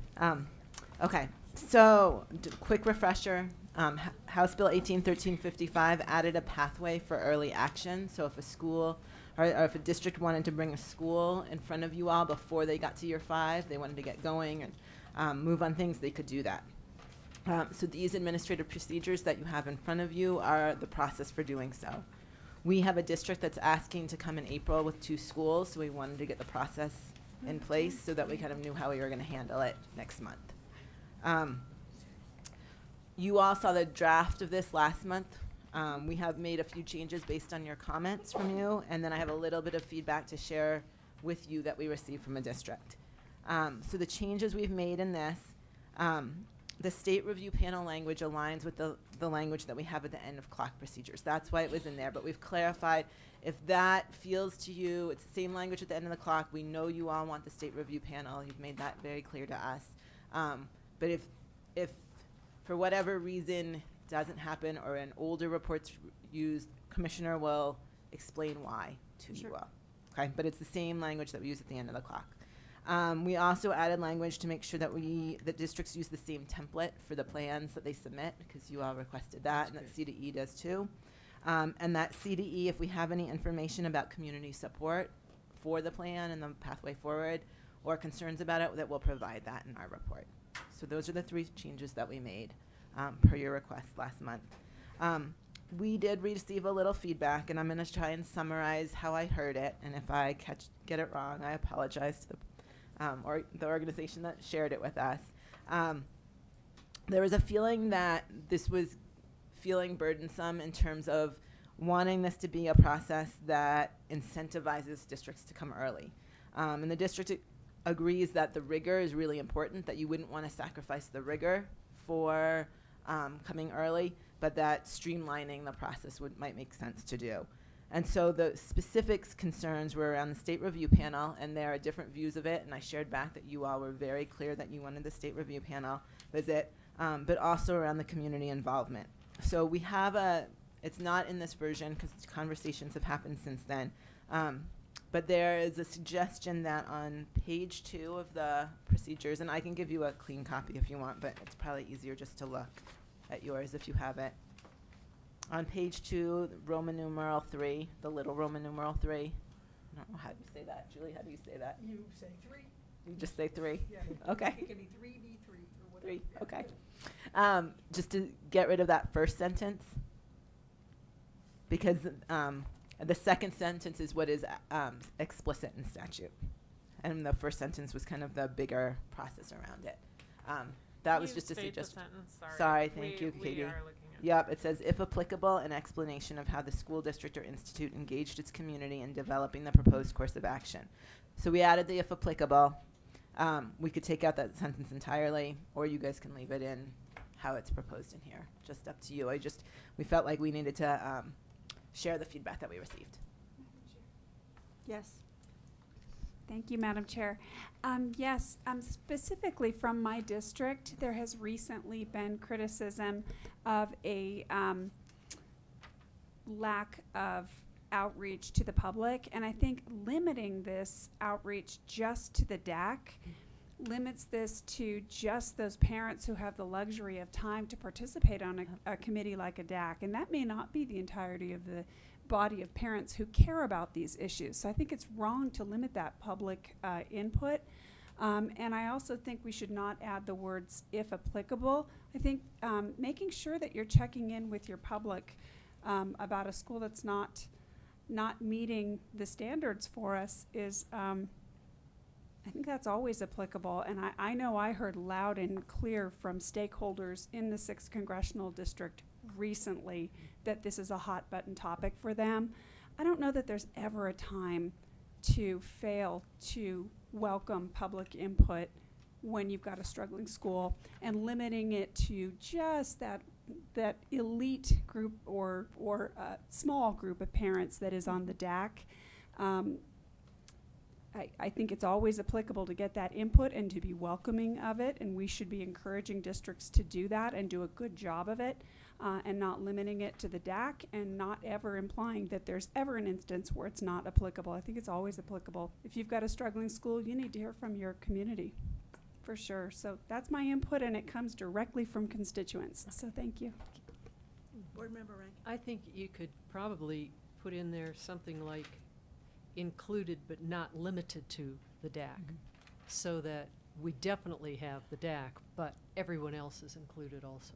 Okay, so quick refresher. House Bill 181355 added a pathway for early action. So if a school or if a district wanted to bring a school in front of you all before they got to year 5, they wanted to get going and move on things, they could do that. So these administrative procedures that you have in front of you are the process for doing so. We have a district that's asking to come in April with 2 schools, so we wanted to get the process in place so that we kind of knew how we were going to handle it next month. You all saw the draft of this last month. We have made a few changes based on your comments from you, and then I have a little bit of feedback to share with you that we received from a district. So the changes we've made in this, the state review panel language aligns with the language that we have at the end of clock procedures. That's why it was in there, but we've clarified if that feels to you, it's the same language at the end of the clock. We know you all want the state review panel. You've made that very clear to us. But if for whatever reason doesn't happen or an older report's used, Commissioner will explain why to you all. Okay, but it's the same language that we use at the end of the clock. We also added language to make sure that the districts use the same template for the plans that they submit, because you all requested that, and that CDE does too. And that CDE, if we have any information about community support for the plan and the pathway forward, or concerns about it, that we'll provide that in our report. So those are the 3 changes that we made per your request last month. We did receive a little feedback, and I'm going to try and summarize how I heard it. And if I get it wrong, I apologize to the organization that shared it with us. There was a feeling that this was feeling burdensome in terms of wanting this to be a process that incentivizes districts to come early. And the district agrees that the rigor is really important, that you wouldn't want to sacrifice the rigor for coming early, but that streamlining the process might make sense to do. And so the specifics concerns were around the state review panel, and there are different views of it, and I shared back that you all were very clear that you wanted the state review panel visit, but also around the community involvement. So we have it's not in this version because conversations have happened since then, but there is a suggestion that on page 2 of the procedures, and I can give you a clean copy if you want, but it's probably easier just to look at yours if you have it. On page 2, Roman numeral 3, the little Roman numeral 3. I don't know how you say that. Julie, how do you say that? You say 3. You just say 3? Yeah. Okay. It can be 3B3 or whatever. 3, Yeah. okay. Just to get rid of that first sentence, because the second sentence is what is explicit in statute. And the first sentence was kind of the bigger process around it. That was just a suggestion. Sorry, thank you, Katie. We are looking at Yep, it says, if applicable, an explanation of how the school district or institute engaged its community in developing the proposed course of action. So we added the if applicable. We could take out that sentence entirely, or you guys can leave it in how it's proposed in here. Just up to you. We felt like we needed to share the feedback that we received. Yes. Thank you, Madam Chair. Yes, specifically from my district, there has recently been criticism of a lack of outreach to the public, and I think limiting this outreach just to the DAC limits this to just those parents who have the luxury of time to participate on a committee like a DAC, and that may not be the entirety of the body of parents who care about these issues. So I think it's wrong to limit that public input. And I also think we should not add the words if applicable. I think making sure that you're checking in with your public about a school that's not meeting the standards for us is, I think that's always applicable. And I know I heard loud and clear from stakeholders in the 6th Congressional District recently that this is a hot button topic for them. I don't know that there's ever a time to fail to welcome public input when you've got a struggling school, and limiting it to just that elite group or small group of parents that is on the DAC. I think it's always applicable to get that input and to be welcoming of it, and we should be encouraging districts to do that and do a good job of it, and not limiting it to the DAC and not ever implying that there's ever an instance where it's not applicable. I think it's always applicable. If you've got a struggling school, you need to hear from your community, for sure. So that's my input, and it comes directly from constituents. So thank you. Board Member Rankin. I think you could probably put in there something like included but not limited to the DAC, so that we definitely have the DAC, but everyone else is included also.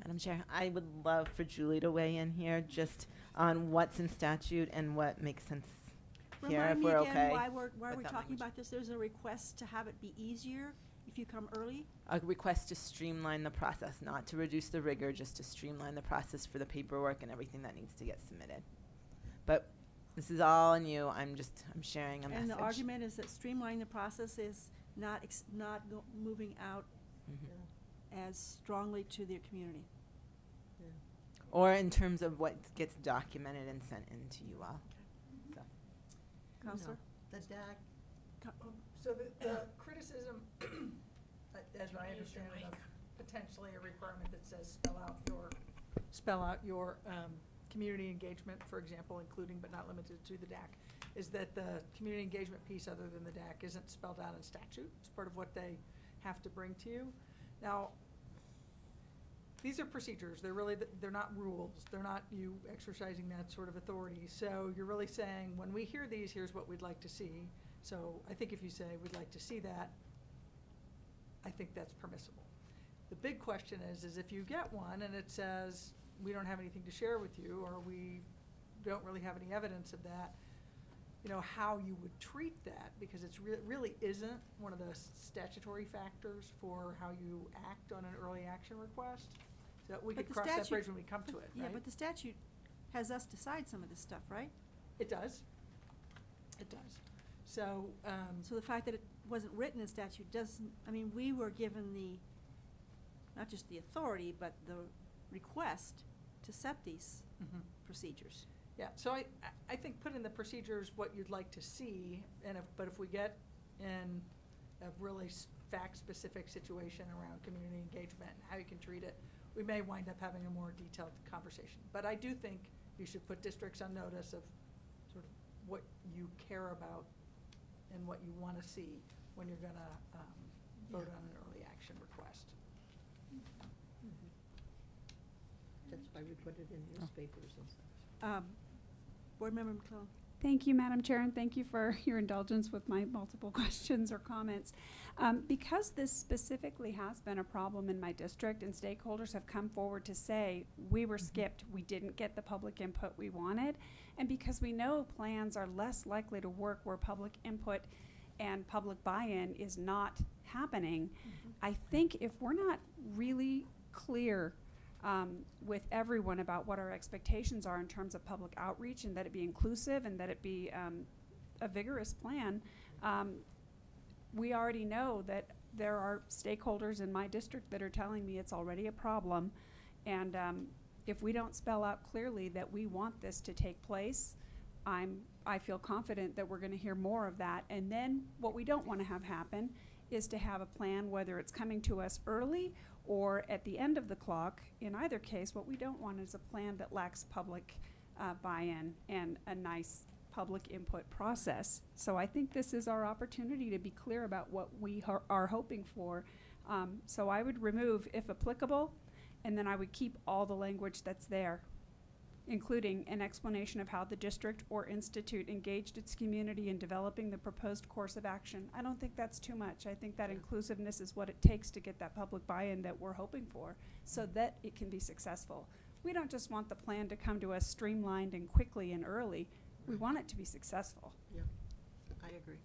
Madam Chair, I would love for Julie to weigh in here just on what's in statute and what makes sense here, if Remind me we're again okay. why we're with that talking language. about this. There's a request to have it be easier if you come early? A request to streamline the process, not to reduce the rigor, just to streamline the process for the paperwork and everything that needs to get submitted. But this is all on you. I'm sharing a message. And the argument is that streamlining the process is not moving out as strongly to their community. Or in terms of what gets documented and sent in to you all. So. Counselor? The DAC, so the criticism, as I understand it, of potentially a requirement that says spell out your community engagement, for example, including but not limited to the DAC, is that the community engagement piece other than the DAC isn't spelled out in statute. It's part of what they have to bring to you. Now, these are procedures. They're not rules. They're not you exercising that sort of authority. So you're really saying, when we hear these, here's what we'd like to see. So I think if you say we'd like to see that, I think that's permissible. The big question is if you get one and it says we don't have anything to share with you, or we don't really have any evidence of that, how you would treat that, because it's really isn't one of the statutory factors for how you act on an early action request. So we could cross that bridge when we come to it, Yeah, right? but the statute has us decide some of this stuff, right? It does. It does. So, So the fact that it wasn't written in statute doesn't, we were given not just the authority, but the request to set these procedures. yeah, so I think put in the procedures what you'd like to see, but if we get in a really fact-specific situation around community engagement and how you can treat it, we may wind up having a more detailed conversation. But I do think you should put districts on notice of sort of what you care about and what you want to see when you're going to vote on an early action request. That's why we put it in newspapers and stuff. Board Member McClellan. Thank you, Madam Chair, and thank you for your indulgence with my multiple questions or comments. Because this specifically has been a problem in my district and stakeholders have come forward to say, we were skipped, we didn't get the public input we wanted, and because we know plans are less likely to work where public input and public buy-in is not happening, I think if we're not really clear with everyone about what our expectations are in terms of public outreach, and that it be inclusive and that it be a vigorous plan, we already know that there are stakeholders in my district that are telling me it's already a problem. And if we don't spell out clearly that we want this to take place, I feel confident that we're going to hear more of that. And then what we don't want to have happen is to have a plan, whether it's coming to us early or at the end of the clock. In either case, what we don't want is a plan that lacks public buy-in and a nice public input process. So I think this is our opportunity to be clear about what we are hoping for. So I would remove if applicable, and then I would keep all the language that's there, including an explanation of how the district or institute engaged its community in developing the proposed course of action. I don't think that's too much. I think that inclusiveness is what it takes to get that public buy-in that we're hoping for so that it can be successful. We don't just want the plan to come to us streamlined and quickly and early. We want it to be successful. Yeah, I agree.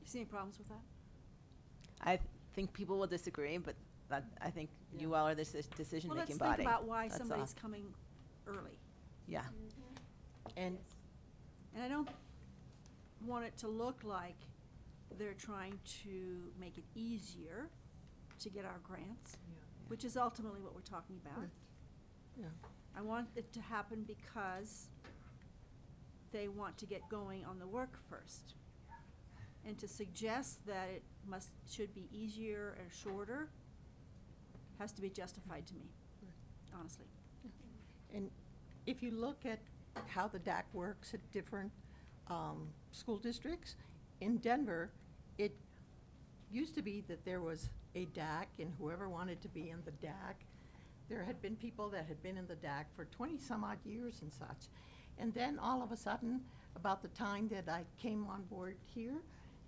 You see any problems with that? I think people will disagree, but I think you all are the decision-making Well, let's body. think about why That's somebody's all. coming early. Yeah. And And I don't want it to look like they're trying to make it easier to get our grants, which is ultimately what we're talking about. Yeah. I want it to happen because they want to get going on the work first. And to suggest that it should be easier or shorter has to be justified to me, honestly. And if you look at how the DAC works at different school districts, in Denver, it used to be that there was a DAC, and whoever wanted to be in the DAC, there had been people that had been in the DAC for 20 some odd years and such. And then all of a sudden, about the time that I came on board here,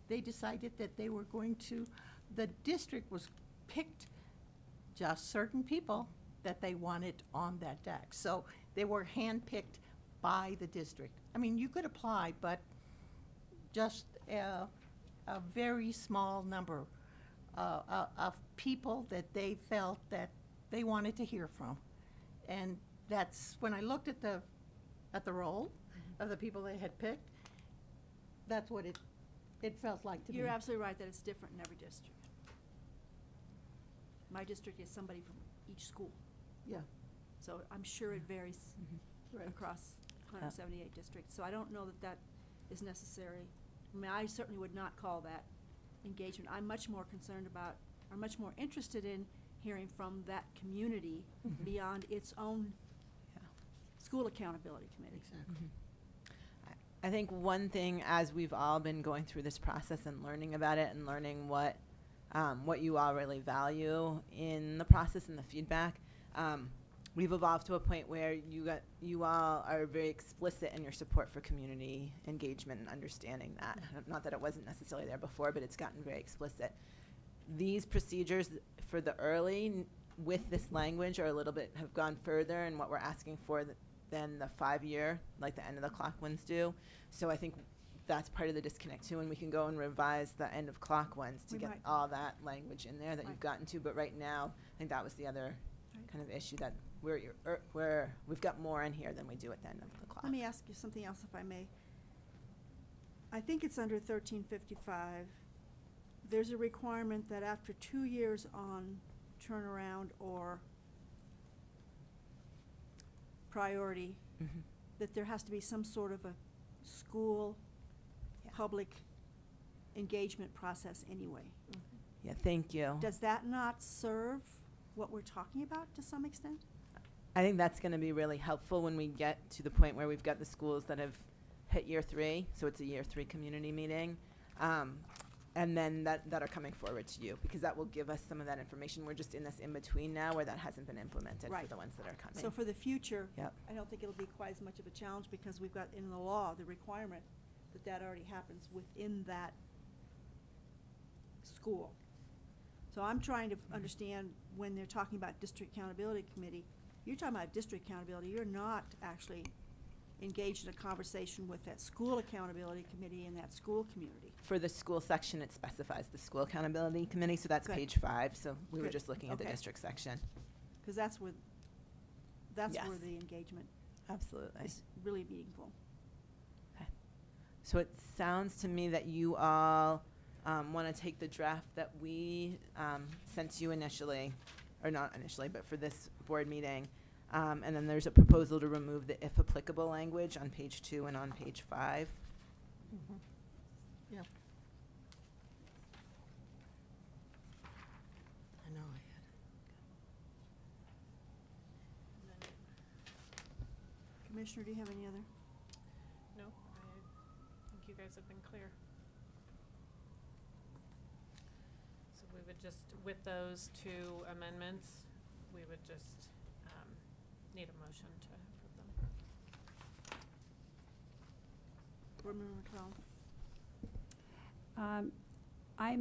they decided that they were going to, the district was picked just certain people that they wanted on that DAC. So they were handpicked by the district. I mean, you could apply, but just a very small number of people that they felt that they wanted to hear from. And that's, when I looked at the roll of the people they had picked, that's what it felt like to me. You're absolutely right that it's different in every district. My district is somebody from each school. Yeah. So I'm sure it varies Right. across 178 districts. So I don't know that that is necessary. I mean, I certainly would not call that engagement. I'm much more concerned about, or much more interested in hearing from that community beyond its own school accountability committee. Exactly. I think one thing, as we've all been going through this process and learning about it and learning what you all really value in the process and the feedback, we've evolved to a point where you all are very explicit in your support for community engagement and understanding that. Not that it wasn't necessarily there before, but it's gotten very explicit. These procedures for the early with this language are a little bit, have gone further in what we're asking for than the 5-year, like the end of the clock ones do. So I think that's part of the disconnect too, and we can go and revise the end of clock ones to We get might. all that language in there that Right. you've gotten to. But right now, I think that was the other kind of issue, that we've got more in here than we do at the end of the clock. Let me ask you something else, if I may. I think it's under 1355. There's a requirement that after 2 years on turnaround or priority, that there has to be some sort of a school public engagement process anyway. Yeah, thank you. Does that not serve what we're talking about to some extent? I think that's going to be really helpful when we get to the point where we've got the schools that have hit year 3, so it's a year 3 community meeting, and then that are coming forward to you, because that will give us some of that information. We're just in this in-between now where that hasn't been implemented for Right. the ones that are coming. So for the future, Yep. I don't think it'll be quite as much of a challenge, because we've got in the law the requirement that that already happens within that school. So I'm trying to understand, when they're talking about district accountability committee, you're talking about district accountability, you're not actually engaged in a conversation with that school accountability committee and that school community. For the school section, it specifies the school accountability committee, so that's Good. page 5, so we were Good. just looking at the Okay. district section. Because that's where Yes. the engagement Absolutely. is really meaningful. So it sounds to me that you all want to take the draft that we sent to you initially, or not initially, but for this board meeting, and then there's a proposal to remove the if applicable language on page 2 and on page 5. Yeah. I know I had. Commissioner, do you have any other? No, I think you guys have been clear. So we would just, with those 2 amendments, we would just need a motion to approve them. Board Member McClellan? I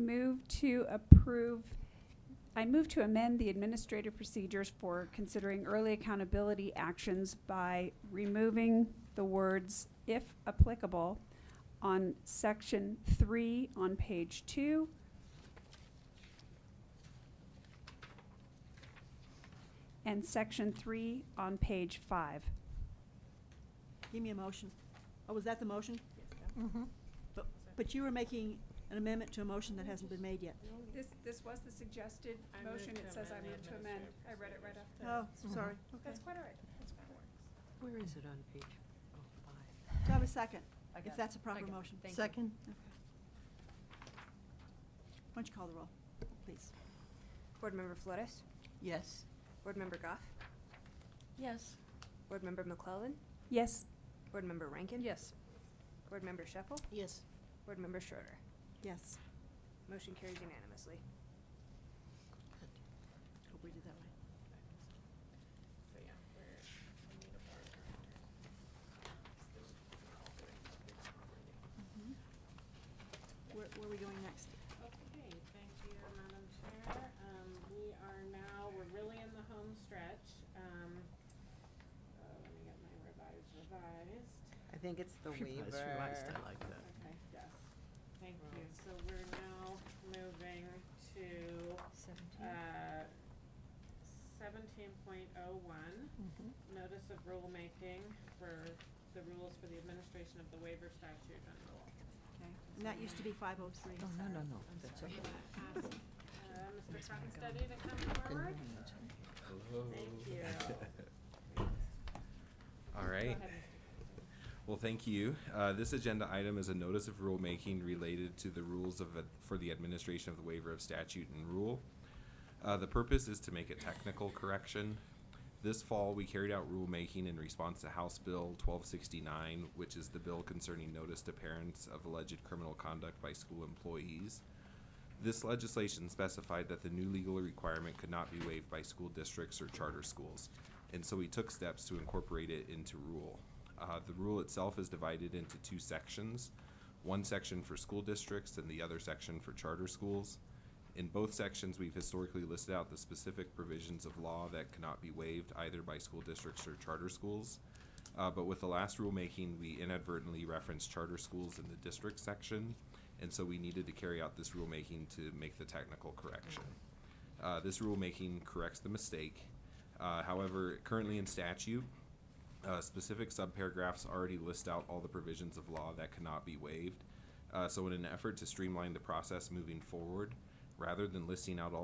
move to amend the administrative procedures for considering early accountability actions by removing the words "if applicable" on section 3 on page 2, and section 3 on page 5. Give me a motion. Oh, was that the motion? Mm-hmm. But you were making an amendment to a motion that hasn't been made yet. This was the suggested I moved motion. to It says I amend the move to amend. administrative I read it right off the. Oh, sorry. That's quite all right. That's quite all right. Where is it on page? Oh, 5. Do I have a second? I got If it. that's a I proper got it. motion. Thank you. Second. Why don't you call the roll, please? Board Member Flores? Yes. Board Member Goff? Yes. Board Member McClellan? Yes. Board Member Rankin? Yes. Board Member Sheffel? Yes. Board Member Schroeder? Yes. Motion carries unanimously. Hope we did that right. So yeah, we need a board. Where are we going next? Okay, thank you, Madam Chair. We are now, we're really in the home stretch. Let me get my revised. I think it's the Revised, waiver. revised, I like that. Okay, yes. Thank you. So we're now moving to, 17.01, notice of rulemaking for the rules for the administration of the waiver statute and rule. Okay, and that used to be 503. No, that's okay. Mr. Cottonsteady to come forward. Hello. Thank you. All right. Well, thank you. This agenda item is a notice of rulemaking related to the rules for the administration of the waiver of statute and rule. The purpose is to make a technical correction. This fall, we carried out rulemaking in response to House Bill 1269, which is the bill concerning notice to parents of alleged criminal conduct by school employees. This legislation specified that the new legal requirement could not be waived by school districts or charter schools, and so we took steps to incorporate it into rule. The rule itself is divided into two sections, one section for school districts and the other section for charter schools. In both sections, we've historically listed out the specific provisions of law that cannot be waived either by school districts or charter schools. But with the last rulemaking, we inadvertently referenced charter schools in the district section, and so we needed to carry out this rulemaking to make the technical correction. This rulemaking corrects the mistake. However, currently in statute, specific subparagraphs already list out all the provisions of law that cannot be waived. So in an effort to streamline the process moving forward, rather than listing out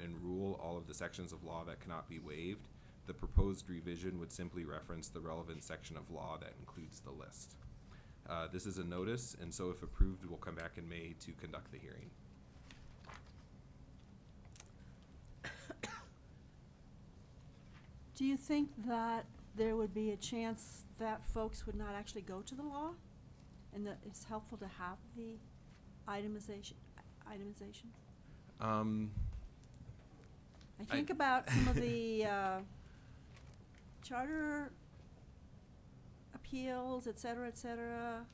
in rule all of the sections of law that cannot be waived, the proposed revision would simply reference the relevant section of law that includes the list. This is a notice, and so if approved, we'll come back in May to conduct the hearing. Do you think that there would be a chance that folks would not actually go to the law? And that it's helpful to have the itemization? I think about some of the charter appeals, et cetera, et cetera.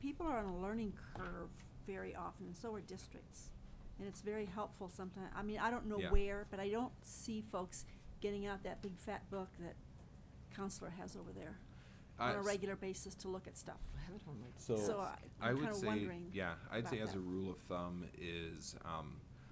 People are on a learning curve very often, and so are districts. And it's very helpful sometimes. I mean, I don't know Yeah. where, but I don't see folks getting out that big fat book that counselor has over there on a s- regular basis to look at stuff. I have it on my. So I I'm would kind of say, wondering. yeah, I'd say about as a that. rule of thumb is,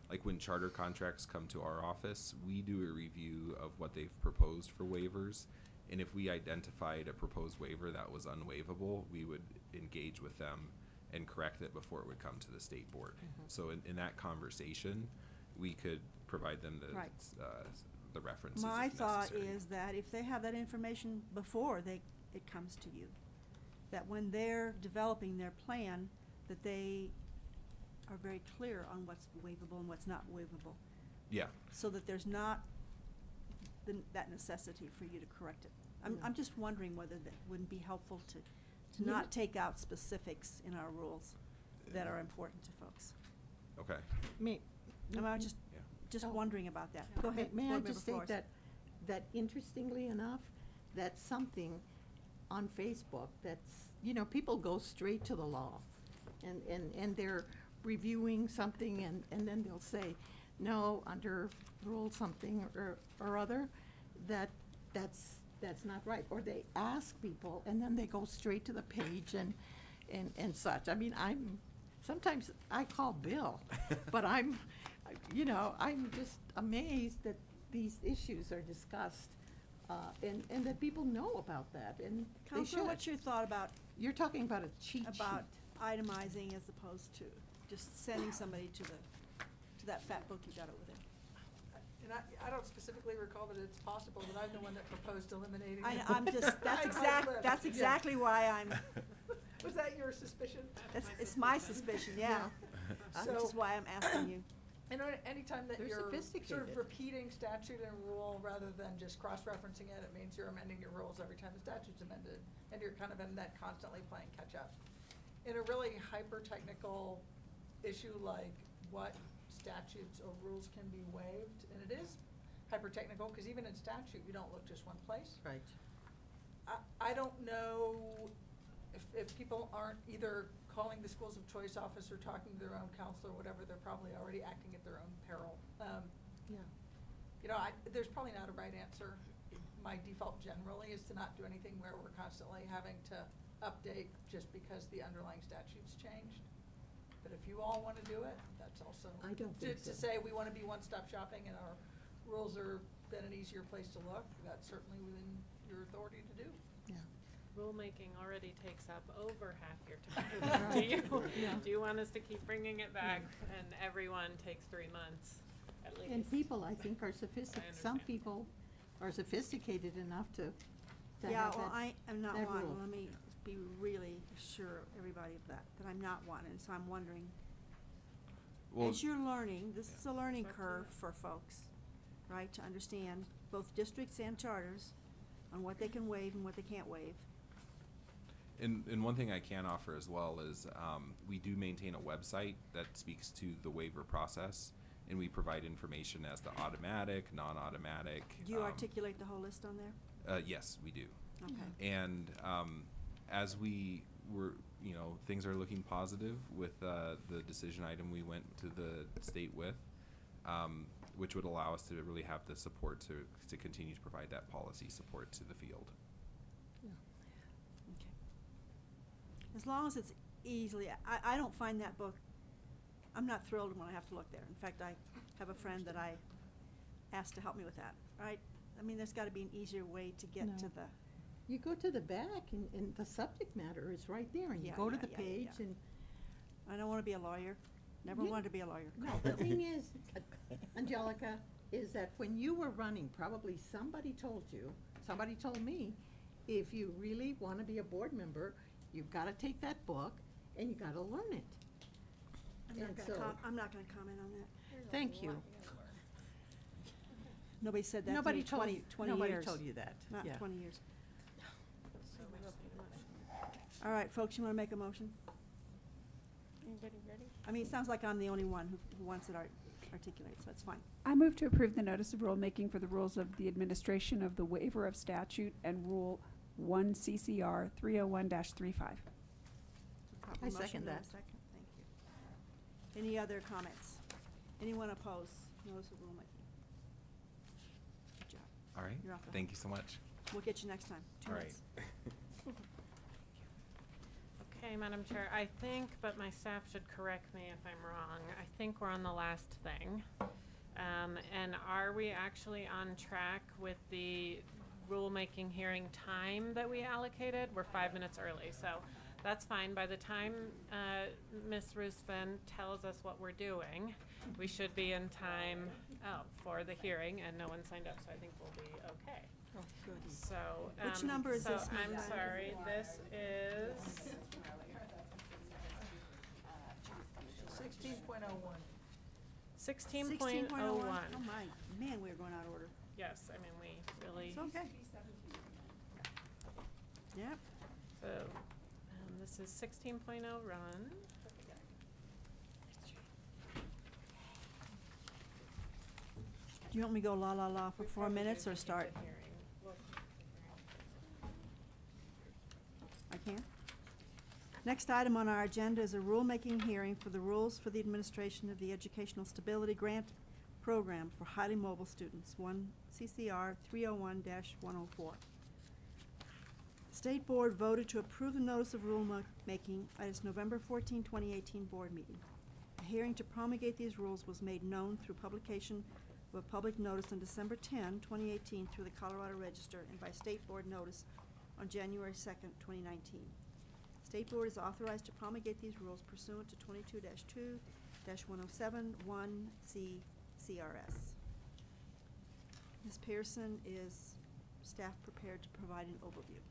like when charter contracts come to our office, we do a review of what they've proposed for waivers. And if we identified a proposed waiver that was unwaivable, we would engage with them and correct it before it would come to the state board. So in that conversation, we could provide them Right. the references My if thought necessary. is that if they have that information before it comes to you, that when they're developing their plan, that they are very clear on what's waivable and what's not waivable. Yeah. So that there's not that necessity for you to correct it. I'm just wondering whether that wouldn't be helpful to Yeah. not take out specifics in our rules that are important to folks. Okay. I'm just Oh. wondering about that. Go May- ahead. May I Board just Member say Flores. that interestingly enough, that's something on Facebook that's, people go straight to the law. And they're reviewing something and then they'll say, no, under rule something or other, that's not right. Or they ask people and then they go straight to the page and such. I mean, sometimes I call Bill, but I'm just amazed that these issues are discussed, and that people know about that, and they Counselor, should. what's your thought about You're talking about a cheat about sheet. itemizing as opposed to just sending somebody to that fat book you got over there? And I don't specifically recall that it's possible, but I'm the one that proposed eliminating it. I'm just, that's exactly why I'm, Was that your suspicion? it's my suspicion, yeah. Which is So- why I'm asking you. And anytime that They're you're sort sophisticated. of repeating statute and rule rather than just cross-referencing it, it means you're amending your rules every time the statute's amended, and you're kind of in that constantly playing catch-up. In a really hyper-technical issue like what statutes or rules can be waived, and it is hyper-technical, because even in statute, you don't look just one place. Right. I don't know if people aren't either calling the schools of choice office or talking to their own counselor or whatever, they're probably already acting at their own peril. Yeah. There's probably not a right answer. My default generally is to not do anything where we're constantly having to update just because the underlying statutes changed. But if you all wanna do it, that's also. I don't think To so. say we wanna be one-stop shopping and our rules are been an easier place to look, that's certainly within your authority to do. Rulemaking already takes up over half your time. Do you want us to keep bringing it back and everyone takes 3 months at least? And people, I think, are understand. some people are sophisticated enough to Yeah, have well, that. I am not that one, rule. let me be really sure, everybody, of that I'm not one, and so I'm wondering, Well, as you're learning, this is a learning curve for folks, right, to understand both districts and charters on what they can waive and what they can't waive. and one thing I can offer as well is we do maintain a website that speaks to the waiver process, and we provide information as to automatic, non-automatic. Do you articulate the whole list on there? Yes, we do. Okay. And as we were, things are looking positive with the decision item we went to the state with, which would allow us to really have the support to continue to provide that policy support to the field. As long as it's easily, I don't find that book, I'm not thrilled when I have to look there. In fact, I have a friend that I asked to help me with that, right? I mean, there's gotta be an easier way to get No. to the, You go to the back and the subject matter is right there and you Yeah, go to yeah, the yeah, page yeah. and. I don't wanna be a lawyer, never You- wanted to be a lawyer. No, the thing is, Angelica, is that when you were running, probably somebody told me, if you really wanna be a board member, you've gotta take that book and you gotta learn it. I'm not And gonna so- I'm not gonna comment on that. Thank you. Nobody said that to Nobody me told 20 you- 20 nobody years. told you that, Not yeah. 20 years. All right, folks, you wanna make a motion? Anybody ready? I mean, it sounds like I'm the only one who wants it articulated, so that's fine. I move to approve the notice of rulemaking for the rules of the administration of the waiver of statute and Rule 1 CCR 301-35. Proper I motion second and a that. second. Thank you. Any other comments? Anyone oppose notice of rulemaking? Good job. All right. You're off the Thank hook. you so much. We'll get you next time. 2 All right. minutes. Okay, Madam Chair, I think, but my staff should correct me if I'm wrong, I think we're on the last thing. And are we actually on track with the rulemaking hearing time that we allocated? We're 5 minutes early, so that's fine. By the time Ms. Rusvin tells us what we're doing, we should be in time for the hearing, and no one signed up, so I think we'll be okay. Oh, good. So, Which number is this, I'm Ms. sorry, this is 16.01. 16.01. Oh my, man, we're going out of order. Yes, I mean, we really. It's okay. Yep. So, this is 16.0 run. Do you want me to go la la la for 4 minutes or start? I can. Next item on our agenda is a rulemaking hearing for the rules for the administration of the Educational Stability Grant Program for highly mobile students, 1 CCR 301-104. The State Board voted to approve the notice of rulemaking at its November 14, 2018 board meeting. A hearing to promulgate these rules was made known through publication of a public notice on December 10, 2018 through the Colorado Register and by State Board notice on January 2nd, 2019. State Board is authorized to promulgate these rules pursuant to 22-2-107-1C CRS. Ms. Pearson, is staff prepared to provide an overview?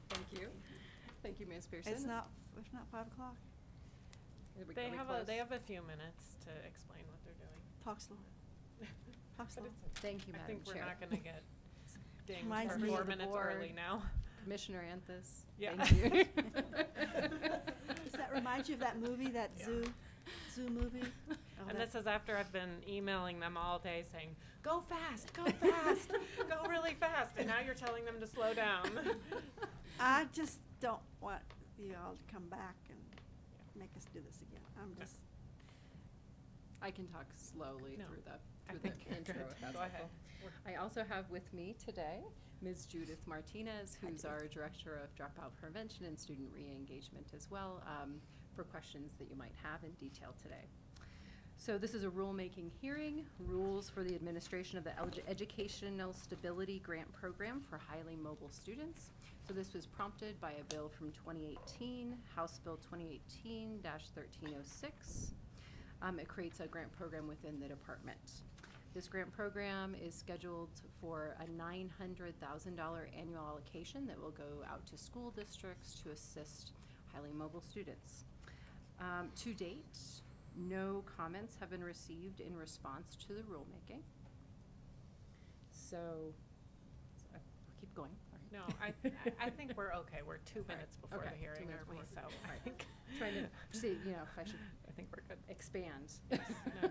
Thank you. Thank you, Ms. Pearson. It's not 5 o'clock. They have a few minutes to explain what they're doing. Talk slow. Talk slow. Thank you, I Madam think we're Chair. not gonna get dinged Reminds for me 4 of the minutes board. early now. Commissioner Anthus. Yeah. Thank you. Does that remind you of that movie, that zoo movie? Oh, And that- this is after I've been emailing them all day saying, go fast, go fast, go really fast. And now you're telling them to slow down. I just don't want you all to come back and make us do this again. I'm just, I can talk slowly No. through the through think the you're intro, good. if that's Go ahead. helpful. I also have with me today Ms. Judith Martinez, who's our Director of Dropout Prevention and Student Re-engagement as well, for questions that you might have in detail today. So this is a rulemaking hearing, rules for the administration of the Educational Stability Grant Program for highly mobile students. So this was prompted by a bill from 2018, House Bill 2018-1306. It creates a grant program within the department. This grant program is scheduled for a $900,000 annual allocation that will go out to school districts to assist highly mobile students. To date, no comments have been received in response to the rulemaking. So, I'll keep going. No, I think we're okay. We're 2 minutes before Okay, the 2 hearing, minutes aren't we? before. So All I right. think. Trying to see, if I should. I think we're good. Expand. No.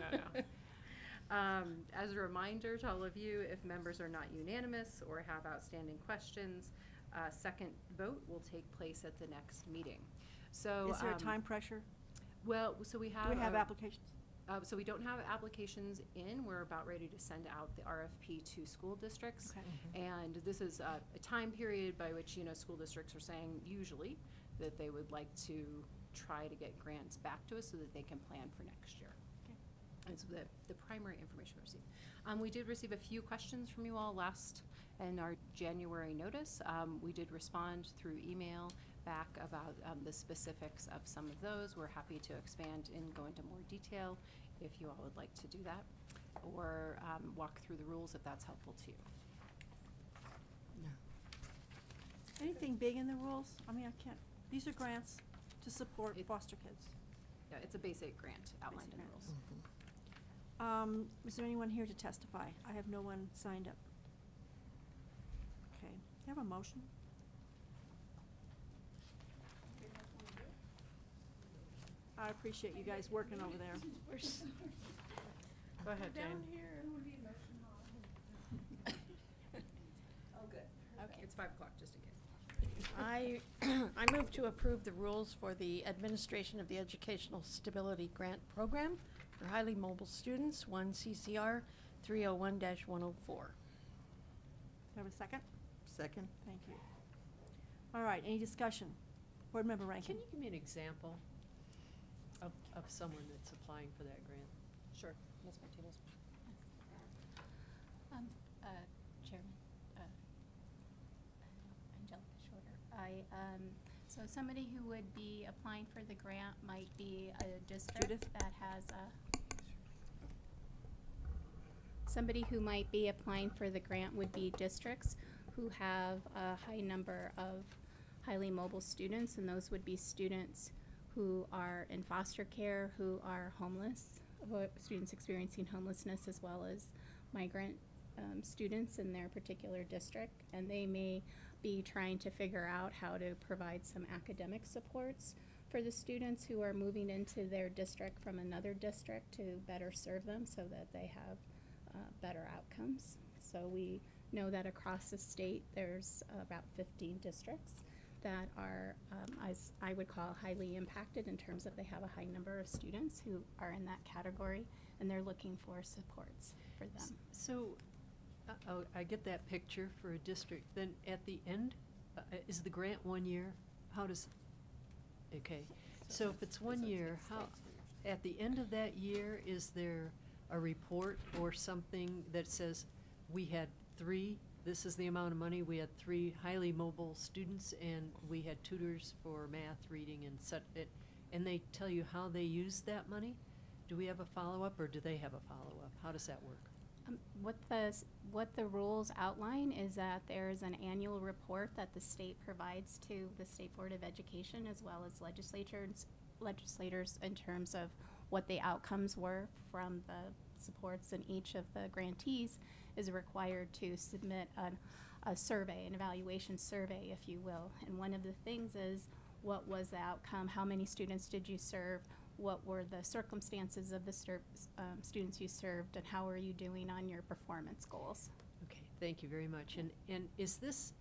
As a reminder to all of you, if members are not unanimous or have outstanding questions, second vote will take place at the next meeting. So. Is there a time pressure? Well, so we have. Do we have applications? So we don't have applications in. We're about ready to send out the RFP to school districts. Okay. And this is a time period by which, school districts are saying usually that they would like to try to get grants back to us so that they can plan for next year. Okay. And so the primary information we received. We did receive a few questions from you all last in our January notice. We did respond through email back about the specifics of some of those. We're happy to expand and go into more detail if you all would like to do that, or walk through the rules if that's helpful to you. Anything big in the rules? I mean, I can't, these are grants to support foster kids. Yeah, it's a basic grant outlined in the rules. Is there anyone here to testify? I have no one signed up. Okay, do you have a motion? I appreciate you guys working over there. Go ahead, Jane. Oh, good. Okay. It's 5 o'clock, just in case. I move to approve the rules for the administration of the Educational Stability Grant Program for highly mobile students, 1 CCR 301-104. Do I have a second? Second. Thank you. All right, any discussion? Board Member Rankin. Can you give me an example of someone that's applying for that grant? Sure. Ms. Martinez. Chairman, Angelica Shorter. So somebody who would be applying for the grant might be a district Judith? that has somebody who might be applying for the grant would be districts who have a high number of highly mobile students, and those would be students who are in foster care, who are homeless, students experiencing homelessness, as well as migrant students in their particular district. And they may be trying to figure out how to provide some academic supports for the students who are moving into their district from another district to better serve them so that they have better outcomes. So we know that across the state there's about 15 districts that are, as I would call, highly impacted in terms of they have a high number of students who are in that category, and they're looking for supports for them. So, I get that picture for a district. Then at the end, is the grant 1 year? How does, okay. So if it's 1 year, how, at the end of that year, is there a report or something that says, we had 3, this is the amount of money, we had 3 highly mobile students, and we had tutors for math, reading, and such, and they tell you how they used that money? Do we have a follow-up, or do they have a follow-up? How does that work? What the rules outline is that there is an annual report that the state provides to the State Board of Education as well as legislators in terms of what the outcomes were from the supports, and each of the grantees is required to submit a survey, an evaluation survey, if you will. And one of the things is, what was the outcome? How many students did you serve? What were the circumstances of the students you served, and how are you doing on your performance goals? Okay, thank you very much. And is this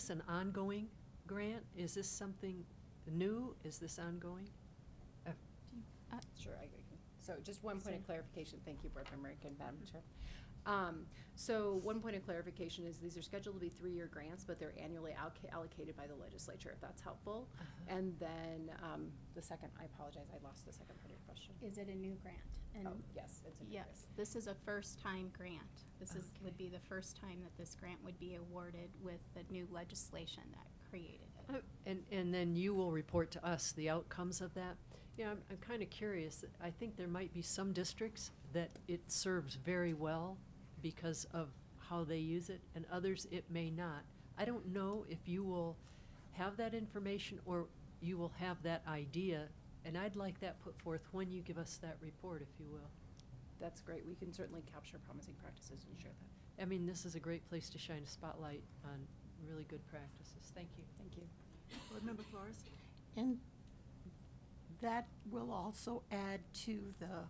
an ongoing grant? Is this something new? Is this ongoing? Sure, I agree. So just one point of clarification. Thank you, Board Member Rankin, Madam Chair. So one point of clarification is these are scheduled to be 3-year grants, but they're annually allocated by the legislature, if that's helpful. And then the second, I apologize, I lost the second part of your question. Is it a new grant? And Oh, yes, it's a new grant. yes, this is a first-time grant. This would be the first time that this grant would be awarded with the new legislation that created it. And then you will report to us the outcomes of that. Yeah, I'm kind of curious. I think there might be some districts that it serves very well because of how they use it, and others it may not. I don't know if you will have that information or you will have that idea, and I'd like that put forth when you give us that report, if you will. That's great. We can certainly capture promising practices and share that. I mean, this is a great place to shine a spotlight on really good practices. Thank you. Thank you. Board Member Flores? And that will also add to the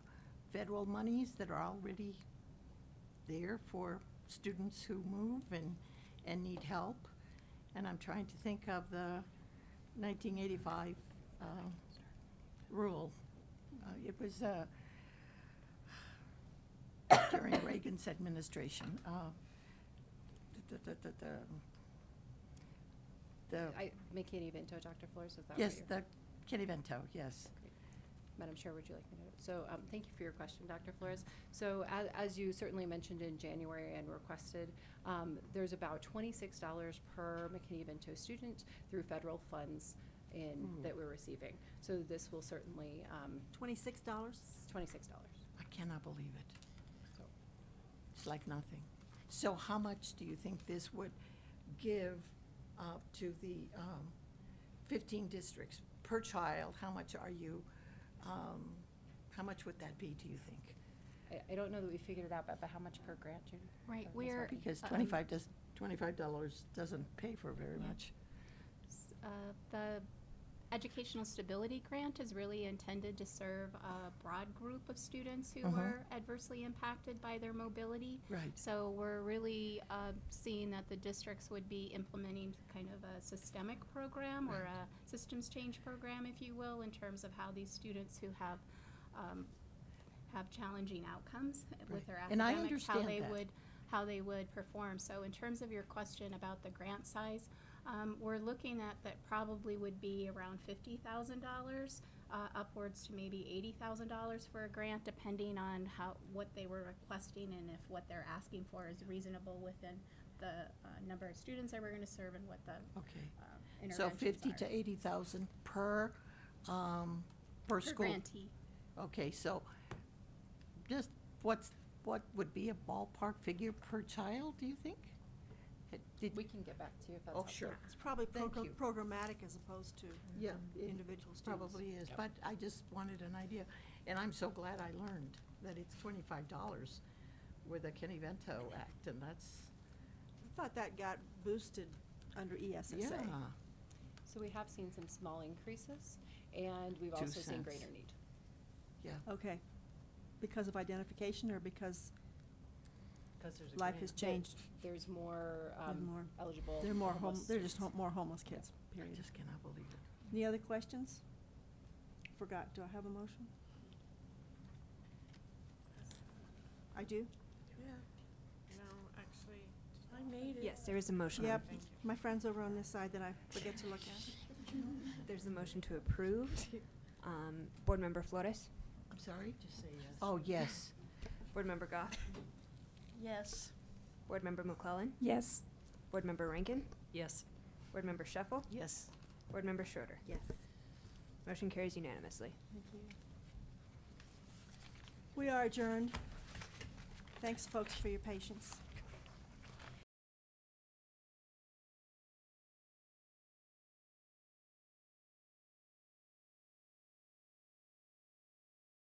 federal monies that are already there for students who move and need help. And I'm trying to think of the 1985 rule. It was during Reagan's administration. McKinney-Vento, Dr. Flores, is that Yes, what you're? the Kenny-Vento, yes. Great. Madam Chair, would you like me to? So thank you for your question, Dr. Flores. So as you certainly mentioned in January and requested, there's about $26 per McKinney-Vento student through federal funds that we're receiving. So this will certainly. $26? $26. I cannot believe it. So. It's like nothing. So how much do you think this would give to the 15 districts per child? How much are you, how much would that be, do you think? I don't know that we figured it out, but how much per grant, Judy? Right, Or Ms. we're. Hartman? Because $25 doesn't pay for very much. The Educational Stability Grant is really intended to serve a broad group of students who are adversely impacted by their mobility. Right. So we're really seeing that the districts would be implementing kind of a systemic program or a systems change program, if you will, in terms of how these students who have challenging outcomes with their And I academics, how understand they that. how they would perform. So in terms of your question about the grant size, we're looking at that probably would be around $50,000, upwards to maybe $80,000 for a grant, depending on what they were requesting and if what they're asking for is reasonable within the number of students that we're going to serve and what the Okay. So interventions 50 are. to 80,000 per Per school. grantee. Okay, so just what would be a ballpark figure per child, do you think? We can get back to you if that's Oh, helpful. sure. It's probably Thank you. programmatic as opposed to Yeah, it individual students. Probably is, but I just wanted an idea. And I'm so glad I learned that it's $25 with the Kenny-Vento Act, and that's, I thought that got boosted under ESSA. yeah. So we have seen some small increases, and we've 2 also seen cents. greater need. Yeah. Okay. Because of identification or because There's a life grant. has changed? There's more more- eligible. They're more homeless they're just students. more homeless kids, I period. just cannot believe it. Any other questions? Forgot, do I have a motion? I do? No, actually. I made it. Yes, there is a motion. Yep, my friends over on this side that I forget to look at. There's a motion to approve. Board Member Flores? I'm sorry? Just say yes. Oh, yes. Board Member Goff? Yes. Board Member McClellan? Yes. Board Member Rankin? Yes. Board Member Sheffel? Yes. Board Member Schroeder? Yes. Motion carries unanimously. Thank you. We are adjourned. Thanks, folks, for your patience.